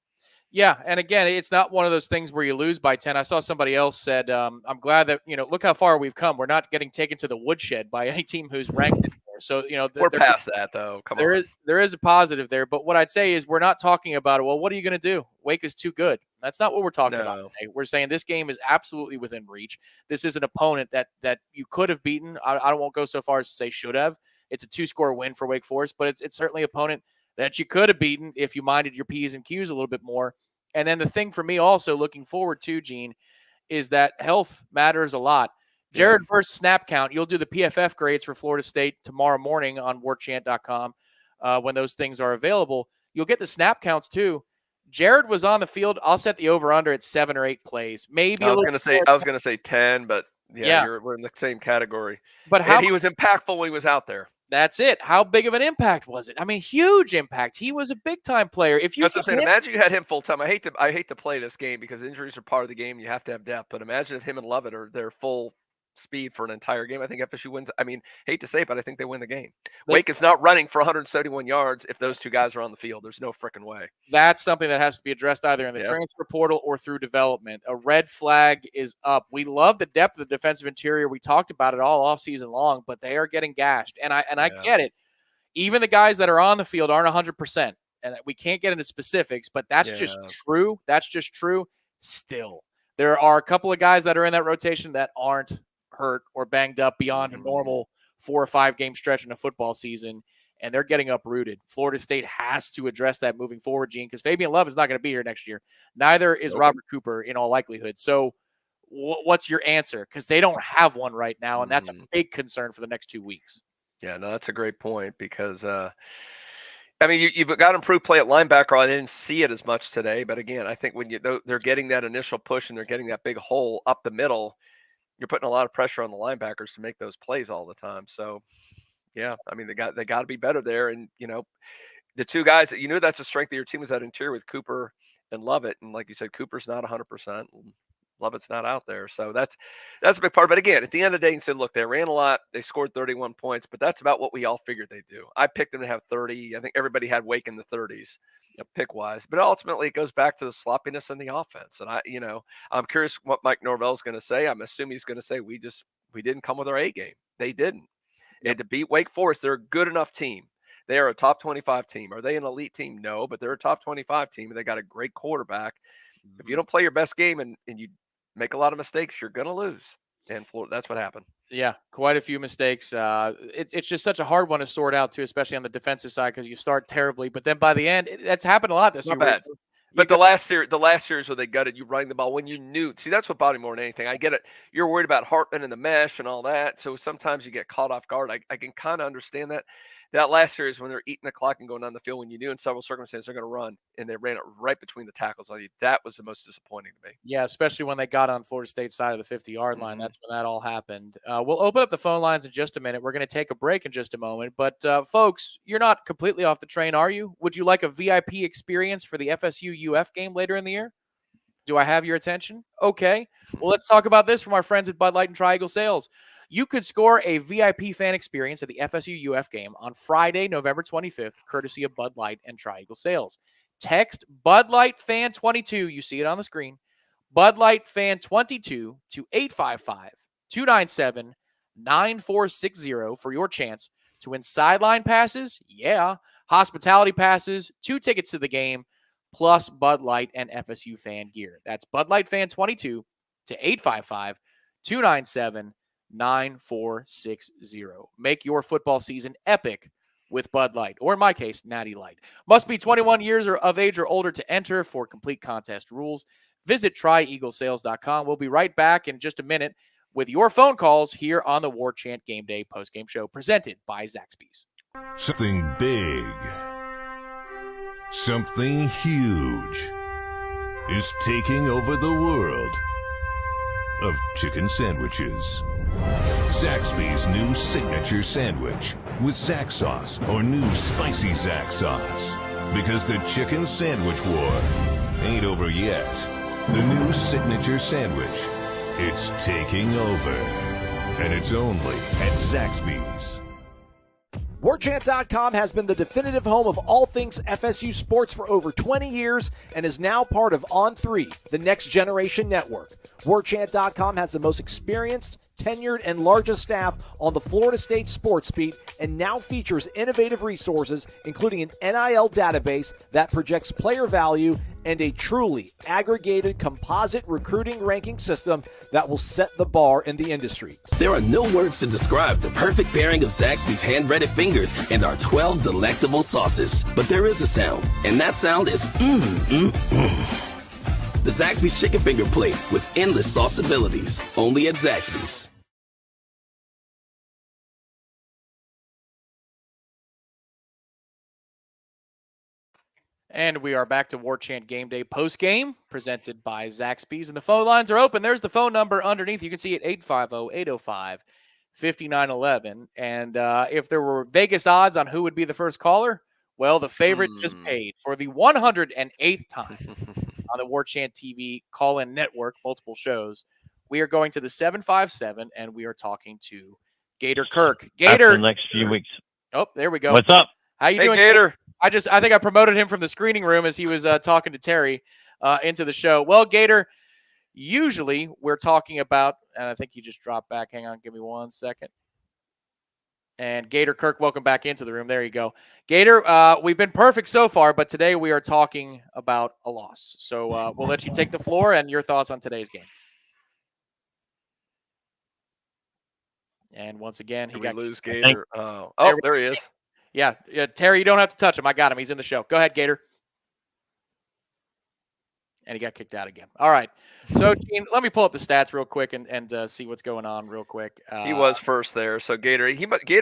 Speaker 7: Yeah, and again, it's not one of those things where you lose by 10. I saw somebody else said, I'm glad that, look how far we've come. We're not getting taken to the woodshed by any team who's ranked anymore. So,
Speaker 10: we're past that, though.
Speaker 7: There is a positive there. But what I'd say is we're not talking about, well, what are you going to do? Wake is too good. That's not what we're talking about today. We're saying this game is absolutely within reach. This is an opponent that you could have beaten. I won't go so far as to say should have. It's a 2-score win for Wake Forest, but it's certainly an opponent that you could have beaten if you minded your P's and Q's a little bit more. And then the thing for me also looking forward to, Gene, is that health matters a lot. Jared first snap count. You'll do the PFF grades for Florida State tomorrow morning on warchant.com when those things are available. You'll get the snap counts too. Jared was on the field. I'll set the over/under at 7 or 8 plays. Maybe
Speaker 10: I was going to say 10, but we're in the same category.
Speaker 7: But
Speaker 10: he was impactful when he was out there.
Speaker 7: That's it. How big of an impact was it? I mean, huge impact. He was a big-time player. If you
Speaker 10: That's what I'm saying. Imagine you had him full-time. I hate to play this game because injuries are part of the game. You have to have depth. But imagine if him and Lovett are their full speed for an entire game. I think FSU wins. I mean, hate to say it, but I think they win the game. Wake is not running for 171 yards if those two guys are on the field. There's no freaking way.
Speaker 7: That's something that has to be addressed either in the transfer portal or through development. A red flag is up. We love the depth of the defensive interior. We talked about it all offseason long, but they are getting gashed. And I get it. Even the guys that are on the field aren't 100%. And we can't get into specifics, but that's just true. That's just true. Still, there are a couple of guys that are in that rotation that aren't hurt or banged up beyond a normal 4 or 5 game stretch in a football season, and they're getting uprooted. Florida State has to address that moving forward, Gene, because Fabian Love is not going to be here next year. Neither is Robert Cooper in all likelihood. So what's your answer? Because they don't have one right now, and that's a big concern for the next 2 weeks.
Speaker 10: Yeah, no, that's a great point because, I mean, you've got improved play at linebacker. I didn't see it as much today, but again, I think when they're getting that initial push and they're getting that big hole up the middle, you're putting a lot of pressure on the linebackers to make those plays all the time. So, yeah, I mean, they got to be better there. And, the two guys that that's the strength of your team is that interior with Cooper and Lovett. And like you said, Cooper's not 100%. Lovett's not out there. So that's a big part. But again, at the end of the day, you said, look, they ran a lot. They scored 31 points, but that's about what we all figured they'd do. I picked them to have 30. I think everybody had Wake in the 30s. Pick wise, but ultimately it goes back to the sloppiness in the offense. And I'm curious what Mike Norvell is going to say. I'm assuming he's going to say we didn't come with our A game. They didn't. And to beat Wake Forest, they're a good enough team. They are a top 25 team. Are they an elite team? No, but they're a top 25 team. And they got a great quarterback. If you don't play your best game and you make a lot of mistakes, you're going to lose. And Florida, that's what happened.
Speaker 7: Yeah, quite a few mistakes. It's just such a hard one to sort out, too, especially on the defensive side because you start terribly. But then by the end, that's happened a lot this year.
Speaker 10: Not bad. But the last series where they gutted you running the ball when you knew. See, that's what bothered me more than anything. I get it. You're worried about Hartman and the mesh and all that. So sometimes you get caught off guard. I can kind of understand that. That last series when they're eating the clock and going down the field when you knew in several circumstances they're going to run and they ran it right between the tackles on you. That was the most disappointing to me.
Speaker 7: Yeah, especially when they got on Florida State's side of the 50-yard line. That's when that all happened. We'll open up the phone lines in just a minute. We're going to take a break in just a moment. But, folks, you're not completely off the train, are you? Would you like a VIP experience for the FSU UF game later in the year? Do I have your attention? Okay. Well, let's talk about this from our friends at Bud Light and Tri-Eagle Sales. You could score a VIP fan experience at the FSU UF game on Friday, November 25th, courtesy of Bud Light and Tri-Eagle Sales. Text Bud Light Fan 22. You see it on the screen. Bud Light Fan 22 to 855-297-9460 for your chance to win sideline passes. Yeah. Hospitality passes, 2 tickets to the game, plus Bud Light and FSU fan gear. That's Bud Light Fan 22 to 855-297-9460. Make your football season epic with Bud Light, or in my case, Natty Light. Must be 21 years of age or older to enter. For complete contest rules, visit trieaglesales.com. We'll be right back in just a minute with your phone calls here on the Warchant GameDay postgame show presented by Zaxby's.
Speaker 4: Something big, something huge is taking over the world of chicken sandwiches. Zaxby's new signature sandwich with Zax sauce or new spicy Zax sauce. Because the chicken sandwich war ain't over yet. The new signature sandwich, it's taking over. And it's only at Zaxby's.
Speaker 5: Warchant.com has been the definitive home of all things FSU sports for over 20 years and is now part of On3, the next generation network. Warchant.com has the most experienced, tenured, and largest staff on the Florida State sports beat and now features innovative resources, including an NIL database that projects player value and a truly aggregated composite recruiting ranking system that will set the bar in the industry.
Speaker 6: There are no words to describe the perfect pairing of Zaxby's hand-breaded fingers and our 12 delectable sauces. But there is a sound, and that sound is The Zaxby's Chicken Finger Plate with endless sauce abilities. Only at Zaxby's.
Speaker 7: And we are back to Warchant Game Day postgame, presented by Zaxby's. And the phone lines are open. There's the phone number underneath. You can see it, 850-805-9730. 5911. And if there were Vegas odds on who would be the first caller, well, the favorite just paid for the 108th time on the Warchant TV call-in network, multiple shows. We are going to the 757, and we are talking to Gator Kirk. Gator,
Speaker 11: after the next few weeks.
Speaker 7: Oh, there we go.
Speaker 11: What's up?
Speaker 7: How you doing,
Speaker 10: Gator?
Speaker 7: I think I promoted him from the screening room as he was talking to Terry into the show. Well, Gator, usually we're talking about, and I think he just dropped back. Hang on, give me 1 second. And Gator Kirk, welcome back into the room. There you go. Gator, we've been perfect so far, but today we are talking about a loss. So we'll let you take the floor and your thoughts on today's game. And once again, he got
Speaker 10: lose Gator. There he is.
Speaker 7: Yeah, Terry, you don't have to touch him. I got him. He's in the show. Go ahead, Gator. And he got kicked out again. All right. So, Gene, let me pull up the stats real quick and see what's going on real quick.
Speaker 10: He was first there. So, Gator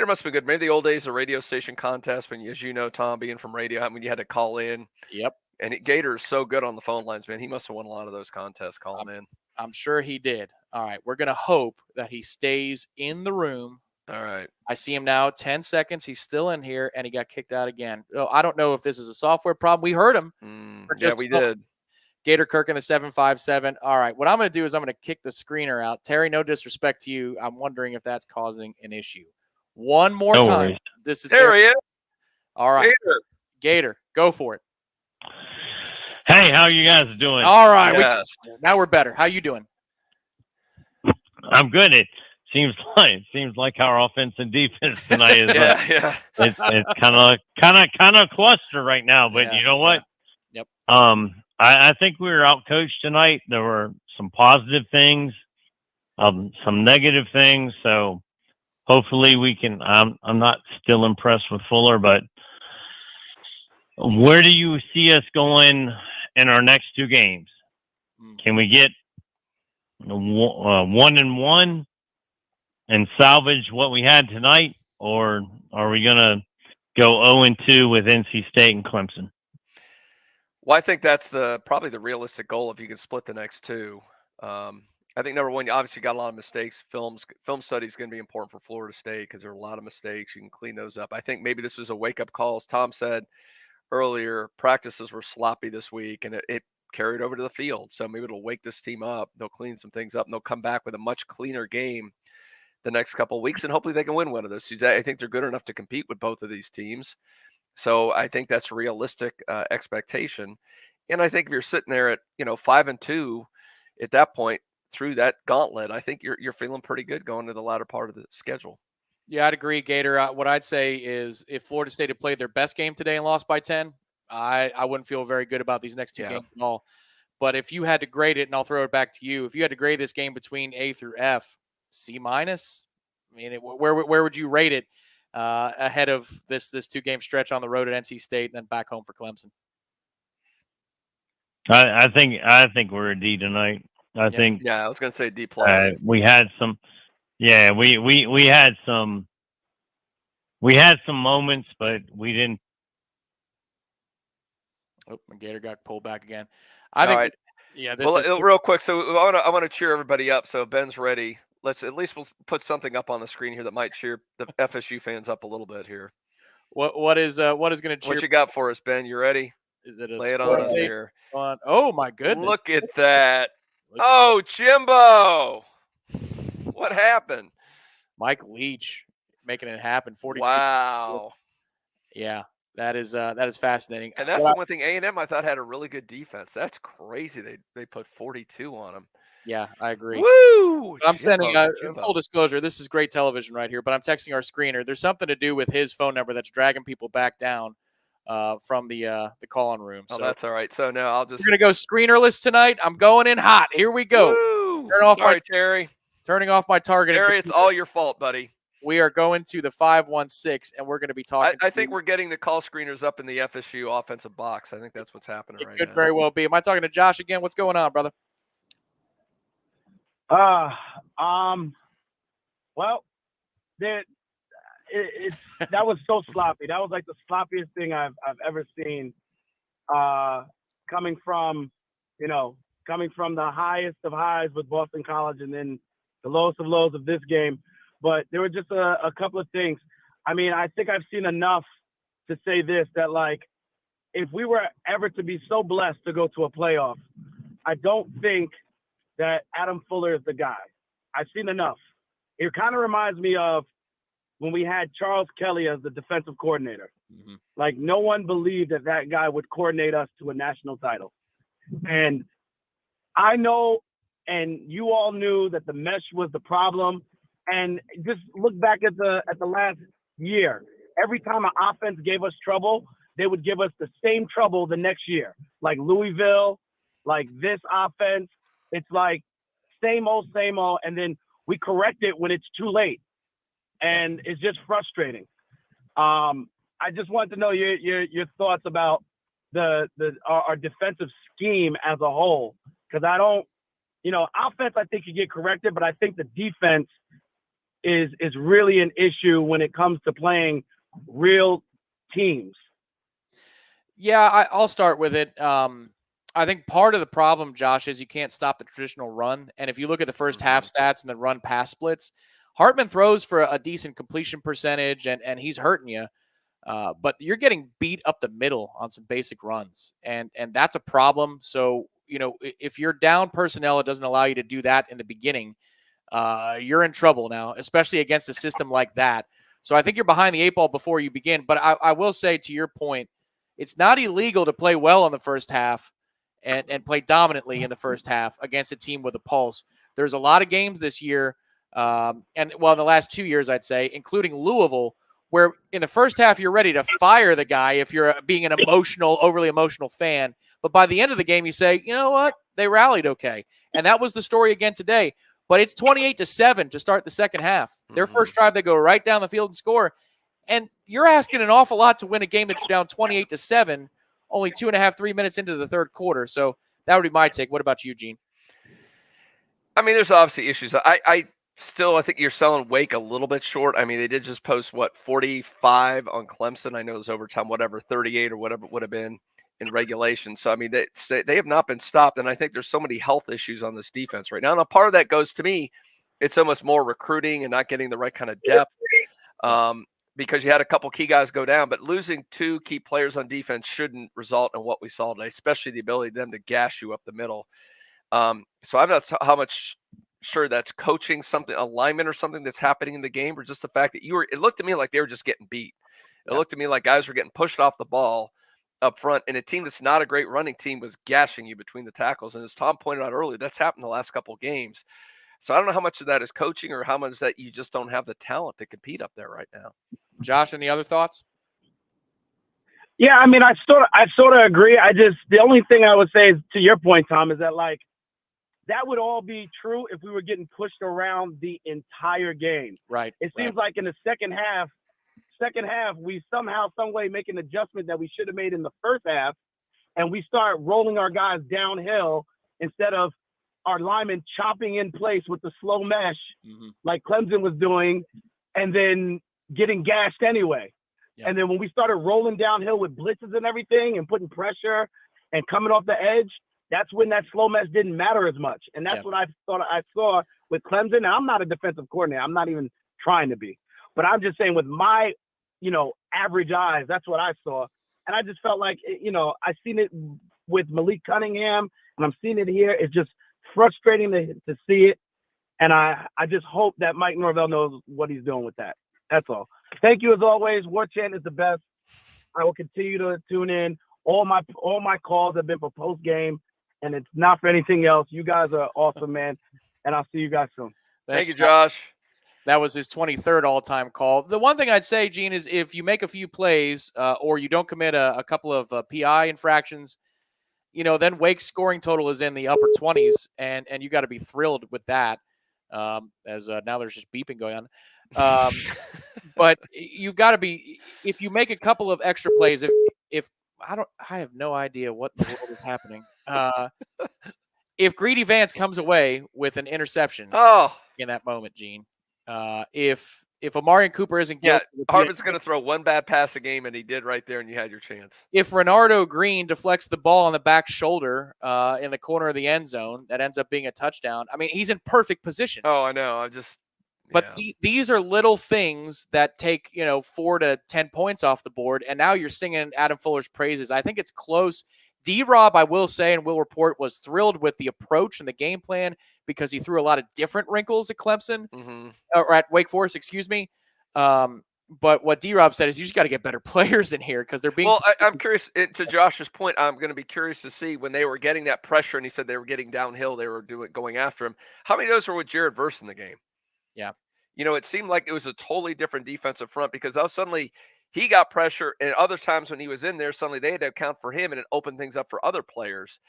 Speaker 10: must be good. Maybe the old days of radio station contest when, as you know, Tom, being from radio, when you had to call in.
Speaker 7: Yep.
Speaker 10: And Gator is so good on the phone lines, man. He must have won a lot of those contests calling in.
Speaker 7: I'm sure he did. All right. We're going to hope that he stays in the room.
Speaker 10: All right.
Speaker 7: I see him now. 10 seconds. He's still in here, and he got kicked out again. Oh, I don't know if this is a software problem. We heard him.
Speaker 10: Yeah, we did.
Speaker 7: Gator Kirk in the 757. All right. What I'm going to do is I'm going to kick the screener out. Terry, no disrespect to you. I'm wondering if that's causing an issue. One more time.
Speaker 11: Worries.
Speaker 7: This is
Speaker 10: there he is.
Speaker 7: All right. Gator, go for it.
Speaker 11: Hey, how you guys doing?
Speaker 7: All right.
Speaker 10: Yes.
Speaker 7: Now we're better. How you doing?
Speaker 11: I'm good. It seems like our offense and defense tonight is it's kind of cluster right now. But you know what?
Speaker 7: Yep.
Speaker 11: I think we were outcoached tonight. There were some positive things, some negative things. So hopefully we can. I'm not still impressed with Fuller, but where do you see us going in our next two games? Can we get 1-1 and salvage what we had tonight, or are we going to go 0-2 with NC State and Clemson?
Speaker 10: Well, I think that's probably the realistic goal if you can split the next two. I think number one, you obviously got a lot of mistakes. Film study is going to be important for Florida State because there are a lot of mistakes. You can clean those up. I think maybe this was a wake-up call. As Tom said earlier, practices were sloppy this week, and it carried over to the field. So maybe it'll wake this team up. They'll clean some things up, and they'll come back with a much cleaner game the next couple of weeks, and hopefully they can win one of those. I think they're good enough to compete with both of these teams. So I think that's a realistic expectation. And I think if you're sitting there at 5-2 at that point through that gauntlet, I think you're feeling pretty good going to the latter part of the schedule.
Speaker 7: Yeah, I'd agree, Gator. What I'd say is if Florida State had played their best game today and lost by 10, I wouldn't feel very good about these next two games at all. But if you had to grade it, and I'll throw it back to you, if you had to grade this game between A through F, C-, I mean, where would you rate it ahead of this two-game stretch on the road at NC State and then back home for Clemson?
Speaker 11: I think we're a D tonight. I think.
Speaker 10: Yeah, I was going to say D+.
Speaker 11: We had some. Yeah, we had some. We had some moments, but we didn't.
Speaker 7: Oh, Gator got pulled back again.
Speaker 10: All right.
Speaker 7: Yeah.
Speaker 10: Real quick. So I want to cheer everybody up. So Ben's ready. We'll put something up on the screen here that might cheer the FSU fans up a little bit here.
Speaker 7: What is going to cheer?
Speaker 10: What you got for us, Ben? You ready?
Speaker 7: Is it
Speaker 10: lay it on us here?
Speaker 7: Oh my goodness!
Speaker 10: Look at that! Oh, Jimbo! What happened?
Speaker 7: Mike Leach making it happen. 42.
Speaker 10: Wow.
Speaker 7: Yeah, that is fascinating.
Speaker 10: And that's the one thing A&M I thought had a really good defense. That's crazy. They put 42 on them.
Speaker 7: Yeah, I agree.
Speaker 10: Woo!
Speaker 7: I'm sending full disclosure. This is great television right here, but I'm texting our screener. There's something to do with his phone number that's dragging people back down from the call-in room.
Speaker 10: So that's all right. So now we're
Speaker 7: gonna go screenerless tonight. I'm going in hot. Here we go.
Speaker 10: Woo! Terry.
Speaker 7: Turning off my targeting.
Speaker 10: Terry, it's all your fault, buddy.
Speaker 7: We are going to the 516, and we're going to be talking.
Speaker 10: I think we're getting the call screeners up in the FSU offensive box. I think that's what's happening right now.
Speaker 7: It could very well be. Am I talking to Josh again? What's going on, brother?
Speaker 12: Well, that was so sloppy. That was like the sloppiest thing I've ever seen. Coming from the highest of highs with Boston College, and then the lowest of lows of this game. but there were just a couple of things. I mean, I think I've seen enough to say this, that like, if we were ever to be so blessed to go to a playoff, I don't think that Adam Fuller is the guy. I've seen enough. It kind of reminds me of when we had Charles Kelly as the defensive coordinator.
Speaker 7: Mm-hmm.
Speaker 12: Like, no one believed that that guy would coordinate us to a national title. And I know, and you all knew, that the mesh was the problem. And just look back at the last year. Every time an offense gave us trouble, they would give us the same trouble the next year. Like Louisville, like this offense. It's like same old, and then we correct it when it's too late. And it's just frustrating. I just wanted to know your thoughts about our defensive scheme as a whole, because I don't, offense I think you get corrected, but I think the defense is really an issue when it comes to playing real teams.
Speaker 7: Yeah, I'll start with it. I think part of the problem, Josh, is you can't stop the traditional run. And if you look at the first half stats and the run pass splits, Hartman throws for a decent completion percentage, and he's hurting you. But you're getting beat up the middle on some basic runs, and that's a problem. So, if you're down personnel, it doesn't allow you to do that in the beginning. You're in trouble now, especially against a system like that. So I think you're behind the eight ball before you begin. But I will say, to your point, it's not illegal to play well in the first half and play dominantly in the first half against a team with a pulse. There's a lot of games this year, in the last 2 years, I'd say, including Louisville, where in the first half you're ready to fire the guy if you're being an overly emotional fan. But by the end of the game, you say, you know what? They rallied okay. And that was the story again today. But it's 28-7 to start the second half. Their first drive, they go right down the field and score. And you're asking an awful lot to win a game that you're down 28-7, only 2.5, 3 minutes into the third quarter. So that would be my take. What about you, Gene?
Speaker 10: I mean, there's obviously issues. I think you're selling Wake a little bit short. I mean, they did just post 45 on Clemson. I know it was overtime, 38 or whatever it would have been in regulation. So I mean, they have not been stopped, and I think there's so many health issues on this defense right now. And a part of that goes to me, it's almost more recruiting and not getting the right kind of depth, because you had a couple key guys go down. But losing two key players on defense shouldn't result in what we saw today, especially the ability of them to gash you up the middle. So I'm not how much sure that's coaching, something, alignment or something that's happening in the game, or just the fact that it looked to me like they were just getting beat. It looked to me like guys were getting pushed off the ball up front, and a team that's not a great running team was gashing you between the tackles. And as Tom pointed out earlier, that's happened the last couple of games. So I don't know how much of that is coaching or how much that you just don't have the talent to compete up there right now.
Speaker 7: Josh, any other thoughts?
Speaker 12: Yeah, I mean, I sort of agree. The only thing I would say is, to your point, Tom, is that like, that would all be true if we were getting pushed around the entire game.
Speaker 7: Right.
Speaker 12: It seems like in the second half, we somehow, some way make an adjustment that we should have made in the first half, and we start rolling our guys downhill instead of our linemen chopping in place with the slow mesh like Clemson was doing, and then getting gashed anyway. Yeah. And then when we started rolling downhill with blitzes and everything and putting pressure and coming off the edge, that's when that slow mesh didn't matter as much. And that's what I thought I saw with Clemson. Now, I'm not a defensive coordinator. I'm not even trying to be. But I'm just saying, with my, average eyes, that's what I saw. And I just felt like, I've seen it with Malik Cunningham, and I'm seeing it here. It's just frustrating to see it. And I just hope that Mike Norvell knows what he's doing with that. That's all. Thank you as always. Warchant is the best. I will continue to tune in. All my calls have been for post game, and it's not for anything else. You guys are awesome, man. And I'll see you guys soon.
Speaker 10: Thank you, Josh.
Speaker 7: That was his 23rd all-time call. The one thing I'd say, Gene, is if you make a few plays or you don't commit a couple of PI infractions, then Wake's scoring total is in the upper 20s, and you got to be thrilled with that. As now there's just beeping going on. But you've got to be, if you make a couple of extra plays, if I have no idea what in the world is happening. If Greedy Vance comes away with an interception in that moment, Gene, if Amarian Cooper isn't guilty,
Speaker 10: Hartman's going to throw one bad pass a game, and he did right there, and you had your chance.
Speaker 7: If Renardo Green deflects the ball on the back shoulder in the corner of the end zone, that ends up being a touchdown. I mean, he's in perfect position.
Speaker 10: Oh, I know.
Speaker 7: But these are little things that take, 4 to 10 points off the board, and now you're singing Adam Fuller's praises. I think it's close. D-Rob, I will say, and will report, was thrilled with the approach and the game plan because he threw a lot of different wrinkles at Clemson, or at Wake Forest, excuse me. But what D-Rob said is you just got to get better players in here because they're being.
Speaker 10: Well, I'm curious, to Josh's point, I'm going to be curious to see when they were getting that pressure and he said they were getting downhill, they were going after him. How many of those were with Jared Verse in the game?
Speaker 7: Yeah.
Speaker 10: It seemed like it was a totally different defensive front because suddenly he got pressure, and other times when he was in there, suddenly they had to account for him, and it opened things up for other players.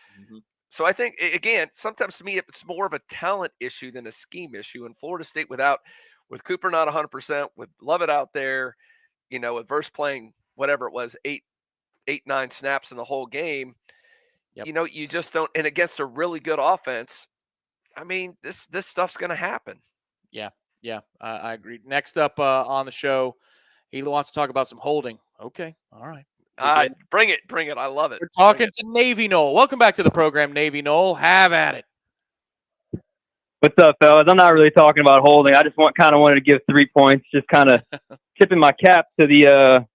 Speaker 10: So I think, again, sometimes to me, it's more of a talent issue than a scheme issue. And Florida State, with Cooper not 100%, with Lovett out there, with Verse playing whatever it was, 9 snaps in the whole game, you just don't. And against a really good offense, I mean, this stuff's going to happen.
Speaker 7: Yeah, I agree. Next up on the show, he wants to talk about some holding. Okay, all right.
Speaker 10: Bring it. I love it.
Speaker 7: We're talking to Navy Nole. Welcome back to the program, Navy Nole. Have at it.
Speaker 13: What's up, fellas? I'm not really talking about holding. I just wanted to give 3 points, just kind of tipping my cap to the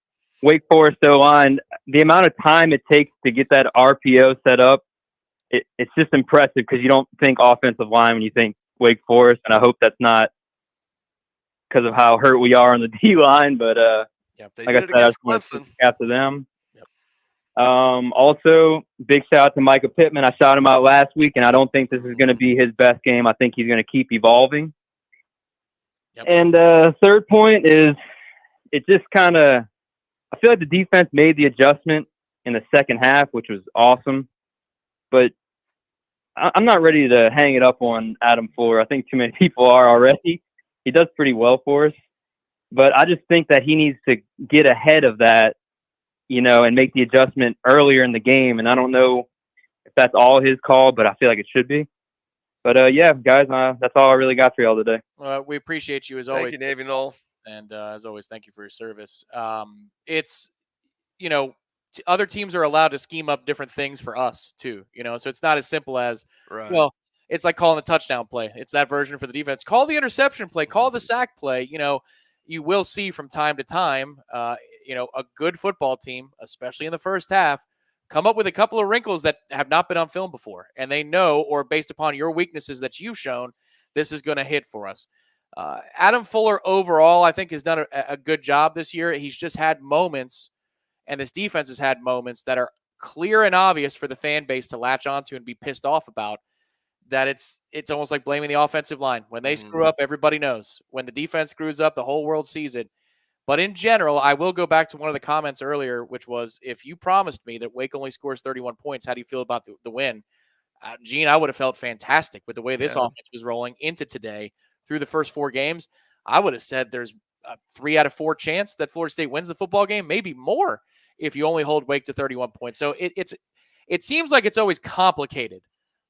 Speaker 13: Wake Forest O-line. The amount of time it takes to get that RPO set up, it's just impressive because you don't think offensive line when you think Wake Forest, and I hope that's not because of how hurt we are on the D line, but like I said, I just want to cap to them. Also, big shout out to Micah Pittman. I shouted him out last week, and I don't think this is going to be his best game. I think he's going to keep evolving. And third point is, it just kind of, I feel like the defense made the adjustment in the second half, which was awesome. But I'm not ready to hang it up on Adam Fuller. I think too many people are already. He does pretty well for us. But I just think that he needs to get ahead of that, and make the adjustment earlier in the game. And I don't know if that's all his call, but I feel like it should be. But, yeah, guys, that's all I really got for y'all today.
Speaker 7: We appreciate you as always.
Speaker 10: Thank you, Navy Nole.
Speaker 7: And as always, thank you for your service. It's, other teams are allowed to scheme up different things for us too, so it's not as simple as, well, it's like calling a touchdown play. It's that version for the defense. Call the interception play, call the sack play. You will see from time to time, a good football team, especially in the first half, come up with a couple of wrinkles that have not been on film before. And they know, or based upon your weaknesses that you've shown, this is going to hit for us. Adam Fuller overall, I think, has done a good job this year. He's just had moments, and this defense has had moments that are clear and obvious for the fan base to latch onto and be pissed off about, that it's almost like blaming the offensive line. When they screw up, everybody knows. When the defense screws up, the whole world sees it. But in general, I will go back to one of the comments earlier, which was, if you promised me that Wake only scores 31 points, how do you feel about the win? Gene, I would have felt fantastic with the way this offense was rolling into today through the first 4 games. I would have said there's a 3 out of 4 chance that Florida State wins the football game, maybe more if you only hold Wake to 31 points. So it seems like it's always complicated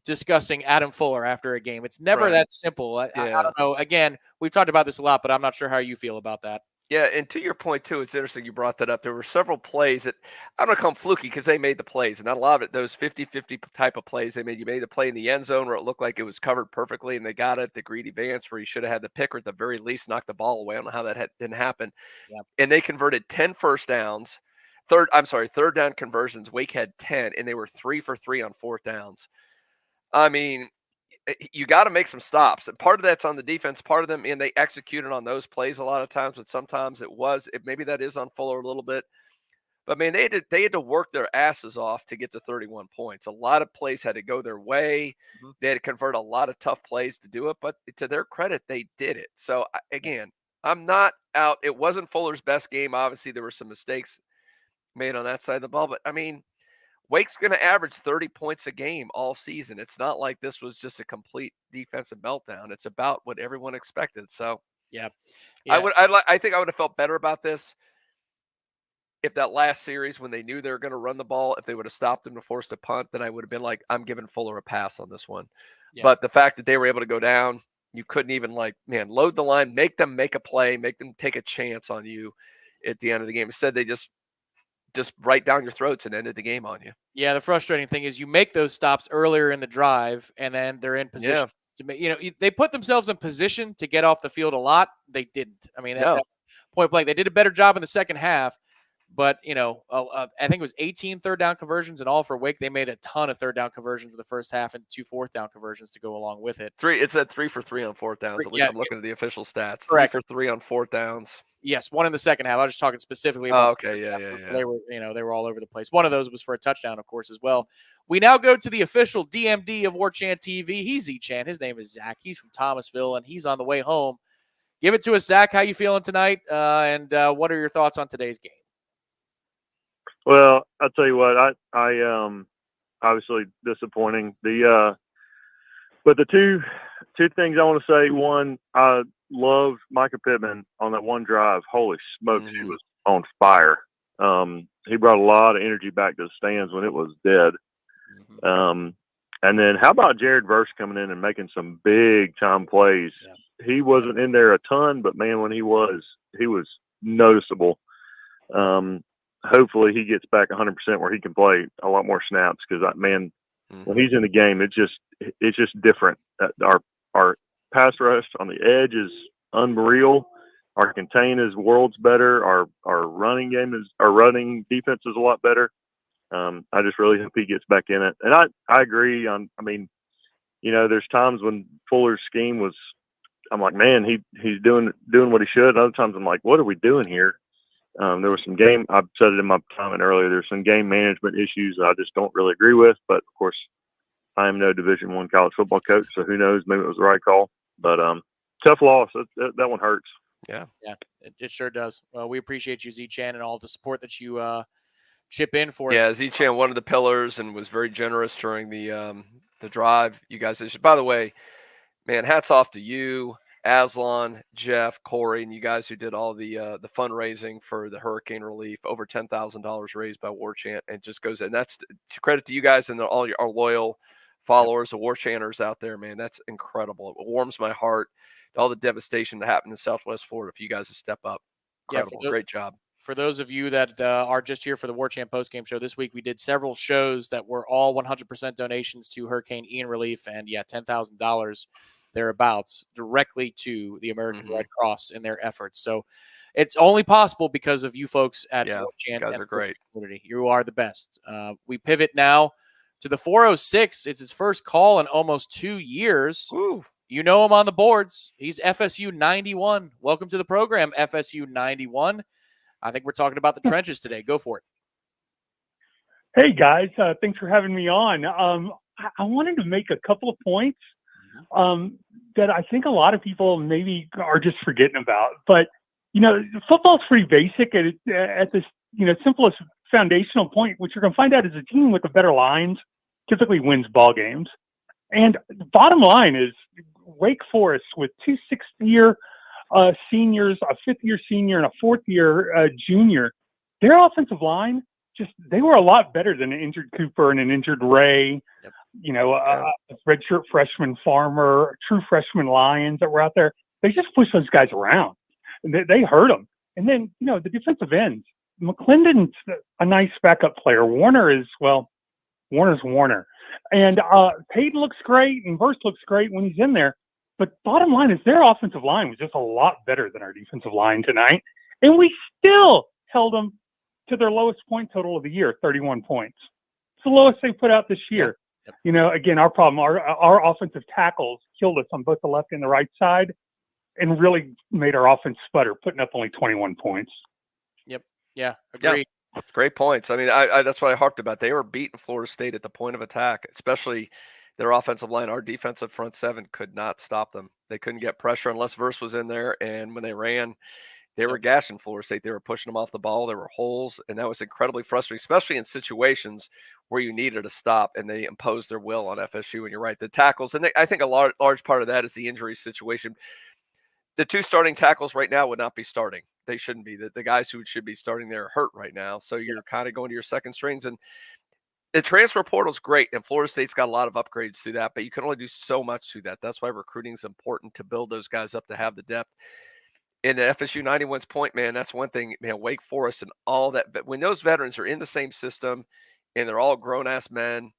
Speaker 7: discussing Adam Fuller after a game. It's never that simple. I don't know. Again, we've talked about this a lot, but I'm not sure how you feel about that.
Speaker 10: Yeah, and to your point, too, it's interesting you brought that up. There were several plays that I'm going to call them fluky because they made the plays, and not a lot of it, those 50-50 type of plays they made. You made a play in the end zone where it looked like it was covered perfectly, and they got it, the greedy Vance, where you should have had the pick, or at the very least knocked the ball away. I don't know how that didn't happen. Yeah. And they converted 10 first downs. Third down conversions. Wake had 10, and they were 3 for 3 on 4th downs. I mean, you got to make some stops. And part of that's on the defense. Part of them, and they executed on those plays a lot of times, but sometimes maybe that is on Fuller a little bit. But, man, they had to work their asses off to get to 31 points. A lot of plays had to go their way. Mm-hmm. They had to convert a lot of tough plays to do it. But to their credit, they did it. So, again, I'm not out. It wasn't Fuller's best game. Obviously, there were some mistakes made on that side of the ball. But, I mean, Wake's going to average 30 points a game all season. It's not like this was just a complete defensive meltdown. It's about what everyone expected. So,
Speaker 7: yeah.
Speaker 10: I think I would have felt better about this if that last series, when they knew they were going to run the ball, if they would have stopped them to force a punt, then I would have been like, I'm giving Fuller a pass on this one. Yeah. But the fact that they were able to go down, you couldn't even load the line, make them make a play, make them take a chance on you at the end of the game. Instead, they just just right down your throats and ended the game on you.
Speaker 7: Yeah, the frustrating thing is you make those stops earlier in the drive, and then they're in position to make. They put themselves in position to get off the field a lot. They didn't. I mean, that's point blank. They did a better job in the second half, but I think it was 18 third down conversions in all for Wake. They made a ton of third down conversions in the first half and 2 fourth down conversions to go along with it.
Speaker 10: It said 3 for 3 on fourth downs. At least I'm looking at the official stats.
Speaker 7: Correct.
Speaker 10: 3 for 3 on fourth downs.
Speaker 7: Yes, one in the second half. I was just talking specifically about.
Speaker 10: Oh, okay, yeah.
Speaker 7: They were, they were all over the place. One of those was for a touchdown, of course, as well. We now go to the official DMD of Warchant TV. He's Z-Chan. His name is Zach. He's from Thomasville, and he's on the way home. Give it to us, Zach. How you feeling tonight? And what are your thoughts on today's game?
Speaker 14: Well, I'll tell you what. I obviously disappointing. But the two things I want to say. One, I loved Micah Pittman on that one drive. Holy smokes, he was on fire. He brought a lot of energy back to the stands when it was dead. And then how about Jared Verse coming in and making some big time plays? Yeah. He wasn't in there a ton, but man, when he was noticeable. Hopefully he gets back 100% where he can play a lot more snaps, because when he's in the game, it's just different. Our pass rush on the edge is unreal. Our contain is worlds better. Our running defense is a lot better. I just really hope he gets back in it. And I agree there's times when Fuller's scheme was, I'm like, man, he's doing what he should. And other times I'm like, what are we doing here? There was some I said it in my comment earlier, there's some game management issues that I just don't really agree with. But of course, I am no Division I college football coach, so who knows? Maybe it was the right call. But tough loss. That one hurts.
Speaker 7: Yeah, it sure does. Well, we appreciate you, Z-Chan, and all the support that you chip in for us.
Speaker 10: Yeah, Z-Chan, one of the pillars, and was very generous during the drive. You guys, by the way, man, hats off to you, Aslan, Jeff, Corey, and you guys who did all the fundraising for the hurricane relief. Over $10,000 raised by Warchant, and just goes in. That's credit to you guys and all our loyal followers, the Warchanters out there, man. That's incredible. It warms my heart. All the devastation that happened in Southwest Florida, for you guys to step up. Incredible. Great job.
Speaker 7: For those of you that are just here for the Warchant postgame show this week, we did several shows that were all 100% donations to Hurricane Ian relief, and $10,000 thereabouts directly to the American Red Cross in their efforts. So it's only possible because of you folks at Warchant.
Speaker 10: You guys are great.
Speaker 7: Community. You are the best. We pivot now to the 406. It's his first call in almost 2 years.
Speaker 10: Ooh.
Speaker 7: You know him on the boards. He's FSU 91. Welcome to the program, FSU 91. I think we're talking about the trenches today. Go for it.
Speaker 15: Hey, guys. Thanks for having me on. I wanted to make a couple of points that I think a lot of people maybe are just forgetting about. But, football's pretty basic at this, simplest foundational point. What you're going to find out is a team with the better lines typically wins ball games. And the bottom line is Wake Forest with 2 sixth-year seniors, a fifth-year senior, and a fourth-year junior. Their offensive line, they were a lot better than an injured Cooper and an injured Ray. Yep. A redshirt freshman Farmer, true freshman Lions that were out there. They just pushed those guys around. They hurt them. And then, the defensive ends. McClendon's a nice backup player. Warner's Warner. And Payton looks great, and Verse looks great when he's in there. But bottom line is their offensive line was just a lot better than our defensive line tonight. And we still held them to their lowest point total of the year, 31 points. It's the lowest they put out this year. Yep. Again, our problem, our offensive tackles killed us on both the left and the right side and really made our offense sputter, putting up only 21 points.
Speaker 7: Yep. Yeah, agreed.
Speaker 10: Yeah. Great points. I mean, I that's what I harped about. They were beating Florida State at the point of attack, especially their offensive line. Our defensive front seven could not stop them. They couldn't get pressure unless Verse was in there. And when they ran, they were gashing Florida State. They were pushing them off the ball. There were holes, and that was incredibly frustrating, especially in situations where you needed a stop, and they imposed their will on FSU. And you're right, the tackles, and I think a large part of that is the injury situation. The 2 starting tackles right now would not be starting. They shouldn't be. The guys who should be starting there are hurt right now. So you're kind of going to your second strings. And the transfer portal is great, and Florida State's got a lot of upgrades to that, but you can only do so much to that. That's why recruiting is important, to build those guys up, to have the depth. And FSU 91's point, man, that's one thing, man, Wake Forest and all that. But when those veterans are in the same system and they're all grown-ass men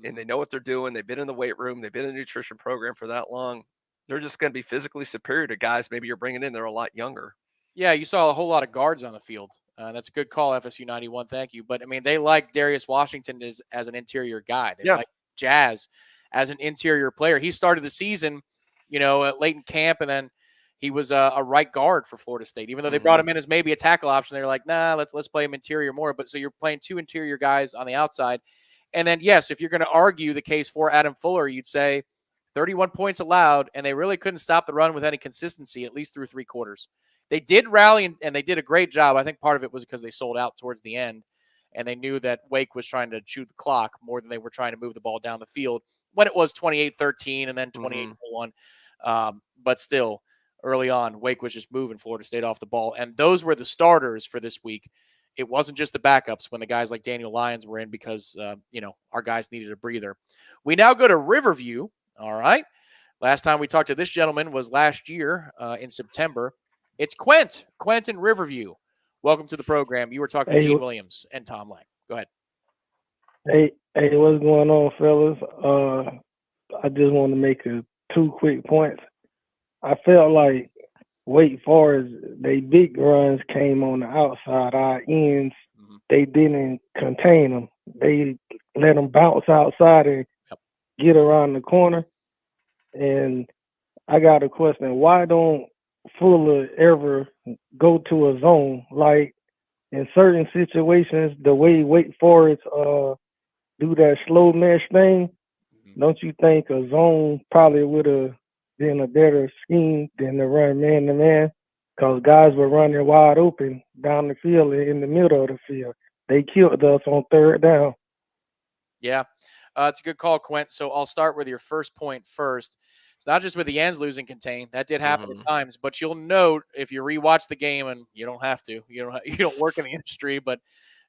Speaker 10: and they know what they're doing, they've been in the weight room, they've been in the nutrition program for that long, they're just going to be physically superior to guys maybe you're bringing in. They're a lot younger.
Speaker 7: Yeah, you saw a whole lot of guards on the field. That's a good call, FSU 91. Thank you. But, I mean, they like Darius Washington as an interior guy. They like Jazz as an interior player. He started the season, late in camp, and then he was a right guard for Florida State. Even though they brought him in as maybe a tackle option, they were like, nah, let's play him interior more. But so you're playing two interior guys on the outside. And then, yes, if you're going to argue the case for Adam Fuller, you'd say 31 points allowed, and they really couldn't stop the run with any consistency, at least through 3 quarters. They did rally, and they did a great job. I think part of it was because they sold out towards the end, and they knew that Wake was trying to chew the clock more than they were trying to move the ball down the field when it was 28-13 and then 28-1. But still, early on, Wake was just moving Florida State off the ball, and those were the starters for this week. It wasn't just the backups when the guys like Daniel Lyons were in because, our guys needed a breather. We now go to Riverview, all right? Last time we talked to this gentleman was last year in September. It's Quent in Riverview. Welcome to the program. You were talking to Gene Williams and Tom Lang. Go ahead.
Speaker 16: Hey, what's going on, fellas? I just want to make 2 quick points. I felt like Wake Forest, they big runs came on the outside, our ends. They didn't contain them. They let them bounce outside and get around the corner. And I got a question. Why don't Fuller ever go to a zone? Like in certain situations, the way Wake Forest do that slow mesh thing, don't you think a zone probably would have been a better scheme than to run man to man? Because guys were running wide open down the field and in the middle of the field. They killed us on 3rd down.
Speaker 7: Yeah, it's a good call, Quent. So I'll start with your first point first. It's not just with the ends losing contain. That did happen at times, but you'll note if you rewatch the game, and you don't have to, you don't work in the industry, but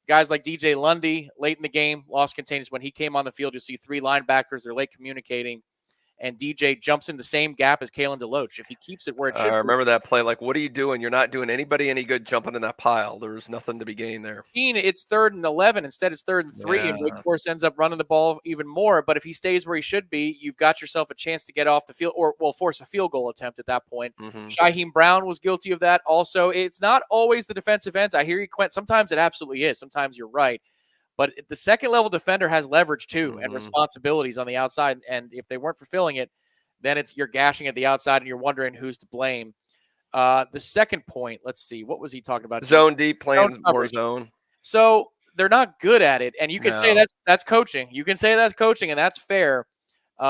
Speaker 7: guys like DJ Lundy late in the game lost containers. When he came on the field, you'll see 3 linebackers. They're late communicating, and DJ jumps in the same gap as Kalen DeLoach. If he keeps it where it should
Speaker 10: I remember that play. Like, what are you doing? You're not doing anybody any good jumping in that pile. There's nothing to be gained there.
Speaker 7: It's 3rd and 11. Instead, it's 3rd and 3, and Wake Forest ends up running the ball even more. But if he stays where he should be, you've got yourself a chance to get off the field or, force a field goal attempt at that point. Shaheem Brown was guilty of that. Also, it's not always the defensive ends. I hear you, Quent. Sometimes it absolutely is. Sometimes you're right. But the second-level defender has leverage, too, and responsibilities on the outside. And if they weren't fulfilling it, then you're gashing at the outside and you're wondering who's to blame. The second point, let's see, what was he talking about?
Speaker 10: Zone deep, playing more zone.
Speaker 7: So they're not good at it, and you can say that's coaching. You can say that's coaching, and that's fair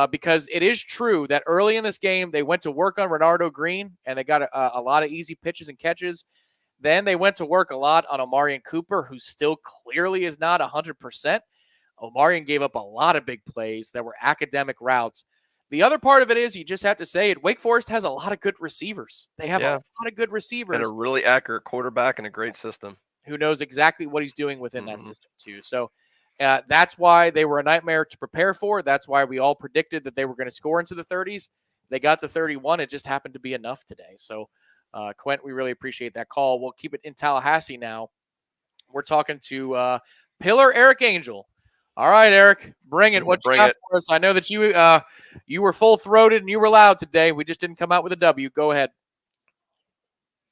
Speaker 7: because it is true that early in this game they went to work on Renardo Green, and they got a lot of easy pitches and catches. Then they went to work a lot on Omarion Cooper, who still clearly is not 100%. Omarion gave up a lot of big plays that were academic routes. The other part of it is you just have to say it. Wake Forest has a lot of good receivers. They have a lot of good receivers.
Speaker 10: And a really accurate quarterback and a great system.
Speaker 7: Who knows exactly what he's doing within that system, too. So that's why they were a nightmare to prepare for. That's why we all predicted that they were going to score into the 30s. They got to 31. It just happened to be enough today. So, Quent, we really appreciate that call. We'll keep it in Tallahassee now. We're talking to Pillar Eric Angel. All right, Eric, bring it. What you got for us? I know that you were full-throated and you were loud today. We just didn't come out with a W. Go ahead.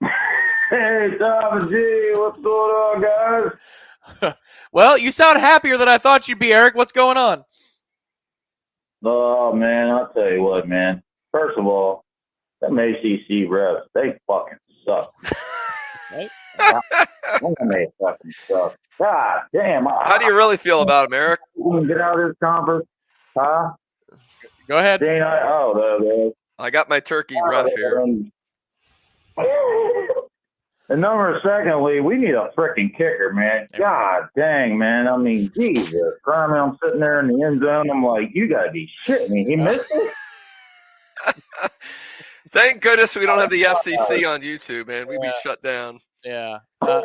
Speaker 17: Hey, Tom and G, what's going on, guys?
Speaker 7: Well, you sound happier than I thought you'd be, Eric. What's going on?
Speaker 17: Oh, man, I'll tell you what, man. First of all, them ACC refs, they fucking suck.
Speaker 7: Right?
Speaker 17: They fucking suck. God damn.
Speaker 10: How do you really feel about him, Eric?
Speaker 17: Get out of this conference. Huh?
Speaker 7: Go ahead.
Speaker 10: I got my turkey ref here.
Speaker 17: And secondly, we need a freaking kicker, man. God dang, man. I mean, Jesus. I'm sitting there in the end zone. I'm like, you got to be shitting me. He missed it?
Speaker 10: Thank goodness we don't have the FCC on YouTube, man. We'd be shut down.
Speaker 7: Yeah.
Speaker 17: Some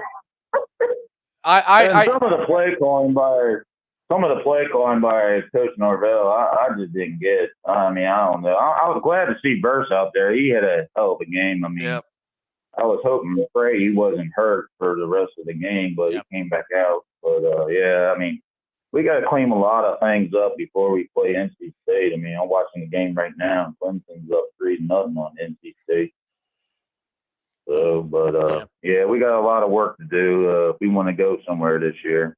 Speaker 17: of the play calling by Coach Norvell, I just didn't get it. I mean, I don't know. I was glad to see Burse out there. He had a hell of a game. I mean, I was hoping to pray he wasn't hurt for the rest of the game, but he came back out. But yeah, I mean, we got to clean a lot of things up before we play NC State. I mean, I'm watching the game right now. Clemson's up 3-0 on NC State. So, but yeah, we got a lot of work to do if we want to go somewhere this year.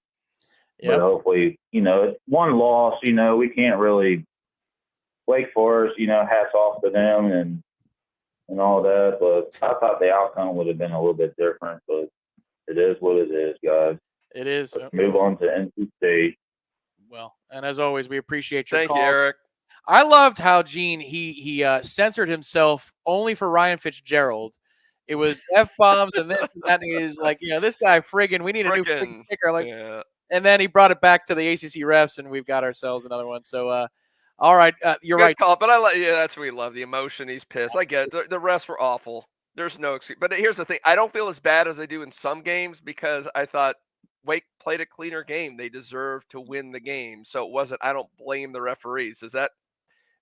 Speaker 17: But hopefully, it's one loss. We can't really Wake Forest. Hats off to them and all that. But I thought the outcome would have been a little bit different. But it is what it is, guys.
Speaker 7: It is.
Speaker 17: Let's move on to NC State.
Speaker 7: Well, and as always, we appreciate your
Speaker 10: Thank
Speaker 7: calls.
Speaker 10: you, Eric.
Speaker 7: I loved how Gene he censored himself only for Ryan Fitzgerald. It was F-bombs and this and that. And he's like, this guy friggin', we need a new friggin' kicker. Like, and then he brought it back to the ACC refs, and we've got ourselves another one. So, all right, you're
Speaker 10: Good
Speaker 7: right.
Speaker 10: call, but that's what we love, the emotion. He's pissed. I get it. The refs were awful. There's no excuse. But here's the thing. I don't feel as bad as I do in some games because I thought Wake played a cleaner game. They deserved to win the game. So it wasn't, I don't blame the referees. Does that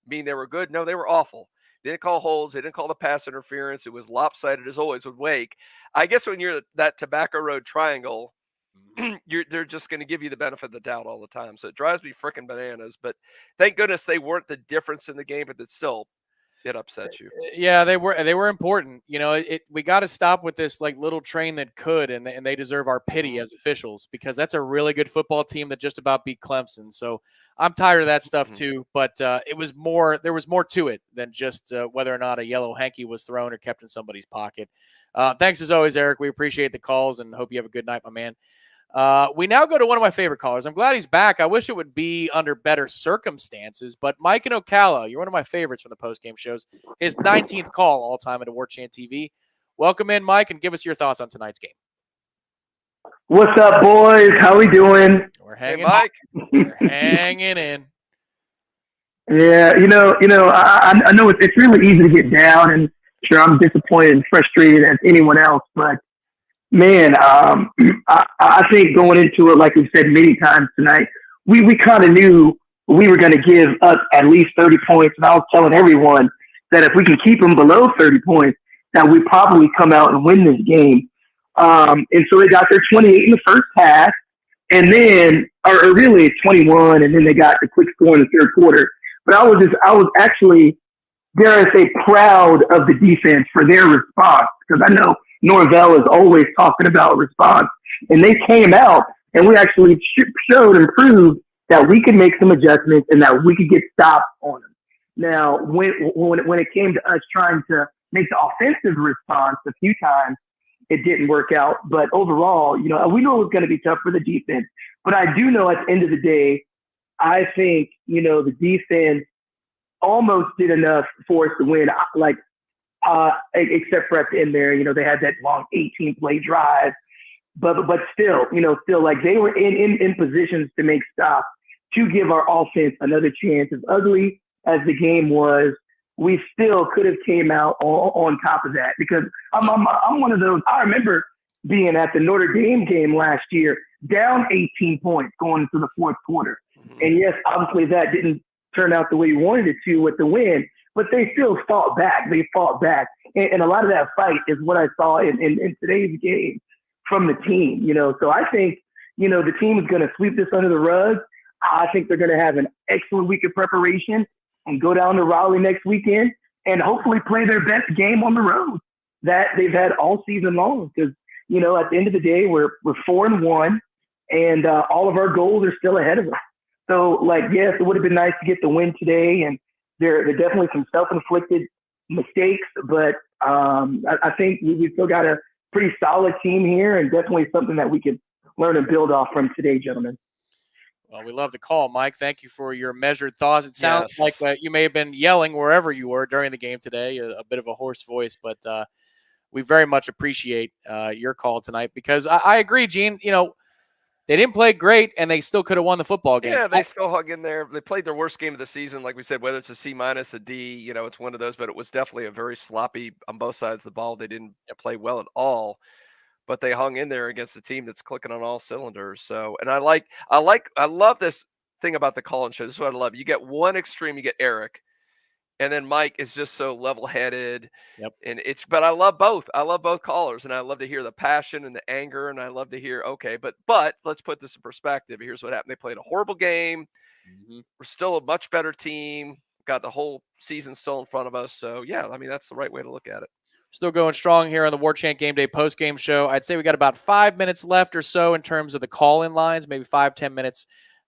Speaker 10: mean they were good? No, they were awful. They didn't call holds. They didn't call the pass interference. It was lopsided as always with Wake. I guess when you're that Tobacco Road triangle, they're just going to give you the benefit of the doubt all the time. So it drives me freaking bananas. But thank goodness they weren't the difference in the game, but it upsets you.
Speaker 7: Yeah, they were important. We got to stop with this like little train that could, and they deserve our pity as officials because that's a really good football team that just about beat Clemson. So I'm tired of that stuff too. But there was more to it than just whether or not a yellow hanky was thrown or kept in somebody's pocket. Thanks as always, Eric. We appreciate the calls and hope you have a good night, my man. We now go to one of my favorite callers. I'm glad he's back. I wish it would be under better circumstances, but Mike in Ocala, you're one of my favorites from the post-game shows. His 19th call all time at Warchant TV. Welcome in, Mike, and give us your thoughts on tonight's game.
Speaker 18: What's up, boys? How we doing?
Speaker 7: We're hanging, Mike. We're hanging in.
Speaker 18: Yeah, I know it's really easy to get down, and sure, I'm disappointed and frustrated as anyone else, but man, I think going into it, like we've said many times tonight, we kind of knew we were going to give up at least 30 points. And I was telling everyone that if we can keep them below 30 points, that we probably come out and win this game. And so they got their 28 in the first half, and then, or really 21, and then they got the quick score in the third quarter. But I was actually, dare I say, proud of the defense for their response, because I know Norvell is always talking about response, and they came out and we actually showed and proved that we could make some adjustments and that we could get stops on them. Now, when it came to us trying to make the offensive response a few times, it didn't work out. But overall, we know it was going to be tough for the defense. But I do know at the end of the day, I think, the defense almost did enough for us to win. Except for at the end there, they had that long 18-play drive, but still, like they were in positions to make stops to give our offense another chance. As ugly as the game was, we still could have came out on top of that because I'm one of those. I remember being at the Notre Dame game last year, down 18 points going into the fourth quarter, and yes, obviously that didn't turn out the way you wanted it to with the win. But they still fought back. They fought back. And a lot of that fight is what I saw in today's game from the team, So I think, the team is going to sweep this under the rug. I think they're going to have an excellent week of preparation and go down to Raleigh next weekend and hopefully play their best game on the road that they've had all season long. Because, at the end of the day, we're 4-1 and all of our goals are still ahead of us. So, yes, it would have been nice to get the win today, and there are definitely some self-inflicted mistakes, but I think we still got a pretty solid team here and definitely something that we could learn and build off from today, gentlemen.
Speaker 7: Well, we love the call, Mike. Thank you for your measured thoughts. It sounds like you may have been yelling wherever you were during the game today, a bit of a hoarse voice, but we very much appreciate your call tonight because I agree, Gene, they didn't play great, and they still could have won the football game.
Speaker 10: Yeah, they still hung in there. They played their worst game of the season, like we said, whether it's a C-, a D, it's one of those, but it was definitely a very sloppy on both sides of the ball. They didn't play well at all, but they hung in there against a team that's clicking on all cylinders. So, and I love this thing about the call-in show. This is what I love. You get one extreme, you get Eric, And then Mike is just so level-headed.
Speaker 7: Yep.
Speaker 10: And but I love both. I love both callers, and I love to hear the passion and the anger, and I love to hear, okay, but let's put this in perspective. Here's what happened. They played a horrible game. We're still a much better team. Got the whole season still in front of us. So, yeah, I mean, that's the right way to look at it.
Speaker 7: Still going strong here on the Warchant Game Day post-game show. I'd say we got about 5 minutes left or so in terms of the call-in lines, maybe 5-10 minutes.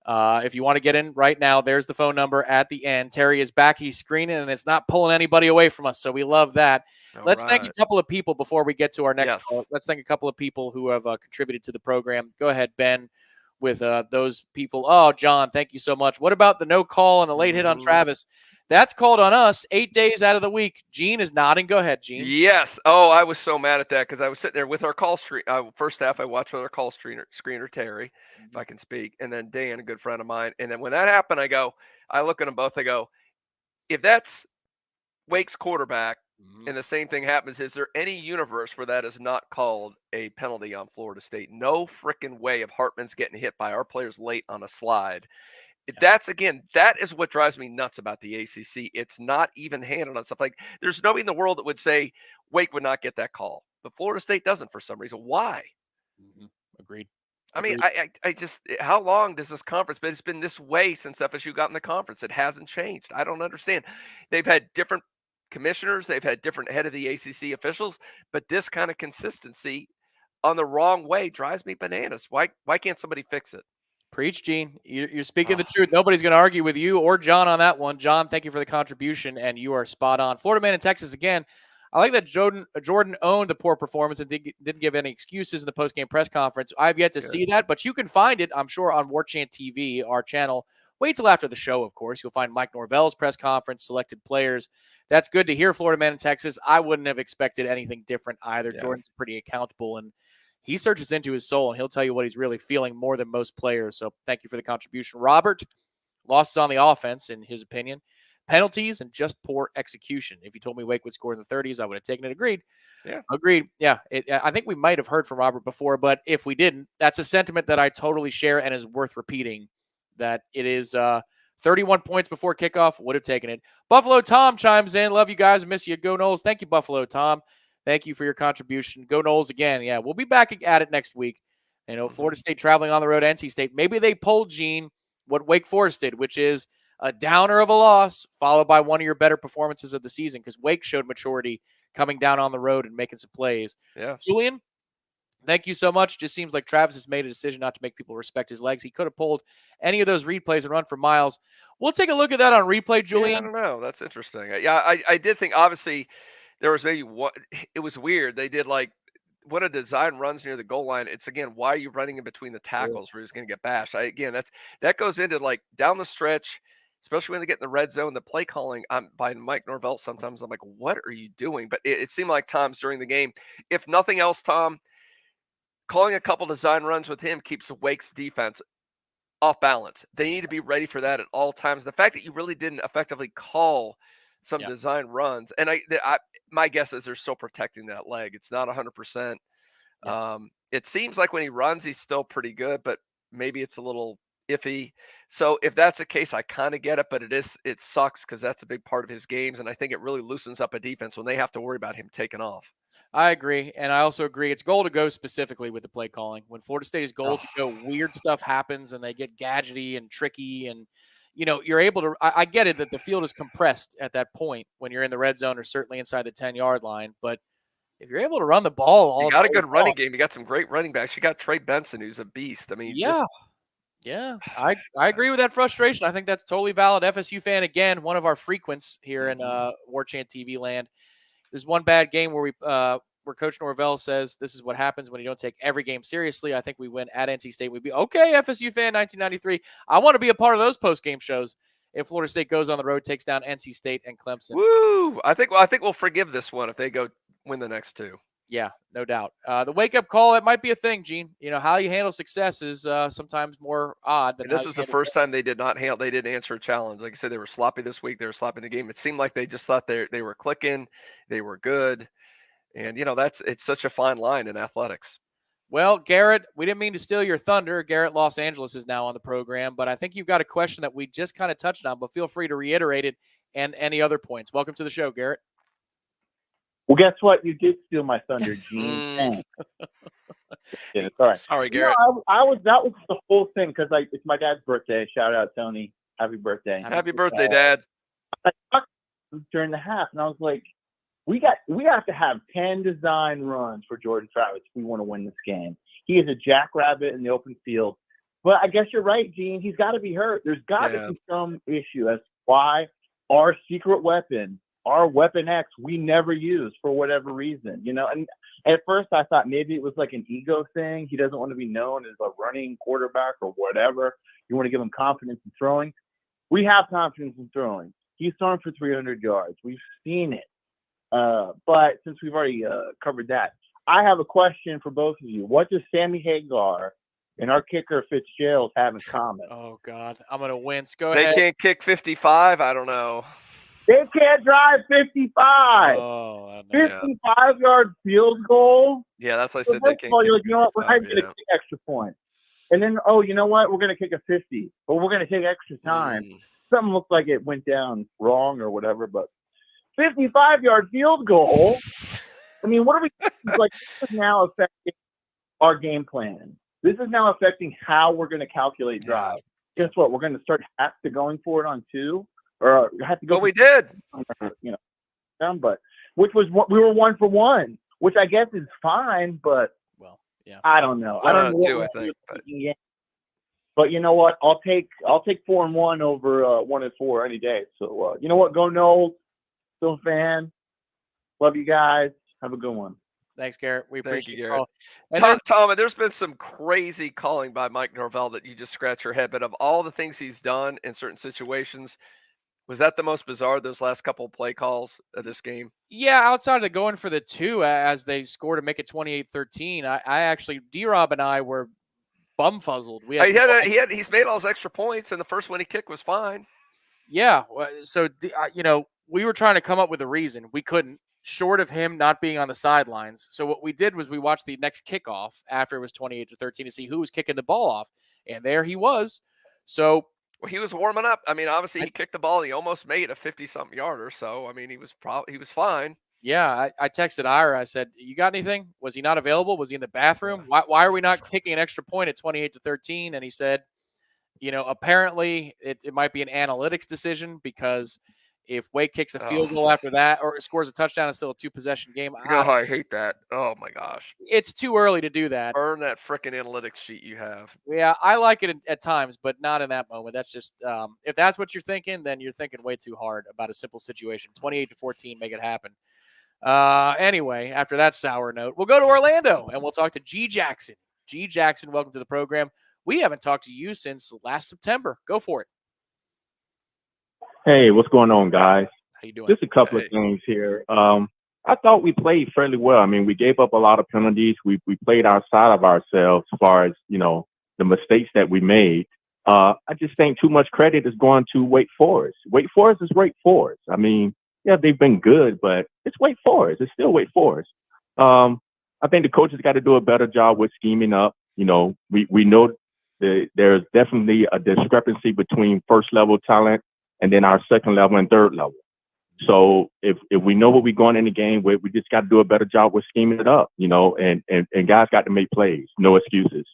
Speaker 7: If you want to get in right now, there's the phone number at the end. Terry is back. He's screening, and it's not pulling anybody away from us, so we love that. Let's thank a couple of people before we get to our next call. Let's thank a couple of people who have contributed to the program. Go ahead, Ben, with those people. Oh, John, thank you so much. What about the no call and the late hit on Travis? That's called on us 8 days out of the week. Gene is nodding. Go ahead, Gene.
Speaker 10: Yes. Oh, I was so mad at that because I was sitting there with our call screen. First half, I watched with our call screener Terry, if I can speak, and then Dan, a good friend of mine. And then when that happened, I look at them both. I go, if that's Wake's quarterback and the same thing happens, is there any universe where that is not called a penalty on Florida State? No freaking way of Hartman's getting hit by our players late on a slide. That is what drives me nuts about the ACC. It's not even handled on stuff like there's nobody in the world that would say Wake would not get that call, but Florida State doesn't for some reason. Why?
Speaker 7: Agreed.
Speaker 10: I mean, I just, how long does this conference, but it's been this way since FSU got in the conference. It hasn't changed. I don't understand. They've had different commissioners. They've had different head of the ACC officials, but this kind of consistency on the wrong way drives me bananas. Why can't somebody fix it?
Speaker 7: Preach, Gene. You're speaking the truth. Nobody's going to argue with you or John on that one. John, thank you for the contribution, and you are spot on. Florida man in Texas again. I like that Jordan owned the poor performance and didn't give any excuses in the postgame press conference. I've yet to see that, but you can find it, I'm sure, on Warchant TV, our channel. Wait till after the show, of course. You'll find Mike Norvell's press conference, selected players. That's good to hear, Florida man in Texas. I wouldn't have expected anything different either. Yeah. Jordan's pretty accountable, and he searches into his soul, and he'll tell you what he's really feeling more than most players. So thank you for the contribution. Robert, losses on the offense, in his opinion. Penalties and just poor execution. If you told me Wake would score in the 30s, I would have taken it. Agreed.
Speaker 10: Yeah.
Speaker 7: Agreed. Yeah. I think we might have heard from Robert before, but if we didn't, that's a sentiment that I totally share and is worth repeating, that it is 31 points before kickoff. Would have taken it. Buffalo Tom chimes in. Love you guys. Miss you. Go Noles. Thank you, Buffalo Tom. Thank you for your contribution. Go Noles again. Yeah, we'll be back at it next week. You know, Florida State traveling on the road, NC State. Maybe they pulled, Gene, what Wake Forest did, which is a downer of a loss followed by one of your better performances of the season, because Wake showed maturity coming down on the road and making some plays.
Speaker 10: Yeah.
Speaker 7: Julian, thank you so much. Just seems like Travis has made a decision not to make people respect his legs. He could have pulled any of those replays and run for miles. We'll take a look at that on replay, Julian.
Speaker 10: Yeah, I don't know. That's interesting. Yeah, I did think, obviously, there was maybe what it was weird. They did when a design runs near the goal line. It's again, why are you running in between the tackles where he's going to get bashed? That goes into down the stretch, especially when they get in the red zone. The play calling by Mike Norvell, sometimes I'm like, what are you doing? But it seemed like times during the game, if nothing else, Tom, calling a couple design runs with him keeps the Wake's defense off balance. They need to be ready for that at all times. The fact that you really didn't effectively call some design runs, and my guess is they're still protecting that leg. It's not 100%. It seems like when he runs, he's still pretty good, but maybe it's a little iffy. So if that's the case, I kind of get it, but it sucks because that's a big part of his games, and I think it really loosens up a defense when they have to worry about him taking off.
Speaker 7: I agree, and I also agree it's goal to go specifically with the play calling. When Florida State is goal to go, weird stuff happens, and they get gadgety and tricky, and you're able to – I get it that the field is compressed at that point when you're in the red zone or certainly inside the 10-yard line, but if you're able to run the ball –
Speaker 10: You got a good running game. You got some great running backs. You got Trey Benson, who's a beast. I mean,
Speaker 7: Yeah, I agree with that frustration. I think that's totally valid. FSU fan, again, one of our frequents here in Warchant TV land. There's one bad game where Coach Norvell says this is what happens when you don't take every game seriously. I think we win at NC State. We'd be okay, FSU fan 1993. I want to be a part of those post-game shows if Florida State goes on the road, takes down NC State and Clemson.
Speaker 10: Woo! I think we'll forgive this one if they go win the next two.
Speaker 7: Yeah, no doubt. The wake-up call, it might be a thing, Gene. How you handle success is sometimes more odd than
Speaker 10: this is the first time they didn't answer a challenge. Like I said, they were sloppy this week. They were sloppy in the game. It seemed like they just thought they were clicking. They were good. And, it's such a fine line in athletics.
Speaker 7: Well, Garrett, we didn't mean to steal your thunder. Garrett Los Angeles is now on the program, but I think you've got a question that we just kind of touched on, but feel free to reiterate it and any other points. Welcome to the show, Garrett.
Speaker 19: Well, guess what? You did steal my thunder, Gene. Yeah, it's all right.
Speaker 10: Sorry, Garrett.
Speaker 19: That was the whole thing because it's my dad's birthday. Shout out, Tony. Happy birthday.
Speaker 10: Happy birthday, Dad.
Speaker 19: I talked during the half, and I was like, we have to have 10 design runs for Jordan Travis if we want to win this game. He is a jackrabbit in the open field. But I guess you're right, Gene. He's got to be hurt. There's got to be some issue as to why our secret weapon, our Weapon X, we never use for whatever reason, And at first I thought maybe it was like an ego thing. He doesn't want to be known as a running quarterback or whatever. You want to give him confidence in throwing. We have confidence in throwing. He's thrown for 300 yards. We've seen it. But since we've already covered that, I have a question for both of you. What does Sammy Hagar and our kicker Fitzgerald have in common?
Speaker 7: Oh, God. I'm going to wince. Go
Speaker 10: They
Speaker 7: ahead.
Speaker 10: can't kick 55? I don't know.
Speaker 19: They can't drive 55.
Speaker 7: Oh,
Speaker 19: 55-yard field goal.
Speaker 10: Yeah, that's what I said.
Speaker 19: First
Speaker 10: They
Speaker 19: of
Speaker 10: can't
Speaker 19: all,
Speaker 10: kick
Speaker 19: you're like, you know what? We're not
Speaker 10: 55,
Speaker 19: going to kick extra points. And then, you know what? We're going to kick a 50, but we're going to take extra time. Something looked like it went down wrong or whatever, but 55-yard field goal. I mean, what are we like? This is now affecting our game plan. This is now affecting how we're going to calculate drive. Guess what? We're going to start have to going for it on 2, or have to go.
Speaker 10: Well, we did.
Speaker 19: But which was we were 1 for 1, which I guess is fine, but I don't know. I don't know.
Speaker 10: I think.
Speaker 19: But you know what? I'll take 4-1 over 1-4 any day. So you know what? Go Noles. Still a fan. Love you guys. Have a good one.
Speaker 7: Thanks, Garrett. We
Speaker 10: Thank
Speaker 7: appreciate
Speaker 10: you,
Speaker 7: it.
Speaker 10: Garrett.
Speaker 7: And
Speaker 10: Tom, there's been some crazy calling by Mike Norvell that you just scratch your head. But of all the things he's done in certain situations, was that the most bizarre, those last couple of play calls of this game?
Speaker 7: Yeah, outside of going for the 2 as they score to make it 28-13, I actually, D-Rob and I were bumfuzzled.
Speaker 10: He's made all his extra points, and the first one he kicked was fine.
Speaker 7: Yeah, so we were trying to come up with a reason. We couldn't, short of him not being on the sidelines. So what we did was we watched the next kickoff after it was 28-13 to see who was kicking the ball off, and there he was. So
Speaker 10: he was warming up. I mean, obviously he kicked the ball. He almost made a 50-something yarder. So I mean, he was fine.
Speaker 7: Yeah, I texted Ira. I said, "You got anything? Was he not available? Was he in the bathroom? Why are we not kicking an extra point at 28-13?" And he said, apparently it might be an analytics decision because if Wake kicks a field goal after that or scores a touchdown, it's still a 2-possession game.
Speaker 10: I hate that. Oh my gosh,
Speaker 7: it's too early to do that.
Speaker 10: Burn that freaking analytics sheet you have.
Speaker 7: Yeah, I like it at times, but not in that moment. That's just if that's what you're thinking, then you're thinking way too hard about a simple situation. 28-14, make it happen. Anyway, after that sour note, we'll go to Orlando and we'll talk to G. Jackson. G. Jackson, welcome to the program. We haven't talked to you since last September. Go for it.
Speaker 20: Hey, what's going on, guys?
Speaker 7: How you doing?
Speaker 20: Just a couple of things here. I thought we played fairly well. I mean, we gave up a lot of penalties. We played outside of ourselves as far as, the mistakes that we made. I just think too much credit is going to Wake Forest. Wake Forest is Wake Forest. I mean, yeah, they've been good, but it's Wake Forest. It's still Wake Forest. I think the coaches got to do a better job with scheming up. We know that there's definitely a discrepancy between first level talent and then our second level and third level. So if we know what we're going in the game with, we just got to do a better job with scheming it up, and guys got to make plays, no excuses.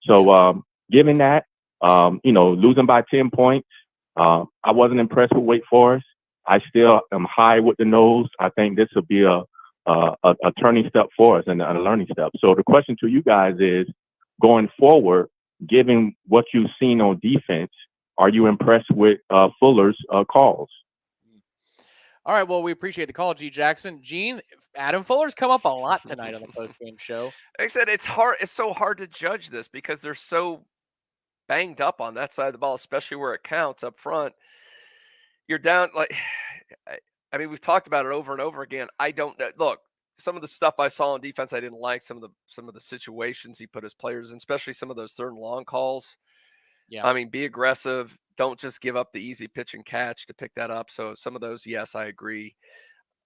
Speaker 20: So given that, losing by 10 points, I wasn't impressed with Wake Forest. I still am high with the Noles. I think this will be a turning step for us and a learning step. So the question to you guys is, going forward, given what you've seen on defense, are you impressed with Fuller's calls?
Speaker 7: All right, well, we appreciate the call, G. Jackson. Gene, Adam Fuller's come up a lot tonight on the postgame show.
Speaker 10: Like I said, it's hard. It's so hard to judge this because they're so banged up on that side of the ball, especially where it counts up front. You're down. I mean, we've talked about it over and over again. I don't know. Look, some of the stuff I saw on defense, I didn't like. Some of the situations he put his players in, especially some of those third and long calls.
Speaker 7: Yeah.
Speaker 10: I mean, be aggressive. Don't just give up the easy pitch and catch to pick that up. So some of those, yes, I agree.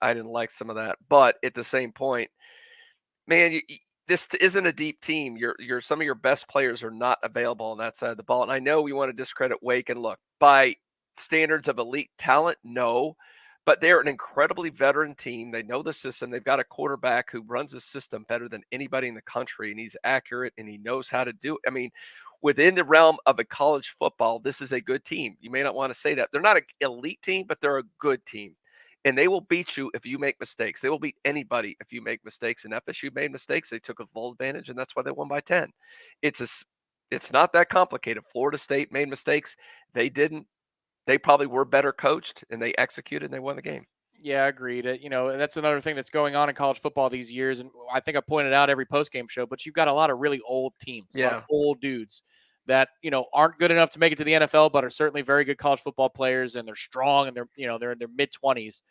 Speaker 10: I didn't like some of that. But at the same point, man, this isn't a deep team. Some of your best players are not available on that side of the ball. And I know we want to discredit Wake, and look, by standards of elite talent, no, but they're an incredibly veteran team. They know the system. They've got a quarterback who runs the system better than anybody in the country, and he's accurate and he knows how to do it. I mean, within the realm of a college football, this is a good team. You may not want to say that. They're not an elite team, but they're a good team. And they will beat you if you make mistakes. They will beat anybody if you make mistakes. And FSU made mistakes. They took a full advantage, and that's why they won by 10. It's not that complicated. Florida State made mistakes. They didn't. They probably were better coached, and they executed, and they won the game.
Speaker 7: Yeah, agreed. That's another thing that's going on in college football these years, and I think I pointed out every post-game show, but you've got a lot of really old teams, a lot of old dudes that, aren't good enough to make it to the NFL, but are certainly very good college football players, and they're strong, and they're in their mid-20s.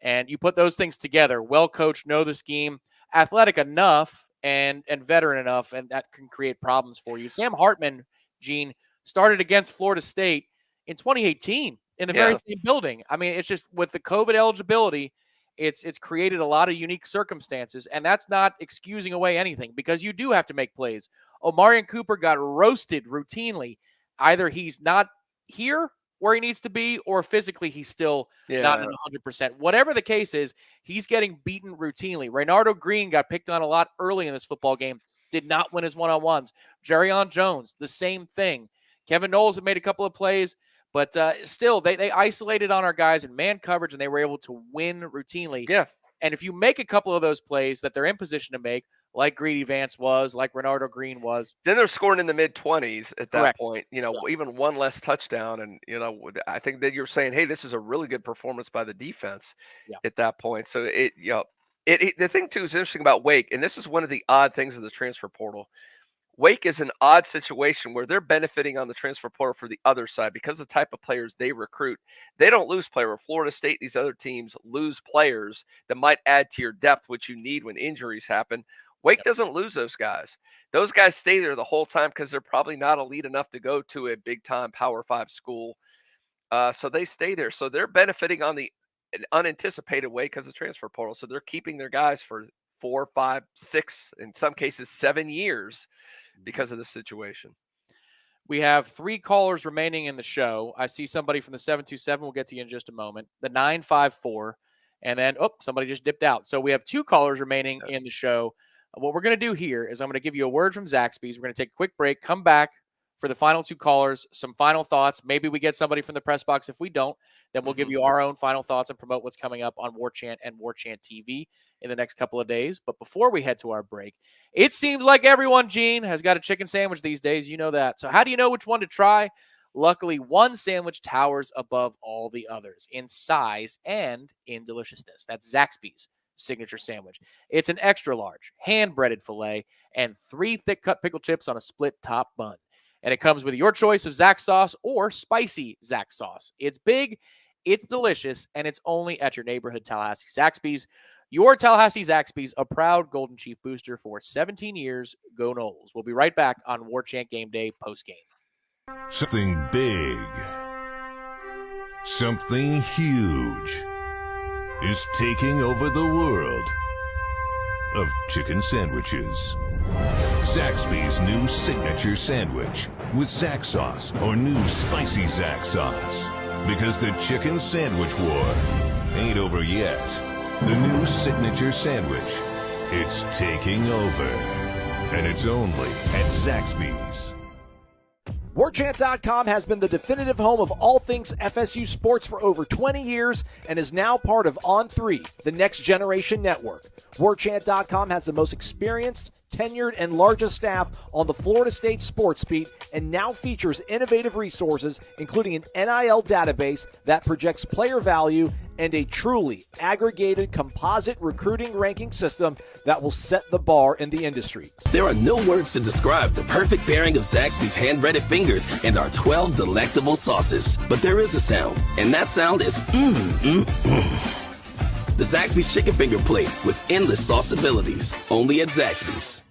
Speaker 7: And you put those things together, well-coached, know the scheme, athletic enough, and veteran enough, and that can create problems for you. Sam Hartman, Gene, started against Florida State in 2018 in the very same building. I mean, it's just with the COVID eligibility, it's created a lot of unique circumstances, and that's not excusing away anything because you do have to make plays. Omarion Cooper got roasted routinely. Either he's not here where he needs to be, or physically he's still not at 100%. Whatever the case is, he's getting beaten routinely. Reynardo Green got picked on a lot early in this football game, did not win his one-on-ones. Jerrion Jones, the same thing. Kevin Noles had made a couple of plays, but still, they isolated on our guys in man coverage, and they were able to win routinely.
Speaker 10: Yeah.
Speaker 7: And if you make a couple of those plays that they're in position to make, like Greedy Vance was, like Reynardo Green was,
Speaker 10: then they're scoring in the mid-20s at that
Speaker 7: Correct.
Speaker 10: point. Even one less touchdown, and I think that you're saying, hey, this is a really good performance by the defense at that point. So the thing too is interesting about Wake, and this is one of the odd things of the transfer portal. Wake is an odd situation where they're benefiting on the transfer portal for the other side because of the type of players they recruit. They don't lose players. Where Florida State, these other teams lose players that might add to your depth, which you need when injuries happen. Wake doesn't lose those guys. Those guys stay there the whole time because they're probably not elite enough to go to a big-time Power 5 school. So they stay there. So they're benefiting on the unanticipated way because of transfer portal. So they're keeping their guys for 4, 5, 6, in some cases 7 years because of the situation.
Speaker 7: We have 3 callers remaining in the show. I see somebody from the 727. We'll get to you in just a moment. The 954. And then, somebody just dipped out. So we have 2 callers remaining in the show. What we're going to do here is I'm going to give you a word from Zaxby's. We're going to take a quick break, come back for the final 2 callers, some final thoughts. Maybe we get somebody from the press box. If we don't, then we'll give you our own final thoughts and promote what's coming up on Warchant and Warchant TV in the next couple of days. But before we head to our break, it seems like everyone, Gene, has got a chicken sandwich these days. You know that. So how do you know which one to try? Luckily, one sandwich towers above all the others in size and in deliciousness. That's Zaxby's signature sandwich. It's an extra large, hand-breaded filet and 3 thick-cut pickle chips on a split top bun. And it comes with your choice of Zax sauce or spicy Zax sauce. It's big, it's delicious, and it's only at your neighborhood Tallahassee Zaxby's. Your Tallahassee Zaxby's, a proud Golden Chief booster for 17 years. Go Noles. We'll be right back on Warchant GameDay postgame.
Speaker 4: Something big, something huge is taking over the world of chicken sandwiches. Zaxby's new signature sandwich with Zax sauce or new spicy Zax sauce. Because the chicken sandwich war ain't over yet. The new signature sandwich, it's taking over. And it's only at Zaxby's.
Speaker 5: Warchant.com has been the definitive home of all things FSU sports for over 20 years and is now part of On3, the next generation network. Warchant.com has the most experienced, tenured, and largest staff on the Florida State sports beat and now features innovative resources, including an NIL database that projects player value and a truly aggregated composite recruiting ranking system that will set the bar in the industry.
Speaker 6: There are no words to describe the perfect pairing of Zaxby's hand-breaded fingers and our 12 delectable sauces. But there is a sound, and that sound is The Zaxby's Chicken Finger Plate with endless sauce abilities. Only at Zaxby's.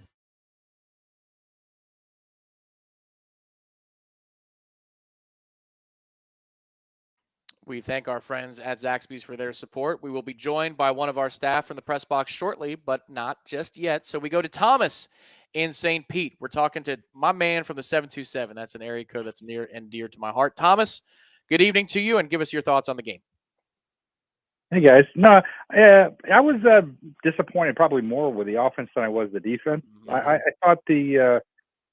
Speaker 7: We thank our friends at Zaxby's for their support. We will be joined by one of our staff from the press box shortly, but not just yet. So we go to Thomas in St. Pete. We're talking to my man from the 727. That's an area code that's near and dear to my heart. Thomas, good evening to you, and give us your thoughts on the game.
Speaker 21: Hey, guys. No, I was disappointed probably more with the offense than I was the defense. I thought the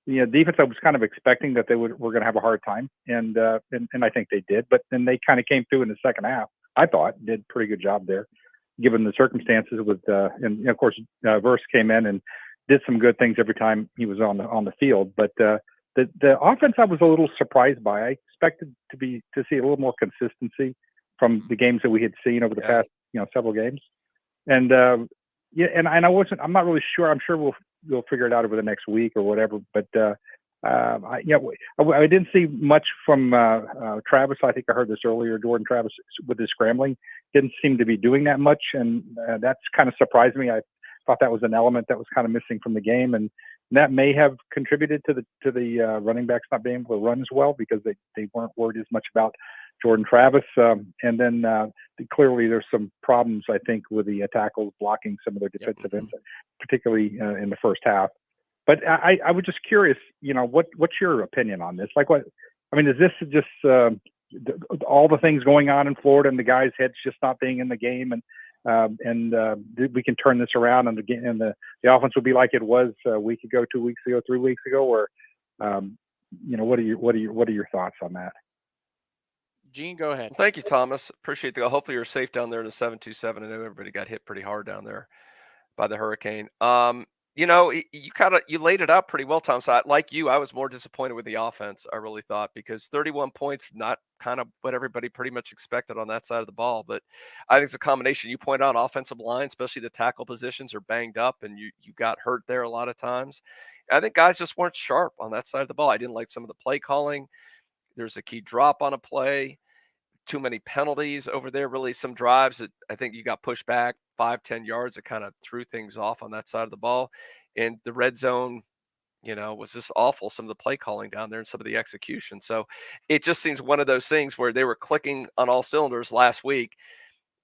Speaker 21: defense, I was kind of expecting that were going to have a hard time, and I think they did. But then they kind of came through in the second half. I thought did a pretty good job there, given the circumstances. And of course, Verse came in and did some good things every time he was on the field. But the offense, I was a little surprised by. I expected to see a little more consistency from the games that we had seen over the past several games. And I'm not really sure. I'm sure we'll figure it out over the next week or whatever. But I didn't see much from Travis. I think I heard this earlier. Jordan Travis with his scrambling didn't seem to be doing that much, and that's kind of surprised me. I thought that was an element that was kind of missing from the game, and that may have contributed to the running backs not being able to run as well because they weren't worried as much about Jordan Travis. And then clearly there's some problems, I think, with the tackles blocking some of their defensive ends, particularly in the first half. But I was just curious, what's your opinion on this? Is this just all the things going on in Florida and the guys' heads just not being in the game, and we can turn this around and the offense will be like it was a week ago, 2 weeks ago, 3 weeks ago, or what are your thoughts on that?
Speaker 7: Gene, go ahead.
Speaker 10: Thank you, Thomas. Appreciate the. Hopefully you're safe down there in the 727. I know everybody got hit pretty hard down there by the hurricane. You laid it out pretty well, Tom. So like you, I was more disappointed with the offense. I really thought, because 31 points, not kind of what everybody pretty much expected on that side of the ball. But I think it's a combination. You point out offensive line, especially the tackle positions are banged up, and you got hurt there a lot of times. I think guys just weren't sharp on that side of the ball. I didn't like some of the play calling. There's a key drop on a play. Too many penalties over there. Really, some drives that I think you got pushed back 5-10 yards that kind of threw things off on that side of the ball. And the red zone, was just awful. Some of the play calling down there and some of the execution. So it just seems one of those things where they were clicking on all cylinders last week,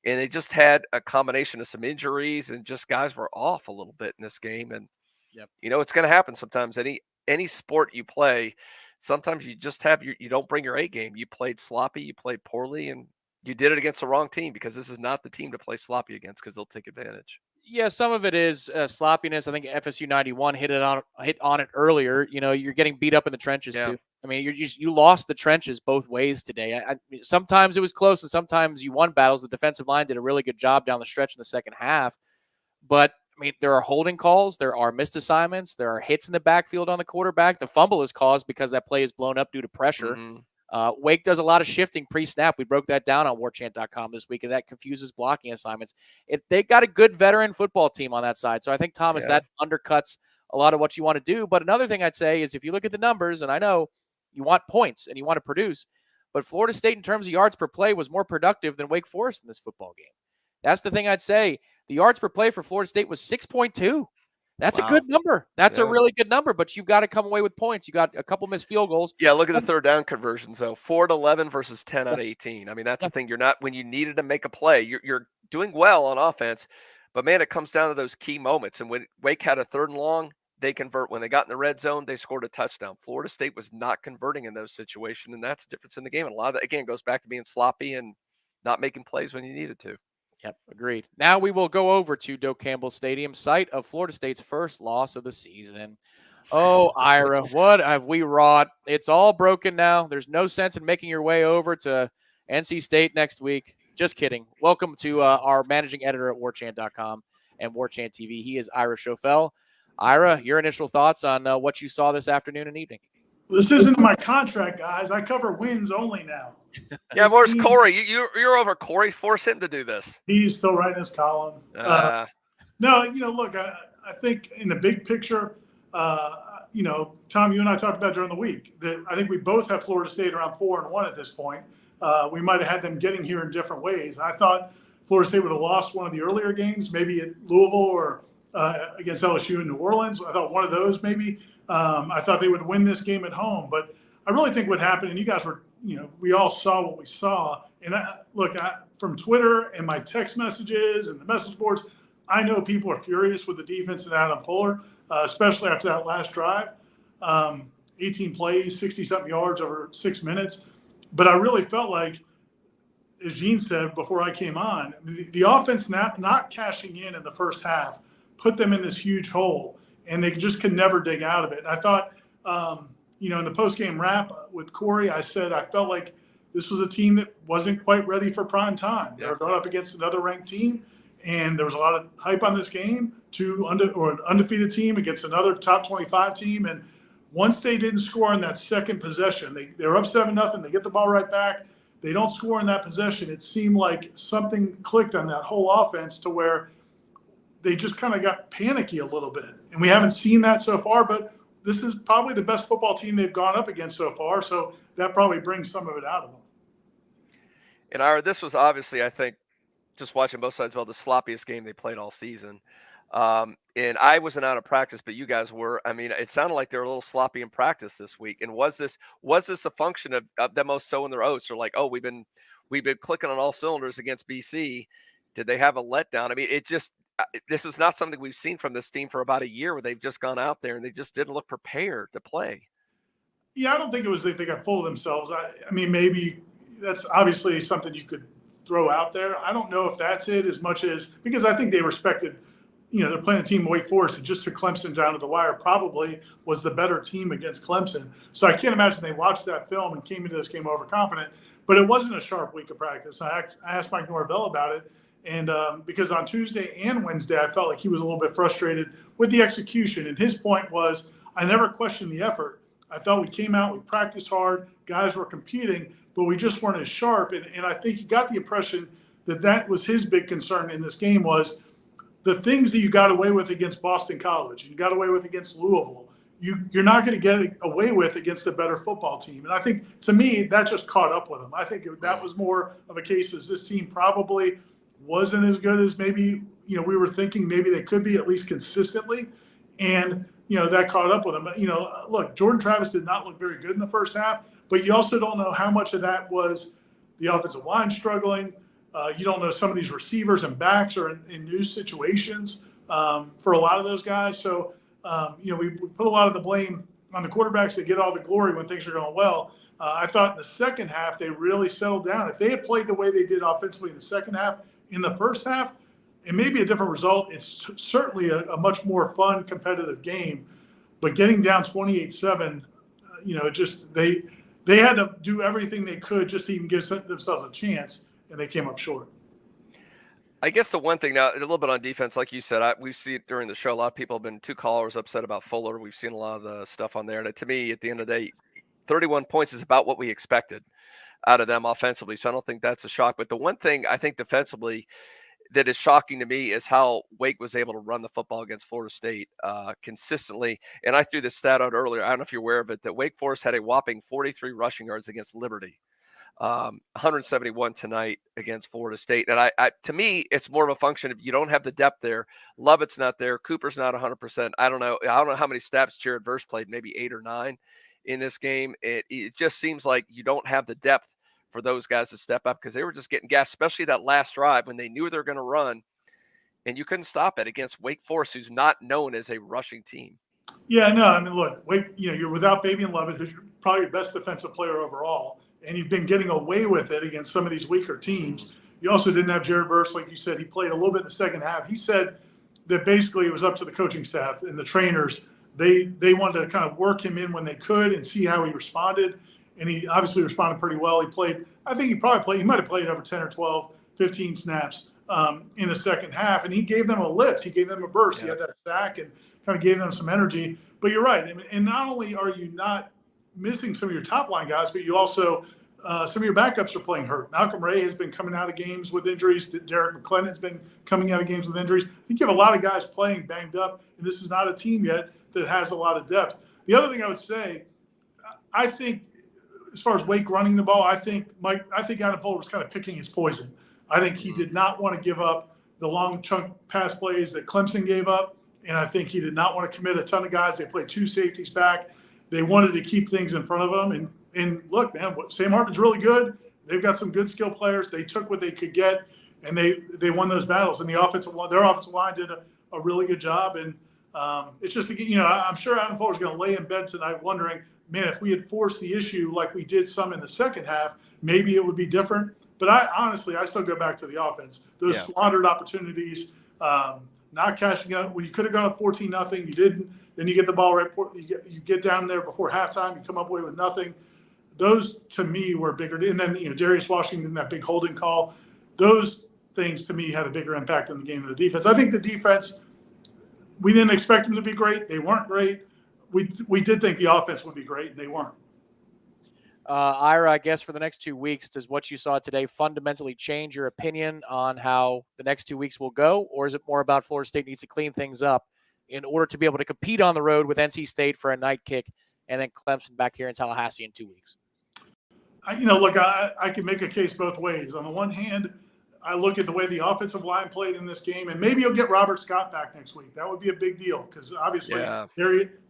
Speaker 10: and they just had a combination of some injuries and just guys were off a little bit in this game. And it's going to happen sometimes. Any sport you play, sometimes you just you don't bring your A game. You played sloppy, you played poorly, and you did it against the wrong team, because this is not the team to play sloppy against, because they'll take advantage.
Speaker 7: Yeah, some of it is sloppiness. I think FSU 91 hit on it earlier. You're getting beat up in the trenches too. I mean, you lost the trenches both ways today. Sometimes it was close, and sometimes you won battles. The defensive line did a really good job down the stretch in the second half, but there are holding calls, there are missed assignments, there are hits in the backfield on the quarterback. The fumble is caused because that play is blown up due to pressure. Wake does a lot of shifting pre-snap. We broke that down on Warchant.com this week, and that confuses blocking assignments. They got a good veteran football team on that side. So I think, Thomas, that undercuts a lot of what you want to do. But another thing I'd say is, if you look at the numbers, and I know you want points and you want to produce, but Florida State in terms of yards per play was more productive than Wake Forest in this football game. That's the thing I'd say. The yards per play for Florida State was 6.2. That's a good number. That's a really good number, but you've got to come away with points. You got a couple missed field goals.
Speaker 10: Yeah, look at the third down conversions, though. 4-11 versus 10 out of 18. I mean, that's the thing. You're not, when you needed to make a play, you're doing well on offense, but man, it comes down to those key moments. And when Wake had a 3rd and long, they convert. When they got in the red zone, they scored a touchdown. Florida State was not converting in those situations, and that's the difference in the game. And a lot of that, again, goes back to being sloppy and not making plays when you needed to.
Speaker 7: Yep, agreed. Now we will go over to Doak Campbell Stadium, site of Florida State's first loss of the season. Oh, Ira, what have we wrought? It's all broken now. There's no sense in making your way over to NC State next week. Just kidding. Welcome to our managing editor at Warchant.com and Warchant TV. He is Ira Schofel. Ira, your initial thoughts on what you saw this afternoon and evening?
Speaker 22: This isn't my contract, guys. I cover wins only now.
Speaker 10: Yeah, where's Corey? You're over Corey. Force him to do this.
Speaker 22: He's still writing his column. No, look, I think in the big picture, Tom, you and I talked about during the week that I think we both have Florida State around 4-1 at this point. We might have had them getting here in different ways. I thought Florida State would have lost one of the earlier games, maybe at Louisville or against LSU in New Orleans. I thought one of those maybe. I thought they would win this game at home, but I really think what happened, and you guys were, we all saw what we saw, And from Twitter and my text messages and the message boards, I know people are furious with the defense and Adam Fuller, especially after that last drive. 18 plays, 60-something yards over 6 minutes. But I really felt like, as Gene said before I came on, the offense not cashing in the first half put them in this huge hole, and they just could never dig out of it. And I thought, in the post-game wrap with Corey, I said I felt like this was a team that wasn't quite ready for prime time. They were going up against another ranked team, and there was a lot of hype on this game, an undefeated team against another top 25 team. And once they didn't score in that second possession, they were up 7-0. They get the ball right back. They don't score in that possession. It seemed like something clicked on that whole offense to where they just kind of got panicky a little bit. And we haven't seen that so far, but this is probably the best football team they've gone up against so far. So that probably brings some of it out of them.
Speaker 10: And this was obviously, I think, just watching both sides, the sloppiest game they played all season. And I wasn't out of practice, but you guys were. I mean, it sounded like they were a little sloppy in practice this week. And was this a function of them most sowing their oats, or like, oh, we've been clicking on all cylinders against BC? Did they have a letdown? I mean, this is not something we've seen from this team for about a year, where they've just gone out there and they just didn't look prepared to play.
Speaker 22: Yeah, I don't think it was that they got full of themselves. I mean, maybe that's obviously something you could throw out there. I don't know if that's it as much as, because I think they respected, they're playing a team Wake Forest that just took Clemson down to the wire, probably was the better team against Clemson. So I can't imagine they watched that film and came into this game overconfident. But it wasn't a sharp week of practice. I asked Mike Norvell about it, and because on Tuesday and Wednesday, I felt like he was a little bit frustrated with the execution. And his point was, I never questioned the effort. I thought we came out, we practiced hard, guys were competing, but we just weren't as sharp. And I think he got the impression that was his big concern in this game, was the things that you got away with against Boston College, you got away with against Louisville, you're not going to get away with against a better football team. And I think, to me, that just caught up with him. I think that was more of a case as this team probably wasn't as good as maybe, we were thinking maybe they could be, at least consistently. And, that caught up with him. But, look, Jordan Travis did not look very good in the first half, but you also don't know how much of that was the offensive line struggling. You don't know, some of these receivers and backs are in new situations for a lot of those guys. So, we put a lot of the blame on the quarterbacks that get all the glory when things are going well. I thought in the second half, they really settled down. If they had played the way they did offensively in the second half, in the first half, it may be a different result. It's certainly a much more fun, competitive game. But getting down 28-7, they had to do everything they could just to even give themselves a chance, and they came up short.
Speaker 10: I guess the one thing now, a little bit on defense, like you said, we see it during the show. A lot of people have been, 2 callers upset about Fuller. We've seen a lot of the stuff on there. And to me, at the end of the day, 31 points is about what we expected out of them offensively. So I don't think that's a shock. But the one thing I think defensively that is shocking to me is how Wake was able to run the football against Florida State consistently. And I threw this stat out earlier. I don't know if you're aware of it, that Wake Forest had a whopping 43 rushing yards against Liberty. 171 tonight against Florida State. And I to me, it's more of a function of you don't have the depth there. Lovett's not there. Cooper's not 100%. I don't know how many snaps Jared Verse played, maybe 8 or 9 in this game. It just seems like you don't have the depth for those guys to step up, because they were just getting gassed, especially that last drive when they knew they were going to run, and you couldn't stop it against Wake Forest, who's not known as a rushing team.
Speaker 22: Yeah, no, I mean, look, Wake, you're without Fabian Lovett, who's probably your best defensive player overall, and you've been getting away with it against some of these weaker teams. You also didn't have Jared Verse, like you said. He played a little bit in the second half. He said that basically it was up to the coaching staff and the trainers. They wanted to kind of work him in when they could and see how he responded. And he obviously responded pretty well. He might have played over 10 or 12, 15 snaps in the second half. And he gave them a lift. He gave them a burst. He had that sack and kind of gave them some energy. But you're right. And not only are you not missing some of your top line guys, but you also, some of your backups are playing hurt. Malcolm Ray has been coming out of games with injuries. Derek McClellan's been coming out of games with injuries. I think you have a lot of guys playing banged up, and this is not a team yet that has a lot of depth. The other thing I would say, I think, as far as Wake running the ball, I think Adam Fuller was kind of picking his poison. I think he did not want to give up the long chunk pass plays that Clemson gave up, and I think he did not want to commit a ton of guys. They played 2 safeties back. They wanted to keep things in front of them. And look, man, Sam Hartman's really good. they've got some good skill players. They took what they could get, and they won those battles. And their offensive line did a really good job. And it's just, I'm sure Adam Fuller's going to lay in bed tonight wondering, man, if we had forced the issue like we did some in the second half, maybe it would be different. But I still go back to the offense. Those squandered opportunities, not cashing out when you could have gone up 14-0, you didn't. Then you get the ball right before you get down there before halftime. You come up away with nothing. Those to me were bigger. And then Darius Washington, that big holding call. Those things to me had a bigger impact on the game than the defense. I think the defense, we didn't expect them to be great. They weren't great. We did think the offense would be great, and they weren't.
Speaker 7: Ira, I guess for the next 2 weeks, does what you saw today fundamentally change your opinion on how the next 2 weeks will go? Or is it more about Florida State needs to clean things up in order to be able to compete on the road with NC State for a night kick and then Clemson back here in Tallahassee in 2 weeks?
Speaker 22: I can make a case both ways. On the one hand, I look at the way the offensive line played in this game, and maybe you'll get Robert Scott back next week. That would be a big deal because obviously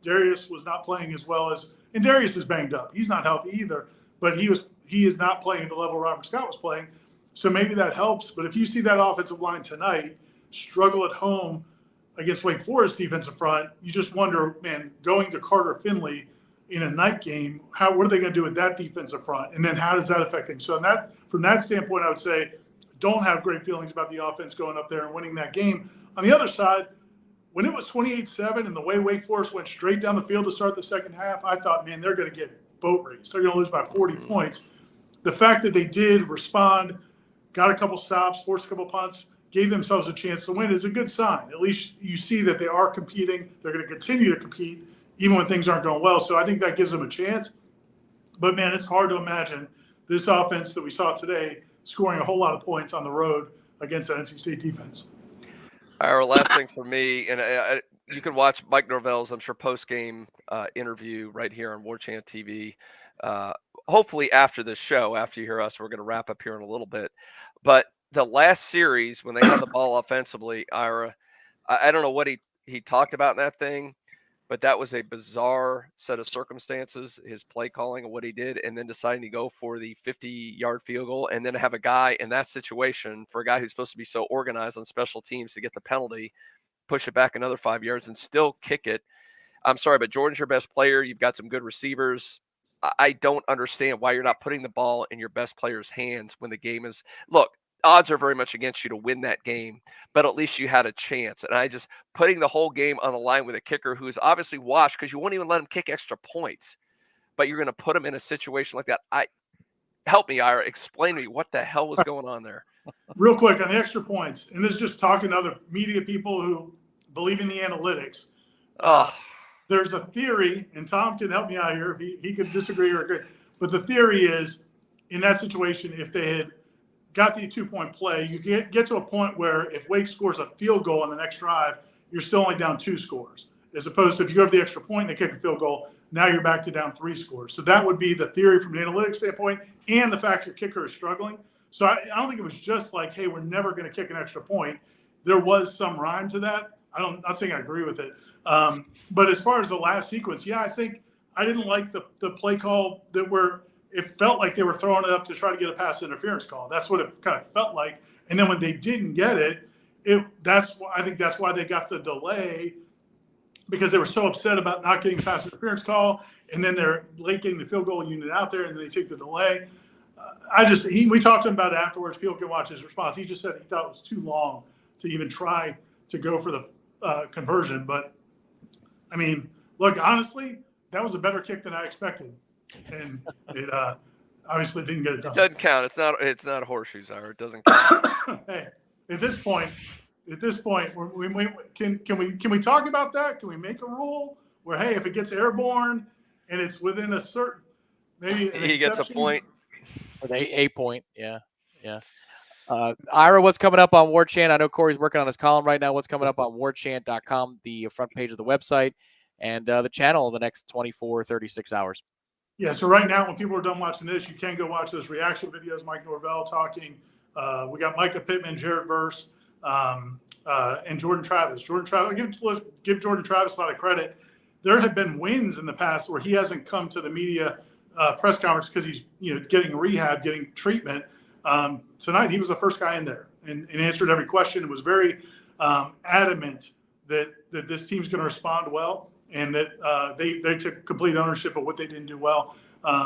Speaker 22: Darius was not playing as well as – and Darius is banged up. He's not healthy either, but he is not playing at the level Robert Scott was playing. So maybe that helps. But if you see that offensive line tonight struggle at home against Wake Forest defensive front, you just wonder, man, going to Carter Finley in a night game, what are they going to do with that defensive front? And then how does that affect things? So from that standpoint, I would say don't have great feelings about the offense going up there and winning that game. On the other side, when it was 28-7 and the way Wake Forest went straight down the field to start the second half, I thought, man, they're going to get boat raced. They're going to lose by 40 points. The fact that they did respond, got a couple stops, forced a couple punts, gave themselves a chance to win is a good sign. At least you see that they are competing. They're going to continue to compete even when things aren't going well. So I think that gives them a chance. But, man, it's hard to imagine this offense that we saw today scoring a whole lot of points on the road against that NC State defense.
Speaker 10: Our last thing for me, and you can watch Mike Norvell's, I'm sure, post-game interview right here on Warchant TV. Hopefully after this show, after you hear us, we're going to wrap up here in a little bit. But the last series, when they had the ball offensively, Ira, I don't know what he talked about in that thing, but that was a bizarre set of circumstances, his play calling and what he did, and then deciding to go for the 50-yard field goal and then have a guy in that situation, for a guy who's supposed to be so organized on special teams to get the penalty, push it back another 5 yards and still kick it. I'm sorry, but Jordan's your best player. You've got some good receivers. I don't understand why you're not putting the ball in your best player's hands when the game is – look, odds are very much against you to win that game, but at least you had a chance. And I just putting the whole game on the line with a kicker who is obviously washed because you won't even let him kick extra points, but you're going to put him in a situation like that. Help me, Ira. Explain to me what the hell was going on there.
Speaker 22: Real quick on the extra points, and this is just talking to other media people who believe in the analytics. There's a theory, and Tom can help me out here if he could disagree or agree. But the theory is, in that situation, if they had got the 2-point play, you get to a point where if Wake scores a field goal on the next drive, you're still only down 2 scores. As opposed to if you go to the extra point and they kick a field goal, now you're back to down 3 scores. So that would be the theory from an analytics standpoint, and the fact your kicker is struggling. So I don't think it was just like, hey, we're never going to kick an extra point. There was some rhyme to that. I'm not saying I agree with it. But as far as the last sequence, yeah, I think I didn't like the play call it felt like they were throwing it up to try to get a pass interference call. That's what it kind of felt like. And then when they didn't get it, I think that's why they got the delay, because they were so upset about not getting the pass interference call, and then they're late getting the field goal unit out there, and then they take the delay. We talked to him about it afterwards. People can watch his response. He just said he thought it was too long to even try to go for the conversion. But, I mean, look, honestly, that was a better kick than I expected. And it obviously didn't get it done.
Speaker 10: It doesn't count. It's not a horseshoe, Ira. It doesn't count.
Speaker 22: Hey, at this point, can we talk about that? Can we make a rule where, hey, if it gets airborne and it's within a certain, maybe
Speaker 10: he gets a point.
Speaker 7: Or a point, yeah. Ira, what's coming up on Warchant? I know Corey's working on his column right now. What's coming up on warchant.com, the front page of the website, and the channel in the next 24, 36 hours?
Speaker 22: Yeah, so right now, when people are done watching this, you can go watch those reaction videos. Mike Norvell talking. We got Micah Pittman, Jared Verse, and Jordan Travis. Let's give Jordan Travis a lot of credit. There have been wins in the past where he hasn't come to the media press conference because he's getting rehab, getting treatment. Tonight he was the first guy in there and answered every question and was very adamant that this team's going to respond well and that they took complete ownership of what they didn't do well.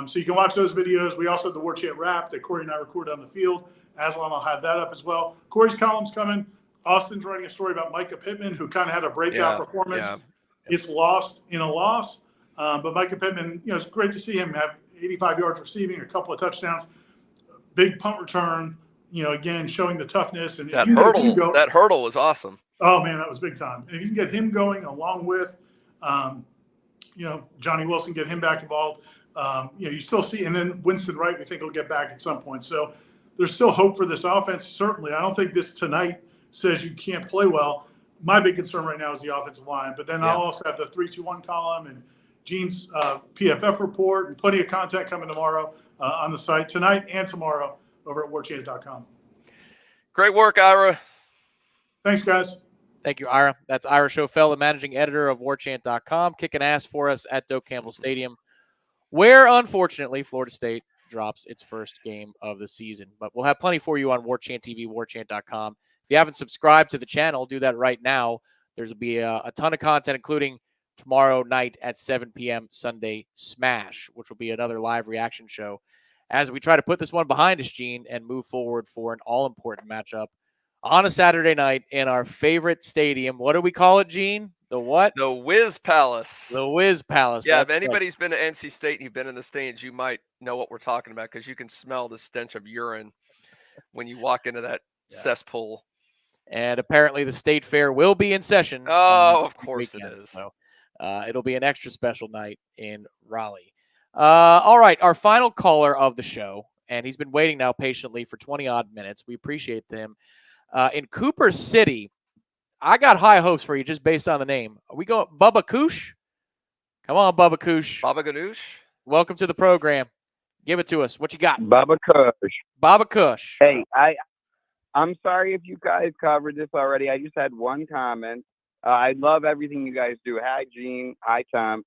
Speaker 22: So you can watch those videos. We also have the Warchant Wrap that Corey and I recorded on the field. Aslan will have that up as well. Corey's column's coming. Austin's writing a story about Micah Pittman, who kind of had a breakout performance.
Speaker 10: Yeah.
Speaker 22: It's lost in a loss. But Micah Pittman, it's great to see him have 85 yards receiving, a couple of touchdowns, big punt return, again, showing the toughness. And
Speaker 10: that hurdle was awesome.
Speaker 22: Oh, man, that was big time. And if you can get him going along with, Johnny Wilson, get him back involved, you still see, and then Winston Wright, we think will get back at some point. So there's still hope for this offense. Certainly, I don't think this tonight says you can't play well. My big concern right now is the offensive line. But then I'll also have the 3-2-1 column and Gene's PFF report and plenty of content coming tomorrow on the site tonight and tomorrow over at warchant.com.
Speaker 10: Great work, Ira.
Speaker 22: Thanks, guys.
Speaker 7: Thank you, Ira. That's Ira Schofel, the managing editor of Warchant.com, kicking ass for us at Doak Campbell Stadium, where, unfortunately, Florida State drops its first game of the season. But we'll have plenty for you on Warchant TV, Warchant.com. If you haven't subscribed to the channel, do that right now. There'll be a ton of content, including tomorrow night at 7 p.m. Sunday Smash, which will be another live reaction show as we try to put this one behind us, Gene, and move forward for an all-important matchup on a Saturday night in our favorite stadium. What do we call it, Gene? The what?
Speaker 10: The Whiz Palace.
Speaker 7: The Whiz Palace.
Speaker 10: Yeah,
Speaker 7: That's
Speaker 10: if anybody's been to NC State and you've been in the stands, you might know what we're talking about because you can smell the stench of urine when you walk into that cesspool.
Speaker 7: And apparently the State Fair will be in session.
Speaker 10: Oh, of course it is.
Speaker 7: So it'll be an extra special night in Raleigh. All right, our final caller of the show, and he's been waiting now patiently for 20-odd minutes. We appreciate them. In Cooper City, I got high hopes for you just based on the name. Are we going Bubba Koosh? Come on, Bubba Koosh.
Speaker 10: Baba Ganoush.
Speaker 7: Welcome to the program. Give it to us. What you got?
Speaker 1: Baba Kush.
Speaker 7: Baba Kush.
Speaker 1: Hey, I'm sorry if you guys covered this already. I just had one comment. I love everything you guys do. Hi, Gene. Hi, Tom.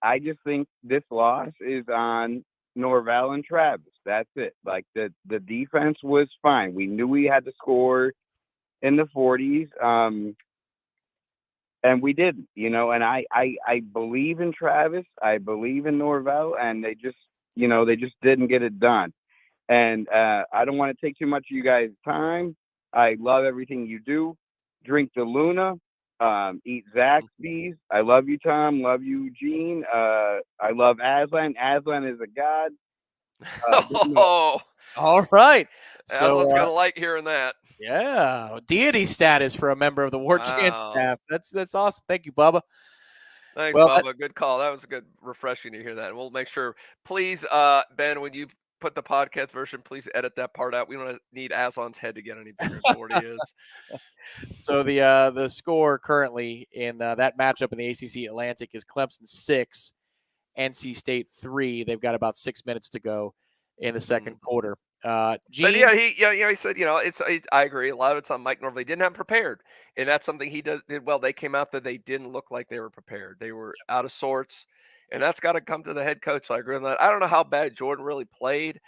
Speaker 1: I just think this loss is on Norvell and Travis. That's it. Like the defense was fine. We knew we had to score in the 40s. And we didn't, and I believe in Travis. I believe in Norvell, and they just didn't get it done. And I don't want to take too much of you guys' time. I love everything you do. Drink the Luna. Eat Zaxby's. I love you, Tom. Love you, Gene. I love Aslan. Aslan is a god.
Speaker 7: All right.
Speaker 10: Aslan's gonna like hearing that.
Speaker 7: Yeah, deity status for a member of the Warchant staff. That's awesome. Thank you, Bubba.
Speaker 10: Thanks, Bubba. Good call. That was good, refreshing to hear that. We'll make sure. Please, Ben, when you put the podcast version, please edit that part out. We don't need Aslan's head to get any bigger than what he is.
Speaker 7: So the score currently in that matchup in the ACC Atlantic is Clemson 6, NC State 3. They've got about 6 minutes to go in the second quarter. Gene?
Speaker 10: But he said, I agree. A lot of it's on Mike Norvell. He didn't have prepared, and that's something he did well. They came out that they didn't look like they were prepared. They were out of sorts, and that's got to come to the head coach. So I agree on that. I don't know how bad Jordan really played.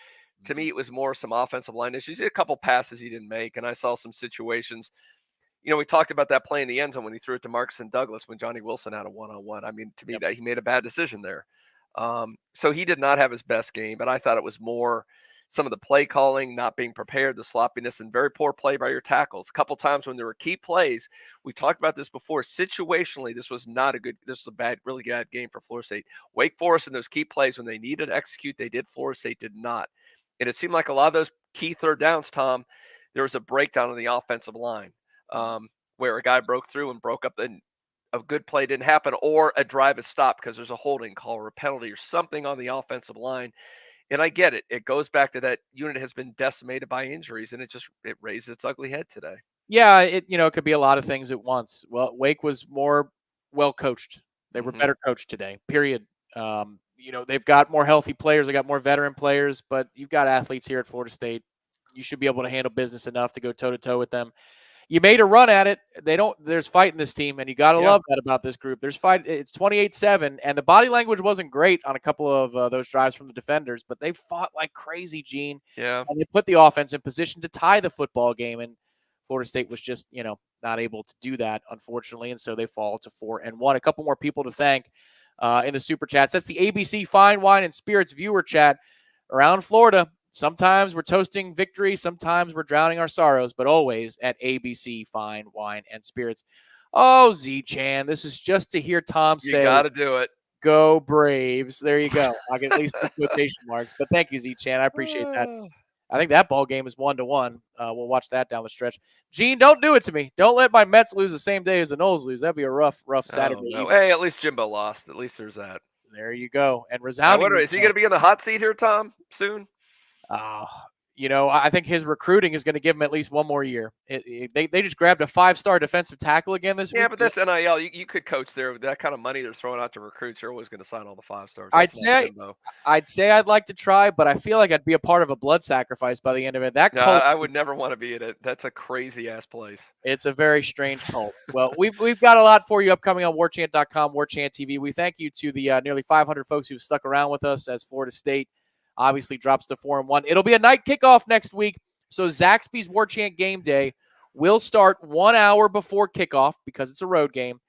Speaker 10: To me, it was more some offensive line issues. He had a couple passes he didn't make, and I saw some situations. We talked about that play in the end zone when he threw it to Marcus and Douglas when Johnny Wilson had a one-on-one. I mean, to me, that he made a bad decision there. So he did not have his best game, but I thought it was more some of the play calling, not being prepared, the sloppiness, and very poor play by your tackles. A couple times when there were key plays, we talked about this before. Situationally, this was a bad, really bad game for Florida State. Wake Forest in those key plays when they needed to execute, they did. Florida State did not. And it seemed like a lot of those key third downs, Tom, there was a breakdown on the offensive line where a guy broke through and broke up a good play didn't happen, or a drive is stopped because there's a holding call or a penalty or something on the offensive line. And I get it. It goes back to that unit has been decimated by injuries, and it raised its ugly head today.
Speaker 7: Yeah, it could be a lot of things at once. Well, Wake was more well coached. They were better coached today. Period. They've got more healthy players. They got more veteran players, but you've got athletes here at Florida State. You should be able to handle business enough to go toe to toe with them. you made a run at it. There's fight in this team, and you got to love that about this group. There's fight. It's 28-7, and the body language wasn't great on a couple of those drives from the defenders, but they fought like crazy, Gene.
Speaker 10: Yeah.
Speaker 7: And they put the offense in position to tie the football game, and Florida State was just, not able to do that, unfortunately, and so they fall to 4-1. A couple more people to thank in the Super Chats. That's the ABC Fine Wine and Spirits viewer chat around Florida. Sometimes we're toasting victory. Sometimes we're drowning our sorrows, but always at ABC Fine Wine and Spirits. Oh, Z-Chan, this is just to hear Tom say,
Speaker 10: you got to do it.
Speaker 7: Go Braves. There you go. I can at least do quotation marks, but thank you, Z-Chan. I appreciate that. I think that ball game is 1-1. We'll watch that down the stretch. Gene, don't do it to me. Don't let my Mets lose the same day as the Noles lose. That'd be a rough Saturday.
Speaker 10: No. Hey, at least Jimbo lost. At least there's that.
Speaker 7: There you go. And resounding.
Speaker 10: Is he going to be in the hot seat here, Tom, soon?
Speaker 7: I think his recruiting is going to give him at least one more year. They just grabbed a 5-star defensive tackle again this week.
Speaker 10: Yeah, but that's NIL. You could coach there. That kind of money they're throwing out to recruits, you're always going to sign all the 5-stars.
Speaker 7: I'd say I'd like to try, but I feel like I'd be a part of a blood sacrifice by the end of it.
Speaker 10: I would never want to be in it. That's a crazy-ass place.
Speaker 7: It's a very strange cult. Well, we've got a lot for you upcoming on Warchant.com, Warchant TV. We thank you to the nearly 500 folks who've stuck around with us as Florida State obviously drops to 4-1. It'll be a night kickoff next week, so Zaxby's Warchant Game Day will start 1 hour before kickoff because it's a road game.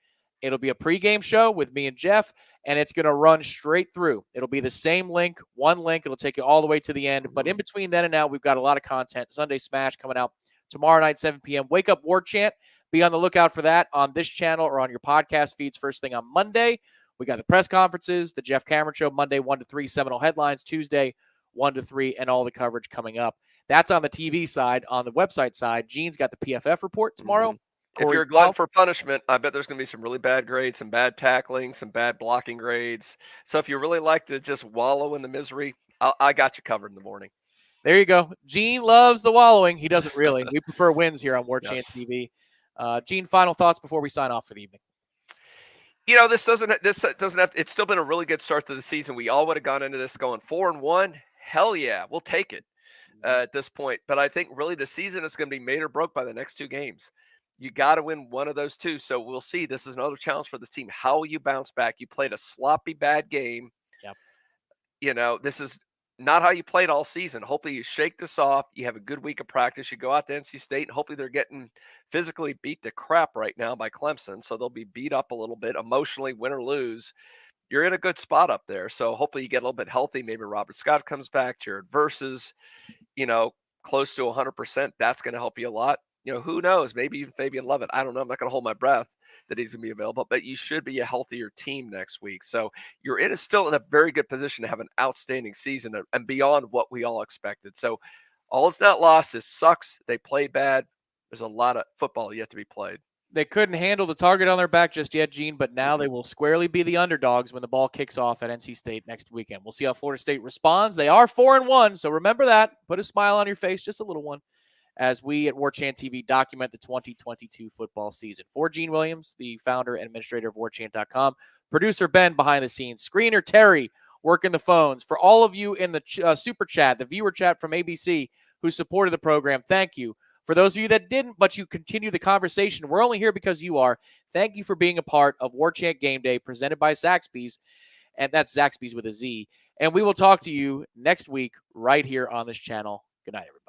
Speaker 7: It'll be a pregame show with me and Jeff, and it's going to run straight through. It'll be the same link, one link. It'll take you all the way to the end. But in between then and now, we've got a lot of content. Sunday Smash coming out tomorrow night, 7 p.m. Wake Up Warchant. Be on the lookout for that on this channel or on your podcast feeds first thing on Monday. We got the press conferences, the Jeff Cameron Show, Monday 1 to 3, Seminole Headlines, Tuesday 1 to 3, and all the coverage coming up. That's on the TV side. On the website side, Gene's got the PFF report tomorrow.
Speaker 10: If you're a glutton for punishment, I bet there's going to be some really bad grades, some bad tackling, some bad blocking grades. So if you really like to just wallow in the misery, I got you covered in the morning.
Speaker 7: There you go. Gene loves the wallowing. He doesn't really. We prefer wins here on Warchant TV. Gene, final thoughts before we sign off for the evening.
Speaker 10: This doesn't have. It's still been a really good start to the season. We all would have gone into this going 4-1. Hell yeah, we'll take it at this point. But I think really the season is going to be made or broke by the next two games. You got to win one of those two. So we'll see. This is another challenge for this team. How will you bounce back? You played a sloppy, bad game.
Speaker 7: Yep.
Speaker 10: This is not how you played all season. Hopefully you shake this off. You have a good week of practice. You go out to NC State, and hopefully they're getting physically beat to crap right now by Clemson. So they'll be beat up a little bit emotionally, win or lose. You're in a good spot up there. So hopefully you get a little bit healthy. Maybe Robert Scott comes back. Jared Versus, close to 100%. That's going to help you a lot. Who knows? Maybe even Fabian Lovett. I don't know. I'm not going to hold my breath that he's going to be available, but you should be a healthier team next week. So you're still in a very good position to have an outstanding season and beyond what we all expected. So all is not lost. This sucks. They played bad. There's a lot of football yet to be played.
Speaker 7: They couldn't handle the target on their back just yet, Gene, but now they will squarely be the underdogs when the ball kicks off at NC State next weekend. We'll see how Florida State responds. They are 4-1, so remember that. Put a smile on your face, just a little one, as we at Warchant TV document the 2022 football season. For Gene Williams, the founder and administrator of Warchant.com, producer Ben behind the scenes, screener Terry working the phones. For all of you in the super chat, the viewer chat from ABC who supported the program, thank you. For those of you that didn't, but you continue the conversation, we're only here because you are. Thank you for being a part of Warchant Game Day presented by Zaxby's, and that's Zaxby's with a Z. And we will talk to you next week right here on this channel. Good night, everybody.